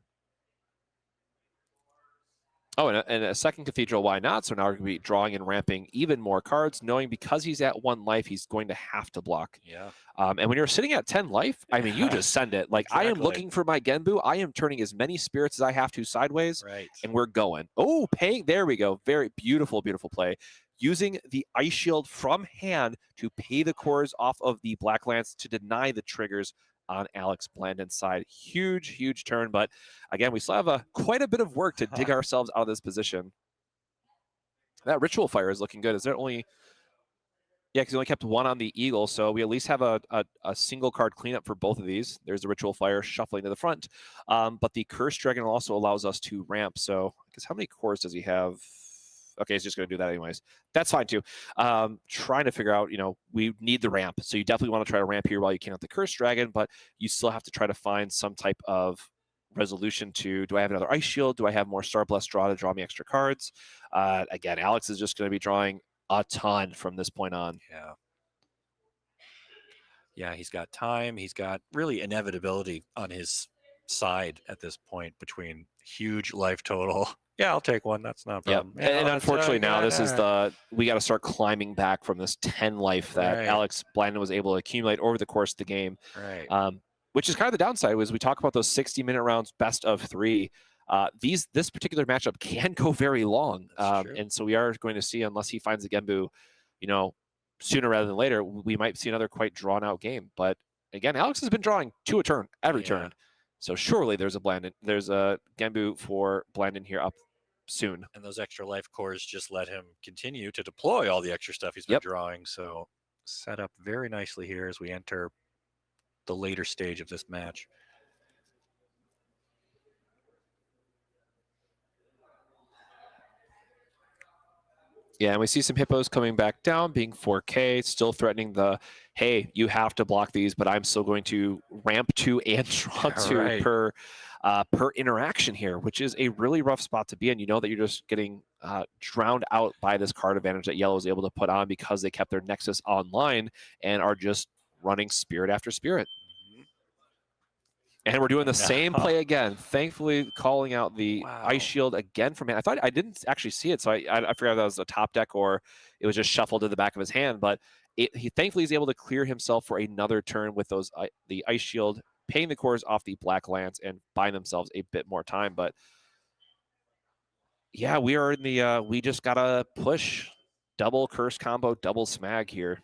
Oh, and a second Cathedral, why not? So now we're going to be drawing and ramping even more cards, knowing because he's at 1 life, he's going to have to block. Yeah. And when you're sitting at 10 life, I mean, you just send it. Like, I am looking for my Genbu. I am turning as many spirits as I have to sideways, and we're going. Oh, paying. There we go. Very beautiful, beautiful play. Using the Ice Shield from hand to pay the cores off of the Black Lance to deny the triggers on Alex Blandon's side. Huge, huge turn. But again, we still have quite a bit of work to dig ourselves out of this position. That Ritual Fire is looking good. Is there only... Yeah, because he only kept 1 on the Eagle, so we at least have a single card cleanup for both of these. There's the Ritual Fire shuffling to the front. But the Curse Dragon also allows us to ramp. So I guess how many cores does he have? Okay, he's just going to do that anyways. That's fine too. Trying to figure out, you know, we need the ramp. So you definitely want to try to ramp here while you can with the Curse Dragon, but you still have to try to find some type of resolution to, do I have another Ice Shield? Do I have more Star Blessed draw to draw me extra cards? Again, Alex is just going to be drawing a ton from this point on. Yeah. Yeah, he's got time. He's got really inevitability on his side at this point between huge life total. Yeah, I'll take 1. That's not a problem. Yeah, and unfortunately now this is we got to start climbing back from this 10 life that Alex Blandon was able to accumulate over the course of the game. Right. Which is kind of the downside was we talk about those 60-minute rounds, best of 3. This particular matchup can go very long. And so we are going to see, unless he finds the Genbu, you know, sooner rather than later, we might see another quite drawn out game. But again, Alex has been drawing 2 a turn every turn. So surely there's a Genbu for Blandon here up soon. And those extra life cores just let him continue to deploy all the extra stuff he's been drawing. So set up very nicely here as we enter the later stage of this match. Yeah, and we see some hippos coming back down, being 4K, still threatening the, hey, you have to block these, but I'm still going to ramp 2 and draw 2 per interaction here, which is a really rough spot to be in. You know that you're just getting drowned out by this card advantage that Yellow is able to put on because they kept their Nexus online and are just running spirit after spirit. And we're doing the same play again. Thankfully, calling out the Ice Shield again from him. I thought I didn't actually see it, so I forgot if that was a top deck or it was just shuffled to the back of his hand. But he thankfully is able to clear himself for another turn with those the Ice Shield, paying the cores off the Black Lance and buying themselves a bit more time. But yeah, we are in the we just gotta push double curse combo, double smag here.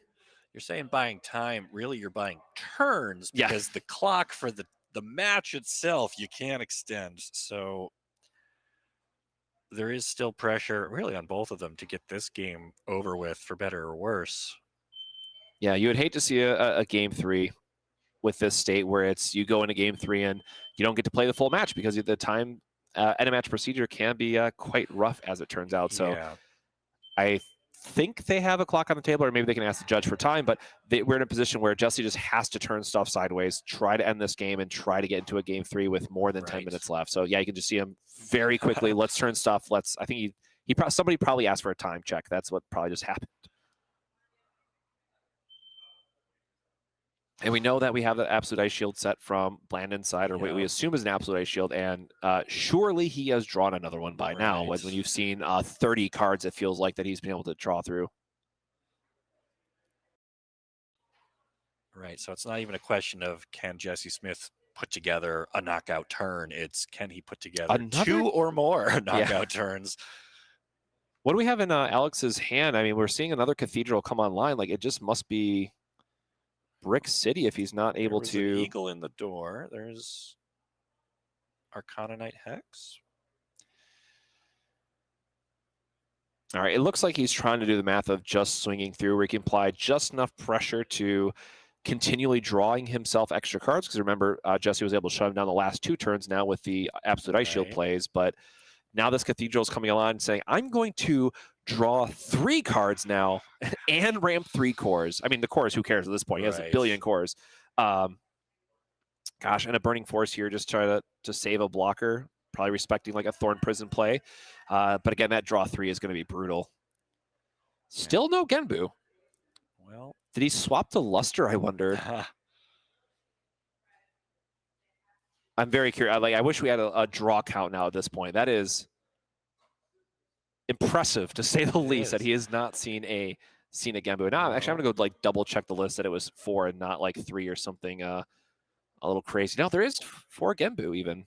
You're saying buying time. Really, you're buying turns because the clock for the match itself you can't extend. So there is still pressure really on both of them to get this game over with, for better or worse. Yeah, you would hate to see a game 3 with this state where it's you go into game 3 and you don't get to play the full match because the time and a match procedure can be quite rough as it turns out. So I think they have a clock on the table, or maybe they can ask the judge for time, but we're in a position where Jesse just has to turn stuff sideways, try to end this game, and try to get into a game 3 with more than 10 minutes left. So yeah, you can just see him very quickly. Let's turn stuff. I think somebody probably asked for a time check. That's what probably just happened. And we know that we have the Absolute Ice Shield set from Blandon's side, or what we assume is an Absolute Ice Shield, and surely he has drawn another one by now, when you've seen 30 cards, it feels like, that he's been able to draw through. Right, so it's not even a question of can Jesse Smith put together a knockout turn, it's can he put together 2 or more knockout turns. What do we have in Alex's hand? I mean, we're seeing another Cathedral come online. Like, it just must be Brick City if he's not able to. An eagle in the door. There's Arcanum Hex. All right, it looks like he's trying to do the math of just swinging through where he can apply just enough pressure to continually drawing himself extra cards. Because remember, Jesse was able to shut him down the last 2 turns now with the Absolute Ice Shield plays. But now this Cathedral is coming along and saying, I'm going to draw 3 cards now and ramp 3 cores. I mean, the cores, who cares at this point? He has a billion cores. Gosh, and a Burning Force here, just try to save a blocker, probably respecting like a Thorn Prison play. But again, that draw 3 is going to be brutal. Still no Genbu. Well, did he swap to Luster, I wonder? I'm very curious. I wish we had a draw count now at this point. That is impressive, to say the least, that he has not seen a Genbu. Now, actually, I'm gonna go double check the list that it was 4 and not 3 or something. A little crazy. No, there is 4 Genbu even.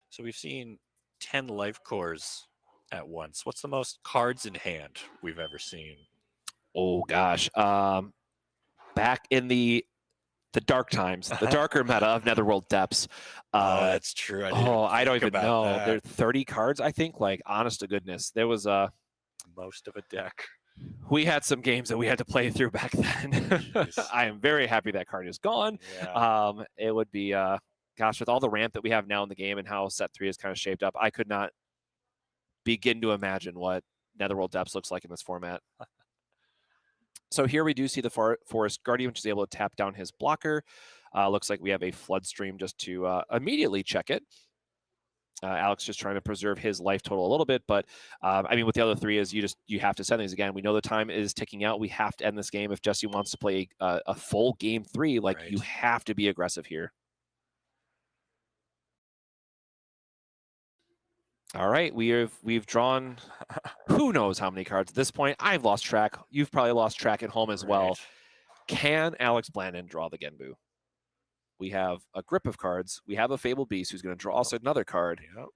So we've seen 10 life cores at once. What's the most cards in hand we've ever seen? Oh gosh, back in the dark times, the darker meta of Netherworld Depths. That's true. I don't even know. That. There are 30 cards, I think. Honest to goodness, there was most of a deck. We had some games that we had to play through back then. I am very happy that card is gone. Yeah. It would be, gosh, with all the ramp that we have now in the game and how set 3 is kind of shaped up, I could not begin to imagine what Netherworld Depths looks like in this format. So here we do see the Forest Guardian, which is able to tap down his blocker. Looks like we have a Flood Stream just to immediately check it. Alex just trying to preserve his life total a little bit, but I mean, with the other 3 is you have to send these again. We know the time is ticking out. We have to end this game if Jesse wants to play a full game 3. You have to be aggressive here. All right, we've drawn who knows how many cards at this point. I've lost track. You've probably lost track at home as well. Can Alex Blandon draw the Genbu? We have a grip of cards. We have a Fabled Beast who's going to draw us another card. Yep.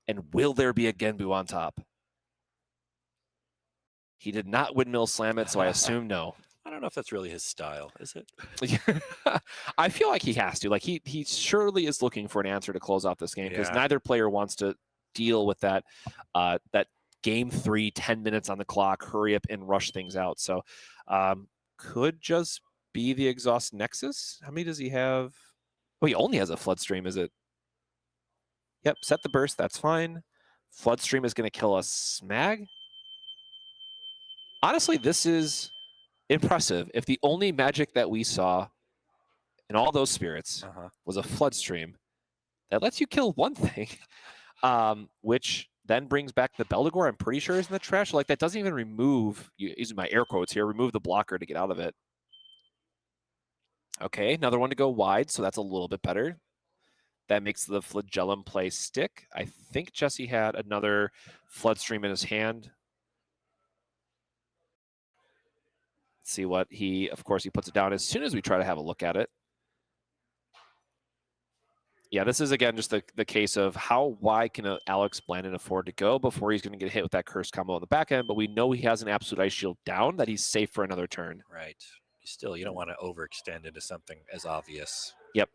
And will there be a Genbu on top? He did not windmill slam it, so I assume no. I don't know if that's really his style, is it? I feel like he has to. Like he surely is looking for an answer to close out this game because Yeah. neither player wants to deal with that that game 3, 10 minutes on the clock, hurry up and rush things out. So could just be the exhaust nexus. How many does he have? Oh, he only has a flood stream, is it? Yep, set the burst, that's fine. Flood stream is going to kill a smag. Honestly, this is impressive. If the only magic that we saw in all those spirits was a flood stream, that lets you kill one thing, which then brings back the Beldegor. I'm pretty sure is in the trash. Like that doesn't even remove, using my air quotes here, remove the blocker to get out of it. Okay, another one to go wide, so that's a little bit better. That makes the Flagellum play stick. I think Jesse had another flood stream in his hand. Let's see what he, of course, he puts it down as soon as we try to have a look at it. Yeah, this is, again, just the case of how wide can Alex Blandon afford to go before he's going to get hit with that curse combo on the back end, but we know he has an Absolute Ice Shield down, that he's safe for another turn. Right. Still, you don't want to overextend into something as obvious. Yep.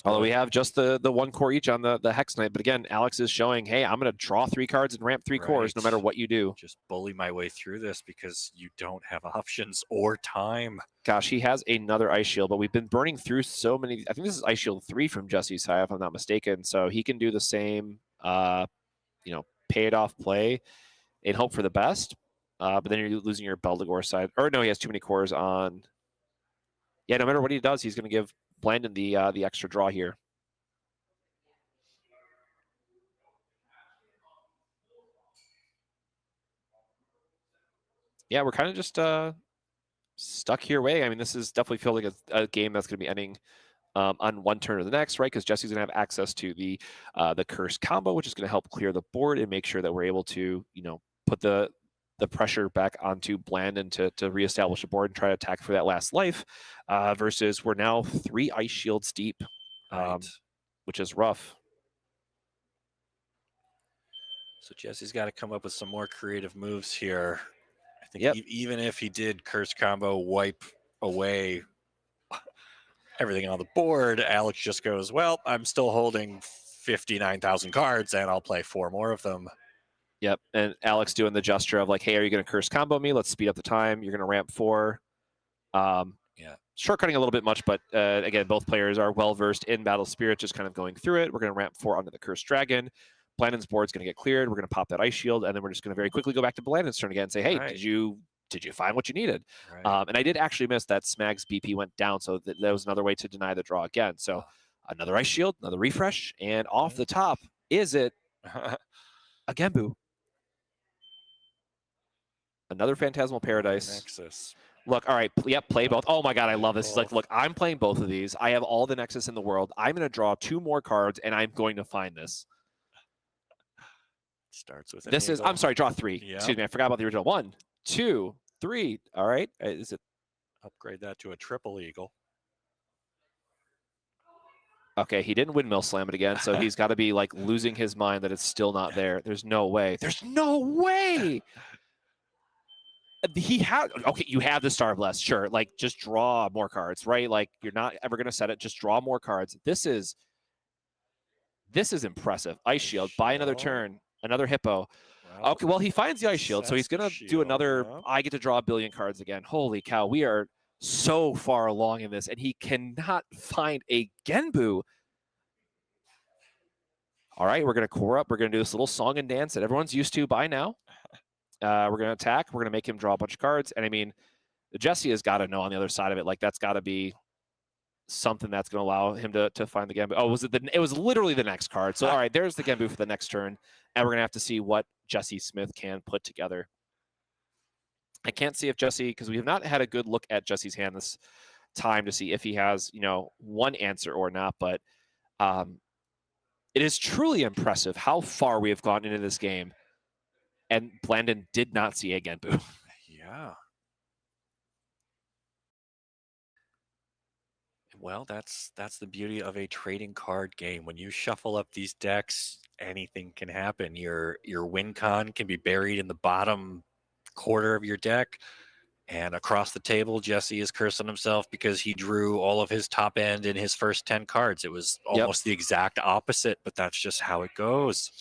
Although we have just the one core each on the Hex Knight, but again, Alex is showing, hey, I'm going to draw 3 cards and ramp 3 cores no matter what you do. Just bully my way through this because you don't have options or time. Gosh, he has another Ice Shield, but we've been burning through so many. I think this is Ice Shield 3 from Jesse's side, if I'm not mistaken. So he can do the same, you know, pay it off play and hope for the best. But then you're losing your Beldegor side. Or no, he has too many cores on. Yeah, no matter what he does, he's going to give Blandon the extra draw here. Yeah, we're kind of just stuck here way. I mean, this is definitely feels like a game that's going to be ending on one turn or the next, right? Because Jesse's going to have access to the curse combo, which is going to help clear the board and make sure that we're able to, you know, put the pressure back onto Blandon to reestablish the board and try to attack for that last life. Versus we're now 3 Ice Shields deep, which is rough. So Jesse's got to come up with some more creative moves here. I think even if he did curse combo wipe away everything on the board, Alex just goes, well, I'm still holding 59,000 cards and I'll play 4 more of them. Yep, and Alex doing the gesture of like, hey, are you going to curse combo me? Let's speed up the time. You're going to ramp 4. Yeah, shortcutting a little bit much, but again, both players are well-versed in Battle Spirit, just kind of going through it. We're going to ramp 4 onto the Cursed Dragon. Blandon's board's going to get cleared. We're going to pop that Ice Shield, and then we're just going to very quickly go back to Blandon's turn again and say, hey, did you find what you needed? And I did actually miss that Smag's BP went down, so that was another way to deny the draw again. So another Ice Shield, another refresh, and off the top, is it a Genbu? Another Phantasmal Paradise. Nexus. Look, all right, yep, play both. Oh my God, I love this. It's like, look, I'm playing both of these. I have all the Nexus in the world. I'm going to draw 2 more cards, and I'm going to find this. Starts with this is, I'm sorry, draw 3. Yeah. Excuse me, I forgot about the original. 1, 2, 3. All right, is it? Upgrade that to a triple eagle. Okay, he didn't windmill slam it again, so he's got to be like losing his mind that it's still not there. There's no way. There's no way. He had, okay, you have the Star Blast, sure. Like, just draw more cards, right? Like, you're not ever going to set it. Just draw more cards. This is impressive. Ice Shield, buy another turn, another Hippo. Well, okay, well, he finds the Ice Shield, so he's going to do another, I get to draw a billion cards again. Holy cow, we are so far along in this, and he cannot find a Genbu. All right, we're going to core up. We're going to do this little song and dance that everyone's used to by now. We're going to attack. We're going to make him draw a bunch of cards. And I mean, Jesse has got to know on the other side of it, like that's got to be something that's going to allow him to find the Genbu. Oh, it was literally the next card. So, all right, there's the Genbu for the next turn. And we're going to have to see what Jesse Smith can put together. I can't see if Jesse, because we have not had a good look at Jesse's hand this time to see if he has, you know, one answer or not. But it is truly impressive how far we have gone into this game. And Blandon did not see a Genbu. Yeah. Well, that's the beauty of a trading card game. When you shuffle up these decks, anything can happen. Your win con can be buried in the bottom quarter of your deck. And across the table, Jesse is cursing himself because he drew all of his top end in his first 10 cards. It was almost the exact opposite, but that's just how it goes.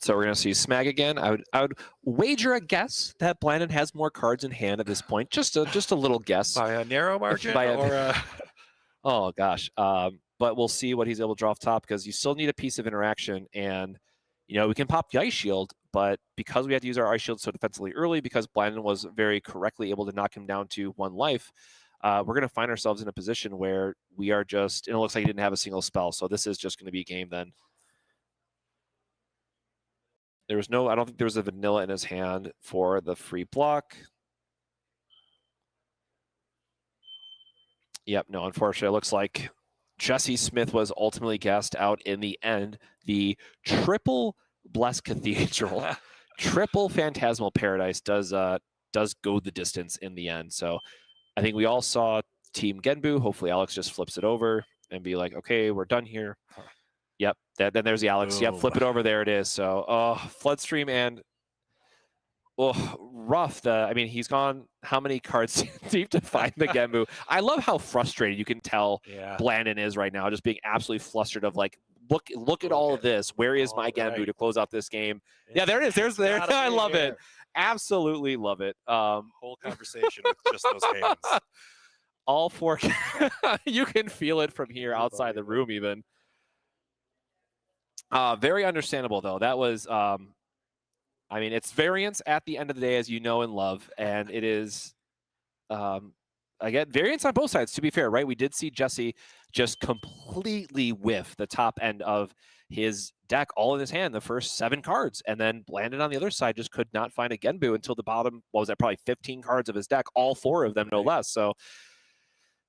So we're going to see Smag again. I would wager a guess that Blandon has more cards in hand at this point. Just a little guess. By a narrow margin? Oh, gosh. But we'll see what he's able to draw off top, because you still need a piece of interaction. And, we can pop the Ice Shield, but because we had to use our Ice Shield so defensively early, because Blandon was very correctly able to knock him down to 1 life, we're going to find ourselves in a position where we are just, and it looks like he didn't have a single spell. So this is just going to be a game then. I don't think there was a vanilla in his hand for the free block. Yep, no, unfortunately, it looks like Jesse Smith was ultimately gassed out in the end. The triple Blessed Cathedral, triple Phantasmal Paradise does go the distance in the end. So I think we all saw Team Genbu. Hopefully Alex just flips it over and be like, okay, we're done here. Yep, then there's the Alex. Yep, flip it over. There it is. So, Floodstream and rough. He's gone how many cards deep to find the Genbu? I love how frustrated you can tell Blandon is right now, just being absolutely flustered of like, look at all of this. Where is my Genbu to close out this game? Yeah, there it is. There. I love it. Absolutely love it. Whole conversation with just those hands. All 4. You can feel it from here outside the room even. Very understandable, though. That was, it's variance at the end of the day, as you know and love, and it is, again, variance on both sides, to be fair, right? We did see Jesse just completely whiff the top end of his deck, all in his hand, the first 7 cards, and then Blandon on the other side just could not find a Genbu until the bottom, what was that, probably 15 cards of his deck, all 4 of them, no less, so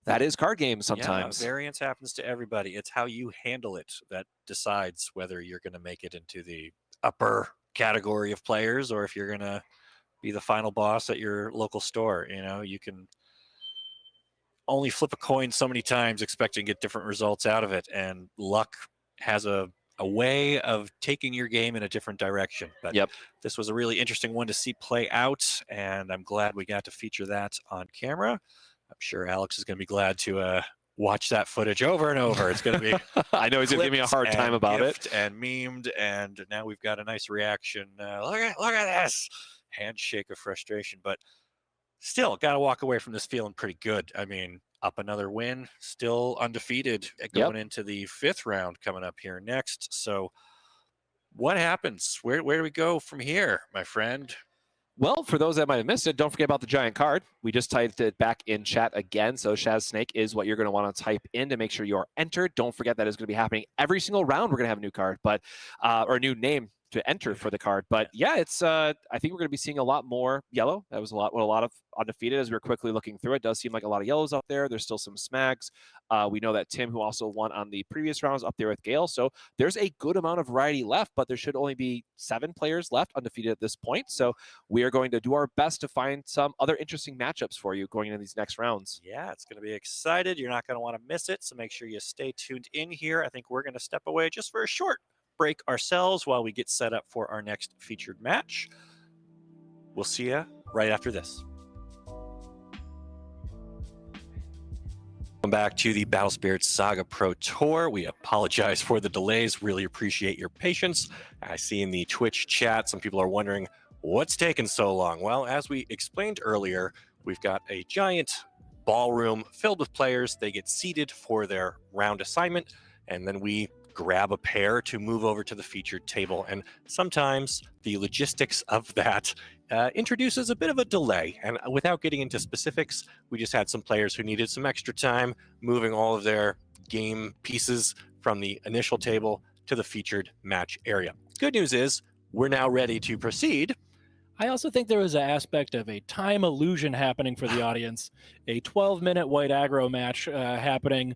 that is card games sometimes. Yeah, variance happens to everybody. It's how you handle it that decides whether you're going to make it into the upper category of players or if you're going to be the final boss at your local store. You can only flip a coin so many times expecting to get different results out of it, and luck has a way of taking your game in a different direction. But this was a really interesting one to see play out, and I'm glad we got to feature that on camera. I'm sure Alex is going to be glad to watch that footage over and over. It's going to be I know he's going to give me a hard time about it. And memed, and now we've got a nice reaction. Look at this handshake of frustration, but still got to walk away from this feeling pretty good. Up another win, still undefeated going into the 5th round coming up here next. So what happens? Where do we go from here, my friend? Well, for those that might have missed it, don't forget about the giant card. We just typed it back in chat again. So Shaz Snake is what you're going to want to type in to make sure you are entered. Don't forget that is going to be happening every single round. We're going to have a new card, but or a new name to enter for the card. But yeah, it's I think we're going to be seeing a lot more yellow. That was a lot of undefeated as we were quickly looking through. It does seem like a lot of yellows up there. There's still some Smags. We know that Tim, who also won on the previous rounds, up there with Gale. So there's a good amount of variety left, but there should only be 7 players left undefeated at this point. So we are going to do our best to find some other interesting matchups for you going into these next rounds. Yeah, it's going to be excited. You're not going to want to miss it. So make sure you stay tuned in here. I think we're going to step away just for a short break ourselves while we get set up for our next featured match. We'll see you right after this. Welcome back to the Battle Spirits Saga Pro Tour. We apologize for the delays. Really appreciate your patience. I see in the Twitch chat some people are wondering what's taking so long. Well, as we explained earlier, we've got a giant ballroom filled with players. They get seated for their round assignment, and then we grab a pair to move over to the featured table. And sometimes the logistics of that introduces a bit of a delay. And without getting into specifics, we just had some players who needed some extra time moving all of their game pieces from the initial table to the featured match area. Good news is we're now ready to proceed. I also think there was an aspect of a time illusion happening for the audience. A 12-minute white aggro match happening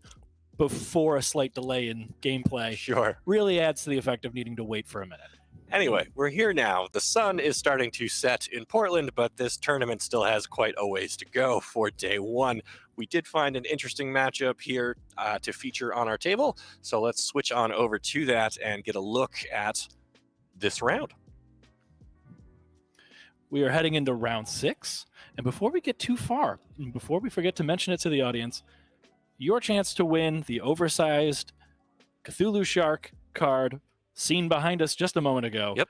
before a slight delay in gameplay really adds to the effect of needing to wait for a minute. Anyway, we're here now. The sun is starting to set in Portland, but this tournament still has quite a ways to go for day 1. We did find an interesting matchup here to feature on our table, so let's switch on over to that and get a look at this round. we are heading into round 6. And before we get too far, and before we forget to mention it to the audience, your chance to win the oversized Cthulhu Shark card seen behind us just a moment ago. Yep.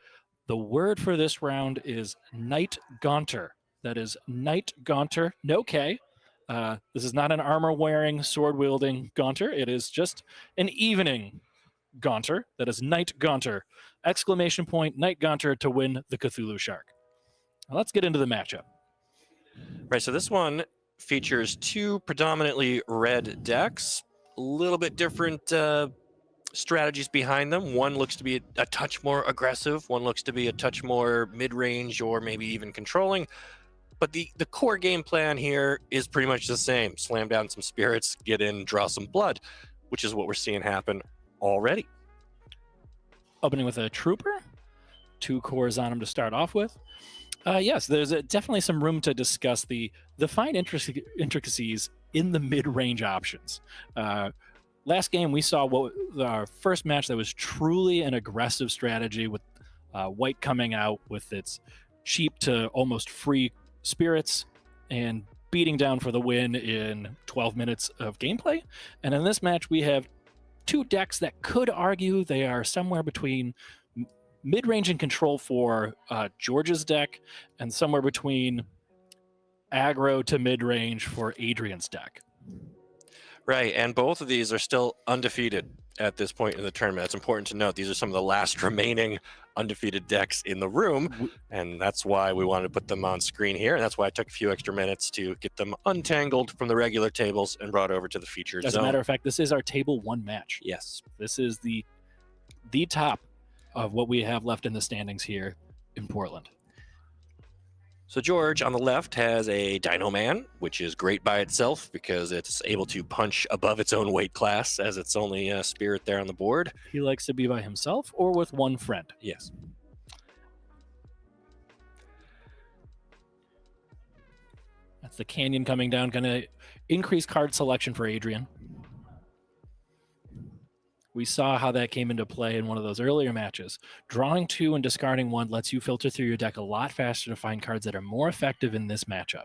The word for this round is Night Gaunter. That is Night Gaunter, no K. This is not an armor-wearing, sword-wielding Gaunter. It is just an evening Gaunter. That is Night Gaunter. Exclamation point, Night Gaunter to win the Cthulhu Shark. Now let's get into the matchup. Right, so this one features 2 predominantly red decks, a little bit different strategies behind them. One looks to be a touch more aggressive, one looks to be a touch more mid-range or maybe even controlling. But the core game plan here is pretty much the same. Slam down some spirits, get in, draw some blood, which is what we're seeing happen already. Opening with a Trooper, 2 cores on him to start off with. Yes, there's definitely some room to discuss the fine intricacies in the mid-range options. Last game, we saw our first match that was truly an aggressive strategy with White coming out with its cheap to almost free spirits and beating down for the win in 12 minutes of gameplay. And in this match, we have 2 decks that could argue they are somewhere between mid-range and control for George's deck and somewhere between aggro to mid-range for Adrian's deck. Right, and both of these are still undefeated at this point in the tournament. It's important to note these are some of the last remaining undefeated decks in the room, and that's why we wanted to put them on screen here, and that's why I took a few extra minutes to get them untangled from the regular tables and brought over to the featured As zone. a matter of fact, this is our table 1 match. Yes. This is the top of what we have left in the standings here in Portland. So George on the left has a Dino Man, which is great by itself because it's able to punch above its own weight class as its only spirit there on the board. He likes to be by himself or with one friend. Yes. That's the Canyon coming down, going to increase card selection for Adrian. We saw how that came into play in one of those earlier matches. Drawing 2 and discarding 1 lets you filter through your deck a lot faster to find cards that are more effective in this matchup.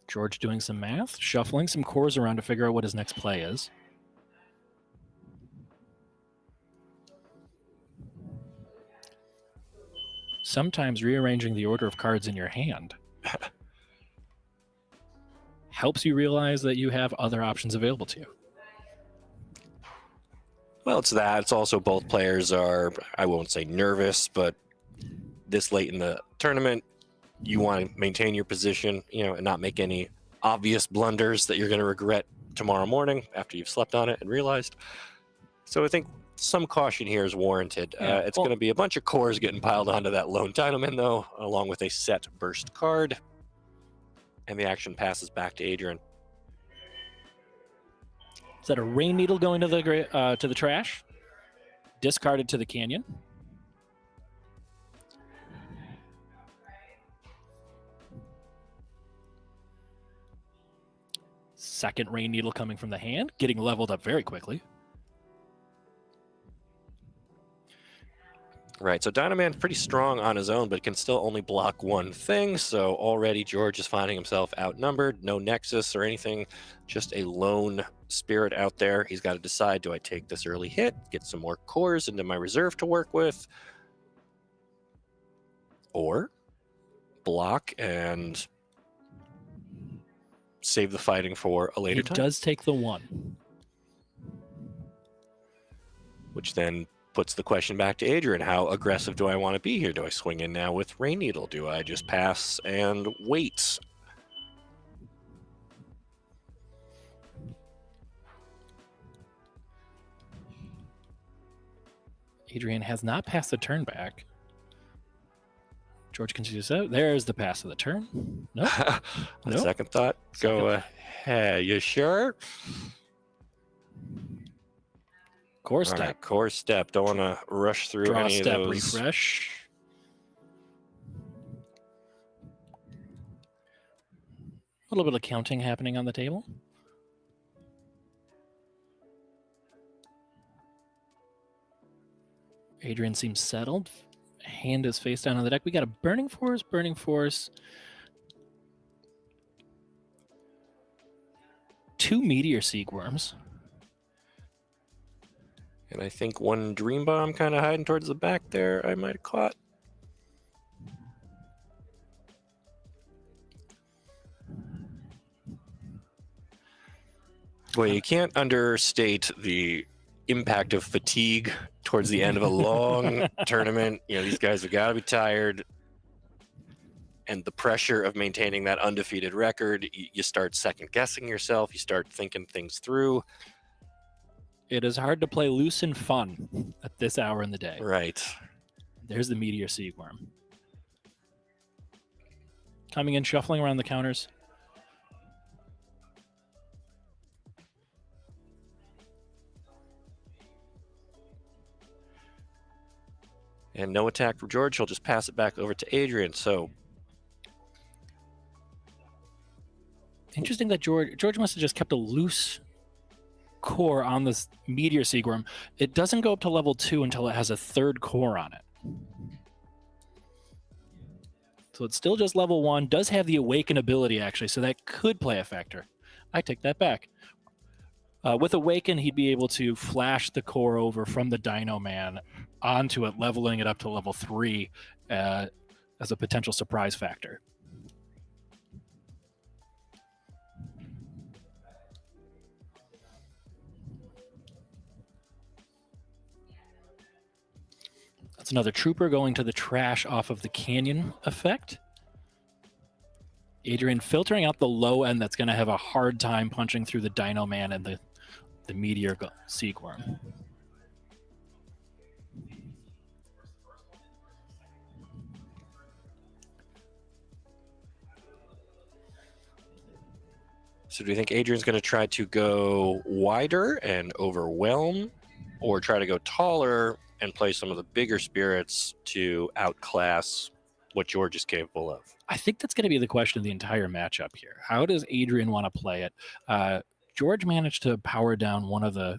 George doing some math, shuffling some cores around to figure out what his next play is. Sometimes rearranging the order of cards in your hand helps you realize that you have other options available to you. Well, it's that. It's also both players are, I won't say nervous, but this late in the tournament, you want to maintain your position, and not make any obvious blunders that you're going to regret tomorrow morning after you've slept on it and realized. So I think some caution here is warranted. Yeah, It's going to be a bunch of cores getting piled onto that lone Dinoman, though, along with a set burst card. And the action passes back to Adrian. Is that a Rain Needle going to the trash? Discarded to the Canyon. Second Rain Needle coming from the hand, getting leveled up very quickly. Right, so Dynaman's pretty strong on his own, but can still only block one thing, so already George is finding himself outnumbered. No Nexus or anything, just a lone spirit out there. He's got to decide, do I take this early hit, get some more cores into my reserve to work with, or block and save the fighting for a later He time? does take the 1. Which then puts the question back to Adrian. How aggressive do I want to be here? Do I swing in now with Rain Needle? Do I just pass and wait? Adrian has not passed the turn back. George continues out. There's the pass of the turn. No. Nope. Second thought. Go ahead. You sure? Core All step. right, core step. Don't want to rush through Draw any step, of those. refresh. A little bit of counting happening on the table. Adrian seems settled. Hand is face down on the deck. We got a Burning Force. 2 Meteor Seagworms. And I think one Dream Bomb kind of hiding towards the back there I might have caught. Well, you can't understate the impact of fatigue towards the end of a long tournament. You know, these guys have got to be tired. And the pressure of maintaining that undefeated record, you start second guessing yourself. You start thinking things through. It is hard to play loose and fun at this hour in the day. Right. There's the Meteor Seagworm. Coming in, shuffling around the counters. And no attack from George. He'll just pass it back over to Adrian. So interesting that George must have just kept a loose core on this Meteor Seagworm. It doesn't go up to level 2 until it has a 3rd core on it. So it's still just level 1. Does have the Awaken ability, actually, so that could play a factor. I take that back. With Awaken, he'd be able to flash the core over from the Dino Man onto it, leveling it up to level 3 as a potential surprise factor. That's another Trooper going to the trash off of the Canyon effect. Adrian filtering out the low end that's going to have a hard time punching through the Dino Man and the Meteor Seagworm. So do you think Adrian's going to try to go wider and overwhelm, or try to go taller and play some of the bigger spirits to outclass what George is capable of? I think that's going to be the question of the entire matchup here. How does Adrian want to play it? George managed to power down one of the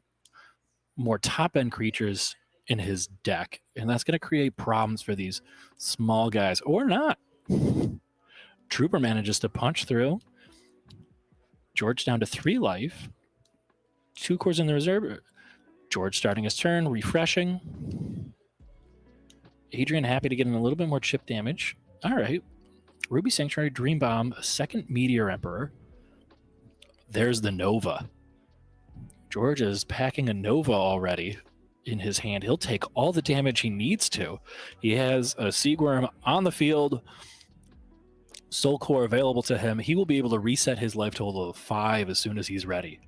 more top-end creatures in his deck, and that's going to create problems for these small guys, or not. Trooper manages to punch through. George down to 3 life. 2 cores in the reserve. George starting his turn, refreshing. Adrian happy to get in a little bit more chip damage. All right. Ruby Sanctuary, Dream Bomb, a 2nd Meteor Emperor. There's the Nova. George is packing a Nova already in his hand. He'll take all the damage he needs to. He has a Seagworm on the field, Soul Core available to him. He will be able to reset his life total of 5 as soon as he's ready.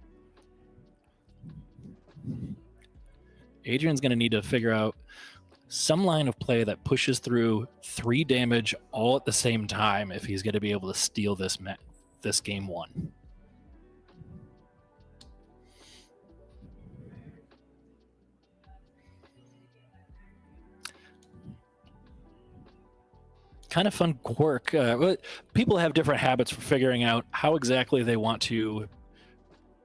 Adrian's going to need to figure out some line of play that pushes through 3 damage all at the same time if he's going to be able to steal this game 1. Kind of fun quirk. People have different habits for figuring out how exactly they want to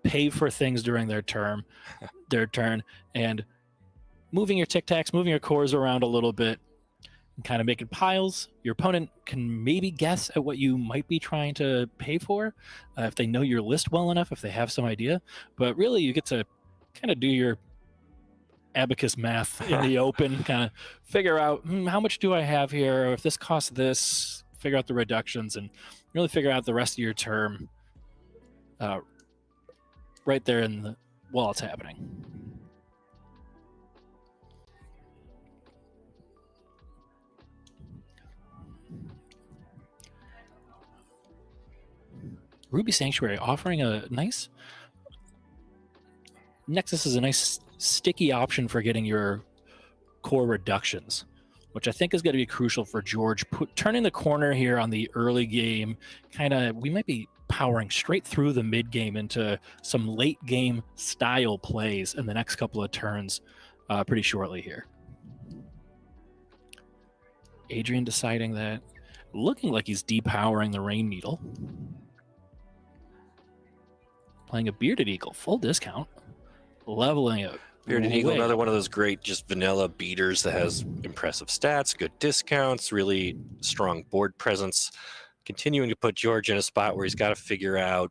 pay for things during their turn, and moving your tic tacs, moving your cores around a little bit, and kind of making piles. Your opponent can maybe guess at what you might be trying to pay for if they know your list well enough, if they have some idea. But really, you get to kind of do your abacus math in the open, kind of figure out how much do I have here, or if this costs this, figure out the reductions, and really figure out the rest of your term right there while it's happening. Ruby Sanctuary offering a nice Nexus is a nice sticky option for getting your core reductions, which I think is going to be crucial for George. Turning the corner here on the early game, we might be powering straight through the mid game into some late game style plays in the next couple of turns pretty shortly here. Adrian deciding that, looking like he's depowering the Rain Needle. Playing a Bearded Eagle, full discount. Leveling it Bearded Eagle, Wait. another one of those great just vanilla beaters that has impressive stats, good discounts, really strong board presence. Continuing to put George in a spot where he's got to figure out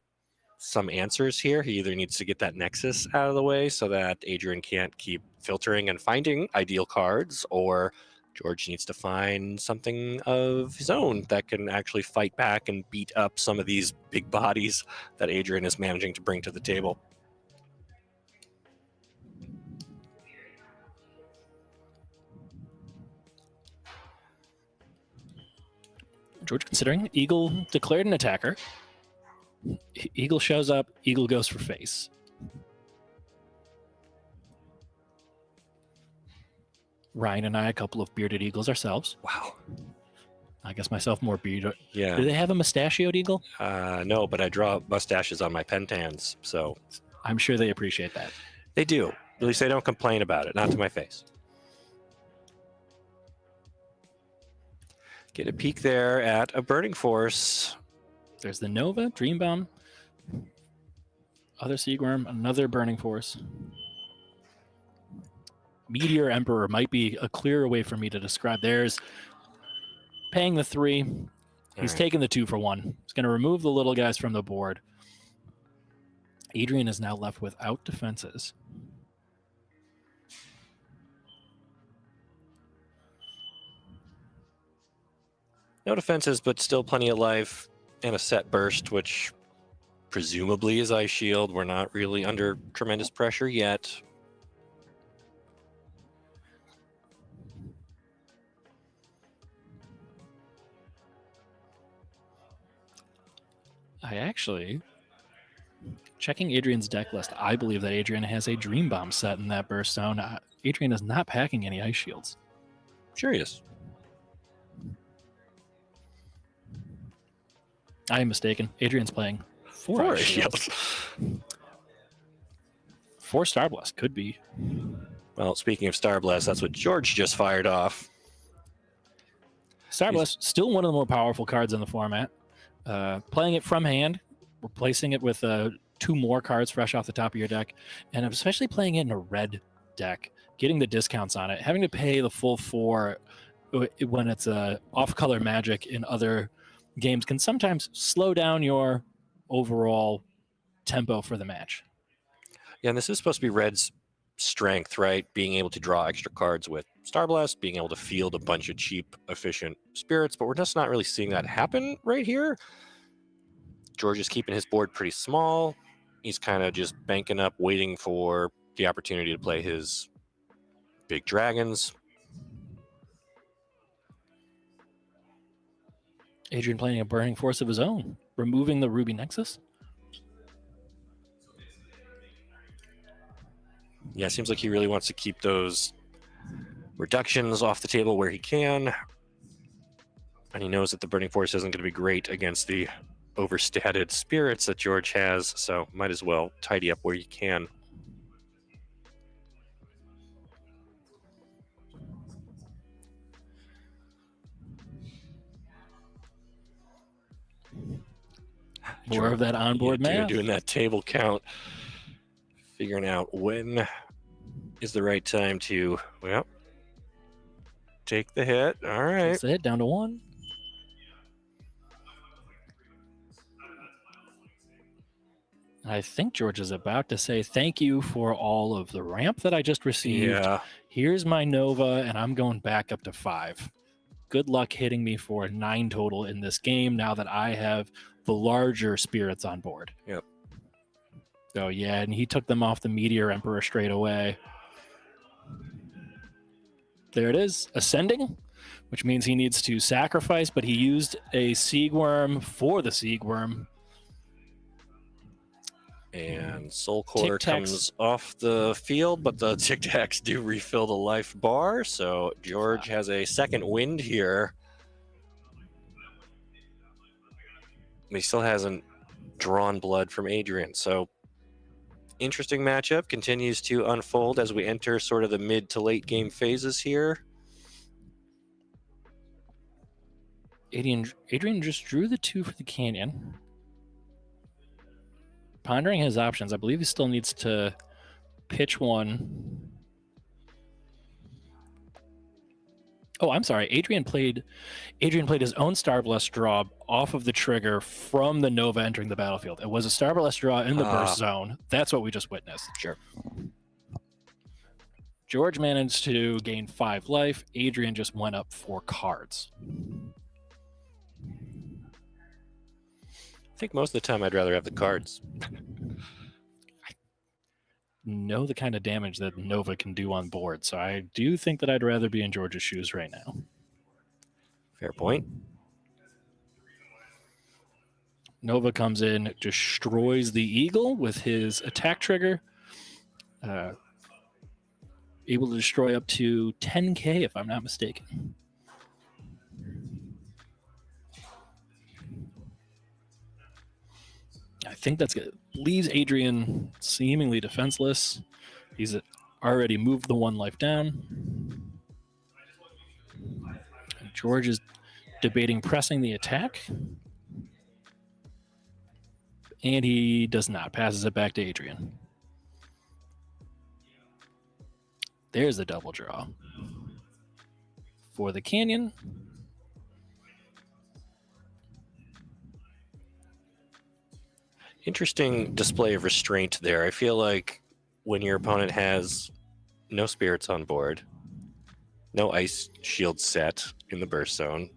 some answers here. He either needs to get that Nexus out of the way so that Adrian can't keep filtering and finding ideal cards, or George needs to find something of his own that can actually fight back and beat up some of these big bodies that Adrian is managing to bring to the table. George considering. Eagle declared an attacker. Eagle shows up. Eagle goes for face. Ryan and I, a couple of bearded eagles ourselves. Wow. I guess myself more bearded. Yeah. Do they have a mustachioed eagle? No, but I draw mustaches on my pentans, so I'm sure they appreciate that. they do. At least they don't complain about it, not to my face. Get a peek there at a Burning Force. There's the Nova, Dreambomb, other Seagworm, another Burning Force. Meteor Emperor might be a clearer way for me to describe. There's paying the 3. He's right. taking the 2 for 1. He's going to remove the little guys from the board. Adrian is now left without defenses. No defenses, but still plenty of life and a set burst, which presumably is Ice Shield. We're not really under tremendous pressure yet. I actually, checking Adrian's deck list, I believe that Adrian has a Dream Bomb set in that burst zone. Adrian is not packing any Ice Shields. Sure he is. I am mistaken. Adrian's playing 4 Ice Shields. 4 Star Blast could be. Well, speaking of Star Blast, that's what George just fired off. Star Blast, still one of the more powerful cards in the format. Playing it from hand, replacing it with 2 more cards fresh off the top of your deck, and especially playing it in a red deck, getting the discounts on it, having to pay the full 4 when it's off-color magic in other games can sometimes slow down your overall tempo for the match. Yeah, and this is supposed to be Red's strength, right? Being able to draw extra cards with Star Blast, being able to field a bunch of cheap, efficient spirits, but we're just not really seeing that happen right here. George is keeping his board pretty small. He's kind of just banking up, waiting for the opportunity to play his big dragons. Adrian playing a Burning Force of his own, removing the Ruby Nexus. Yeah, it seems like he really wants to keep those reductions off the table where he can. And he knows that the Burning Force isn't going to be great against the overstated spirits that George has, so might as well tidy up where you can. More of that onboard math. Doing that table count, figuring out when is the right time to, well, take the hit. All right. Takes the hit down to 1. I think George is about to say thank you for all of the ramp that I just received. Yeah. Here's my Nova, and I'm going back up to 5. Good luck hitting me for 9 total in this game now that I have the larger spirits on board. Yep. Oh, yeah, and he took them off the Meteor Emperor straight away. There it is, ascending, which means he needs to sacrifice, but he used a Seagworm for the Seagworm. And Soul Core Tic-tacs. comes off the field, but the Tic Tacs do refill the life bar, so George has a second wind here. He still hasn't drawn blood from Adrian, so interesting matchup continues to unfold as we enter sort of the mid to late game phases here. Adrian just drew the 2 for the Canyon. Pondering his options, I believe he still needs to pitch one. Oh, I'm sorry. Adrian played his own Starblast draw off of the trigger from the Nova entering the battlefield. It was a Starblast draw in the burst zone. That's what we just witnessed. Sure. George managed to gain 5 life. Adrian just went up 4 cards. I think most of the time I'd rather have the cards. Know the kind of damage that Nova can do on board, so I do think that I'd rather be in George's shoes right now. Fair point. Nova comes in, destroys the Eagle with his attack trigger. Able to destroy up to 10k, if I'm not mistaken. I think that's good. Leaves Adrian seemingly defenseless. He's already moved the 1 life down. And George is debating pressing the attack. And he does not. Passes it back to Adrian. There's the double draw. For the Canyon. Interesting display of restraint there. I feel like when your opponent has no spirits on board, no ice shield set in the burst zone,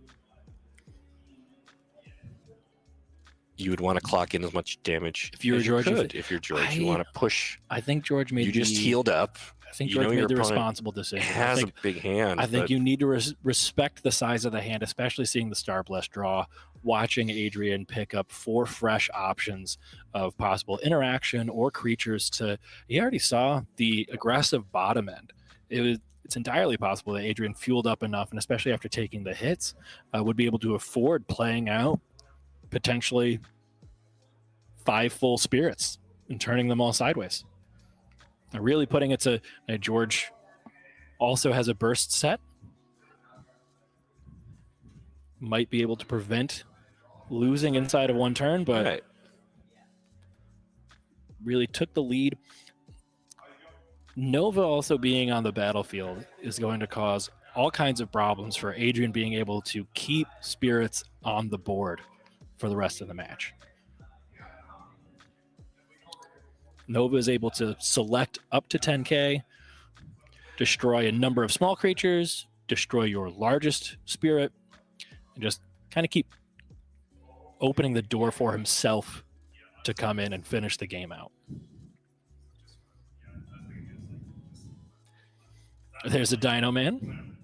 you would want to clock in as much damage if you're as George. you could. If you're George, you want to push. I think George made You just healed up. I think You know George your made the opponent responsible decision. Has a big hand. I think but you need to respect the size of the hand, especially seeing the Starblast draw, watching Adrian pick up 4 fresh options of possible interaction or creatures to. He already saw the aggressive bottom end. It's entirely possible that Adrian fueled up enough, and especially after taking the hits, would be able to afford playing out potentially 5 full spirits and turning them all sideways. Really putting it to George also has a burst set. Might be able to prevent losing inside of 1 turn, but right. really took the lead. Nova also being on the battlefield is going to cause all kinds of problems for Adrian being able to keep spirits on the board for the rest of the match. Nova is able to select up to 10k, destroy a number of small creatures, destroy your largest spirit, and just kind of keep opening the door for himself to come in and finish the game out. There's a Dino Man.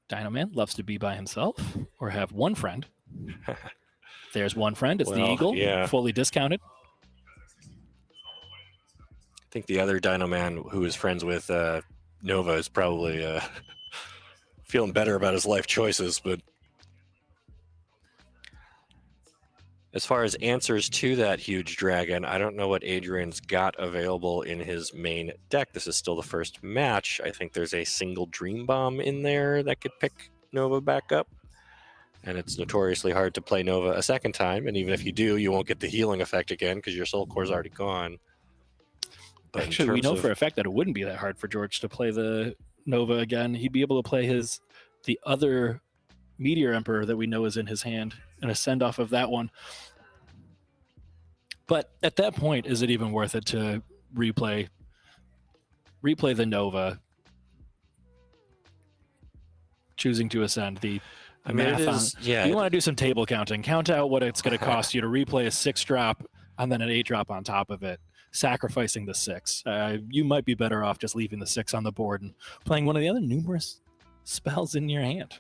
Dino Man loves to be by himself or have one friend. There's one friend. It's the Eagle, fully discounted. I think the other Dino Man who is friends with Nova is probably feeling better about his life choices, but as far as answers to that huge dragon, I don't know what Adrian's got available in his main deck. This is still the first match. I think there's a single Dream Bomb in there that could pick Nova back up. And it's notoriously hard to play Nova a second time. And even if you do, you won't get the healing effect again because your Soul Core's already gone. But actually, we know for a fact that it wouldn't be that hard for George to play the Nova again. He'd be able to play the other Meteor Emperor that we know is in his hand and a send off of that one. But at that point, is it even worth it to replay the Nova, choosing to ascend? You want to do some table counting. Count out what it's going to cost you to replay a 6-drop and then an 8-drop on top of it, sacrificing the 6. You might be better off just leaving the 6 on the board and playing one of the other numerous spells in your hand.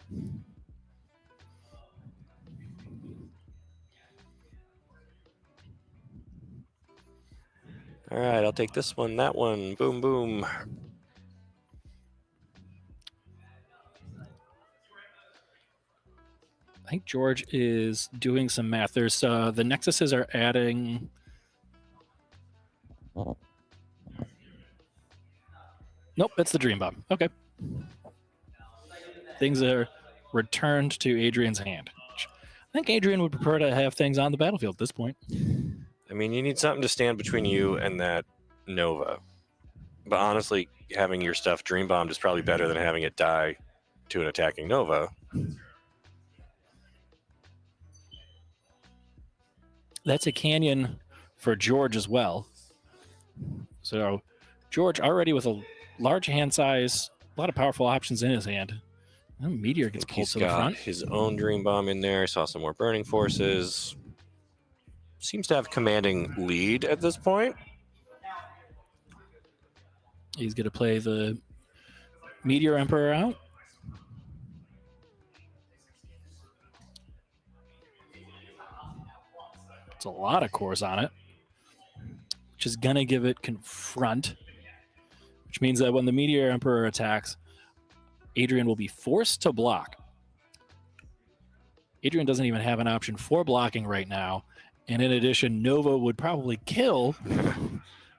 All right, I'll take this one, that one. Boom, boom. I think George is doing some math. There's the Nexuses are adding. Nope, it's the Dream Bomb. Okay. Things are returned to Adrian's hand. I think Adrian would prefer to have things on the battlefield at this point. I mean, you need something to stand between you and that Nova. But honestly, having your stuff dream bombed is probably better than having it die to an attacking Nova. That's a canyon for George as well. So George already with a large hand size, a lot of powerful options in his hand. And Meteor gets pulled He's to the got front. his own dream bomb in there. Saw some more burning forces. Seems to have commanding lead at this point. He's going to play the Meteor Emperor out. It's a lot of cores on it, which is going to give it confront, which means that when the Meteor Emperor attacks, Adrian will be forced to block. Adrian doesn't even have an option for blocking right now. And in addition, Nova would probably kill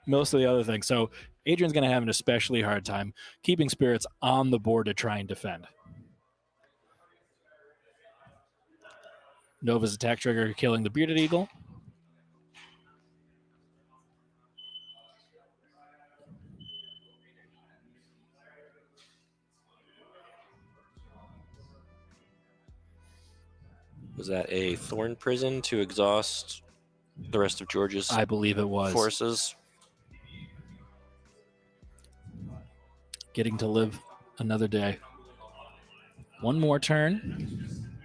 most of the other things. So Adrian's going to have an especially hard time keeping spirits on the board to try and defend. Nova's attack trigger killing the Bearded Eagle. Was that a Thorn Prison to exhaust the rest of George's I believe it was. forces? Getting to live another day. One more turn.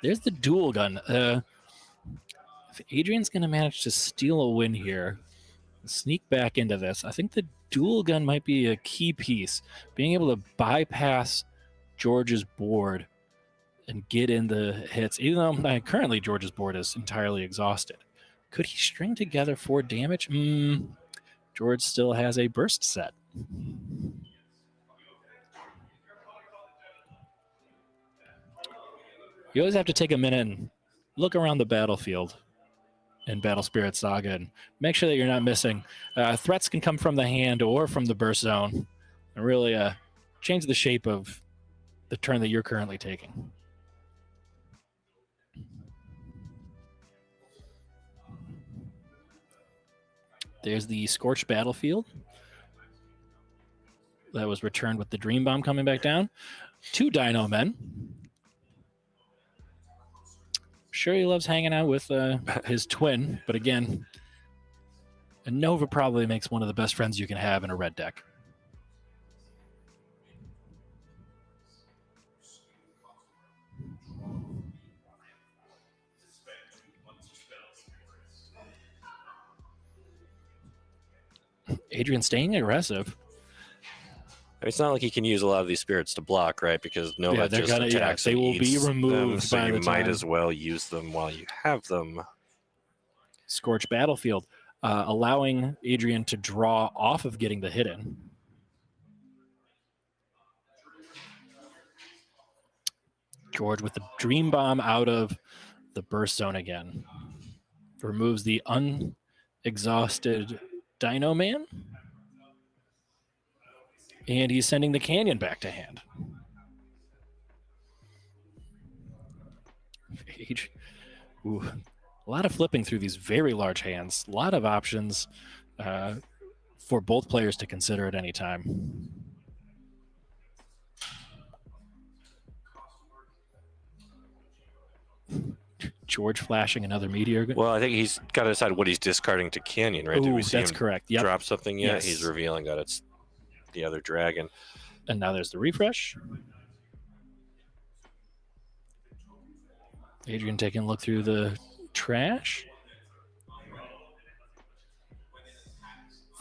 There's the dual gun. If Adrian's going to manage to steal a win here, sneak back into this, I think the dual gun might be a key piece. Being able to bypass George's board and get in the hits, even though currently George's board is entirely exhausted. Could he string together 4 damage? George still has a burst set. You always have to take a minute and look around the battlefield in Battle Spirit Saga and make sure that you're not missing. Threats can come from the hand or from the burst zone and really change the shape of the turn that you're currently taking. There's the Scorched Battlefield that was returned with the Dream Bomb coming back down. 2 Dino Men. Sure, he loves hanging out with his twin, but again, a Nova probably makes one of the best friends you can have in a red deck. Adrian staying aggressive. It's not like he can use a lot of these spirits to block, right? Because Nova just attacks they and will be eats removed them, so by you the might time. as well use them while you have them. Scorched Battlefield, allowing Adrian to draw off of getting the hit in. George with the Dream Bomb out of the burst zone again. Removes the unexhausted Dino Man. And he's sending the Canyon back to hand. Ooh, a lot of flipping through these very large hands. A lot of options for both players to consider at any time. George flashing another meteor. Well, I think he's got to decide what he's discarding to Canyon, right? Did Ooh, we see that's him correct. Yep. drop something yet? Yes. He's revealing that it's the other dragon. And now there's the refresh. Adrian taking a look through the trash.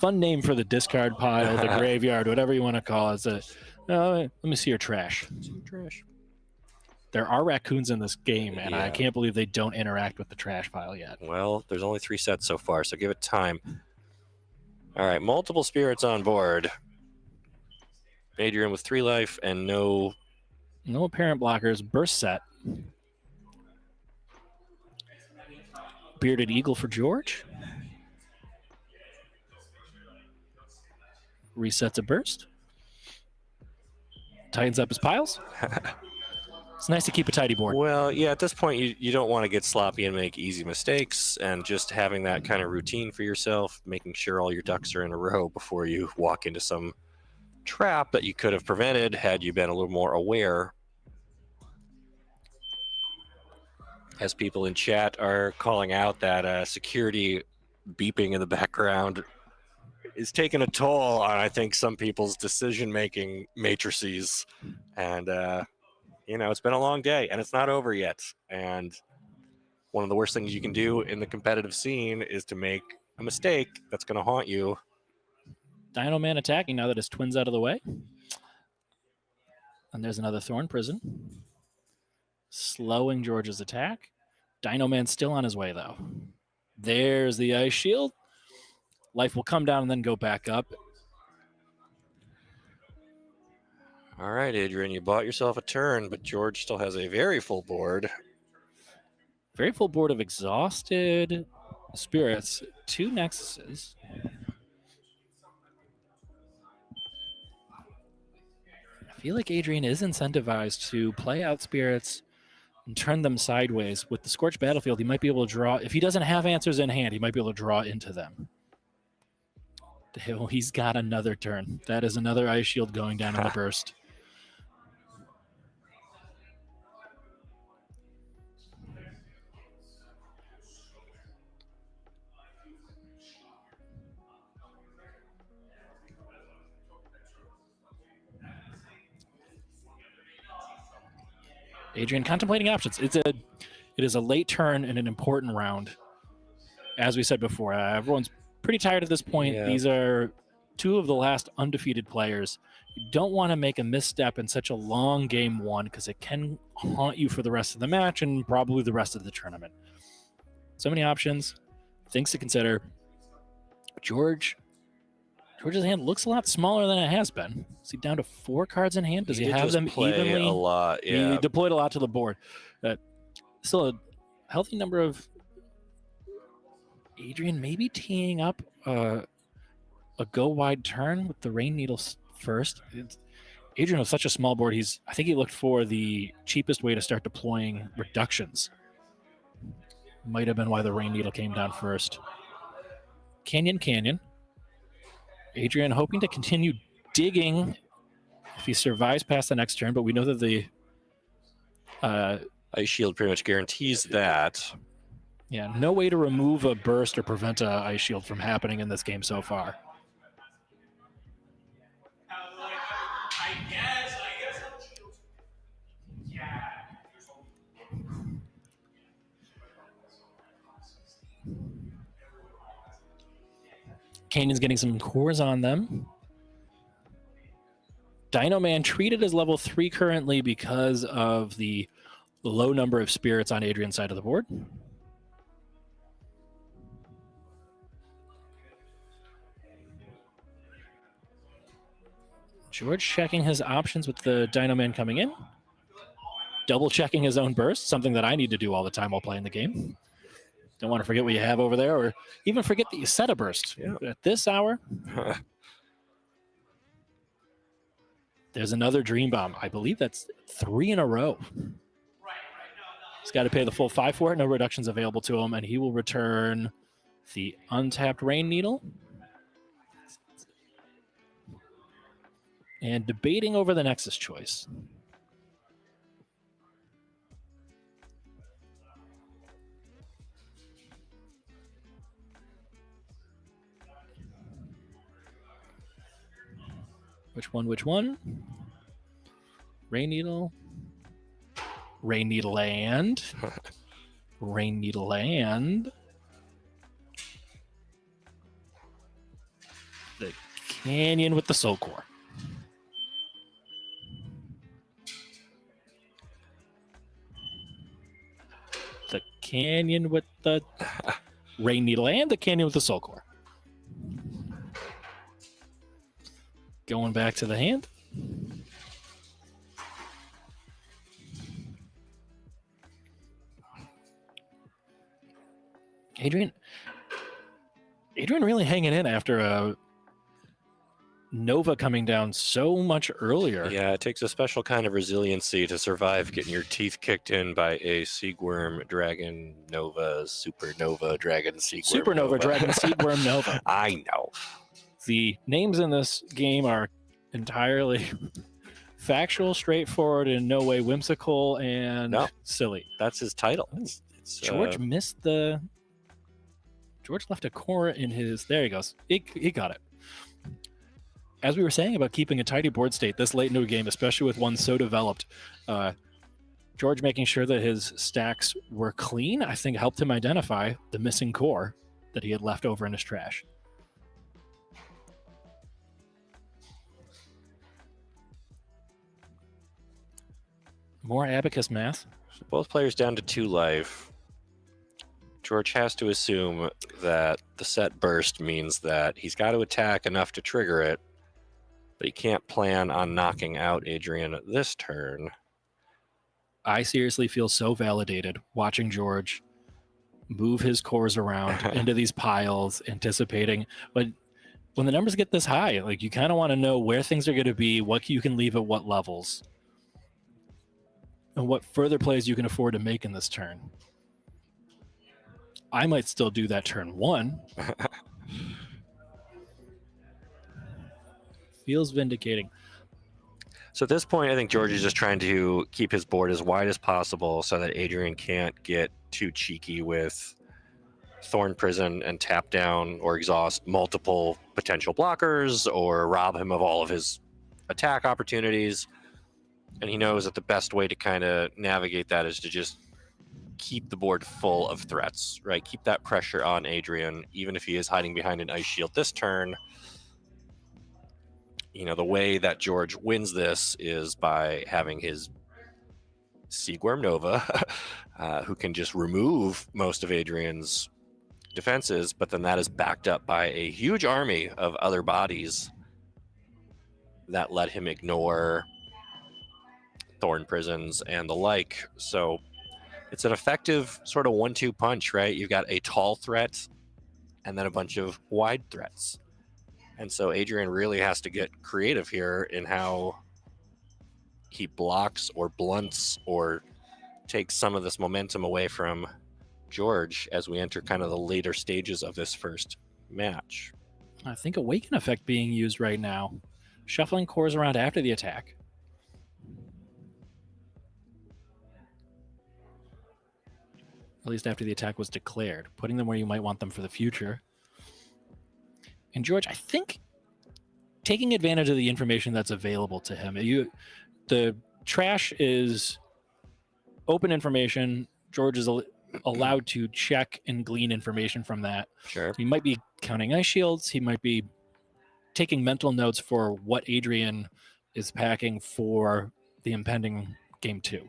Fun name for the discard pile, the graveyard, whatever you want to call it. Let me see your trash. Trash. There are raccoons in this game, and I Yeah. can't believe they don't interact with the trash pile yet. Well, there's only 3 sets so far, so give it time. All right, multiple spirits on board. Adrian with 3 life and no... No apparent blockers. Burst set. Bearded Eagle for George. Resets a burst. Tightens up his piles. It's nice to keep a tidy board. Well, yeah, at this point, you don't want to get sloppy and make easy mistakes, and just having that kind of routine for yourself, making sure all your ducks are in a row before you walk into some trap that you could have prevented had you been a little more aware. As people in chat are calling out that security beeping in the background is taking a toll on, I think, some people's decision-making matrices. And, it's been a long day, and it's not over yet. And one of the worst things you can do in the competitive scene is to make a mistake that's going to haunt you. Dino Man attacking now that his twin's out of the way. And there's another Thorn Prison. Slowing George's attack. Dino Man still on his way, though. There's the Ice Shield. Life will come down and then go back up. All right, Adrian, you bought yourself a turn, but George still has a very full board. Very full board of exhausted spirits. 2 Nexuses. I feel like Adrian is incentivized to play out spirits and turn them sideways. With the Scorched Battlefield, he might be able to draw. If he doesn't have answers in hand, he might be able to draw into them. Oh, he's got another turn. That is another Ice Shield going down in the burst. Adrian contemplating options. It is a late turn in an important round. As we said before, everyone's pretty tired at this point. Yeah. These are 2 of the last undefeated players. You don't want to make a misstep in such a long game 1 because it can haunt you for the rest of the match and probably the rest of the tournament. So many options, things to consider. George's hand looks a lot smaller than it has been. Is he down to 4 cards in hand? Does he have them evenly? A lot, yeah. He deployed a lot to the board. Still a healthy number of... Adrian maybe teeing up a go wide turn with the Rain Needle first. Adrian was such a small board. I think he looked for the cheapest way to start deploying reductions. Might have been why the Rain Needle came down first. Canyon. Adrian hoping to continue digging if he survives past the next turn, but we know that the Ice Shield pretty much guarantees that. Yeah, no way to remove a burst or prevent a Ice Shield from happening in this game so far. Canyon's getting some cores on them. Dino Man treated as level 3 currently because of the low number of spirits on Adrian's side of the board. George checking his options with the Dino Man coming in. Double checking his own burst, something that I need to do all the time while playing the game. Don't want to forget what you have over there, or even forget that you set a burst. Yeah. At this hour, there's another Dream Bomb. I believe that's 3 in a row. He's got to pay the full 5 for it. No reductions available to him, and he will return the untapped Rain Needle. And debating over the Nexus choice. Which one? Rain Needle. Rain Needle Land. Rain Needle Land. The Canyon with the Soul Core. The Canyon with the Rain Needle and the Canyon with the Soul Core. Going back to the hand. Adrian really hanging in after Nova coming down so much earlier. Yeah, it takes a special kind of resiliency to survive getting your teeth kicked in by a Seagworm Dragon Nova, Supernova Dragon Seagworm Supernova Nova. Dragon Seagworm Nova. I know. The names in this game are entirely factual, straightforward, in no way whimsical and No. silly. That's his title. It's, George missed the... George left a core in his... There he goes. He got it. As we were saying about keeping a tidy board state this late into a game, especially with one so developed, George making sure that his stacks were clean, I think helped him identify the missing core that he had left over in his trash. More abacus math. So both players down to 2 life. George has to assume that the set burst means that he's got to attack enough to trigger it, but he can't plan on knocking out Adrian this turn. I seriously feel so validated watching George move his cores around into these piles, anticipating. But when the numbers get this high, like, you kind of want to know where things are going to be, what you can leave at what levels, and what further plays you can afford to make in this turn. I might still do that turn 1. Feels vindicating. So at this point, I think George is just trying to keep his board as wide as possible so that Adrian can't get too cheeky with Thorn Prison and tap down or exhaust multiple potential blockers or rob him of all of his attack opportunities. And he knows that the best way to kind of navigate that is to just keep the board full of threats, right? Keep that pressure on Adrian, even if he is hiding behind an ice shield this turn. You know, the way that George wins this is by having his Seagworm Nova, who can just remove most of Adrian's defenses, but then that is backed up by a huge army of other bodies that let him ignore Thorn Prisons and the like. So it's an effective sort of 1-2 punch, right? You've got a tall threat and then a bunch of wide threats. And so Adrian really has to get creative here in how he blocks or blunts or takes some of this momentum away from George as we enter kind of the later stages of this first match. I think Awaken effect being used right now. Shuffling cores around after the attack. At least after the attack was declared. Putting them where you might want them for the future. And George, I think, taking advantage of the information that's available to him. The trash is open information. George is allowed to check and glean information from that. Sure. He might be counting ice shields. He might be taking mental notes for what Adrian is packing for the impending game 2.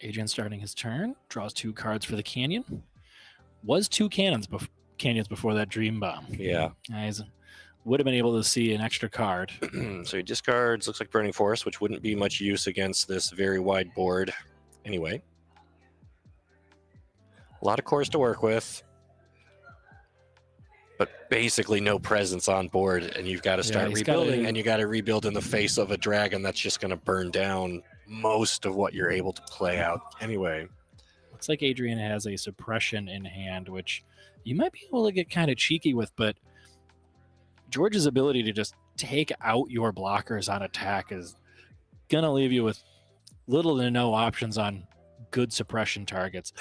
Adrian starting his turn, draws 2 cards for the canyon. Was 2 canyons before that dream bomb. Yeah. Guys would have been able to see an extra card. So he discards, looks like Burning Forest, which wouldn't be much use against this very wide board anyway. A lot of cores to work with, but basically no presence on board, and you've got to start rebuilding, and you got to rebuild in the face of a dragon that's just going to burn down most of what you're able to play out anyway. Looks like Adrian has a suppression in hand, which you might be able to get kind of cheeky with, but George's ability to just take out your blockers on attack is going to leave you with little to no options on good suppression targets.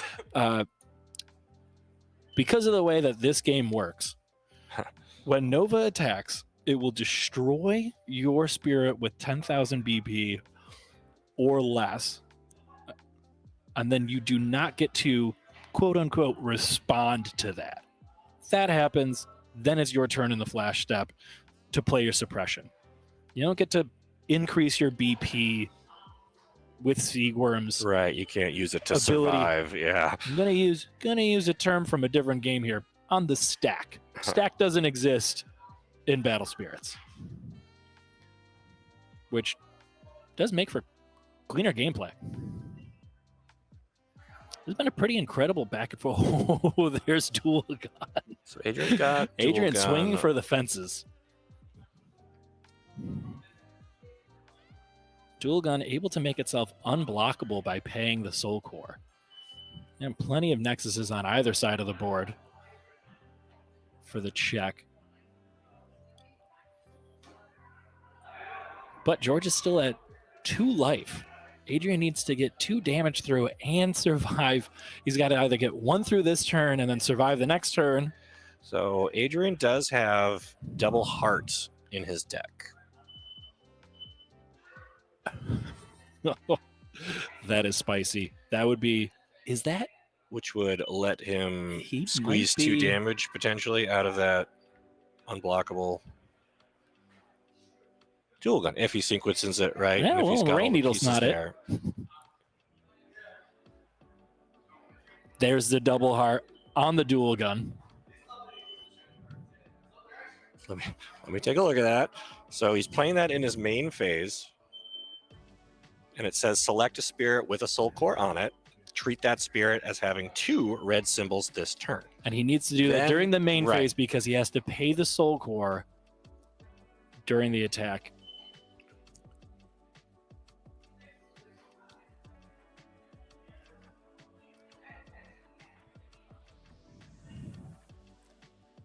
Because of the way that this game works, when Nova attacks, it will destroy your spirit with 10,000 BP or less, and then you do not get to quote-unquote respond to that. If that happens, then it's your turn in the flash step to play your suppression. You don't get to increase your BP with Seagworm's. Right, you can't use it to ability. survive. Yeah. I'm gonna use a term from a different game here. On the stack. Stack doesn't exist in Battle Spirits, which does make for cleaner gameplay. There's been a pretty incredible back and forth. Oh, there's dual gun. So Adrian got Adrian dual swinging gun. for the fences. Dual gun able to make itself unblockable by paying the soul core. And plenty of nexuses on either side of the board for the check. But George is still at 2 life. Adrian needs to get 2 damage through and survive. He's got to either get 1 through this turn and then survive the next turn. So Adrian does have double heart in his deck. That is spicy. That would be... Is that... Which would let him He squeeze might 2 be- damage potentially out of that unblockable dual gun if he sequences it right. Yeah, and if he's well, got all Rain the Needle's pieces not it. there. There's the double heart on the dual gun. Let me take a look at that. So he's playing that in his main phase. And it says select a spirit with a soul core on it. Treat that spirit as having 2 red symbols this turn. And he needs to do that Then- during the main right. phase because he has to pay the soul core during the attack.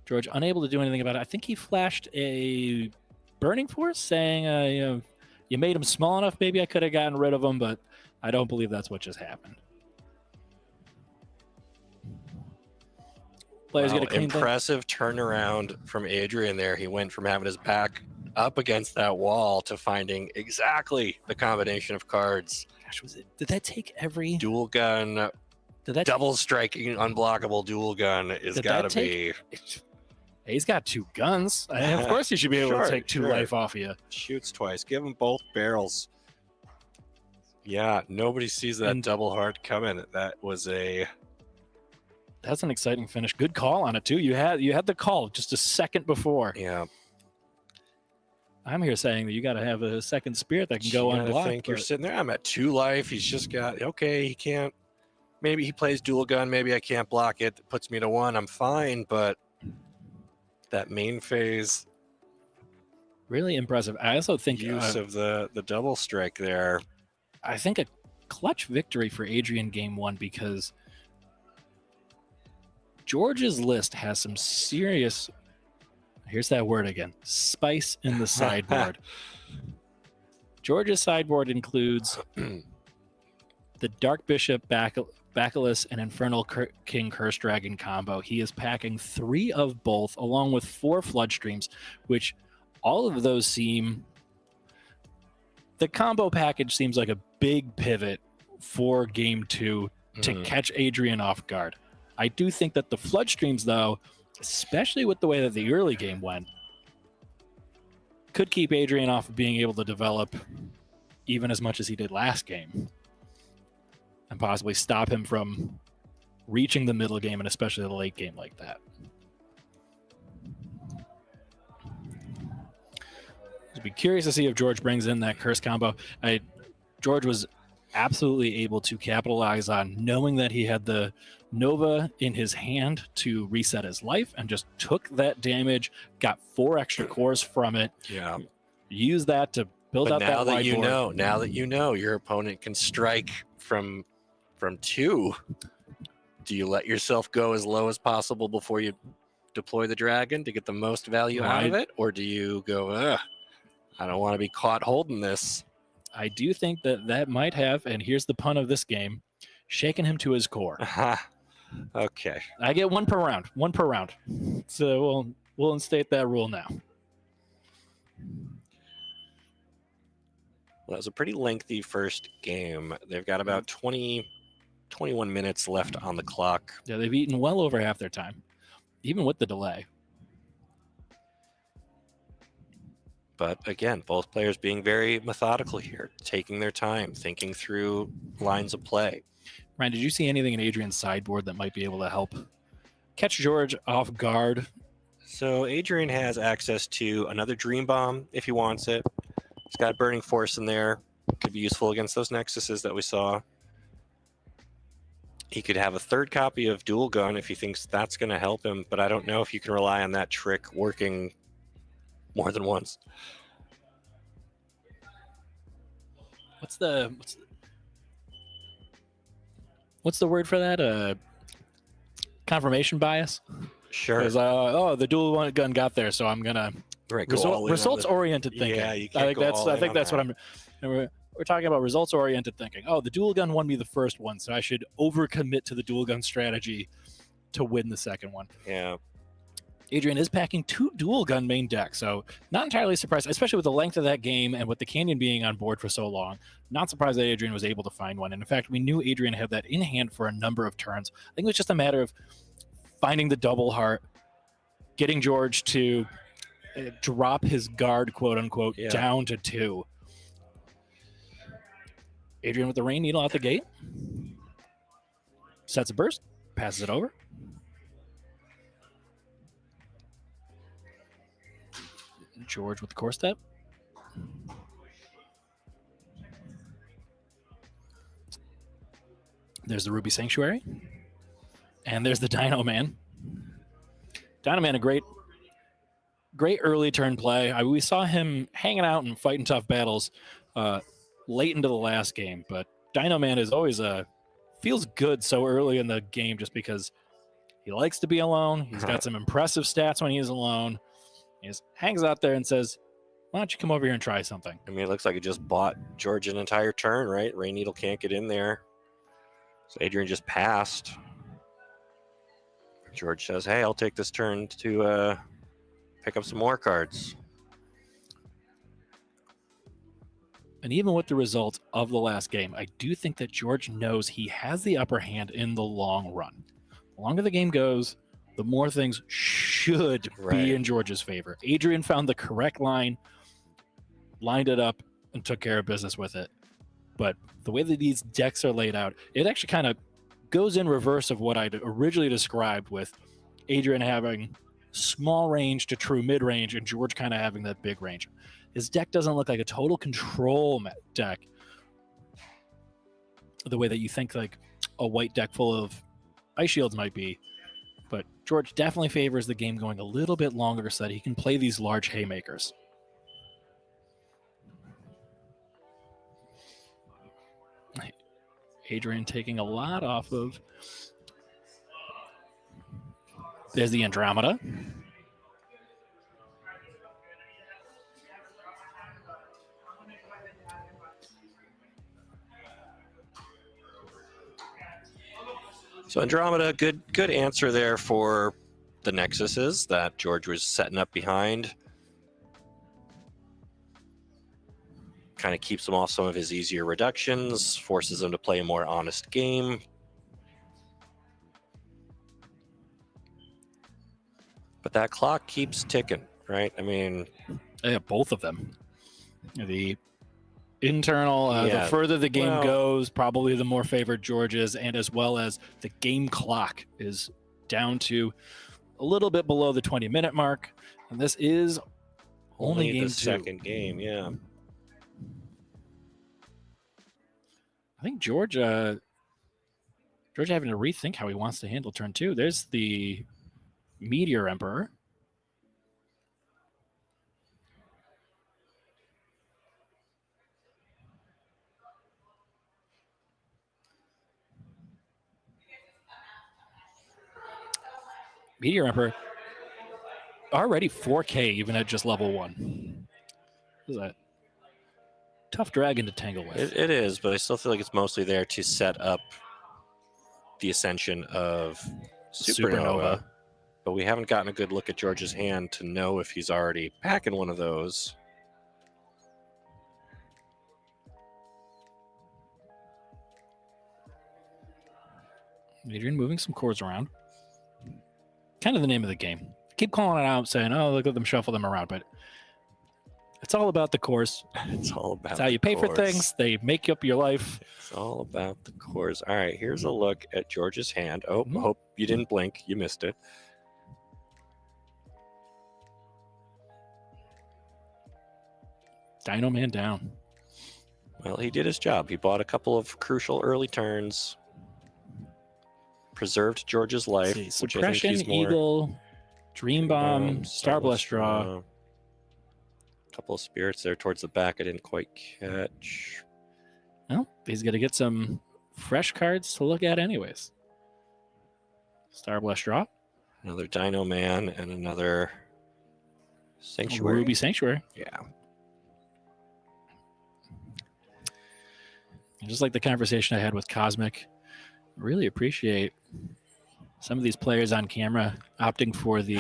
George unable to do anything about it. I think he flashed a burning force saying, you made him small enough. Maybe I could have gotten rid of him, but I don't believe that's what just happened. Players Wow, get a clean thing. impressive turnaround from Adrian there. He went from having his back up against that wall to finding exactly the combination of cards. Gosh, did that take every... Dual gun, Did that double striking, unblockable dual gun is Did got that to be... He's got 2 guns. Of course he should be able Sure, to take 2 sure. life off of you. Shoots twice. Give them both barrels. Yeah, nobody sees that And- double heart coming. That was a... That's an exciting finish. Good call on it too. You had the call just a second before. Yeah. I'm here saying that you got to have a second spirit that can go You gotta unblocked. think you're but sitting there. I'm at 2 life. He's just got... Okay, he can't... Maybe he plays dual gun. Maybe I can't block it. It puts me to 1. I'm fine, but... That main phase really impressive. I also think use of the double strike there. I think a clutch victory for Adrian game 1 because George's list has some serious, here's that word again, spice in the sideboard. George's sideboard includes the Dark Bishop, Bacillus, and Infernal King Curse Dragon combo. He is packing 3 of both, along with 4 Flood Streams, which all of those seem... The combo package seems like a big pivot for Game 2 to catch Adrian off guard. I do think that the Flood Streams, though, especially with the way that the early game went, could keep Adrian off of being able to develop even as much as he did last game, and possibly stop him from reaching the middle game and especially the late game like that. I'd be curious to see if George brings in that curse combo. George was absolutely able to capitalize on knowing that he had the Nova in his hand to reset his life and just took that damage, got 4 extra cores from it, Yeah. used that to build But out now that that you whiteboard. know, now that you know your opponent can strike from 2, do you let yourself go as low as possible before you deploy the dragon to get the most value out of it? Or do you go, ugh, I don't want to be caught holding this? I do think that might have, and here's the pun of this game, shaken him to his core. Okay. I get 1 per round. 1 per round. So we'll instate that rule now. Well, that was a pretty lengthy first game. They've got about 21 minutes left on the clock. Yeah, they've eaten well over half their time, even with the delay. But again, both players being very methodical here, taking their time, thinking through lines of play. Ryan, did you see anything in Adrian's sideboard that might be able to help catch George off guard? So Adrian has access to another Dream Bomb if he wants it. He's got a Burning Force in there. Could be useful against those Nexuses that we saw. He could have a third copy of Dual Gun if he thinks that's going to help him, but I don't know if you can rely on that trick working more than once. What's the word for that? Confirmation bias. Sure. Because the dual gun got there, so I'm gonna Right, go all in on results the- oriented thinking. Yeah, you I can't think go that's all I in think on that's that. what I'm. We're talking about results oriented thinking. Oh, the dual gun won me the first one, so I should overcommit to the dual gun strategy to win the second one. Yeah. Adrian is packing 2 dual gun main decks, so not entirely surprised, especially with the length of that game and with the Canyon being on board for so long. Not surprised that Adrian was able to find one. And in fact, we knew Adrian had that in hand for a number of turns. I think it was just a matter of finding the double heart, getting George to drop his guard, quote unquote, Yeah. down to 2. Adrian with the rain needle out the gate. Sets a burst, passes it over. George with the core step. There's the Ruby Sanctuary. And there's the Dino Man. Dino Man, a great early turn play. We saw him hanging out and fighting tough battles late into the last game, but Dino Man is always feels good so early in the game just because he likes to be alone. He's got some impressive stats when he's alone. He just hangs out there and says, why don't you come over here and try something? I mean, it looks like he just bought George an entire turn, right? Rain Needle can't get in there. So Adrian just passed. George says, hey, I'll take this turn to pick up some more cards. And even with the result of the last game, I do think that George knows he has the upper hand in the long run. The longer the game goes, the more things should be in George's favor. Adrian found the correct line, lined it up, and took care of business with it. But the way that these decks are laid out, it actually kind of goes in reverse of what I'd originally described, with Adrian having small range to true mid range and George kind of having that big range. His deck doesn't look like a total control deck the way that you think like a white deck full of ice shields might be. But George definitely favors the game going a little bit longer so that he can play these large haymakers. Adrian taking a lot off of. There's the Andromeda. So Andromeda, good answer there for the Nexuses that George was setting up behind. Kind of keeps him off some of his easier reductions, forces him to play a more honest game. But that clock keeps ticking, right? I mean, yeah, both of them. The internal, the further the game goes, probably the more favored George is, and as well as the game clock is down to a little bit below the 20-minute mark. And this is only game the 2. second game, yeah. I think George having to rethink how he wants to handle turn 2. There's the Meteor Emperor. Meteor Emperor already 4K even at just level 1. This is a tough dragon to tangle with. It is, but I still feel like it's mostly there to set up the ascension of Supernova. But we haven't gotten a good look at George's hand to know if he's already packing one of those. Adrian moving some chords around. Kind of the name of the game. Keep calling it out, saying, oh, look at them shuffle them around, but it's all about the course. It's all about It's how you pay for things. They make up your life. It's all about the course. All right, here's a look at George's hand. Oh, hope you didn't blink. You missed it. Dino Man down. Well, he did his job. He bought a couple of crucial early turns. preserved George's life. Let's see. Which I think Suppression, he's more Eagle, Dream Bomb, Starblast Draw. A couple of spirits there towards the back I didn't quite catch. Well, he's going to get some fresh cards to look at anyways. Starblast Draw. Another Dino Man and another Sanctuary. Ruby Sanctuary. Yeah. And just like the conversation I had with Cosmic, really appreciate some of these players on camera opting for the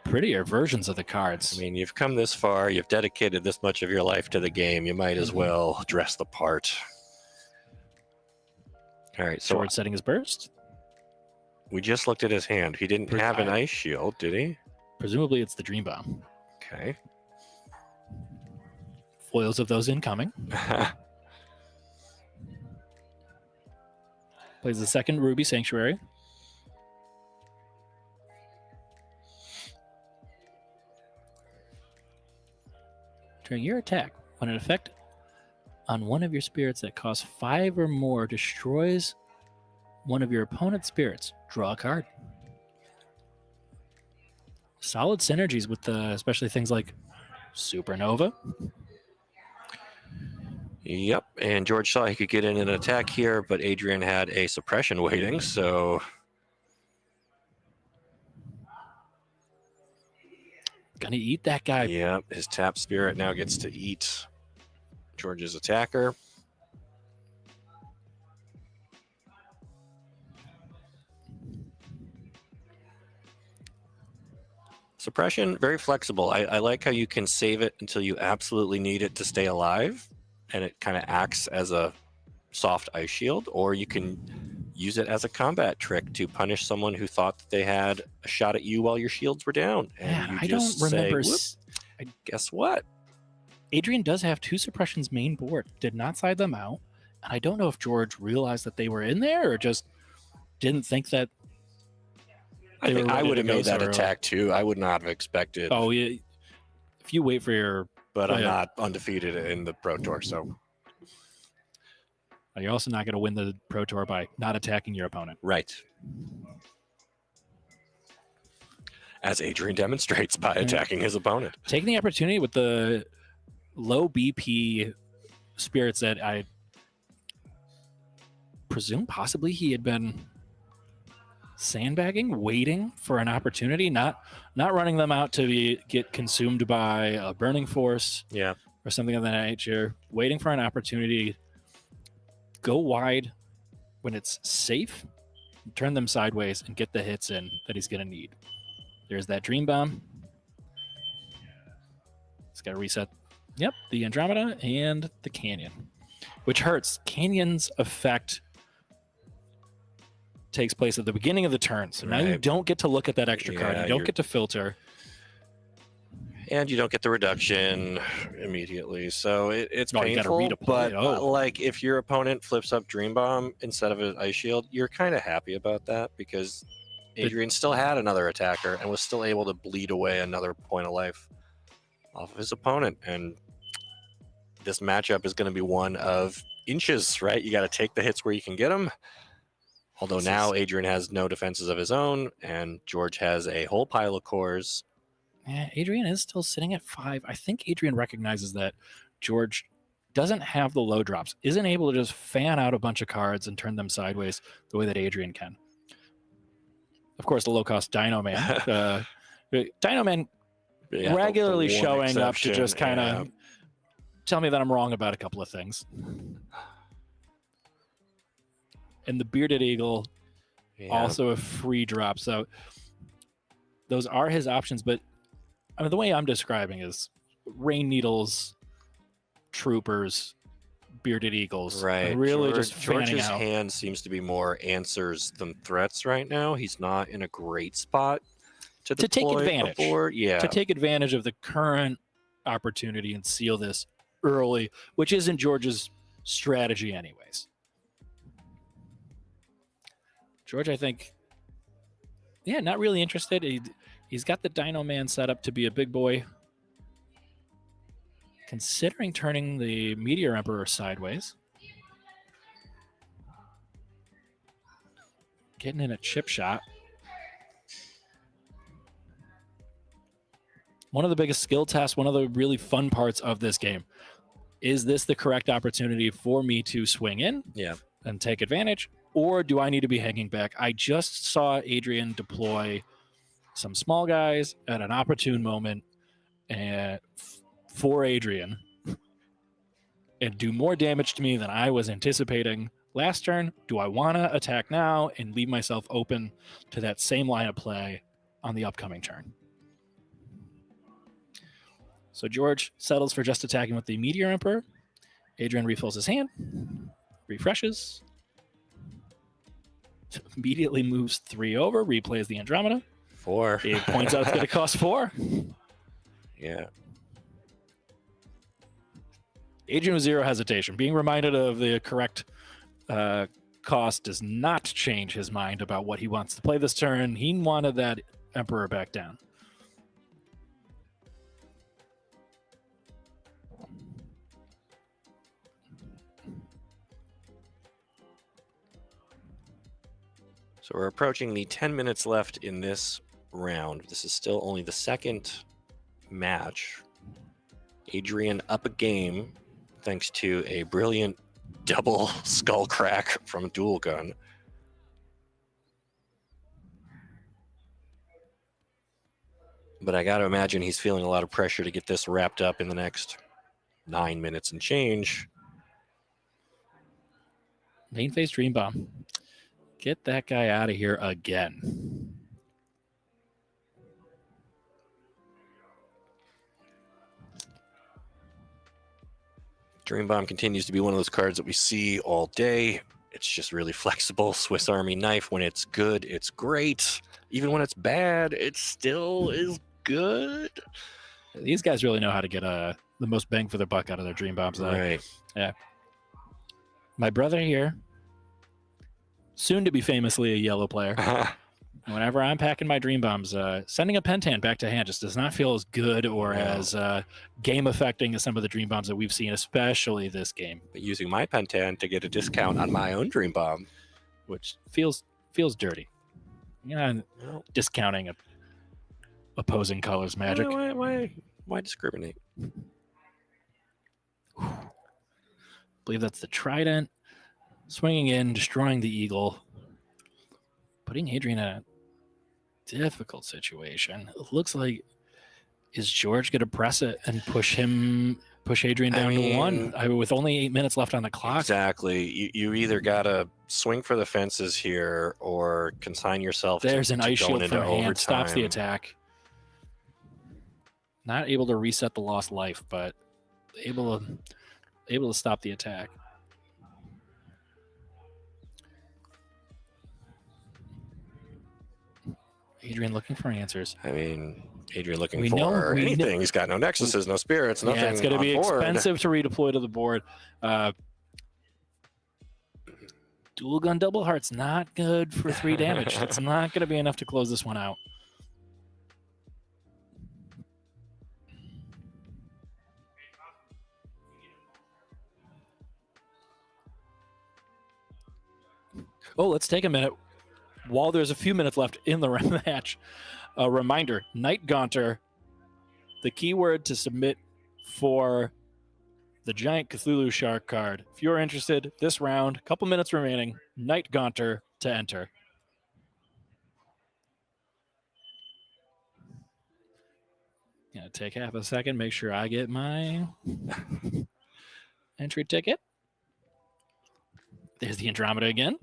prettier versions of the cards. I mean, you've come this far, you've dedicated this much of your life to the game, you might as well dress the part. All right, so George setting his burst. we just looked at his hand. He didn't have an ice shield, did he? Presumably it's the Dream Bomb. Okay. Foils of those incoming. Plays the second Ruby Sanctuary. During your attack, when an effect on one of your spirits that costs 5 or more destroys one of your opponent's spirits, draw a card. Solid synergies with especially things like Supernova. Yep, and George saw he could get in an attack here, but Adrian had a suppression waiting, so Gonna eat that guy. yep, his tap spirit now gets to eat George's attacker. Suppression, very flexible. I like how you can save it until you absolutely need it to stay alive, and it kind of acts as a soft ice shield, or you can use it as a combat trick to punish someone who thought that they had a shot at you while your shields were down. And Yeah, you I just don't remember. Say, guess what? Adrian does have 2 suppressions main board. Did not side them out. And I don't know if George realized that they were in there or just didn't think that. I think I would have made that so attack too. I would not have expected. Oh, yeah. If you wait for your. But I'm yeah. not undefeated in the Pro Tour, so You're also not going to win the Pro Tour by not attacking your opponent. right. As Adrian demonstrates by attacking his opponent. Taking the opportunity with the low BP spirits that I presume possibly he had been sandbagging, waiting for an opportunity, not running them out to get consumed by a burning force Yeah. or something of that nature, waiting for an opportunity, go wide when it's safe, turn them sideways, and get the hits in that he's going to need. There's that Dream Bomb. It's got to reset. Yep, the Andromeda and the Canyon, which hurts. Canyon's effect takes place at the beginning of the turn, so now you Right. don't get to look at that extra card. Yeah, You don't you're- get to filter. And you don't get the reduction immediately. So it's No, you gotta painful. read a play. But Oh. like if your opponent flips up Dream Bomb instead of an Ice Shield, you're kind of happy about that because Adrian still had another attacker and was still able to bleed away another point of life off of his opponent. And this matchup is going to be one of inches, right? You got to take the hits where you can get them. Although now Adrian has no defenses of his own, and George has a whole pile of cores. Yeah, Adrian is still sitting at 5. I think Adrian recognizes that George doesn't have the low drops, isn't able to just fan out a bunch of cards and turn them sideways the way that Adrian can. Of course, the low-cost Dino Man. Dino Man Yeah, the regularly one showing up to exception, just kind of tell me that I'm wrong about a couple of things. And the Bearded Eagle, yeah. also a free drop. So those are his options. But I mean, the way I'm describing is Rain Needles, Troopers, Bearded Eagles. Right. Really just fanning George's out. hand seems to be more answers than threats right now. He's not in a great spot to take deploy advantage. a board. Yeah. To take advantage of the current opportunity and seal this early, which isn't George's strategy anyways. George, I think, yeah, not really interested. He's got the Dino Man set up to be a big boy. Considering turning the Meteor Emperor sideways. getting in a chip shot. One of the biggest skill tests, one of the really fun parts of this game. Is this the correct opportunity for me to swing in and take advantage? Or do I need to be hanging back? I just saw Adrian deploy some small guys at an opportune moment and for Adrian and do more damage to me than I was anticipating last turn. Do I want to attack now and leave myself open to that same line of play on the upcoming turn? So George settles for just attacking with the Meteor Emperor. Adrian refills his hand, refreshes, immediately moves 3 over, replays the Andromeda. 4. He points out it's going to cost 4. Yeah. Adrian with 0 hesitation. Being reminded of the correct cost does not change his mind about what he wants to play this turn. He wanted that Emperor back down. So we're approaching the 10 minutes left in this round. This is still only the second match. Adrian up a game thanks to a brilliant double skull crack from Dual Gun. But I got to imagine he's feeling a lot of pressure to get this wrapped up in the next 9 minutes and change. Main phase Dream Bomb. Get that guy out of here again. Dream Bomb continues to be one of those cards that we see all day. It's just really flexible. Swiss Army knife. When it's good, it's great. Even when it's bad, it still is good. These guys really know how to get the most bang for their buck out of their Dream Bombs. Right. Yeah. My brother here, soon to be famously a yellow player. Whenever I'm packing my Dream Bombs, sending a Pentan back to hand just does not feel as good or as game affecting as some of the Dream Bombs that we've seen, especially this game. But using my Pentan to get a discount on my own Dream Bomb, which feels dirty. Discounting opposing colors magic. Why discriminate? Believe that's the Trident. Swinging in, destroying the Eagle. Putting Adrian in a difficult situation. It looks like, is George going to press it and push Adrian down to 1 with only 8 minutes left on the clock? Exactly. You either got to swing for the fences here or consign yourself There's an ice shield into from hand. overtime. Stops the attack. Not able to reset the lost life, but able to stop the attack. Adrian looking for answers. I mean, Adrian looking for anything. He's got no nexuses, no spirits, nothing. Yeah, it's going to be board. expensive to redeploy to the board. Dual gun double heart's not good for 3 damage. It's not going to be enough to close this one out. Oh, let's take a minute. While there's a few minutes left in the match, a reminder, Night Gaunter, the keyword to submit for the giant Cthulhu Shark card. If you're interested, this round, couple minutes remaining, Night Gaunter to enter. Gonna take half a second, make sure I get my entry ticket. There's the Andromeda again.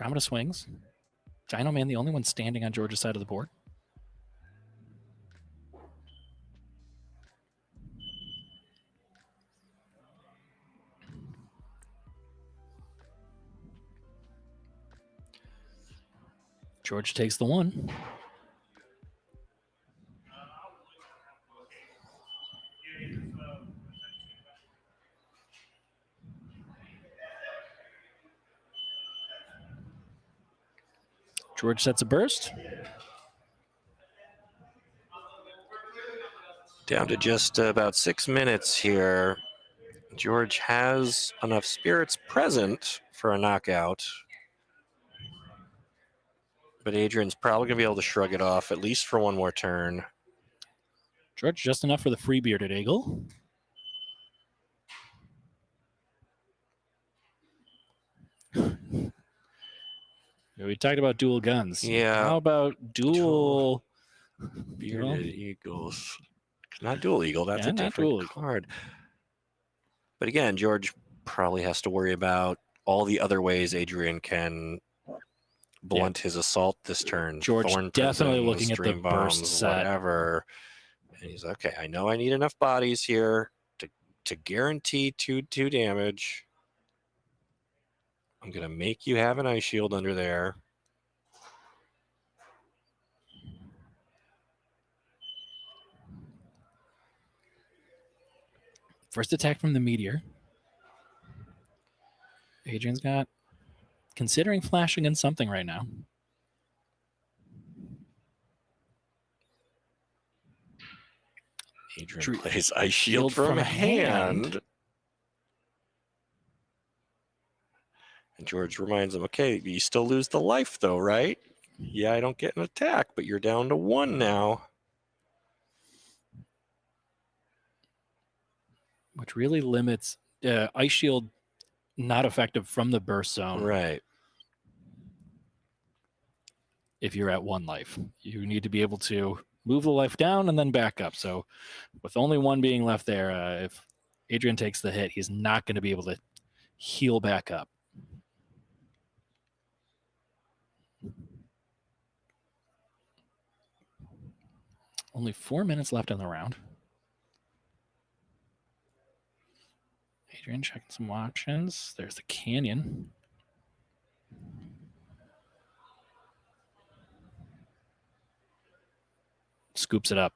Andromeda swings. Dino Man, the only one standing on George's side of the board. George takes the 1. George sets a burst. Down to just about 6 minutes here. George has enough spirits present for a knockout. But Adrian's probably going to be able to shrug it off, at least for one more turn. George just enough for the free bearded eagle. We talked about dual guns. Yeah. How about dual Bearded eagles? Not dual eagle. That's a different card. But again, George probably has to worry about all the other ways Adrian can blunt his assault this turn. George Thorn definitely prisons, looking at the dream bombs, burst set. whatever. And he's okay. I know I need enough bodies here to guarantee 2/2 damage. I'm gonna make you have an ice shield under there. First attack from the meteor. Adrian's got considering flashing in something right now. Adrian plays ice shield from hand. And George reminds him, okay, you still lose the life though, right? Yeah, I don't get an attack, but you're down to 1 now. Which really limits ice shield not effective from the burst zone. Right. If you're at 1 life, you need to be able to move the life down and then back up. So with only 1 being left there, if Adrian takes the hit, he's not going to be able to heal back up. Only 4 minutes left in the round. Adrian checking some options. There's the canyon. Scoops it up.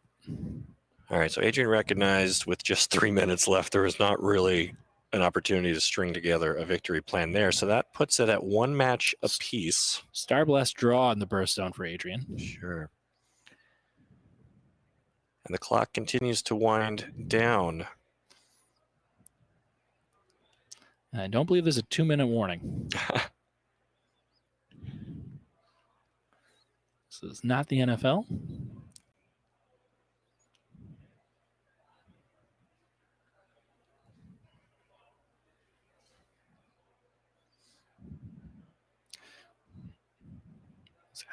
All right, so Adrian recognized with just 3 minutes left, there was not really an opportunity to string together a victory plan there. So that puts it at 1 match apiece. Starblast draw in the burst zone for Adrian. Sure. And the clock continues to wind down. I don't believe there's a 2-minute warning. This is not the NFL.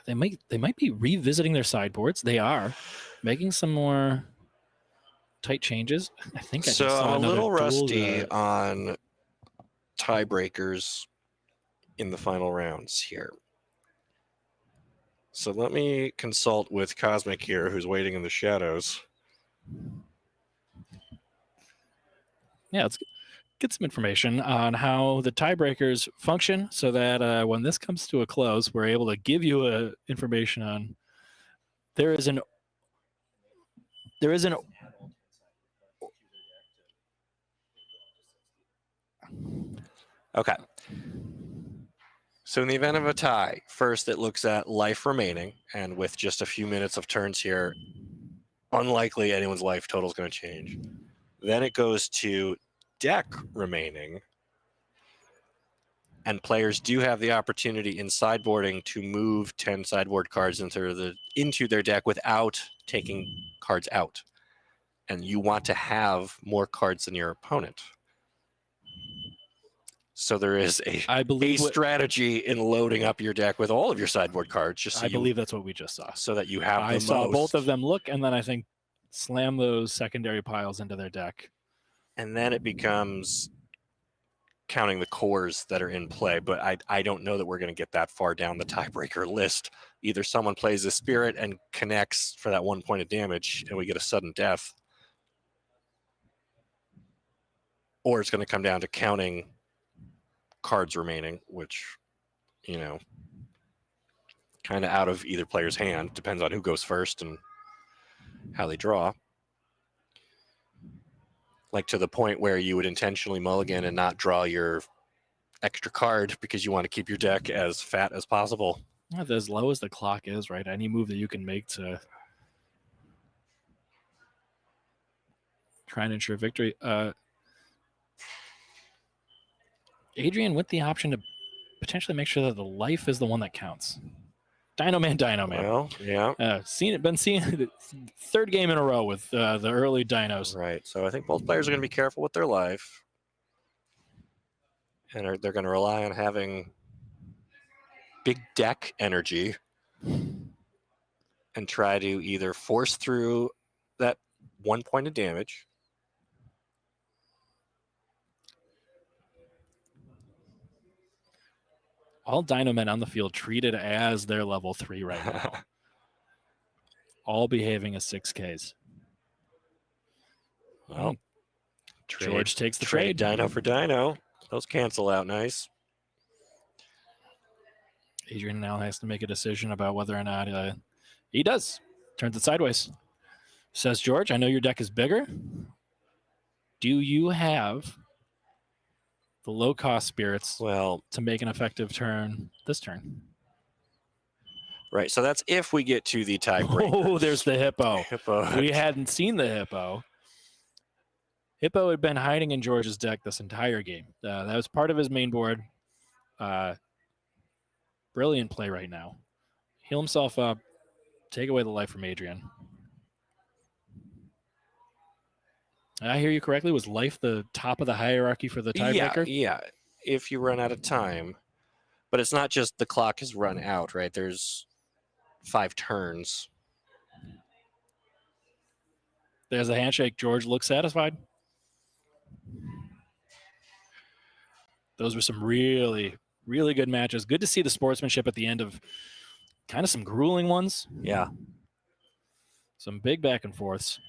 They might be revisiting their sideboards. They are making some more tight changes. I think I so just saw I'm a little rusty dual, on tiebreakers in the final rounds here. So let me consult with Cosmic here, who's waiting in the shadows. Yeah, let's get some information on how the tiebreakers function so that when this comes to a close, we're able to give you information on there is an Okay. So in the event of a tie, first it looks at life remaining, and with just a few minutes of turns here, unlikely anyone's life total is going to change. Then it goes to deck remaining, and players do have the opportunity in sideboarding to move 10 sideboard cards into their deck without taking cards out. And you want to have more cards than your opponent. So there is a strategy in loading up your deck with all of your sideboard cards. Just so I believe that's what we just saw. So that you have. I saw both of them look, and then I think slam those secondary piles into their deck. And then it becomes counting the cores that are in play. But I don't know that we're going to get that far down the tiebreaker list. Either someone plays a spirit and connects for that 1 point of damage, and we get a sudden death, or it's going to come down to counting cards remaining, which, you know, kind of out of either player's hand. Depends on who goes first and how they draw. Like to the point where you would intentionally mulligan and not draw your extra card because you want to keep your deck as fat as possible. As low as the clock is, right? Any move that you can make to try and ensure victory. Adrian with the option to potentially make sure that the life is the one that counts. Dino Man. Well, yeah. Been seeing the third game in a row with the early dinos. Right. So I think both players are going to be careful with their life. And they're going to rely on having big deck energy and try to either force through that 1 point of damage. All Dino Men on the field treated as their level 3 right now. All behaving as 6Ks. Well, George takes the trade. Dino for Dino. Those cancel out nice. Adrian now has to make a decision about whether or not he does. Turns it sideways. Says George, I know your deck is bigger. Do you have the low-cost spirits to make an effective turn this turn? Right, so that's if we get to the tiebreaker. Oh, there's the hippo. We hadn't seen the hippo. Hippo had been hiding in George's deck this entire game. That was part of his main board. Brilliant play right now. Heal himself up. Take away the life from Adrian. I hear you correctly. Was life the top of the hierarchy for the tiebreaker? Yeah, if you run out of time. But it's not just the clock has run out, right? There's 5 turns. There's a handshake. George looks satisfied. Those were some really, really good matches. Good to see the sportsmanship at the end of kind of some grueling ones. Yeah. Some big back and forths.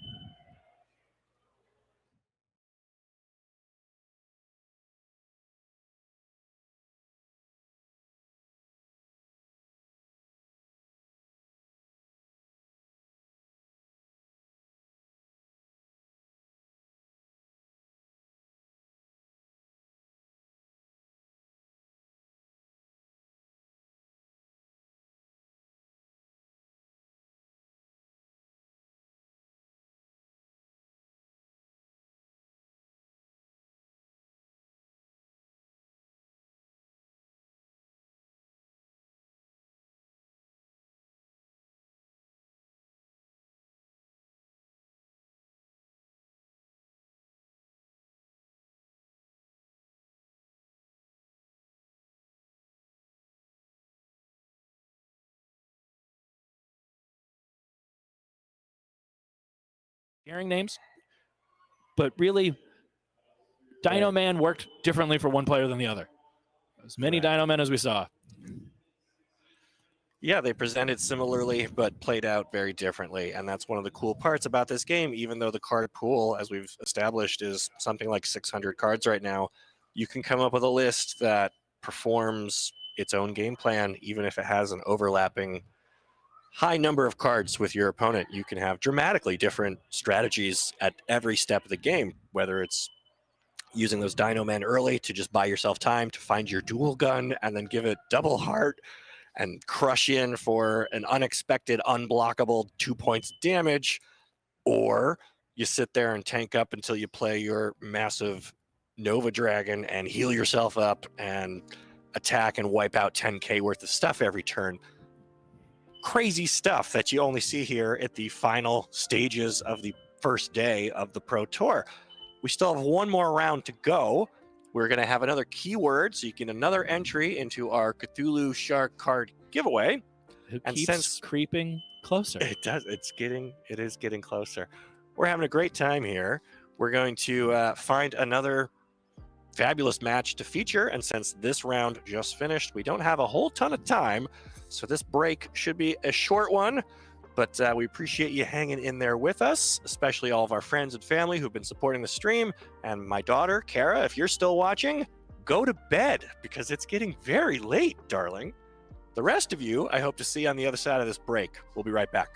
Sharing names, but really, Dino Man worked differently for one player than the other. As many Dino Men as we saw. Yeah, they presented similarly, but played out very differently. And that's one of the cool parts about this game. Even though the card pool, as we've established, is something like 600 cards right now, you can come up with a list that performs its own game plan, even if it has an overlapping high number of cards with your opponent. You can have dramatically different strategies at every step of the game, whether it's using those Dino Men early to just buy yourself time to find your dual gun and then give it double heart and crush in for an unexpected, unblockable 2 points damage, or you sit there and tank up until you play your massive Nova Dragon and heal yourself up and attack and wipe out 10k worth of stuff every turn. Crazy stuff that you only see here at the final stages of the first day of the Pro Tour. We still have one more round to go. We're going to have another keyword, so you can another entry into our Cthulhu Shark card giveaway. Who keeps creeping closer. It does. It is getting closer. We're having a great time here. We're going to find another fabulous match to feature, and since this round just finished, we don't have a whole ton of time, so this break should be a short one. But we appreciate you hanging in there with us, especially all of our friends and family who've been supporting the stream. And my daughter, Kara, if you're still watching, go to bed because it's getting very late, darling. The rest of you, I hope to see on the other side of this break. We'll be right back.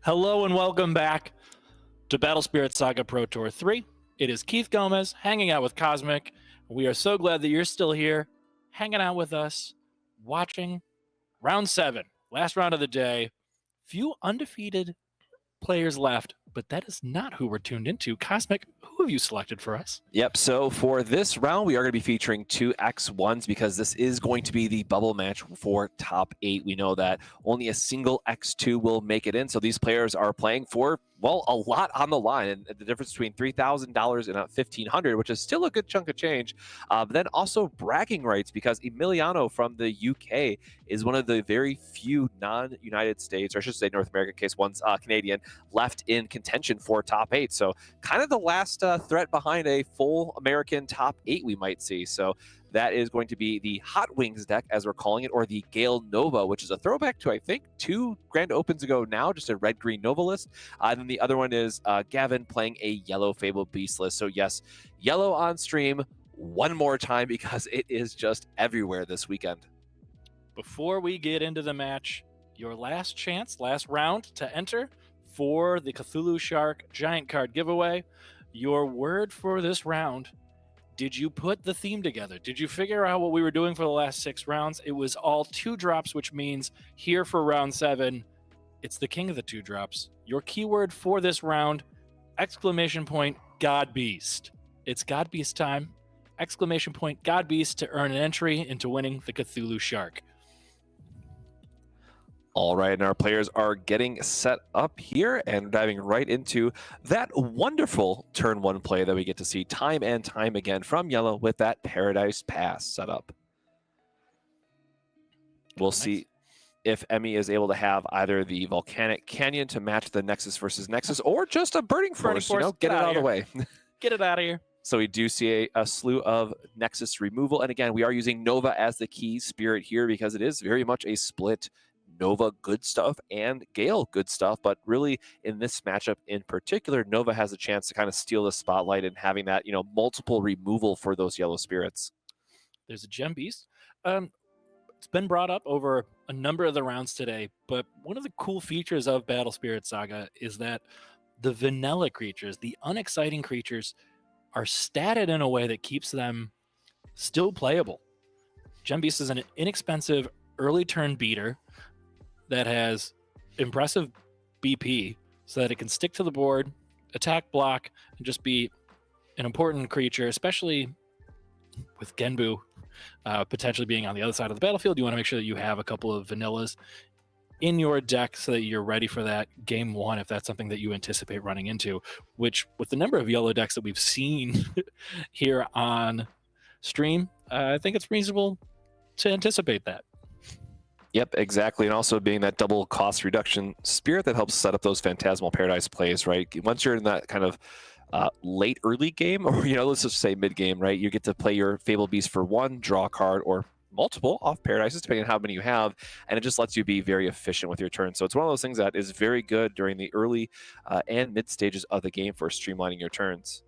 Hello and welcome back to Battle Spirit Saga Pro Tour 3. It is Keith Gomez hanging out with Cosmic. We are so glad that you're still here. hanging out with us, watching round 7, last round of the day. Few undefeated players left, but that is not who we're tuned into. Cosmic, who have you selected for us? Yep, so for this round, we are going to be featuring 2 X1s because this is going to be the bubble match for top 8. We know that only a single X2 will make it in, so these players are playing for, well, a lot on the line, and the difference between $3,000 and $1,500, which is still a good chunk of change. But then also bragging rights, because Emiliano from the UK is one of the very few non-United States, or I should say North American case ones, Canadian, left in contention for top 8. So kind of the last threat behind a full American top 8 we might see. So that is going to be the Hot Wings deck, as we're calling it, or the Gale Nova, which is a throwback to, I think, 2 Grand Opens ago now, just a red-green Nova list. And then the other one is Gavin playing a yellow Fabled Beast list. So yes, yellow on stream one more time because it is just everywhere this weekend. Before we get into the match, your last chance, last round to enter for the Cthulhu Shark Giant Card giveaway. Your word for this round: did you put the theme together? Did you figure out what we were doing for the last 6 rounds? It was all 2 drops, which means here for round 7, it's the king of the 2 drops. Your keyword for this round, exclamation point, God Beast. It's God Beast time. Exclamation point, God Beast, to earn an entry into winning the Cthulhu Shark. All right, and our players are getting set up here and diving right into that wonderful turn 1 play that we get to see time and time again from Yellow with that Paradise Pass setup. We'll see if Emmy is able to have either the Volcanic Canyon to match the Nexus versus Nexus, or just a Burning Force, you know, get it out of the way. Get it out of here. So we do see a slew of Nexus removal. And again, we are using Nova as the key spirit here because it is very much a split Nova good stuff and Gale good stuff. But really, in this matchup in particular, Nova has a chance to kind of steal the spotlight and having that, you know, multiple removal for those yellow spirits. There's a Gem Beast. It's been brought up over a number of the rounds today, but one of the cool features of Battle Spirit Saga is that the vanilla creatures, the unexciting creatures, are statted in a way that keeps them still playable. Gem Beast is an inexpensive early turn beater that has impressive BP so that it can stick to the board, attack, block, and just be an important creature, especially with Genbu potentially being on the other side of the battlefield. You want to make sure that you have a couple of vanillas in your deck so that you're ready for that game 1 if that's something that you anticipate running into, which with the number of yellow decks that we've seen here on stream, I think it's reasonable to anticipate that. Yep, exactly. And also being that double cost reduction spirit that helps set up those Phantasmal Paradise plays, right? Once you're in that kind of late early game, or, you know, let's just say mid game, right? You get to play your Fabled Beast for 1, draw a card, or multiple off Paradises, depending on how many you have, and it just lets you be very efficient with your turn. So it's one of those things that is very good during the early and mid stages of the game for streamlining your turns.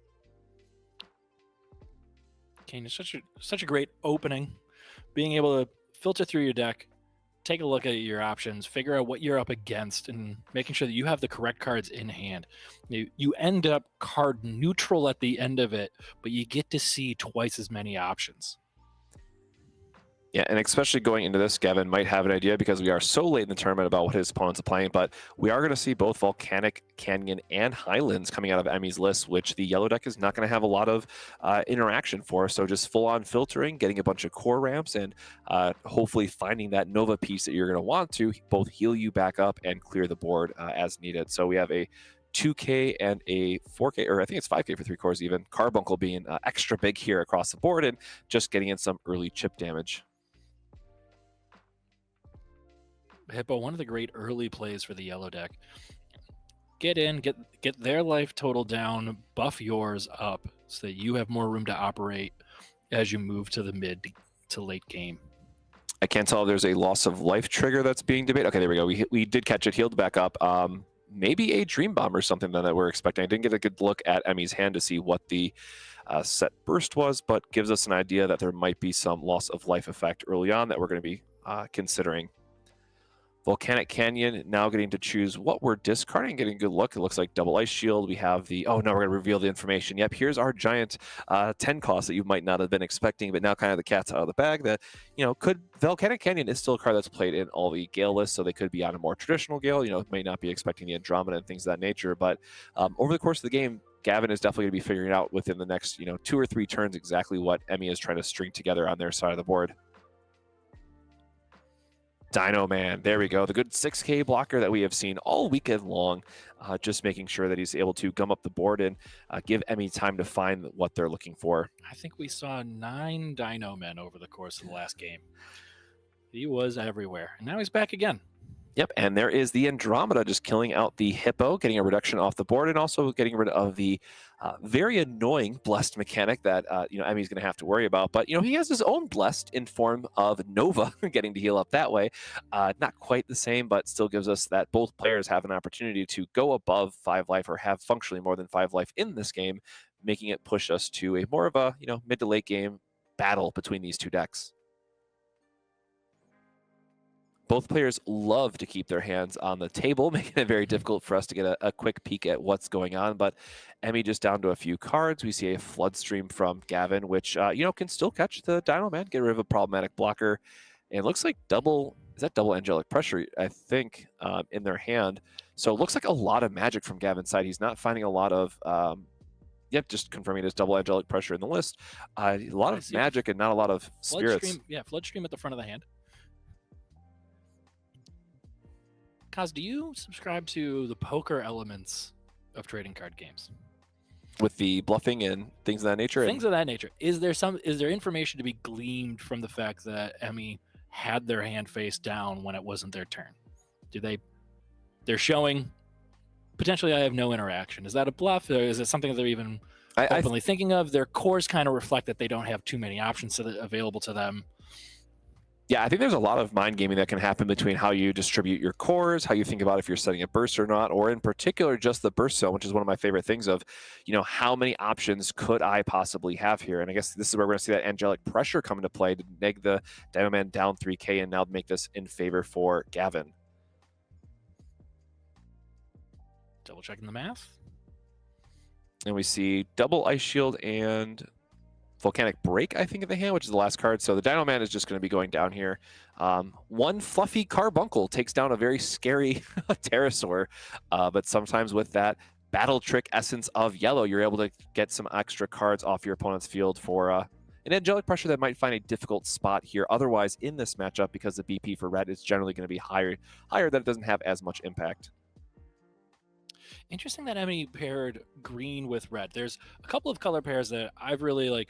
Kane, it's such a great opening, being able to filter through your deck, take a look at your options, figure out what you're up against, and making sure that you have the correct cards in hand. You end up card neutral at the end of it, but you get to see twice as many options. Yeah, and especially going into this, Gavin might have an idea because we are so late in the tournament about what his opponents are playing, but we are going to see both Volcanic Canyon and Highlands coming out of Emmy's list, which the yellow deck is not going to have a lot of interaction for. So just full-on filtering, getting a bunch of core ramps, and hopefully finding that Nova piece that you're going to want to both heal you back up and clear the board as needed. So we have a 2K and a 4K, or I think it's 5K for 3 cores even, Carbuncle being extra big here across the board and just getting in some early chip damage. Hippo, one of the great early plays for the yellow deck. Get in, get their life total down, buff yours up so that you have more room to operate as you move to the mid to late game. I can't tell if there's a loss of life trigger that's being debated. Okay, there we go. We did catch it, healed back up. Maybe a Dream Bomb or something then that we're expecting. I didn't get a good look at Emmy's hand to see what the set burst was, but gives us an idea that there might be some loss of life effect early on that we're going to be considering. Volcanic Canyon now getting to choose what we're discarding, getting a good look. It looks like double ice shield. We have the, oh no, we're going to reveal the information. Yep, here's our giant 10 cost that you might not have been expecting, but now kind of the cat's out of the bag that, Volcanic Canyon is still a card that's played in all the Gale lists, so they could be on a more traditional Gale, may not be expecting the Andromeda and things of that nature, but over the course of the game, Gavin is definitely going to be figuring out within the next, 2 or 3 turns exactly what Emmy is trying to string together on their side of the board. Dino Man, there we go. The good 6K blocker that we have seen all weekend long, just making sure that he's able to gum up the board and give Emmy time to find what they're looking for. I think we saw 9 Dino Men over the course of the last game. He was everywhere, and now he's back again. Yep, and there is the Andromeda just killing out the Hippo, getting a reduction off the board, and also getting rid of the very annoying Blessed mechanic that, Emmy's going to have to worry about. But, he has his own Blessed in form of Nova, getting to heal up that way. Not quite the same, but still gives us that both players have an opportunity to go above 5 life or have functionally more than 5 life in this game, making it push us to a more of a, mid to late game battle between these two decks. Both players love to keep their hands on the table, making it very difficult for us to get a quick peek at what's going on. But Emmy just down to a few cards. We see a Floodstream from Gavin, which, can still catch the Dino Man, get rid of a problematic blocker. And it looks like double Angelic Pressure, I think, in their hand. So it looks like a lot of magic from Gavin's side. He's not finding a lot of... just confirming his double Angelic Pressure in the list. A lot of magic and not a lot of spirits. Floodstream at the front of the hand. Koz, do you subscribe to the poker elements of trading card games? With the bluffing and things of that nature? Things of that nature. Is there information to be gleaned from the fact that Emmy had their hand face down when it wasn't their turn? They're showing, potentially I have no interaction. Is that a bluff? Or is it something that they're even openly thinking of? Their cores kind of reflect that they don't have too many options available to them. Yeah, I think there's a lot of mind gaming that can happen between how you distribute your cores, how you think about if you're setting a burst or not, or in particular, just the burst zone, which is one of my favorite things of, how many options could I possibly have here? And I guess this is where we're going to see that Angelic Pressure come into play to neg the Dino Man down 3K and now make this in favor for Gavin. Double checking the math. And we see double Ice Shield and Volcanic Break, I think, in the hand, which is the last card. So the Dino Man is just going to be going down here. One fluffy Carbuncle takes down a very scary Pterosaur, but sometimes with that Battle Trick essence of yellow, you're able to get some extra cards off your opponent's field for an Angelic Pressure that might find a difficult spot here. Otherwise, in this matchup, because the BP for red is generally going to be higher that it doesn't have as much impact. Interesting that Emmy paired green with red. There's a couple of color pairs that I've really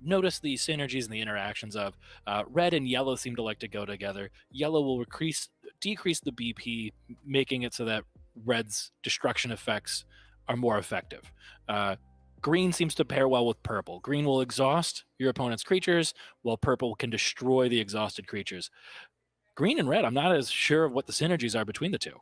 noticed the synergies and the interactions of. Red and yellow seem to like to go together. Yellow will decrease the BP, making it so that red's destruction effects are more effective. Green seems to pair well with purple. Green will exhaust your opponent's creatures, while purple can destroy the exhausted creatures. Green and red, I'm not as sure of what the synergies are between the two.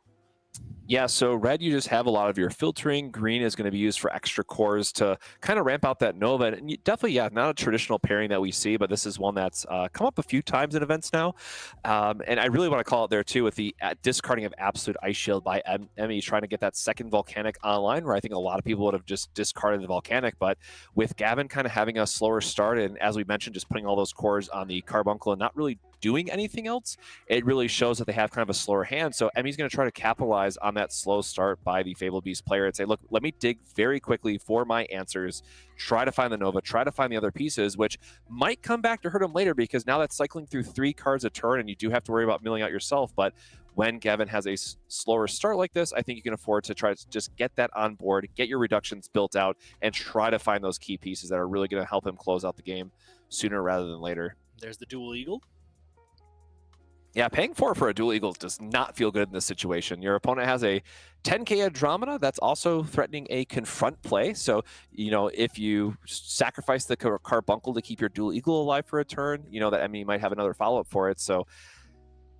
Yeah, so red, you just have a lot of your filtering. Green is going to be used for extra cores to kind of ramp out that Nova. And definitely, not a traditional pairing that we see, but this is one that's come up a few times in events now. And I really want to call it there, too, with the discarding of Absolute Ice Shield by Emmy, trying to get that second Volcanic online, where I think a lot of people would have just discarded the Volcanic. But with Gavin kind of having a slower start, and as we mentioned, just putting all those cores on the Carbuncle and not really doing anything else, it really shows that they have kind of a slower hand. So Emmy's going to try to capitalize on that slow start by the Fabled Beast player and say, look, let me dig very quickly for my answers, try to find the Nova, try to find the other pieces, which might come back to hurt him later, because now that's cycling through 3 cards a turn and you do have to worry about milling out yourself. But when Gavin has a slower start like this, I think you can afford to try to just get that on board, get your reductions built out, and try to find those key pieces that are really going to help him close out the game sooner rather than later. There's the Dual Eagle. Yeah, paying 4 for a Dual Eagle does not feel good in this situation. Your opponent has a 10k Andromeda that's also threatening a Confront play. So, if you sacrifice the Carbuncle to keep your Dual Eagle alive for a turn, that Emmy might have another follow-up for it. So,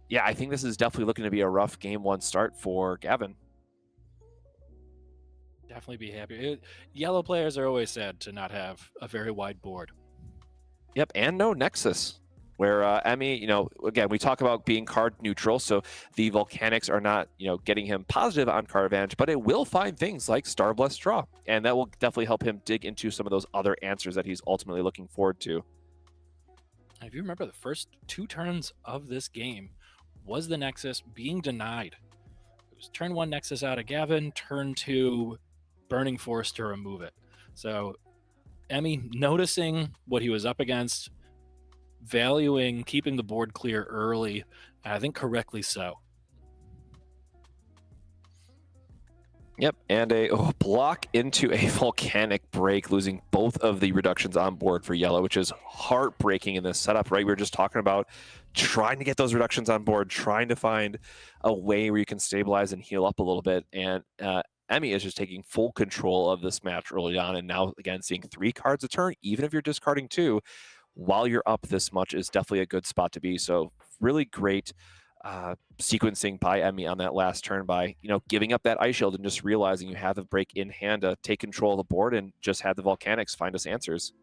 yeah, I think this is definitely looking to be a rough game 1 start for Gavin. Definitely be happy. Yellow players are always sad to not have a very wide board. Yep, and no Nexus. where Emmy, again, we talk about being card neutral, so the Volcanics are not, getting him positive on card advantage, but it will find things like Star Blessed Draw, and that will definitely help him dig into some of those other answers that he's ultimately looking forward to. If you remember, the first 2 turns of this game was the Nexus being denied. It was turn 1 Nexus out of Gavin, turn 2 Burning Force to remove it. So Emmy noticing what he was up against, valuing keeping the board clear early, and I think correctly so. Yep, and a block into a Volcanic break, losing both of the reductions on board for yellow, which is heartbreaking in this setup, right? We were just talking about trying to get those reductions on board, trying to find a way where you can stabilize and heal up a little bit, and Emmy is just taking full control of this match early on, and now, again, seeing 3 cards a turn, even if you're discarding 2, while you're up this much is definitely a good spot to be. So really great sequencing by Emmy on that last turn by, giving up that Ice Shield and just realizing you have the break in hand to take control of the board and just have the Volcanics find us answers.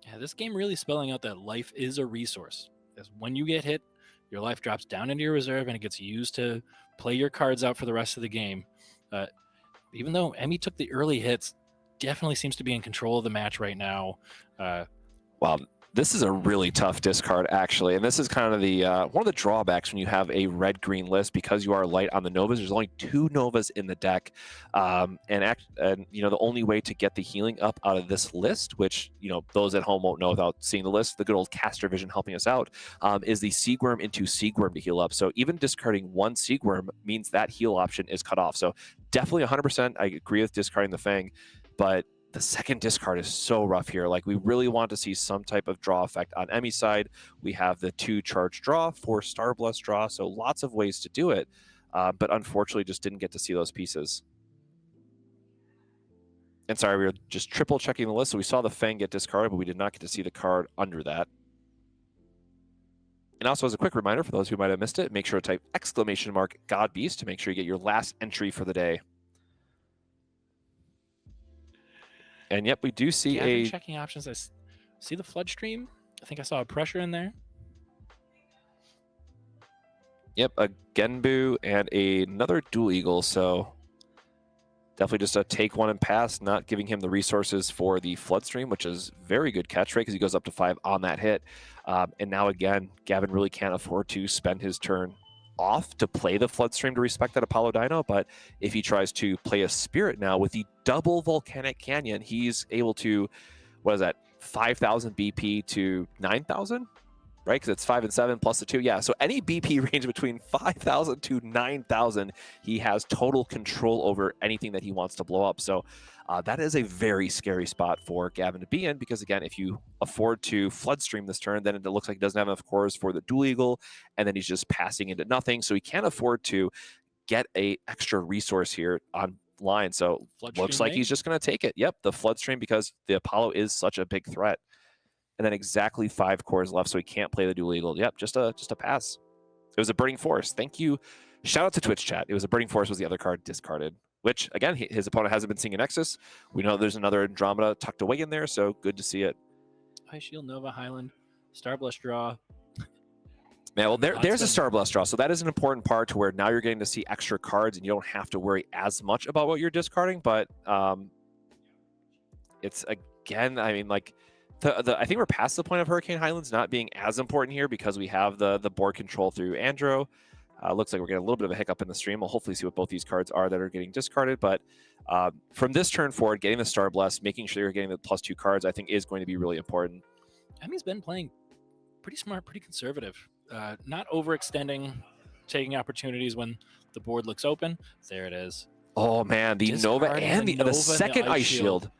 Yeah, this game really spelling out that life is a resource. As when you get hit, your life drops down into your reserve and it gets used to play your cards out for the rest of the game. Even though Emmy took the early hits, definitely seems to be in control of the match right now. Wow, this is a really tough discard, actually, and this is kind of the one of the drawbacks when you have a red-green list, because you are light on the Novas. There's only 2 Novas in the deck, and the only way to get the healing up out of this list, which those at home won't know without seeing the list, the good old caster vision helping us out, is the Seagworm into Seagworm to heal up. So even discarding 1 Seagworm means that heal option is cut off. So definitely 100%, I agree with discarding the Fang, but the second discard is so rough here. Like, we really want to see some type of draw effect on Emmy's side. We have the 2 charge draw, 4 Star Blessed draw, so lots of ways to do it, but unfortunately just didn't get to see those pieces. And sorry, we were just triple checking the list, so we saw the Fang get discarded, but we did not get to see the card under that. And also, as a quick reminder for those who might have missed it, make sure to type !Godbeast to make sure you get your last entry for the day. And yep, we do see checking options. I see the Flood Stream. I think I saw a pressure in there. Yep, a Genbu and another Dual Eagle. So definitely just a take 1 and pass, not giving him the resources for the Flood Stream, which is very good catch, right? Because he goes up to 5 on that hit. And now again, Gavin really can't afford to spend his turn off to play the Flood Stream to respect that Apollo Dino, but if he tries to play a Spirit now with the double Volcanic Canyon, he's able to, 5,000 BP to 9,000, right? Because it's 5 and 7 plus the 2. Yeah, so any BP range between 5,000 to 9,000, he has total control over anything that he wants to blow up. So that is a very scary spot for Gavin to be in, because again, if you afford to Flood Stream this turn, then it looks like he doesn't have enough cores for the Dual Eagle, and then he's just passing into nothing. So he can't afford to get a extra resource here on line. So looks like he's just going to take it. Yep, the Flood Stream, because the Apollo is such a big threat. And then exactly 5 cores left, so he can't play the Dual Eagle. Yep, just a pass. It was a Burning Force. Thank you. Shout out to Twitch chat. It was a Burning Force was the other card discarded, which, again, his opponent hasn't been seeing a Nexus. We know there's another Andromeda tucked away in there, so good to see it. Ice Shield, Nova, Highland, Star Blessed draw. Yeah, well, there's a Star Blessed draw, so that is an important part to where now you're getting to see extra cards and you don't have to worry as much about what you're discarding, but it's, again, I mean, like, I think we're past the point of Hurricane Highlands not being as important here because we have the board control through Andro. Looks like we're getting a little bit of a hiccup in the stream. We'll hopefully see what both these cards are that are getting discarded. But from this turn forward, getting the Star Blessed, making sure you're getting the +2 cards, I think is going to be really important. Emmy's been playing pretty smart, pretty conservative. Not overextending, taking opportunities when the board looks open. There it is. Oh, man, the Nova and the second Ice Shield.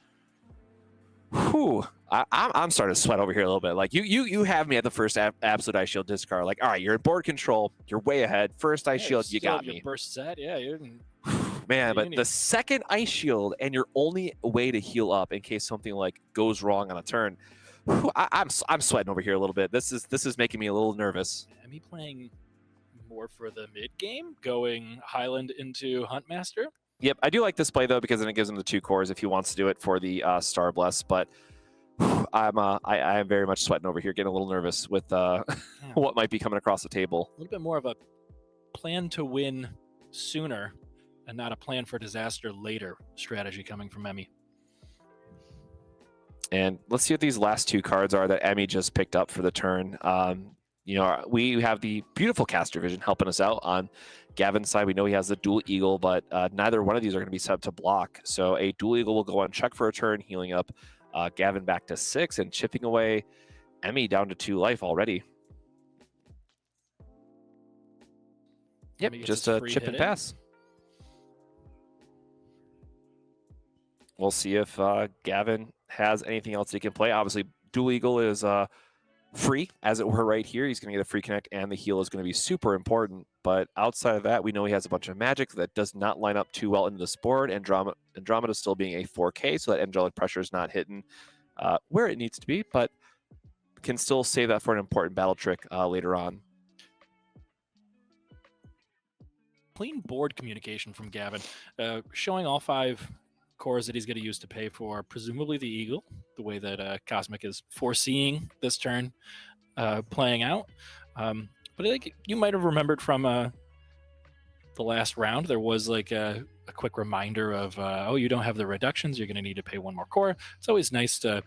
Whew. I'm starting to sweat over here a little bit. Like, you have me at the first absolute Ice Shield discard. Like, all right, you're in board control. You're way ahead. First Ice Shield, you got me. Burst set, yeah. Man, but the second Ice Shield and your only way to heal up in case something like goes wrong on a turn. Whew, I'm sweating over here a little bit. This is making me a little nervous. Emmy playing more for the mid game, going Highland into Huntmaster. Yep, I do like this play though because then it gives him the 2 cores if he wants to do it for the Star Bless, but. I am very much sweating over here, getting a little nervous with what might be coming across the table. A little bit more of a plan to win sooner and not a plan for disaster later strategy coming from Emmy. And let's see what these last two cards are that Emmy just picked up for the turn. We have the beautiful caster vision helping us out on Gavin's side. We know he has the dual eagle, but neither one of these are going to be set up to block. So a dual eagle will go on check for a turn, healing up Gavin back to 6 and chipping away Emmy down to 2 life already. Yep, just a chip and pass. We'll see if Gavin has anything else he can play. Obviously, dual eagle is free, as it were, right here. He's going to get a free connect, and the heal is going to be super important. But outside of that, we know he has a bunch of magic that does not line up too well into this board. Andromeda still being a 4K, so that angelic pressure is not hitting where it needs to be, but can still save that for an important battle trick later on. Clean board communication from Gavin, showing all 5 cores that he's going to use to pay for presumably the eagle, the way that Cosmic is foreseeing this turn playing out. But I think you might have remembered from the last round, there was like a quick reminder of, oh, you don't have the reductions, you're going to need to pay 1 more core. It's always nice to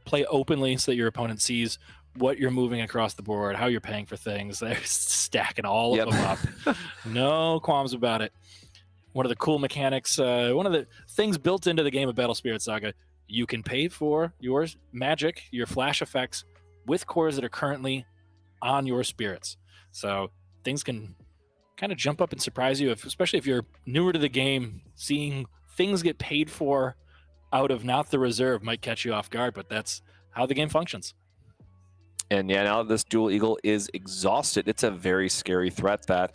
play openly so that your opponent sees what you're moving across the board, how you're paying for things. They're stacking all of them up. No qualms about it. One of the cool mechanics, one of the things built into the game of Battle Spirit Saga, you can pay for your magic, your flash effects, with cores that are currently on your spirits. So things can kind of jump up and surprise you, especially if you're newer to the game. Seeing things get paid for out of not the reserve might catch you off guard, but that's how the game functions. And yeah, now this dual eagle is exhausted. It's a very scary threat that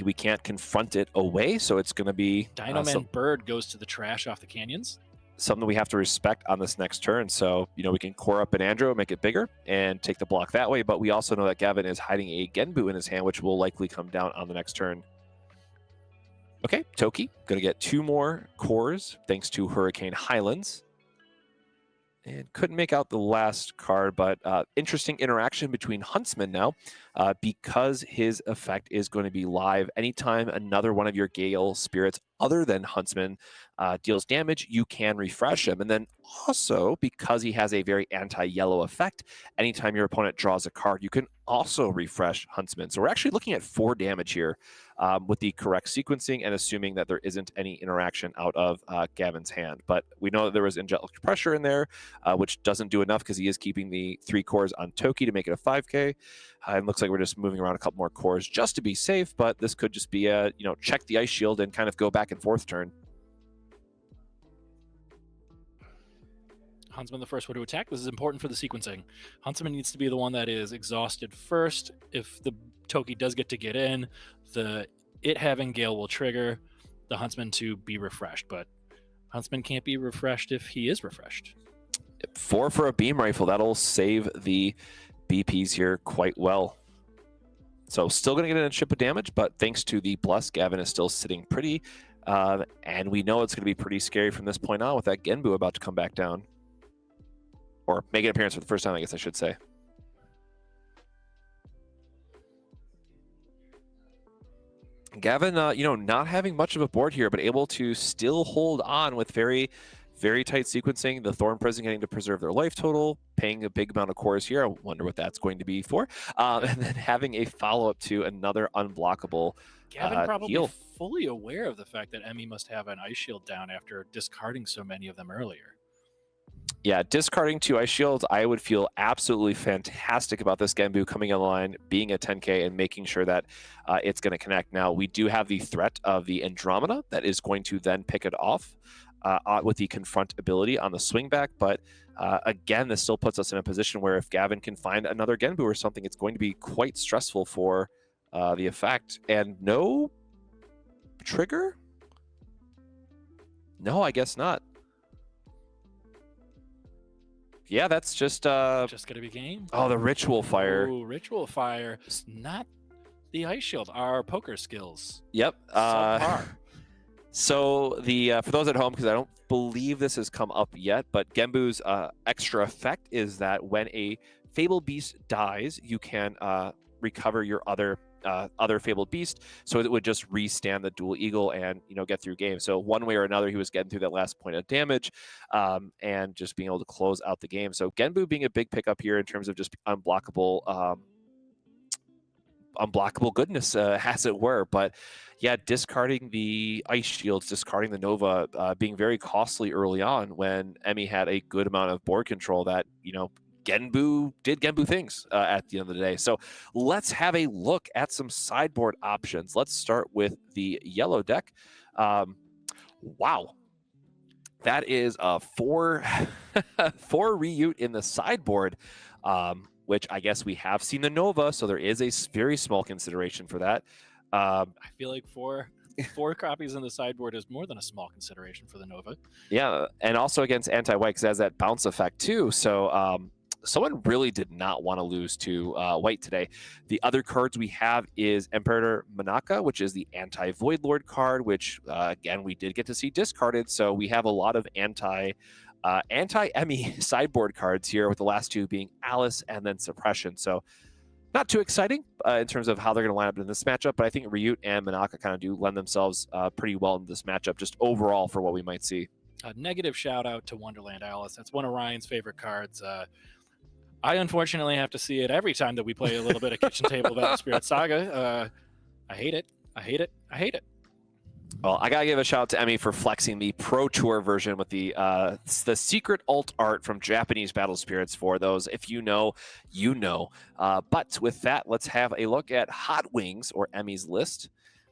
we can't confront it away. So it's going to be Dino-Man Bird goes to the trash off the canyons. Something we have to respect on this next turn. So, we can core up an Andro, make it bigger, and take the block that way. But we also know that Gavin is hiding a Genbu in his hand, which will likely come down on the next turn. Okay, Toki going to get 2 more cores thanks to Hurricane Highlands. And couldn't make out the last card, but interesting interaction between Huntsman now, because his effect is going to be live. Anytime another one of your Gale spirits other than Huntsman deals damage, you can refresh him. And then also, because he has a very anti-yellow effect, anytime your opponent draws a card, you can also refresh Huntsman. So we're actually looking at 4 damage here with the correct sequencing and assuming that there isn't any interaction out of Gavin's hand. But we know that there was angelic pressure in there, which doesn't do enough because he is keeping the 3 cores on Toki to make it a 5K. It looks like we're just moving around a couple more cores just to be safe, but this could just be a, check the ice shield and kind of go back and forth turn. Huntsman the first one to attack. This is important for the sequencing. Huntsman needs to be the one that is exhausted first. If the Toki does get in, it having Gale will trigger the Huntsman to be refreshed, but Huntsman can't be refreshed if he is refreshed. 4 for a beam rifle. That'll save the BPs here quite well. So still going to get in a chip of damage, but thanks to the Bless, Gavin is still sitting pretty. And we know it's going to be pretty scary from this point on with that Genbu about to come back down. Or make an appearance for the first time, I guess I should say. Gavin, not having much of a board here, but able to still hold on with very, very tight sequencing. The Thorn Prison getting to preserve their life total, paying a big amount of cores here. I wonder what that's going to be for. And then having a follow-up to another unblockable Gavin probably heal. Fully aware of the fact that Emmy must have an ice shield down after discarding so many of them earlier. Yeah, discarding 2 ice shields, I would feel absolutely fantastic about this Genbu coming online, being a 10K, and making sure that it's going to connect. Now, we do have the threat of the Andromeda that is going to then pick it off with the confront ability on the swing back. But again, this still puts us in a position where if Gavin can find another Genbu or something, it's going to be quite stressful for the effect. And no trigger? No, I guess not. Yeah, that's just gonna be game. Oh, the Ritual Fire. Ooh, Ritual Fire, not the ice shield. Our poker skills. Yep. Subpar. So the for those at home, because I don't believe this has come up yet, but Genbu's extra effect is that when a Fabled Beast dies, you can recover your other Fabled Beast, so it would just restand the Dual Eagle and get through game. So one way or another, he was getting through that last point of damage, and just being able to close out the game. So Genbu being a big pickup here in terms of just unblockable goodness, as it were. But yeah, discarding the Ice Shields, discarding the Nova, being very costly early on when Emmy had a good amount of board control that, Genbu did Genbu things at the end of the day. So let's have a look at some sideboard options. Let's start with the yellow deck. Wow. That is a 4 Ryut in the sideboard, which I guess we have seen the Nova, so there is a very small consideration for that. I feel like four copies in the sideboard is more than a small consideration for the Nova. Yeah, and also against anti-white, because it has that bounce effect too. So someone really did not want to lose to white today. The other cards we have is Emperor Manaka, which is the anti-Void Lord card, which again we did get to see discarded. So we have a lot of anti-Emmy sideboard cards here, with the last two being Alice and then Suppression. So not too exciting in terms of how they're going to line up in this matchup, but I think Ryut and Manaka kind of do lend themselves pretty well in this matchup, just overall for what we might see. A negative shout out to Wonderland Alice. That's one of Ryan's favorite cards. I unfortunately have to see it every time that we play a little bit of Kitchen Table Battle Spirit Saga. I hate it. I hate it. I hate it. Well, I gotta give a shout out to Emmy for flexing the Pro Tour version with the secret alt art from Japanese Battle Spirits. For those, if you know, you know. But with that, let's have a look at Hot Wings, or Emmy's list,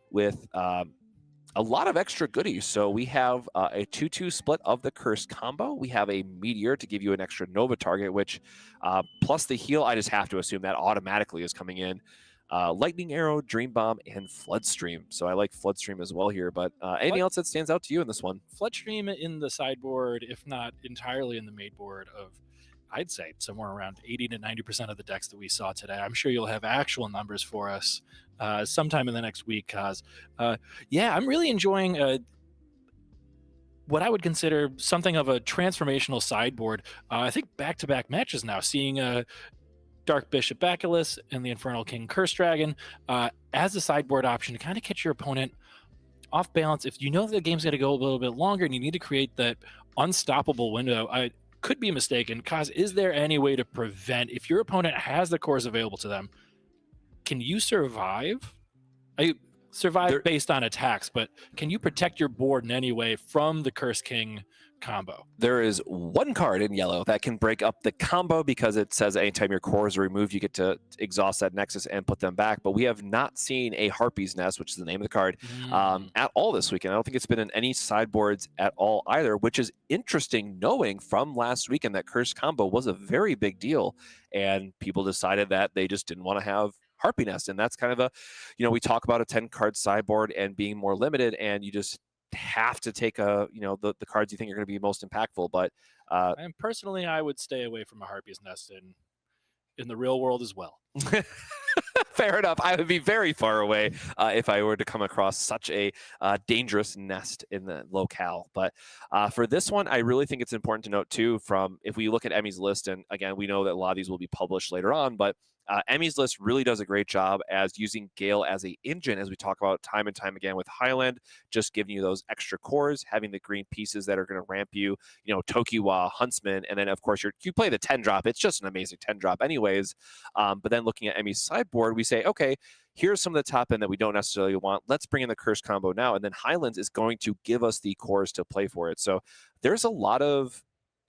with a lot of extra goodies. So we have a 2-2 split of the Curse combo. We have a Meteor to give you an extra Nova target, which plus the heal, I just have to assume that automatically is coming in. Lightning Arrow, Dream Bomb, and Floodstream. So I like Floodstream as well here. But anything else that stands out to you in this one? Floodstream in the sideboard, if not entirely in the main board of, I'd say, somewhere around 80 to 90% of the decks that we saw today. I'm sure you'll have actual numbers for us sometime in the next week, Kaz. Yeah, I'm really enjoying what I would consider something of a transformational sideboard. I think back-to-back matches now, seeing Dark Bishop Bacillus and the Infernal King Curse Dragon as a sideboard option to kind of catch your opponent off balance. If you know the game's going to go a little bit longer and you need to create that unstoppable window, I could be mistaken. Kaz, is there any way to prevent, if your opponent has the cores available to them, can you survive? Survive based on attacks, but can you protect your board in any way from the Curse King combo? There is one card in yellow that can break up the combo, because it says anytime your cores are removed, you get to exhaust that Nexus and put them back. But we have not seen a Harpy's Nest, which is the name of the card, at all this weekend. I don't think it's been in any sideboards at all either, which is interesting, knowing from last weekend that Curse combo was a very big deal, and people decided that they just didn't want to have Harpy Nest. And that's kind of a, we talk about a 10-card sideboard and being more limited, and you just have to take the cards you think are going to be most impactful. But and personally, I would stay away from a Harpy's Nest in the real world as well. Fair enough. I would be very far away if I were to come across such a dangerous nest in the locale. But for this one, I really think it's important to note too, from if we look at Emmy's list, and again, we know that a lot of these will be published later on, but Emmy's list really does a great job as using Gale as a engine, as we talk about time and time again with Highland, just giving you those extra cores, having the green pieces that are going to ramp you, Tokiwa, Huntsman, and then of course you play the 10-drop. It's just an amazing 10-drop anyways. But then looking at Emmy's sideboard, we say, okay, here's some of the top end that we don't necessarily want. Let's bring in the Curse combo now. And then Highlands is going to give us the cores to play for it. So there's a lot of,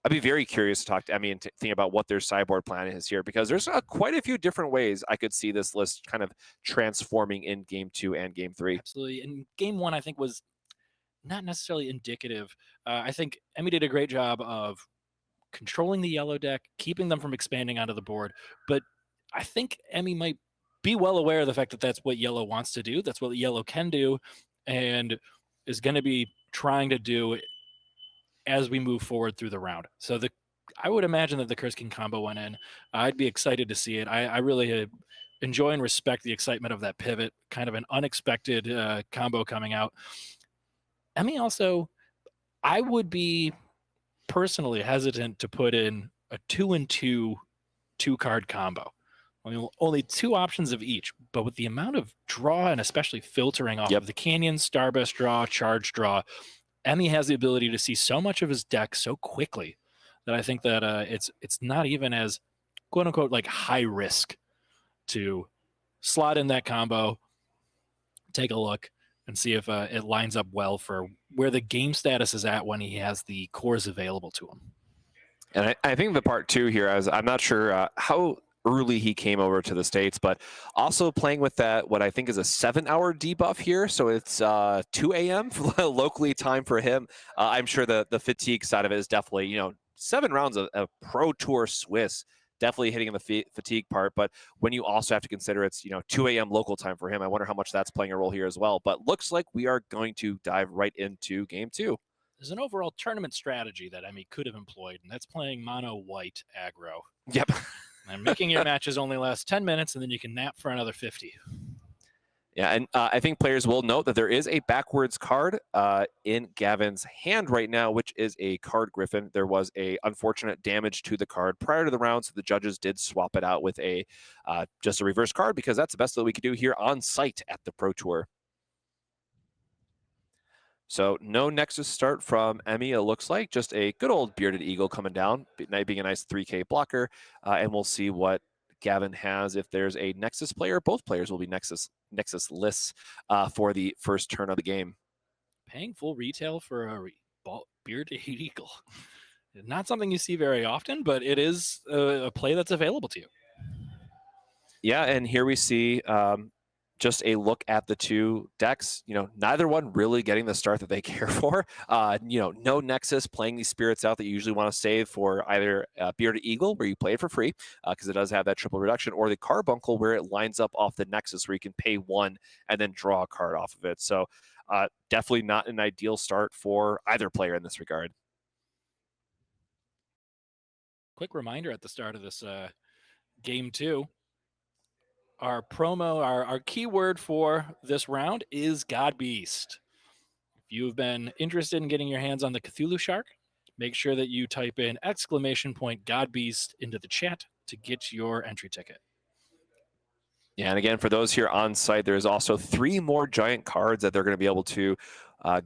I'd be very curious to talk to Emmy and think about what their sideboard plan is here, because there's quite a few different ways I could see this list kind of transforming in Game 2 and Game 3. Absolutely. And Game 1, I think, was not necessarily indicative. I think Emmy did a great job of controlling the yellow deck, keeping them from expanding onto the board. But I think Emmy might be well aware of the fact that that's what yellow wants to do. That's what yellow can do, and is going to be trying to do as we move forward through the round. So I would imagine that the Curse King combo went in. I'd be excited to see it. I really enjoy and respect the excitement of that pivot, kind of an unexpected combo coming out. Emmy also, I would be personally hesitant to put in a 2-and-2 2-card combo. I mean, only 2 options of each, but with the amount of draw and especially filtering off of the Canyon, Starburst draw, Charge draw, Emmy has the ability to see so much of his deck so quickly that I think that it's not even as quote unquote like high risk to slot in that combo, take a look, and see if it lines up well for where the game status is at when he has the cores available to him. And I think the part too here is I'm not sure how early he came over to the States, but also playing with that, what I think is a 7-hour debuff here. So it's 2 a.m. locally time for him. I'm sure the fatigue side of it is definitely, 7 rounds of Pro Tour Swiss, definitely hitting the fatigue part. But when you also have to consider it's, 2 a.m. local time for him, I wonder how much that's playing a role here as well. But looks like we are going to dive right into game 2. There's an overall tournament strategy that Emmy could have employed, and that's playing mono white aggro. Yep. And making your matches only last 10 minutes, and then you can nap for another 50. Yeah, and I think players will note that there is a backwards card in Gavin's hand right now, which is a card Griffin. There was a unfortunate damage to the card prior to the round, so the judges did swap it out with a just a reverse card because that's the best that we could do here on site at the Pro Tour. So no Nexus start from Emmy, it looks like. Just a good old Bearded Eagle coming down, being a nice 3K blocker. And we'll see what Gavin has. If there's a Nexus player, both players will be Nexus-less for the first turn of the game. Paying full retail for a Bearded Eagle. Not something you see very often, but it is a play that's available to you. Yeah, and here we see just a look at the two decks, neither one really getting the start that they care for. No Nexus, playing these spirits out that you usually want to save for either Bearded Eagle, where you play it for free, because it does have that triple reduction, or the Carbuncle, where it lines up off the Nexus, where you can pay 1 and then draw a card off of it. So definitely not an ideal start for either player in this regard. Quick reminder at the start of this game 2. Our promo, our keyword for this round is God Beast. If you've been interested in getting your hands on the Cthulhu Shark, make sure that you type in !God Beast into the chat to get your entry ticket. Yeah, and again, for those here on site, there's also 3 more giant cards that they're going to be able to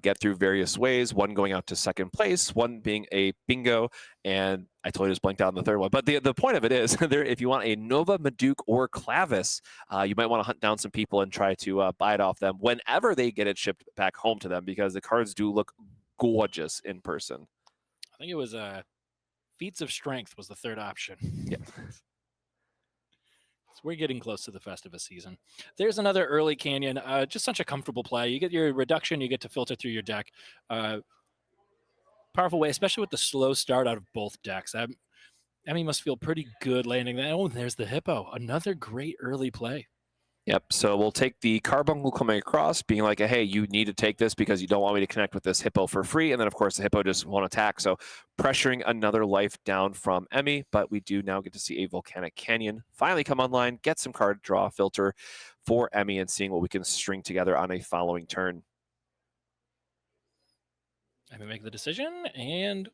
get through various ways. One going out to second place, one being a bingo, and I totally just blanked out on the third one. But the point of it is, if you want a Nova, Maduke, or Clavis, you might want to hunt down some people and try to buy it off them whenever they get it shipped back home to them, because the cards do look gorgeous in person. I think it was Feats of Strength was the third option. Yeah. We're getting close to the Festivus season. There's another early Canyon, just such a comfortable play. You get your reduction, you get to filter through your deck. Powerful way, especially with the slow start out of both decks. Emmy must feel pretty good landing that. Oh, and there's the Hippo. Another great early play. Yep, so we'll take the Carbuncle coming across, being like, hey, you need to take this because you don't want me to connect with this Hippo for free. And then, of course, the Hippo just won't attack. So pressuring another life down from Emmy, but we do now get to see a Volcanic Canyon finally come online, get some card draw filter for Emmy, and seeing what we can string together on a following turn. Emmy make the decision, and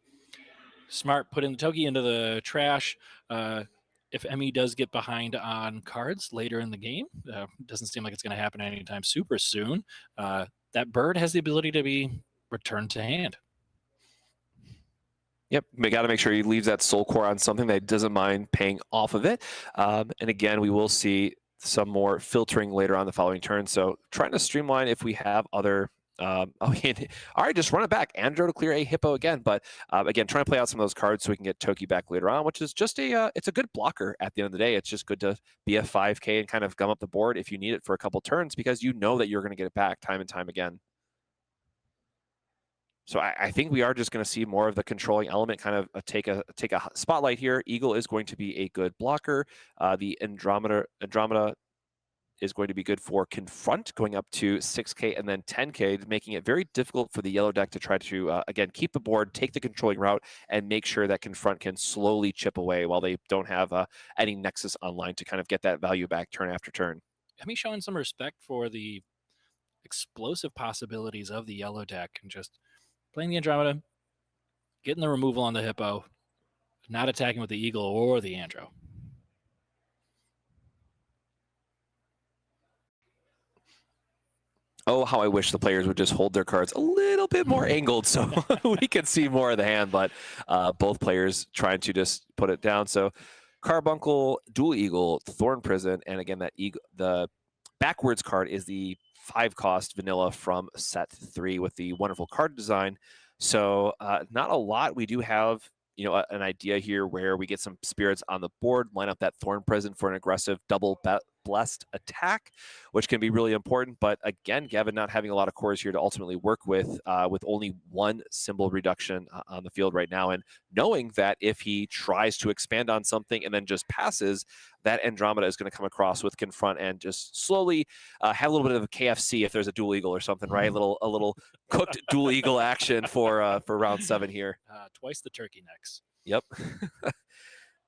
smart putting the Toki into the trash. If Emmy does get behind on cards later in the game, doesn't seem like it's going to happen anytime super soon, that bird has the ability to be returned to hand. Yep, we got to make sure he leaves that soul core on something that doesn't mind paying off of it. And again, we will see some more filtering later on the following turn. So trying to streamline if we have other... all right, just run it back. Andro to clear a Hippo again, but again, trying to play out some of those cards so we can get Toki back later on, which is just it's a good blocker at the end of the day. It's just good to be a 5K and kind of gum up the board if you need it for a couple turns, because you know that you're going to get it back time and time again. So I think we are just going to see more of the controlling element kind of take a spotlight here. Eagle is going to be a good blocker. The Andromeda is going to be good for Confront, going up to 6K and then 10K, making it very difficult for the yellow deck to try to, again, keep the board, take the controlling route, and make sure that Confront can slowly chip away while they don't have any Nexus online to kind of get that value back turn after turn. Emmy showing some respect for the explosive possibilities of the yellow deck, and just playing the Andromeda, getting the removal on the Hippo, not attacking with the Eagle or the Andro. Oh, how I wish the players would just hold their cards a little bit more angled so we could see more of the hand, but both players trying to just put it down. So Carbuncle, Dual Eagle, Thorn Prison, and again, that eagle, the backwards card is the 5-cost vanilla from set 3 with the wonderful card design. So not a lot. We do have, you know, an idea here where we get some spirits on the board, line up that Thorn Prison for an aggressive double blessed attack, which can be really important. But again, Gavin not having a lot of cores here to ultimately work with only one symbol reduction on the field right now, and knowing that if he tries to expand on something and then just passes, that Andromeda is going to come across with Confront and just slowly have a little bit of a KFC if there's a Dual Eagle or something, right? A little cooked Dual Eagle action for round 7 here. Twice the turkey necks. Yep.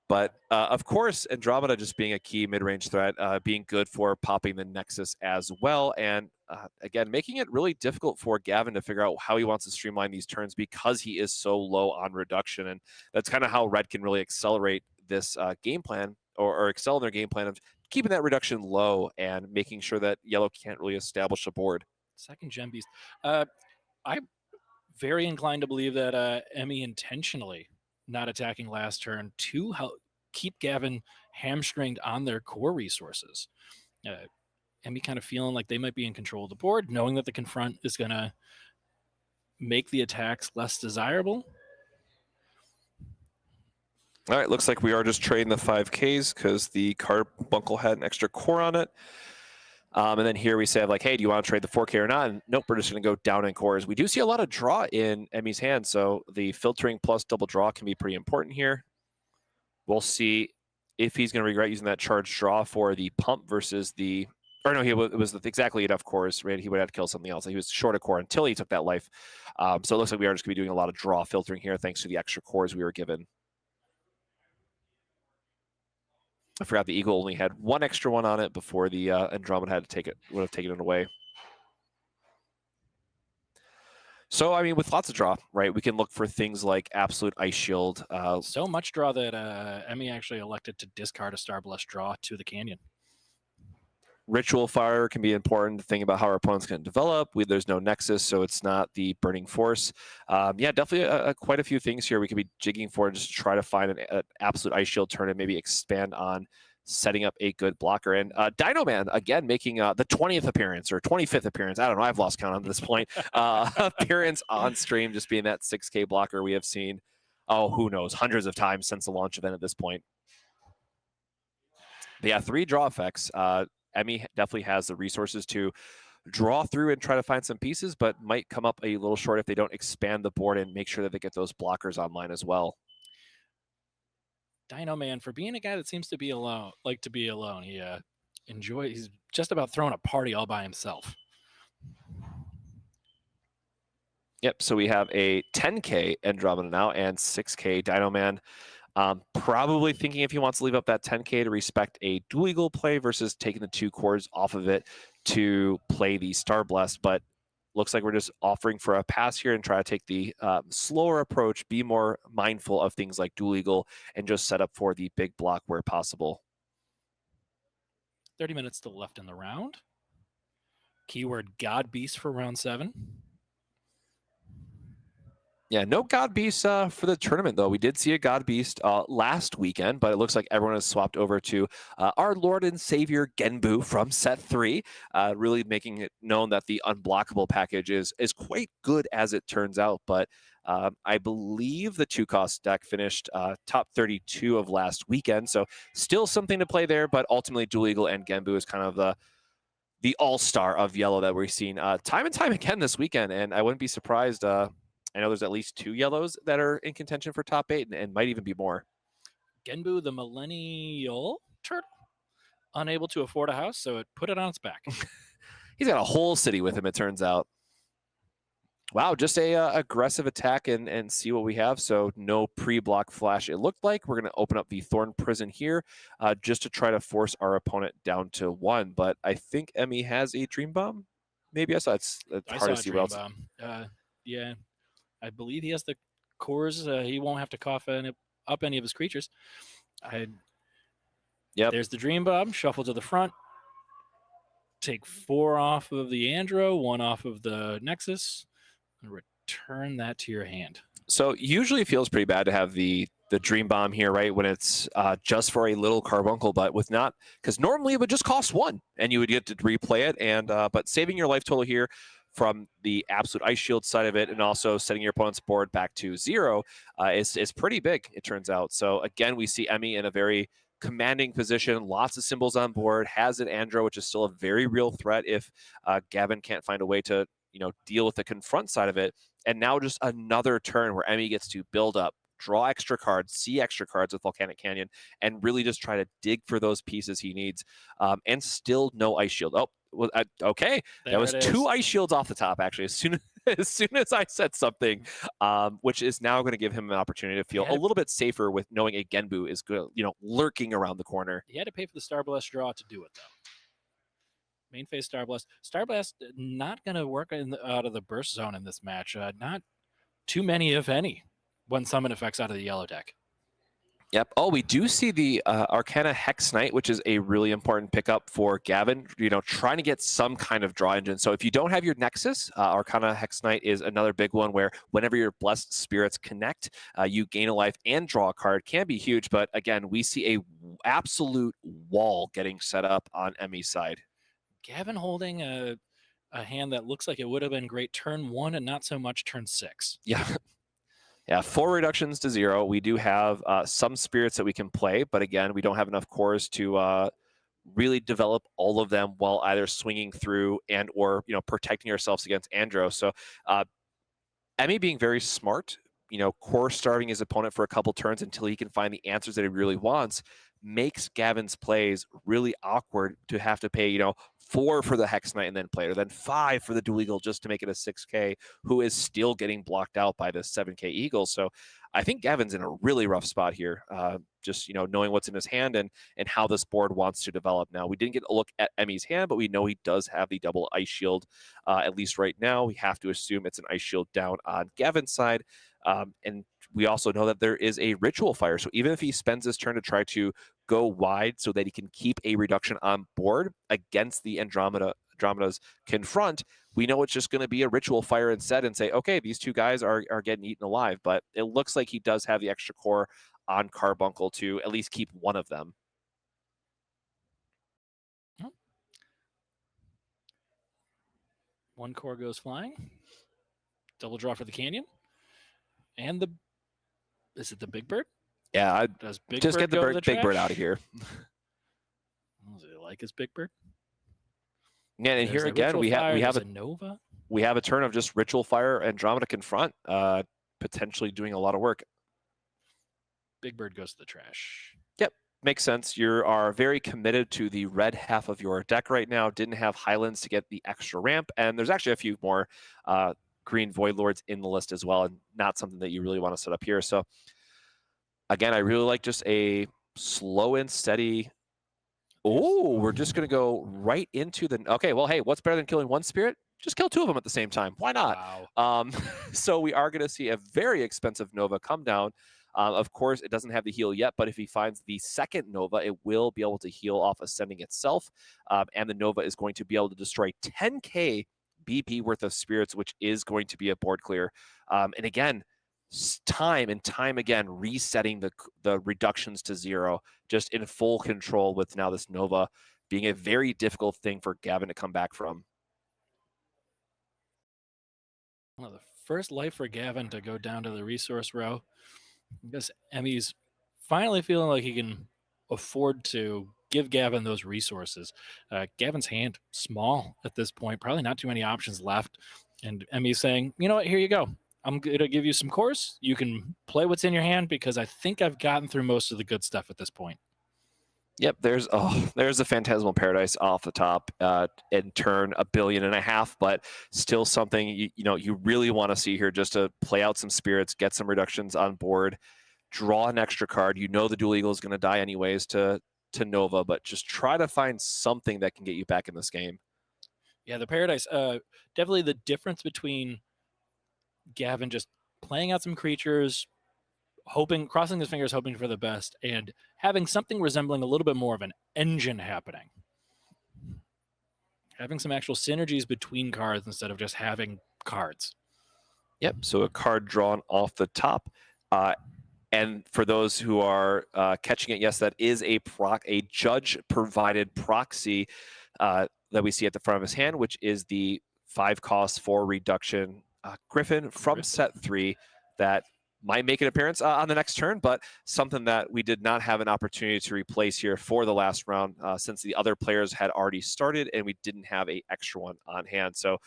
But of course, Andromeda just being a key mid-range threat, being good for popping the Nexus as well. And again, making it really difficult for Gavin to figure out how he wants to streamline these turns because he is so low on reduction. And that's kind of how Red can really accelerate this game plan or excel in their game plan of keeping that reduction low and making sure that Yellow can't really establish a board. Second Gem Beast. I'm very inclined to believe that Emmy intentionally not attacking last turn to help keep Gavin hamstringed on their core resources. Emmy kind of feeling like they might be in control of the board, knowing that the Confront is going to make the attacks less desirable. All right, looks like we are just trading the 5Ks because the Carbuncle had an extra core on it. And then here we say, like, hey, do you want to trade the 4K or not? And nope, we're just going to go down in cores. We do see a lot of draw in Emmy's hand, so the filtering plus double draw can be pretty important here. We'll see if he's going to regret using that charge draw for the pump versus the... Or no, it was exactly enough cores, right? He would have to kill something else. He was short a core until he took that life. So it looks like we are just going to be doing a lot of draw filtering here thanks to the extra cores we were given. I forgot the Eagle only had one extra one on it before the Andromeda had to take it, would have taken it away. So, I mean, with lots of draw, right, we can look for things like Absolute Ice Shield. So much draw that Emmy actually elected to discard a Star Blessed draw to the Canyon. Ritual Fire can be important to think about how our opponent's going to develop. There's no Nexus, so it's not the Burning Force. Yeah, definitely quite a few things here we could be jigging for just to try to find an Absolute Ice Shield turn and maybe expand on setting up a good blocker. And Dino Man, again, making the 20th appearance or 25th appearance. I don't know. I've lost count on this point. Appearance on stream, just being that 6K blocker we have seen, oh, who knows, hundreds of times since the launch event at this point. But yeah, 3 draw effects. Emmy definitely has the resources to draw through and try to find some pieces, but might come up a little short if they don't expand the board and make sure that they get those blockers online as well. Dino Man, for being a guy that seems to be alone, he he's just about throwing a party all by himself. Yep, so we have a 10K Andromeda now and 6K Dino Man. Probably thinking if he wants to leave up that 10K to respect a Dual Eagle play versus taking the 2 cores off of it to play the Star Blessed, but looks like we're just offering for a pass here and try to take the slower approach, be more mindful of things like Dual Eagle, and just set up for the big block where possible. 30 minutes still left in the round. Keyword God Beast for round 7. Yeah, no God Beast for the tournament, though. We did see a God Beast last weekend, but it looks like everyone has swapped over to our Lord and Savior Genbu from set 3, really making it known that the unblockable package is quite good as it turns out. But I believe the 2-cost deck finished top 32 of last weekend, so still something to play there, but ultimately Dual Eagle and Genbu is kind of the all-star of Yellow that we're seeing time and time again this weekend, and I wouldn't be surprised. I know there's at least 2 Yellows that are in contention for top 8 and might even be more. Genbu, the millennial turtle, unable to afford a house, so it put it on its back. He's got a whole city with him, it turns out. Wow, just a aggressive attack and see what we have. So no pre-block flash, it looked like. We're going to open up the Thorn Prison here just to try to force our opponent down to 1. But I think Emmy has a Dream Bomb. maybe I saw it's I hard saw to a see Dream what else. Bomb. Yeah, I believe he has the cores. He won't have to cough up any of his creatures. Yep. There's the Dream Bomb. Shuffle to the front. Take 4 off of the Andro, 1 off of the Nexus, and return that to your hand. So usually it feels pretty bad to have the Dream Bomb here, right? When it's just for a little carbuncle, but with not, because normally it would just cost 1 and you would get to replay it. And but saving your life total here from the absolute ice shield side of it, and also setting your opponent's board back to 0 is pretty big, it turns out. So again, we see Emmy in a very commanding position, lots of symbols on board, has an Andro, which is still a very real threat if Gavin can't find a way to deal with the confront side of it. And now just another turn where Emmy gets to build up, draw extra cards, see extra cards with Volcanic Canyon, and really just try to dig for those pieces he needs. And still no ice shield. Oh, well, okay. That was 2 ice shields off the top, actually, as soon as I said something, which is now going to give him an opportunity to feel a little bit safer with knowing a Genbu is good, lurking around the corner. He had to pay for the Star Blast draw to do it, though. Main phase Star Blast. Star Blast not going to work out of the burst zone in this match. Not too many, if any, one summon effects out of the yellow deck. Yep. Oh, we do see the Arcana Hex Knight, which is a really important pickup for Gavin, trying to get some kind of draw engine. So if you don't have your Nexus, Arcana Hex Knight is another big one where whenever your Blessed Spirits connect, you gain a life and draw a card. Can be huge, but again, we see a absolute wall getting set up on Emmy's side. Gavin holding a hand that looks like it would have been great turn 1 and not so much turn 6. Yeah. Yeah, 4 reductions to 0. We do have some spirits that we can play, but again, we don't have enough cores to really develop all of them while either swinging through and or protecting ourselves against Andro. So Emmy being very smart, core starving his opponent for a couple turns until he can find the answers that he really wants, makes Gavin's plays really awkward to have to pay, 4 for the Hex Knight and then play it, or then 5 for the Dual Eagle just to make it a 6K, who is still getting blocked out by the 7K Eagle. So I think Gavin's in a really rough spot here, just, knowing what's in his hand and how this board wants to develop. Now, we didn't get a look at Emmy's hand, but we know he does have the double Ice Shield, at least right now. We have to assume it's an Ice Shield down on Gavin's side. And we also know that there is a Ritual Fire. So even if he spends his turn to try to go wide so that he can keep a reduction on board against the Andromeda's confront, we know it's just going to be a Ritual Fire instead and say, okay, these 2 guys are getting eaten alive. But it looks like he does have the extra core on Carbuncle to at least keep one of them. One core goes flying. Double draw for the Canyon. And is it the Big Bird? Yeah, Does Big just Bird get the Big Bird trash? out of here. Does he like his Big Bird? Yeah, and here again we have a Nova. We have a turn of just Ritual Fire, Andromeda Confront, potentially doing a lot of work. Big Bird goes to the trash. Yep, makes sense. You are very committed to the red half of your deck right now. Didn't have Highlands to get the extra ramp, and there's actually a few more green Void Lords in the list as well, and not something that you really want to set up here. So again, I really like just a slow and steady. Oh, we're just going to go right into the... Okay, well, hey, what's better than killing 1 spirit? Just kill 2 of them at the same time. Why not? Wow. So we are going to see a very expensive Nova come down. Of course, it doesn't have the heal yet, but if he finds the second Nova, it will be able to heal off Ascending itself. And the Nova is going to be able to destroy 10K BP worth of spirits, which is going to be a board clear. And again, time and time again, resetting the reductions to 0, just in full control with now this Nova being a very difficult thing for Gavin to come back from. Well, the first life for Gavin to go down to the resource row. I guess Emmy's finally feeling like he can afford to give Gavin those resources. Gavin's hand small at this point, probably not too many options left. And Emmy's saying, you know what, here you go. I'm going to give you some cores. You can play what's in your hand because I think I've gotten through most of the good stuff at this point. Yep, there's a Phantasmal Paradise off the top in turn 1.5 billion, but still something you really want to see here, just to play out some spirits, get some reductions on board, draw an extra card. The Dual Eagle is going to die anyways to Nova, but just try to find something that can get you back in this game. Yeah, the Paradise, definitely the difference between Gavin just playing out some creatures, crossing his fingers, hoping for the best, and having something resembling a little bit more of an engine happening. Having some actual synergies between cards instead of just having cards. Yep, so a card drawn off the top. And for those who are catching it, yes, that is a judge-provided proxy that we see at the front of his hand, which is the 5-cost 4 reduction Griffin from set 3 that might make an appearance on the next turn, but something that we did not have an opportunity to replace here for the last round since the other players had already started and we didn't have an extra one on hand. So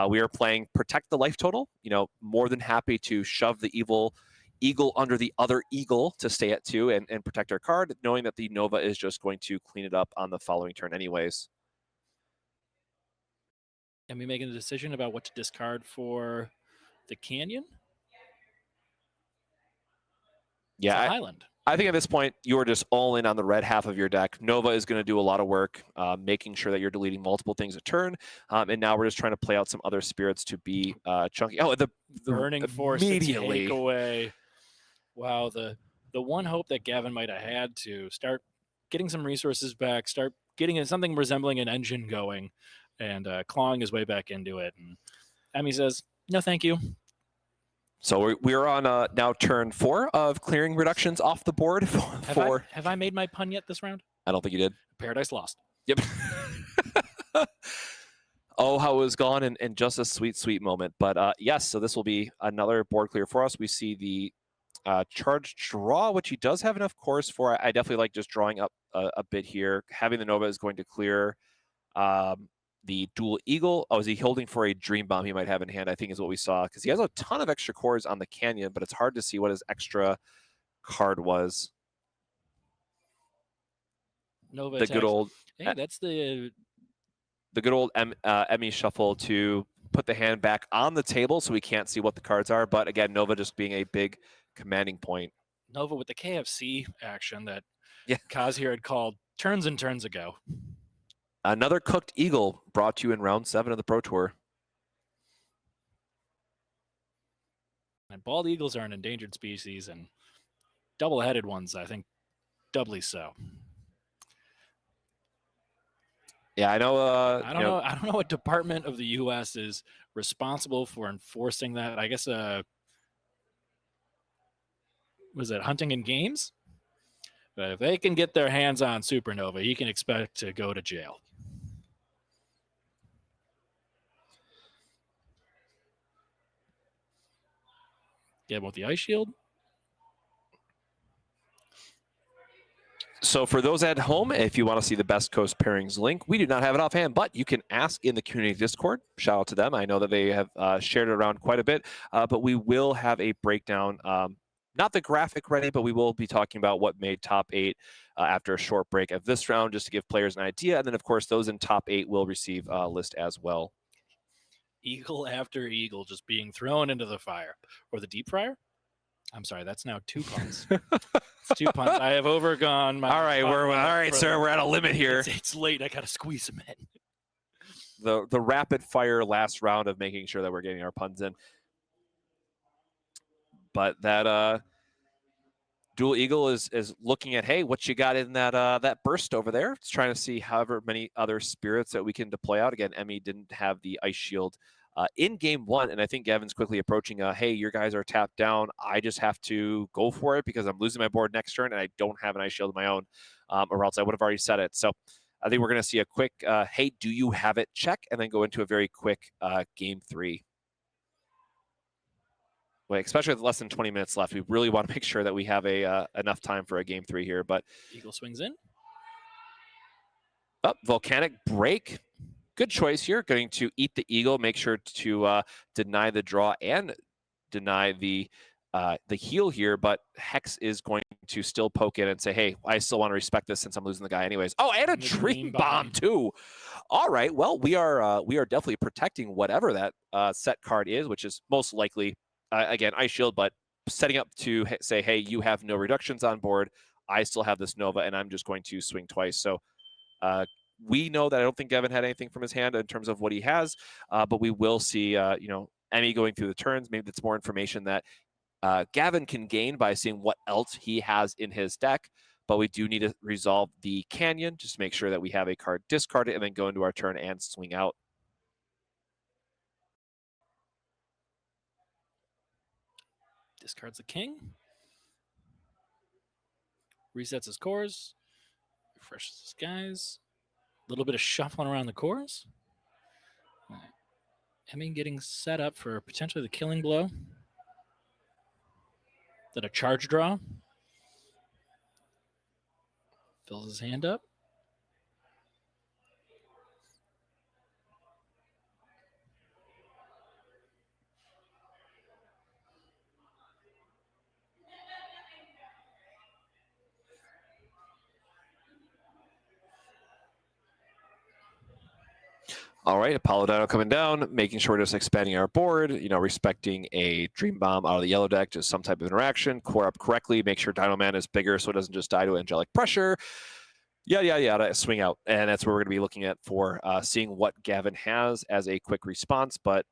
we are playing Protect the Life Total. You know, more than happy to shove the evil eagle under the other eagle to stay at 2 and protect our card, knowing that the Nova is just going to clean it up on the following turn anyways. And we making a decision about what to discard for the Canyon? Yeah, Highland. I think at this point, you are just all in on the red half of your deck. Nova is going to do a lot of work, making sure that you're deleting multiple things a turn. And now we're just trying to play out some other spirits to be chunky. Oh, the Burning Force to take away. Wow, the one hope that Gavin might have had to start getting some resources back, start getting something resembling an engine going, and clawing his way back into it. And Emmy says, no, thank you. So we're on now turn 4 of clearing reductions off the board. Have I made my pun yet this round? I don't think you did. Paradise lost. Yep. Oh, how it was gone in just a sweet, sweet moment. But yes, so this will be another board clear for us. We see the charge draw, which he does have enough cores for. I definitely like just drawing up a bit here. Having the Nova is going to clear the dual eagle. Oh, is he holding for a dream bomb he might have in hand? I think is what we saw, because he has a ton of extra cores on the Canyon, but it's hard to see what his extra card was. Nova the attacks. good old Hey, that's the good old Emmy shuffle to put the hand back on the table so we can't see what the cards are. But again, Nova just being a big commanding point. Nova with the KFC action that Yeah. Koz here had called turns and turns ago. Another cooked eagle brought to you in round 7 of the Pro Tour. And bald eagles are an endangered species, and double-headed ones, I think, doubly so. Yeah, I know. I don't know. I don't know what department of the U.S. is responsible for enforcing that. I guess was it Hunting and Games? But if they can get their hands on Supernova, he can expect to go to jail. Get him with the ice shield. So for those at home, if you want to see the Best Coast Pairings link, we do not have it offhand, but you can ask in the community Discord. Shout out to them. I know that they have shared it around quite a bit, but we will have a breakdown. Not the graphic ready, but we will be talking about what made top 8 after a short break of this round, just to give players an idea. And then, of course, those in top 8 will receive a list as well. Eagle after eagle just being thrown into the fire. Or the deep fryer? I'm sorry, that's now 2 puns. It's 2 puns. I have overgone my... All right, sir, we're at a limit here. It's late. I got to squeeze them in. The rapid fire last round of making sure that we're getting our puns in. But that dual eagle is looking at, hey, what you got in that burst over there? It's trying to see however many other spirits that we can deploy out. Again, Emmy didn't have the ice shield in game 1, and I think Gavin's quickly approaching, hey, your guys are tapped down. I just have to go for it because I'm losing my board next turn and I don't have an ice shield of my own, or else I would have already said it. So I think we're going to see a quick, hey, do you have it check, and then go into a very quick game 3. Wait, especially with less than 20 minutes left, we really want to make sure that we have enough time for a game 3 here. But Eagle swings in. Volcanic Break. Good choice here. Going to eat the eagle. Make sure to deny the draw and deny the heal here. But Hex is going to still poke in and say, hey, I still want to respect this since I'm losing the guy anyways. Oh, and a dream bomb too. All right. Well, we are definitely protecting whatever that set card is, which is most likely, again, ice shield, but setting up to say, hey, you have no reductions on board. I still have this Nova, and I'm just going to swing twice. So we know that I don't think Gavin had anything from his hand in terms of what he has, but we will see, Emmy going through the turns. Maybe that's more information that Gavin can gain by seeing what else he has in his deck. But we do need to resolve the Canyon, just to make sure that we have a card discarded and then go into our turn and swing out. Discards the king. Resets his cores. Refreshes his guys. A little bit of shuffling around the cores. Emmy getting set up for potentially the killing blow. Then a charge draw. Fills his hand up. All right, Apollo Dino coming down, making sure we're just expanding our board, respecting a Dream Bomb out of the yellow deck, just some type of interaction, core up correctly, make sure Dino Man is bigger so it doesn't just die to Angelic Pressure, yada, swing out. And that's what we're going to be looking at for seeing what Gavin has as a quick response, but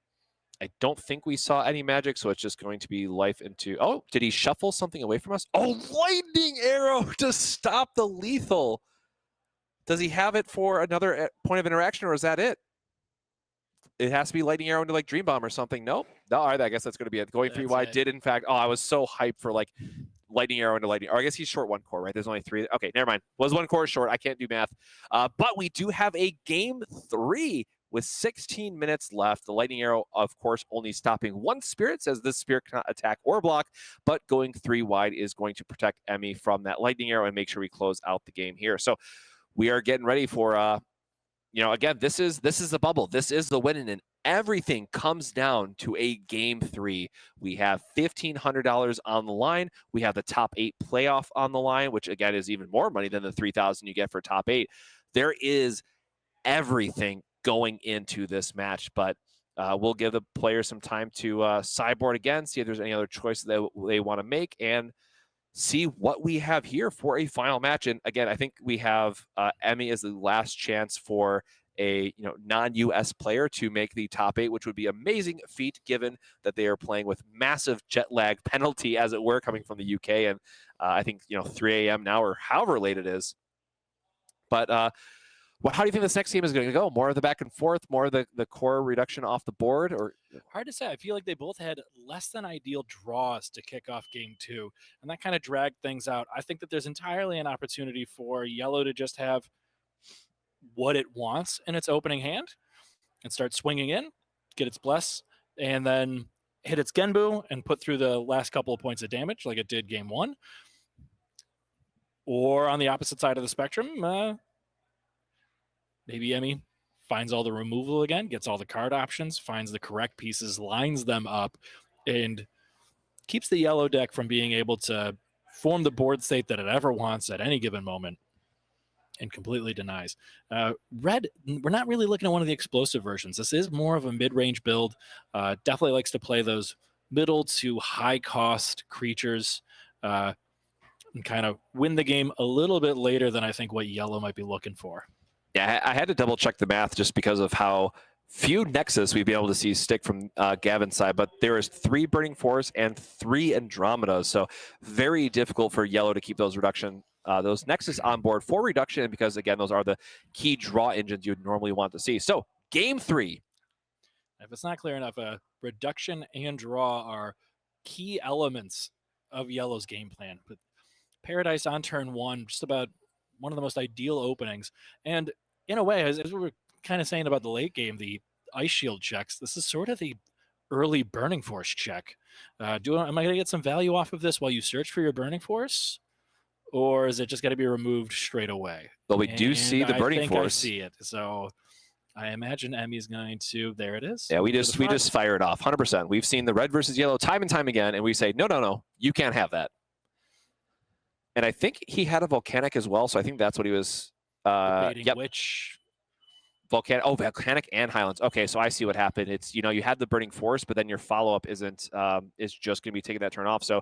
I don't think we saw any magic, so it's just going to be life into... Oh, did he shuffle something away from us? Oh, Lightning Arrow to stop the lethal. Does he have it for another point of interaction, or is that it? It has to be Lightning Arrow into like Dream Bomb or something. Nope. No, all right, I guess that's going to be it. Going 3 wide did, in fact... Oh, I was so hyped for like Lightning Arrow into Lightning... Or I guess he's short 1 core, right? There's only 3. Okay, never mind. Was 1 core short. I can't do math. But we do have a game 3 with 16 minutes left. The Lightning Arrow, of course, only stopping 1 spirit, says this spirit cannot attack or block, but going 3 wide is going to protect Emmy from that Lightning Arrow and make sure we close out the game here. So we are getting ready for... again, this is the bubble. This is the win, and everything comes down to a game 3. We have $1,500 on the line. We have the top 8 playoff on the line, which again is even more money than the $3,000 you get for top 8. There is everything going into this match, but we'll give the players some time to sideboard again, see if there's any other choice that they want to make, and see what we have here for a final match. And again, I think we have Emmy as the last chance for a non-US player to make the top 8, which would be amazing feat given that they are playing with massive jet lag penalty, as it were, coming from the UK, and I think 3 a.m. now, or however late it is. But how do you think this next game is going to go? More of the back and forth, more of the core reduction off the board, or... Hard to say. I feel like they both had less than ideal draws to kick off game 2, and that kind of dragged things out. I think that there's entirely an opportunity for yellow to just have what it wants in its opening hand and start swinging in, get its bless, and then hit its Genbu and put through the last couple of points of damage like it did game 1. Or on the opposite side of the spectrum, maybe Emmy finds all the removal again, gets all the card options, finds the correct pieces, lines them up, and keeps the yellow deck from being able to form the board state that it ever wants at any given moment, and completely denies. Red, we're not really looking at one of the explosive versions. This is more of a mid-range build. Definitely likes to play those middle to high-cost creatures and kind of win the game a little bit later than I think what yellow might be looking for. Yeah, I had to double check the math just because of how few Nexus we'd be able to see stick from Gavin's side, but there is 3 Burning Force and 3 Andromedas, so very difficult for yellow to keep those Nexus on board for reduction, because again, those are the key draw engines you'd normally want to see. So game 3. If it's not clear enough, reduction and draw are key elements of yellow's game plan. But Paradise on turn 1, just about one of the most ideal openings. And in a way, as we were kind of saying about the late game, the Ice Shield checks, this is sort of the early Burning Force check. Am I going to get some value off of this while you search for your Burning Force? Or is it just got to be removed straight away? Well, we do see the Burning Force. I see it. So I imagine Emmy's going to... There it is. Yeah, we just fire it off, 100%. We've seen the red versus yellow time and time again, and we say, no, you can't have that. And I think he had a Volcanic as well, so I think that's what he was... Yep. Which... Volcanic and Highlands. Okay, so I see what happened. It's, you had the Burning Force, but then your follow-up is just going to be taking that turn off. So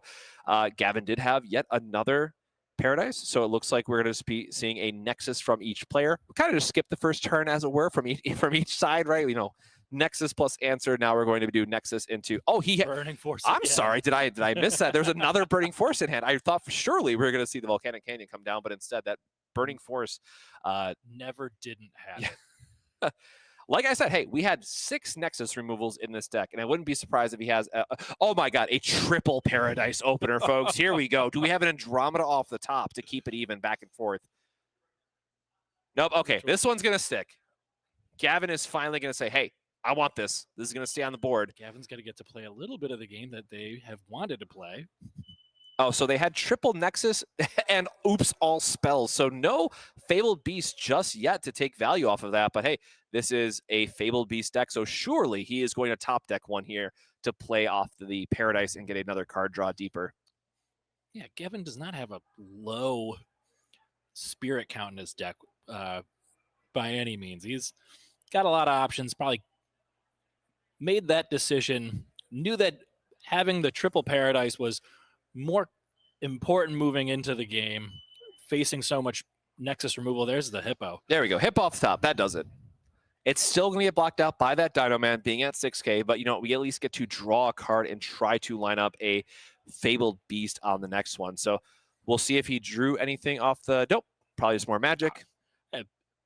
Gavin did have yet another Paradise. So it looks like we're going to be seeing a Nexus from each player. We kind of just skip the first turn, as it were, from each side, right? You know, Nexus plus answer. Now we're going to do Nexus into. Oh, Burning Force. I'm again. sorry. Did I miss that? There's another Burning Force in hand. I thought for surely we were going to see the Volcanic Canyon come down, but instead that Burning Force. Never didn't have Yeah. it. Like I said, hey, we had 6 Nexus removals in this deck, and I wouldn't be surprised if he has, oh my God, a triple Paradise opener, folks. Here we go. Do we have an Andromeda off the top to keep it even back and forth? Nope. Okay, this one's going to stick. Gavin is finally going to say, hey, I want this. This is going to stay on the board. Gavin's going to get to play a little bit of the game that they have wanted to play. Oh, so they had triple Nexus and oops, all spells. So no Fabled Beast just yet to take value off of that. But hey, this is a Fabled Beast deck, so surely he is going to top deck one here to play off the Paradise and get another card draw deeper. Yeah, Gavin does not have a low spirit count in his deck by any means. He's got a lot of options, probably made that decision, knew that having the triple Paradise was more important moving into the game, facing so much Nexus removal. There's the Hippo. There we go. Hippo off the top. That does it. It's still going to get blocked out by that Dino Man being at 6K, but you know, we at least get to draw a card and try to line up a Fabled Beast on the next one. So we'll see if he drew anything off the, nope, probably just more magic.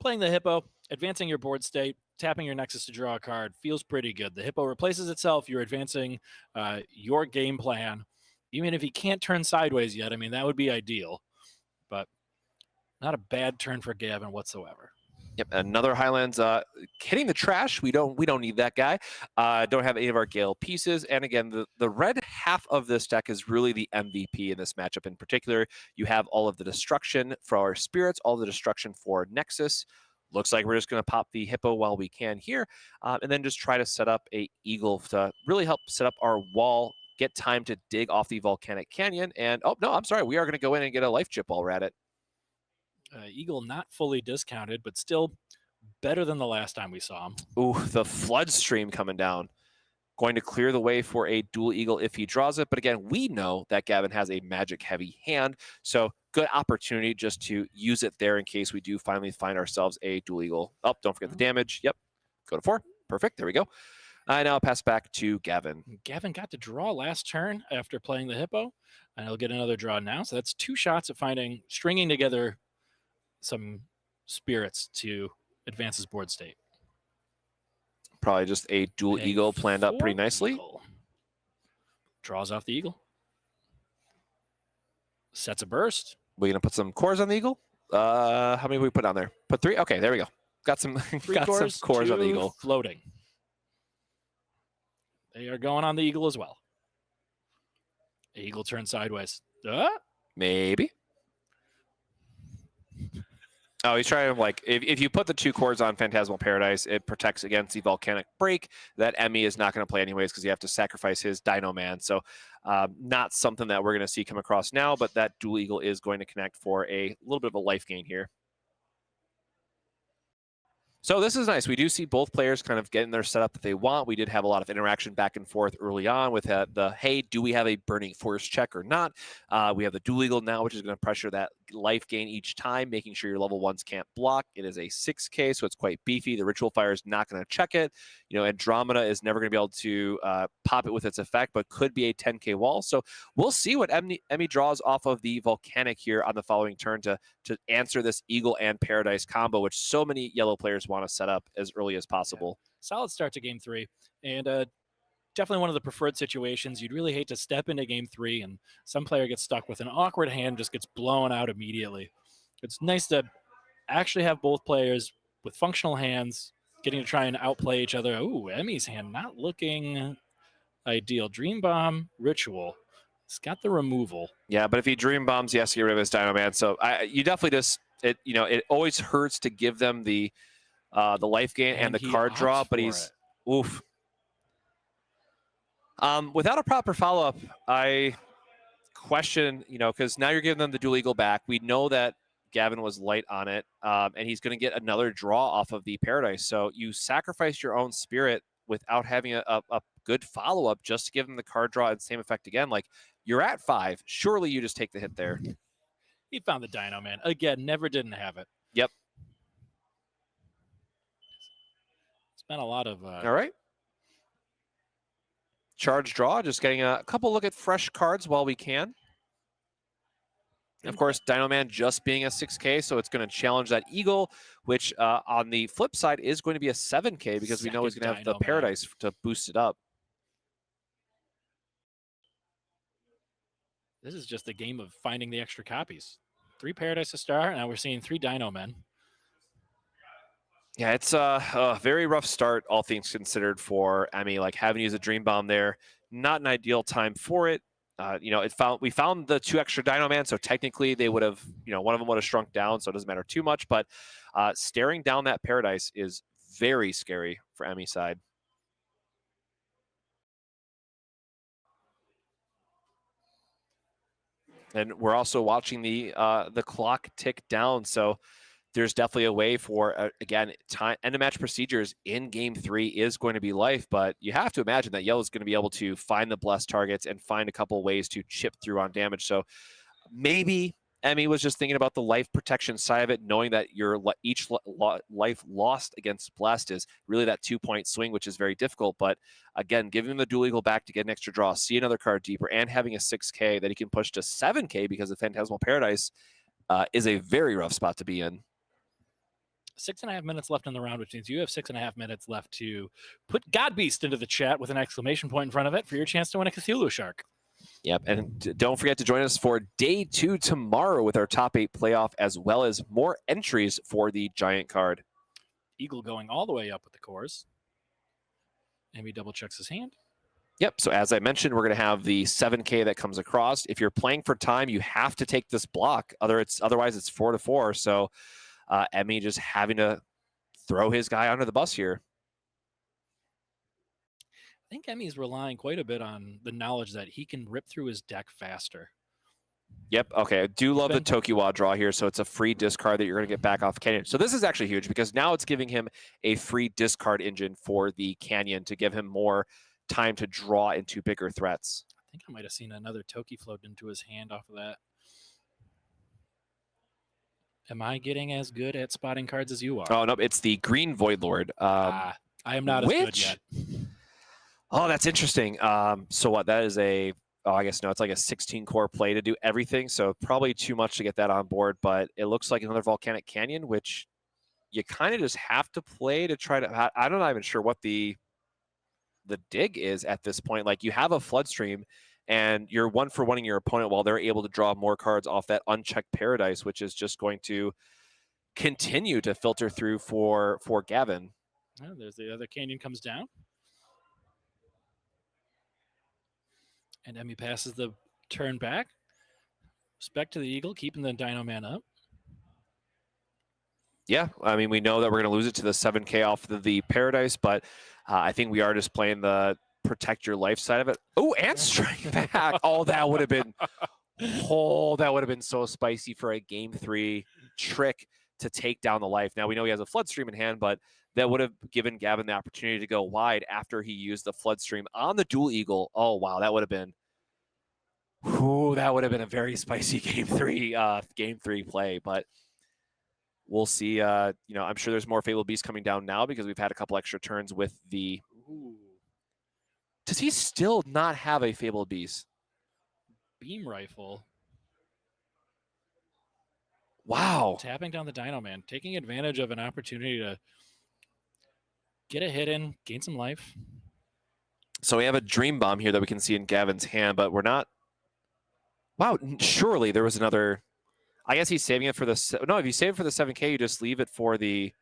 Playing the Hippo, advancing your board state, tapping your Nexus to draw a card feels pretty good. The Hippo replaces itself. You're advancing your game plan. Even if he can't turn sideways yet, I mean, that would be ideal. But not a bad turn for Gavin whatsoever. Yep, another Highlands hitting the trash. We don't need that guy. Don't have any of our Gale pieces. And again, the red half of this deck is really the MVP in this matchup in particular. You have all of the destruction for our spirits, all the destruction for Nexus. Looks like we're just going to pop the Hippo while we can here, and then just try to set up a Eagle to really help set up our wall, get time to dig off the Volcanic Canyon. And oh no, I'm sorry, we are going to go in and get a life chip while we're at it. Eagle not fully discounted, but still better than the last time we saw him. Ooh, the Flood Stream coming down. Going to clear the way for a dual Eagle if he draws it. But again, we know that Gavin has a magic-heavy hand, so good opportunity just to use it there in case we do finally find ourselves a dual Eagle. Oh, don't forget the damage. Yep, go to 4. Perfect, there we go. I now pass back to Gavin. Gavin got to draw last turn after playing the Hippo, and he'll get another draw now. So that's 2 shots at stringing together some spirits to advance his board state. Probably just a dual Eagle planned up pretty nicely. Eagle. Draws off the Eagle. Sets a burst. We're gonna put some cores on the Eagle. How many we put on there? Put 3. Okay, there we go. Got some some cores on the Eagle. Floating. They are going on the Eagle as well. The Eagle turns sideways. Maybe. Oh, he's trying to, like, if you put the 2 cores on Phantasmal Paradise, it protects against the Volcanic Break. That Emmy is not going to play anyways because you have to sacrifice his Dino Man. So not something that we're going to see come across now, but that dual Eagle is going to connect for a little bit of a life gain here. So this is nice. We do see both players kind of getting their setup that they want. We did have a lot of interaction back and forth early on with the, hey, do we have a Burning Force check or not? We have the dual Eagle now, which is going to pressure that life gain each time, making sure your level 1s can't block. It is a 6K, so it's quite beefy. The Ritual Fire is not going to check it. You know, Andromeda is never going to be able to pop it with its effect, but could be a 10K wall. So we'll see what Emmy draws off of the Volcanic here on the following turn to answer this Eagle and Paradise combo, which so many yellow players want to set up as early as possible. Yeah. Solid start to game 3, and definitely one of the preferred situations. You'd really hate to step into game 3 and some player gets stuck with an awkward hand, just gets blown out immediately. It's nice to actually have both players with functional hands getting to try and outplay each other. Ooh, Emmy's hand not looking ideal. Dream Bomb, Ritual. It's got the removal. Yeah, but if he Dream Bombs, he has to get rid of his Dino Man. So you definitely just, it always hurts to give them the life gain and the card draw, but he's, oof. Without a proper follow-up, I question, because now you're giving them the dual Eagle back. We know that Gavin was light on it, and he's going to get another draw off of the Paradise. So you sacrifice your own spirit without having a good follow-up just to give him the card draw and same effect again. Like, you're at 5. Surely you just take the hit there. He found the Dino Man. Again, never didn't have it. Yep. Spent a lot of... All right. Charge draw, just getting a couple look at fresh cards while we can. Of course, Dino Man just being a 6K, so it's going to challenge that Eagle, which on the flip side is going to be a 7K because we know he's going to have the Paradise to boost it up. This is just a game of finding the extra copies. 3 Paradise to start, now we're seeing 3 Dino Men. Yeah, it's a very rough start, all things considered, for Emmy. Like, having to use a Dream Bomb there, not an ideal time for it. You know, we found the 2 extra Dino Man, so technically they would have, you know, one of them would have shrunk down, so it doesn't matter too much. But staring down that Paradise is very scary for Emmy's side. And we're also watching the clock tick down, so there's definitely a way for, again, end of match procedures in game 3 is going to be life, but you have to imagine that Yellow's going to be able to find the blessed targets and find a couple ways to chip through on damage. So maybe Emmy was just thinking about the life protection side of it, knowing that your each life lost against blessed is really that 2-point swing, which is very difficult. But again, giving him the dual eagle back to get an extra draw, see another card deeper, and having a 6K that he can push to 7K because of Phantasmal Paradise is a very rough spot to be in. 6.5 minutes left in the round, which means you have 6.5 minutes left to put God Beast into the chat with an exclamation point in front of it for your chance to win a Cthulhu Shark. Yep, and don't forget to join us for day 2 tomorrow with our top 8 playoff, as well as more entries for the Giant card. Eagle going all the way up with the cores. Emmy double checks his hand. Yep, so as I mentioned, we're going to have the 7K that comes across. If you're playing for time, you have to take this block. Otherwise, it's 4-4. So Emmy just having to throw his guy under the bus here. I think Emmy's relying quite a bit on the knowledge that he can rip through his deck faster. Yep, okay. I do love the Tokiwa draw here, so it's a free discard that you're going to get back off Canyon. So this is actually huge because now it's giving him a free discard engine for the Canyon to give him more time to draw into bigger threats. I think I might have seen another Toki float into his hand off of that. Am I getting as good at spotting cards as you are? Oh, no, it's the green Void Lord. I am not as good yet. Oh, that's interesting. So what, that is a, oh, I guess no, it's like a 16-core play to do everything, so probably too much to get that on board, but it looks like another Volcanic Canyon, which you kind of just have to play to try to, I'm not even sure what the dig is at this point. Like, you have a Floodstream, and you're 1-for-1ing your opponent while they're able to draw more cards off that unchecked Paradise, which is just going to continue to filter through for Gavin. Oh, there's the other Canyon comes down. And Emmy passes the turn back. Respect to the Eagle, keeping the Dino Man up. Yeah, I mean, we know that we're going to lose it to the 7K off the Paradise, but I think we are just playing the protect your life side of it. Oh, and strike back. Oh, that would have been, that would have been so spicy for a game 3 trick to take down the life. Now, we know he has a Floodstream in hand, but that would have given Gavin the opportunity to go wide after he used the Floodstream on the dual eagle. Oh, wow, that would have been, that would have been a very spicy game 3 play, but we'll see. You know, I'm sure there's more Fabled Beast coming down now because we've had a couple extra turns with the... Ooh. Does he still not have a Fabled Beast? Beam Rifle. Wow. Tapping down the Dino Man, taking advantage of an opportunity to get a hit in, gain some life. So we have a Dream Bomb here that we can see in Gavin's hand, but we're not... Wow, surely there was another... I guess he's saving it for the... No, if you save it for the 7K, you just leave it for the...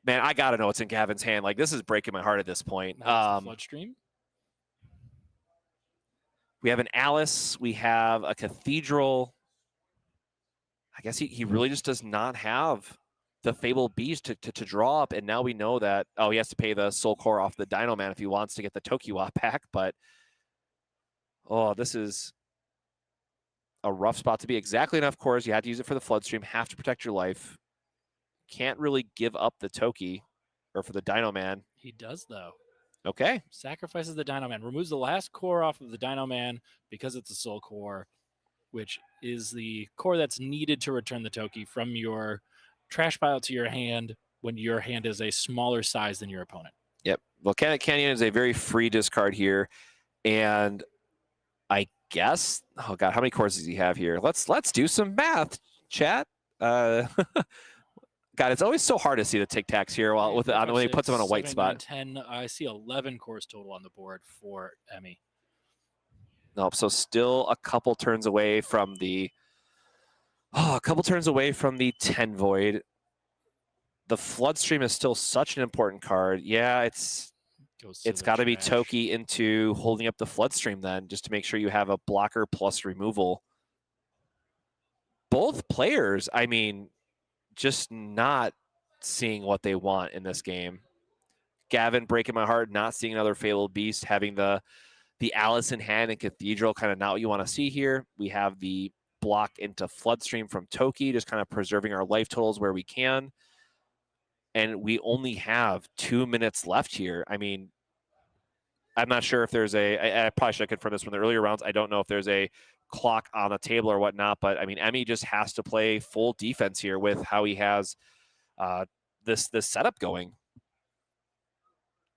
Man, I got to know what's in Gavin's hand. Like, this is breaking my heart at this point. Floodstream. We have an Alice. We have a Cathedral. I guess he really just does not have the Fabled Beast to draw up. And now we know that, oh, he has to pay the Soul Core off the Dino Man if he wants to get the Tokiwa back. But, oh, this is a rough spot to be. Exactly enough cores. You had to use it for the Floodstream. Have to protect your life. Can't really give up the Toki or for the Dino Man. He does, though. Okay. Sacrifices the Dino Man. Removes the last core off of the Dino Man because it's a Soul Core. which is the core that's needed to return the Toki from your trash pile to your hand when your hand is a smaller size than your opponent. Yep. Volcanic Canyon is a very free discard here, and I guess, oh god, how many cores does he have here? Let's do some math, chat. God, it's always so hard to see the tic tacs here while when he puts them on a white 7, spot. 9, 10. I see 11 cores total on the board for Emmy. Nope. So still a couple turns away from the 10 void. The Floodstream is still such an important card. Yeah, it's got to be Toki into holding up the Floodstream then, just to make sure you have a blocker plus removal. Both players, I mean, just not seeing what they want in this game. Gavin breaking my heart, not seeing another Fabled Beast, having the Alice in hand and Cathedral, kind of not what you want to see here. We have the block into Floodstream from Toki, just kind of preserving our life totals where we can. And we only have 2 minutes left here. I mean, I'm not sure if there's I probably should have confirmed this from the earlier rounds. I don't know if there's a clock on the table or whatnot, but I mean, Emmy just has to play full defense here with how he has this setup going.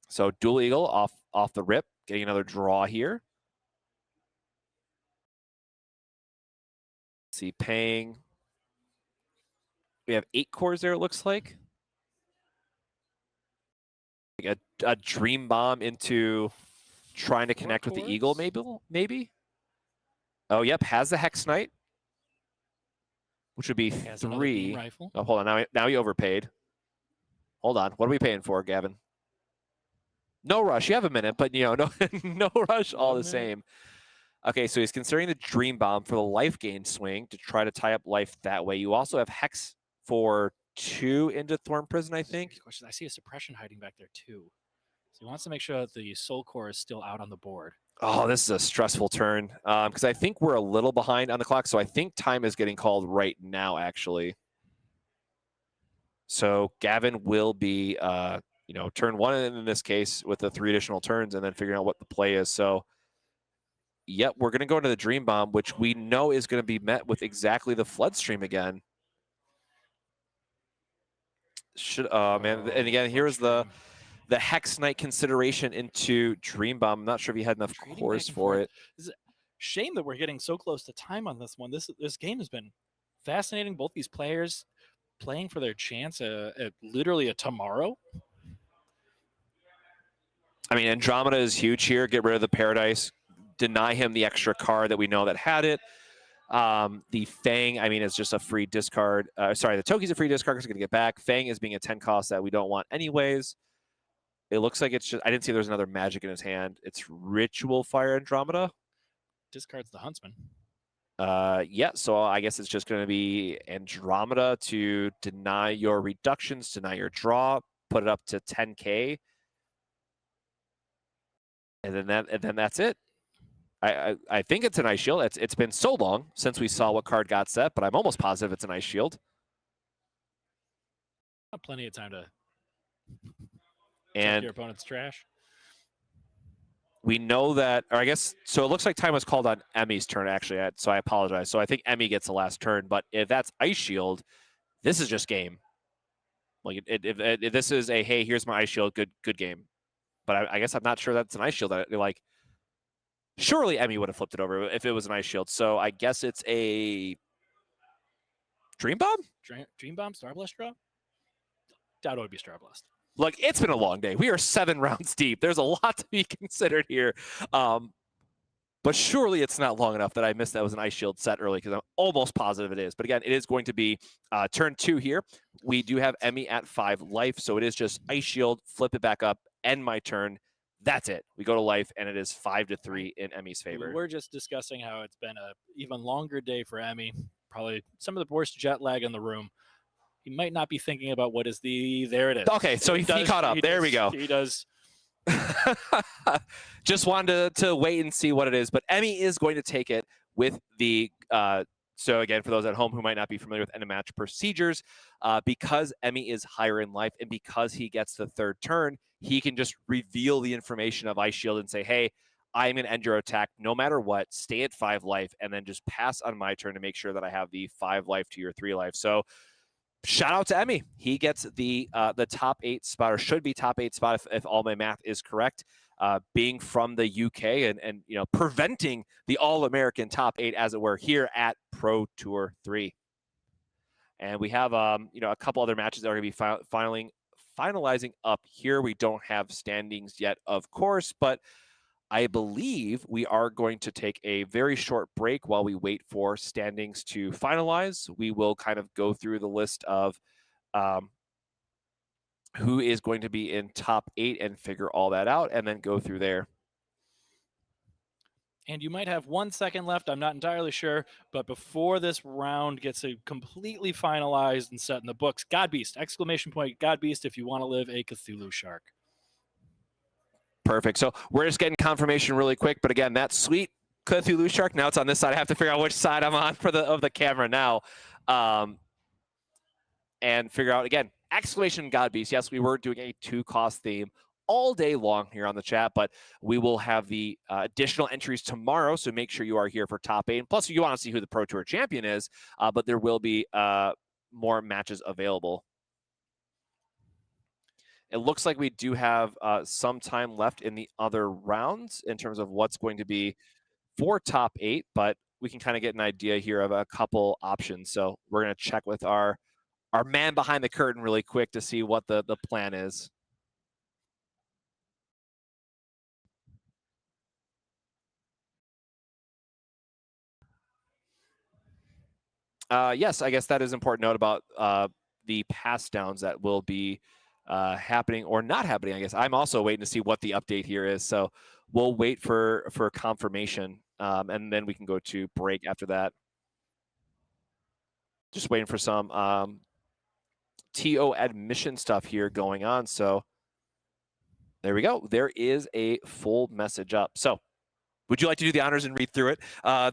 So Dual Eagle off the rip, getting another draw here. Let's see, paying. We have 8 cores there, it looks like. A Dream Bomb into trying to connect with the Eagle, maybe. Oh, yep, has the Hex Knight, which would be 3. Oh, hold on, now he overpaid. Hold on, what are we paying for, Gavin? No rush, you have a minute, but you know, no rush all the same. Okay, so he's considering the Dream Bomb for the life gain swing to try to tie up life that way. You also have Hex for 2 into Thorn Prison, I think. I see a suppression hiding back there too. So he wants to make sure that the Soul Core is still out on the board. Oh, this is a stressful turn because I think we're a little behind on the clock. So I think time is getting called right now, actually. So Gavin will be, turn 1 in this case with the 3 additional turns and then figuring out what the play is. So, yep, we're going to go into the Dream Bomb, which we know is going to be met with exactly the Floodstream again. Man, and again, here's the Hex Knight consideration into Dream Bomb. I'm not sure if he had enough cores for it. It's a shame that we're getting so close to time on this one. This game has been fascinating. Both these players playing for their chance at literally a tomorrow. I mean, Andromeda is huge here. Get rid of the Paradise. Deny him the extra card that we know that had it. The Fang, I mean, is just a free discard. The Toki's a free discard because it's going to get back. Fang is being a 10 cost that we don't want anyways. It looks like it's just, I didn't see there's another magic in his hand. It's Ritual Fire Andromeda. Discards the Huntsman. Yeah, so I guess it's just going to be Andromeda to deny your reductions, deny your draw, put it up to 10K. And then that's it. I think it's an Ice Shield. It's been so long since we saw what card got set, but I'm almost positive it's an Ice Shield. Plenty of time to and your opponent's trash. We know that, or I guess, so it looks like time was called on Emmy's turn, actually, so I apologize. So I think Emmy gets the last turn, but if that's Ice Shield, this is just game. Like, if this is a, hey, here's my Ice Shield, good game. But I guess I'm not sure that's an Ice Shield. Like, surely Emmy would have flipped it over if it was an Ice Shield. So I guess it's a Dream Bomb? Dream Bomb, Star Blast draw? Doubt it would be Star Blast. Look, it's been a long day. We are 7 rounds deep. There's a lot to be considered here. But surely it's not long enough that I missed that was an Ice Shield set early because I'm almost positive it is. But again, it is going to be turn 2 here. We do have Emmy at 5 life, so it is just Ice Shield, flip it back up, end my turn. That's it. We go to life, and it is 5-3 in Emmy's favor. We're just discussing how it's been an even longer day for Emmy. Probably some of the worst jet lag in the room. He might not be thinking about what is there it is. Okay, so he caught up. There we go. He does. Just wanted to wait and see what it is. But Emmy is going to take it with the... so again, for those at home who might not be familiar with end of match procedures, because Emmy is higher in life and because he gets the 3rd turn, he can just reveal the information of Ice Shield and say, hey, I'm going to end your attack no matter what, stay at 5 life, and then just pass on my turn to make sure that I have the 5 life to your 3 life. So shout out to Emmy. He gets the top 8 spot, or should be top 8 spot if all my math is correct. Being from the UK and you know, preventing the All-American top 8, as it were, here at Pro Tour 3. And we have you know, a couple other matches that are going to be finalizing up here. We don't have standings yet, of course, but I believe we are going to take a very short break while we wait for standings to finalize. We will kind of go through the list of who is going to be in top 8 and figure all that out, and then go through there. And you might have 1 second left. I'm not entirely sure. But before this round gets completely finalized and set in the books, Godbeast, exclamation point, Godbeast, if you want to live a Cthulhu shark. Perfect. So we're just getting confirmation really quick. But again, that sweet Cthulhu shark, now it's on this side. I have to figure out which side I'm on for the camera now. And figure out, again, exclamation Godbeast. Yes, we were doing a 2-cost theme all day long here on the chat, but we will have the additional entries tomorrow, so make sure you are here for top 8. And plus, you want to see who the Pro Tour champion is, but there will be more matches available. It looks like we do have some time left in the other rounds in terms of what's going to be for top 8, but we can kind of get an idea here of a couple options. So we're going to check with our man behind the curtain really quick to see what the plan is. Yes, I guess that is an important note about the pass downs that will be happening or not happening. I guess I'm also waiting to see what the update here is. So we'll wait for confirmation, and then we can go to break after that. Just waiting for some TO admission stuff here going on. So there we go. There is a full message up. So would you like to do the honors and read through it?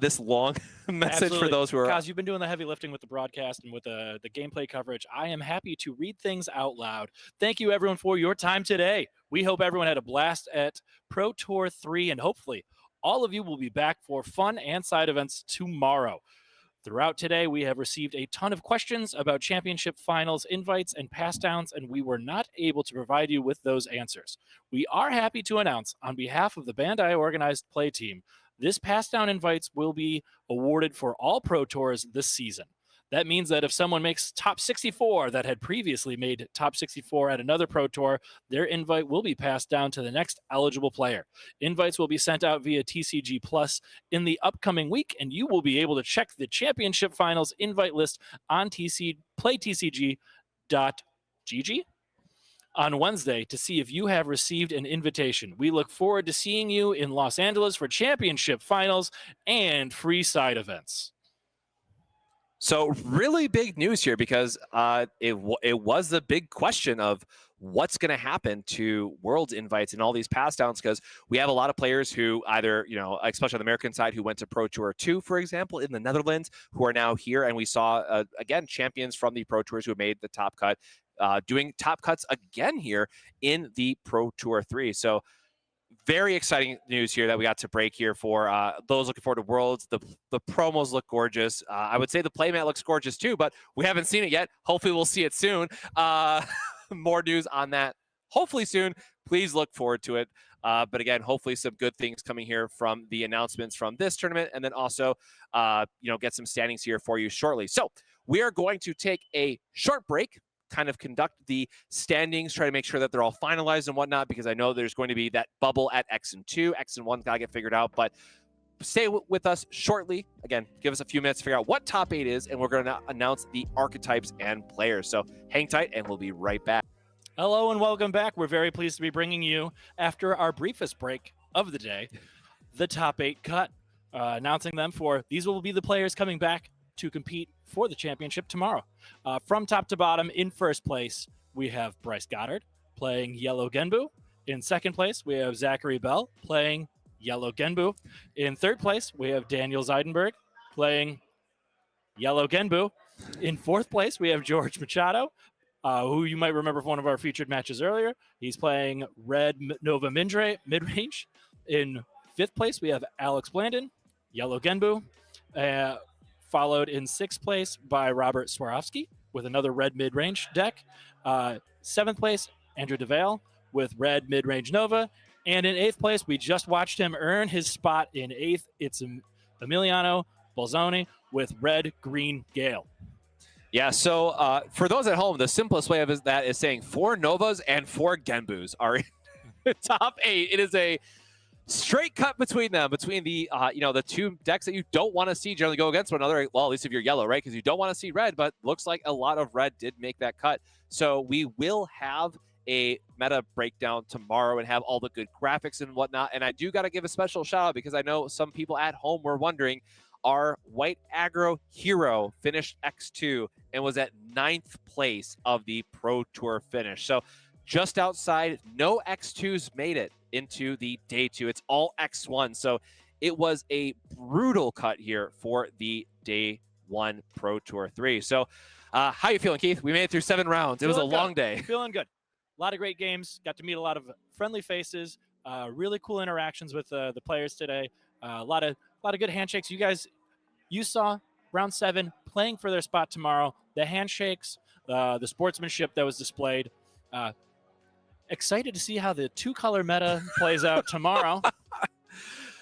This long message Absolutely. for those who are... Kaz, you've been doing the heavy lifting with the broadcast and with the gameplay coverage. I am happy to read things out loud. Thank you, everyone, for your time today. We hope everyone had a blast at Pro Tour 3, and hopefully all of you will be back for fun and side events tomorrow. Throughout today, we have received a ton of questions about championship finals, invites, and pass downs, and we were not able to provide you with those answers. We are happy to announce, on behalf of the Bandai organized play team, this pass down invites will be awarded for all Pro Tours this season. That means that if someone makes top 64 that had previously made top 64 at another Pro Tour, their invite will be passed down to the next eligible player. Invites will be sent out via TCG Plus in the upcoming week, and you will be able to check the championship finals invite list on playtcg.gg on Wednesday to see if you have received an invitation. We look forward to seeing you in Los Angeles for championship finals and free side events. So really big news here, because it was the big question of what's going to happen to Worlds invites and all these pass downs, because we have a lot of players who either, you know, especially on the American side, who went to Pro Tour 2, for example, in the Netherlands, who are now here. And we saw, again, champions from the Pro Tours who have made the top cut, doing top cuts again here in the Pro Tour 3. So very exciting news here that we got to break here for those looking forward to Worlds. The promos look gorgeous. I would say the playmat looks gorgeous too, but we haven't seen it yet. Hopefully we'll see it soon. More news on that hopefully soon. Please look forward to it. But again, hopefully some good things coming here from the announcements from this tournament, and then also you know, get some standings here for you shortly. So we are going to take a short break, kind of conduct the standings, try to make sure that they're all finalized and whatnot, because I know there's going to be that bubble at X and 2. X and 1's got to get figured out, but stay with us shortly. Again, give us a few minutes to figure out what top 8 is, and we're going to announce the archetypes and players. So hang tight, and we'll be right back. Hello and welcome back. We're very pleased to be bringing you, after our briefest break of the day, the top 8 cut, announcing them for these will be the players coming back to compete for the championship tomorrow. From top to bottom, in first place, we have Bryce Goddard playing Yellow Genbu. In second place, we have Zachary Bell playing Yellow Genbu. In third place, we have Daniel Zeidenberg playing Yellow Genbu. In fourth place, we have George Machado, who you might remember from one of our featured matches earlier. He's playing Red Nova Midrange. In 5th place, we have Alex Blandon, Yellow Genbu, followed in 6th place by Robert Swarovski with another red mid-range deck. 7th place, Andrew DeVale with red mid-range Nova. And in 8th place, we just watched him earn his spot in 8th. It's Emiliano Bolzoni with red-green Gale. Yeah, so for those at home, the simplest way of that is saying 4 Novas and 4 Genbus are in the top 8. It is a straight cut between them, between the the 2 decks that you don't want to see generally go against one another. Well, at least if you're yellow, right? Because you don't want to see red, but looks like a lot of red did make that cut. So we will have a meta breakdown tomorrow and have all the good graphics and whatnot. And I do got to give a special shout out because I know some people at home were wondering, our white aggro hero finished X2 and was at 9th place of the Pro Tour finish. So just outside, no X2s made it into the day 2. It's all X1. So it was a brutal cut here for the day 1 Pro Tour 3. So how you feeling, Keith? We made it through 7 rounds. It was a long day. Feeling good. A lot of great games. Got to meet a lot of friendly faces. Really cool interactions with the players today. A lot of good handshakes. You saw round 7 playing for their spot tomorrow. The handshakes, the sportsmanship that was displayed. Excited to see how the 2-color meta plays out tomorrow.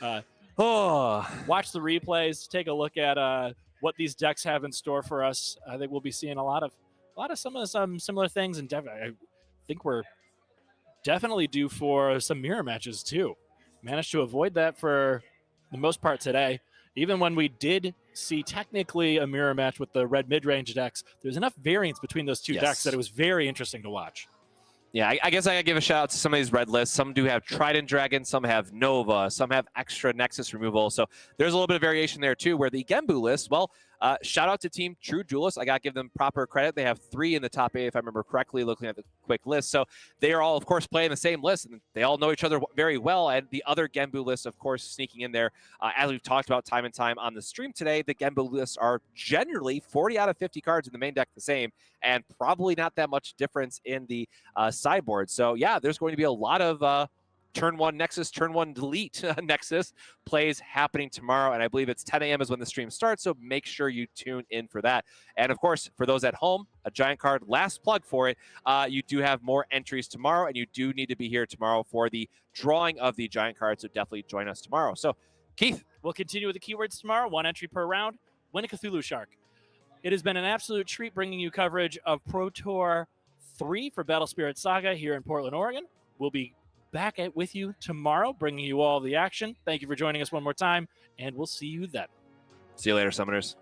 Watch the replays. Take a look at what these decks have in store for us. I think we'll be seeing a lot of some similar things, and I think we're definitely due for some mirror matches too. Managed to avoid that for the most part today. Even when we did see technically a mirror match with the red mid-range decks, there's enough variance between those 2 decks that it was very interesting to watch. Yeah, I guess I gotta give a shout out to some of these red lists. Some do have Trident Dragon, some have Nova, some have extra Nexus removal. So there's a little bit of variation there too, where the Genbu list, well, shout out to Team True Duelist. I gotta give them proper credit. They have 3 in the top 8, if I remember correctly, looking at the quick list. So they are all, of course, playing the same list, and they all know each other very well. And the other Genbu lists, of course, sneaking in there. As we've talked about time and time on the stream today, the Genbu lists are generally 40 out of 50 cards in the main deck the same, and probably not that much difference in the sideboard. So yeah, there's going to be a lot of turn 1 Nexus, turn 1 delete Nexus plays happening tomorrow. And I believe it's 10 a.m. is when the stream starts. So make sure you tune in for that. And of course, for those at home, a giant card, last plug for it. You do have more entries tomorrow, and you do need to be here tomorrow for the drawing of the giant card. So definitely join us tomorrow. So Keith. We'll continue with the keywords tomorrow. 1 entry per round. Win a Cthulhu Shark. It has been an absolute treat bringing you coverage of Pro Tour 3 for Battle Spirit Saga here in Portland, Oregon. We'll be back with you tomorrow, bringing you all the action. Thank you for joining us one more time, and we'll see you then. See you later, Summoners.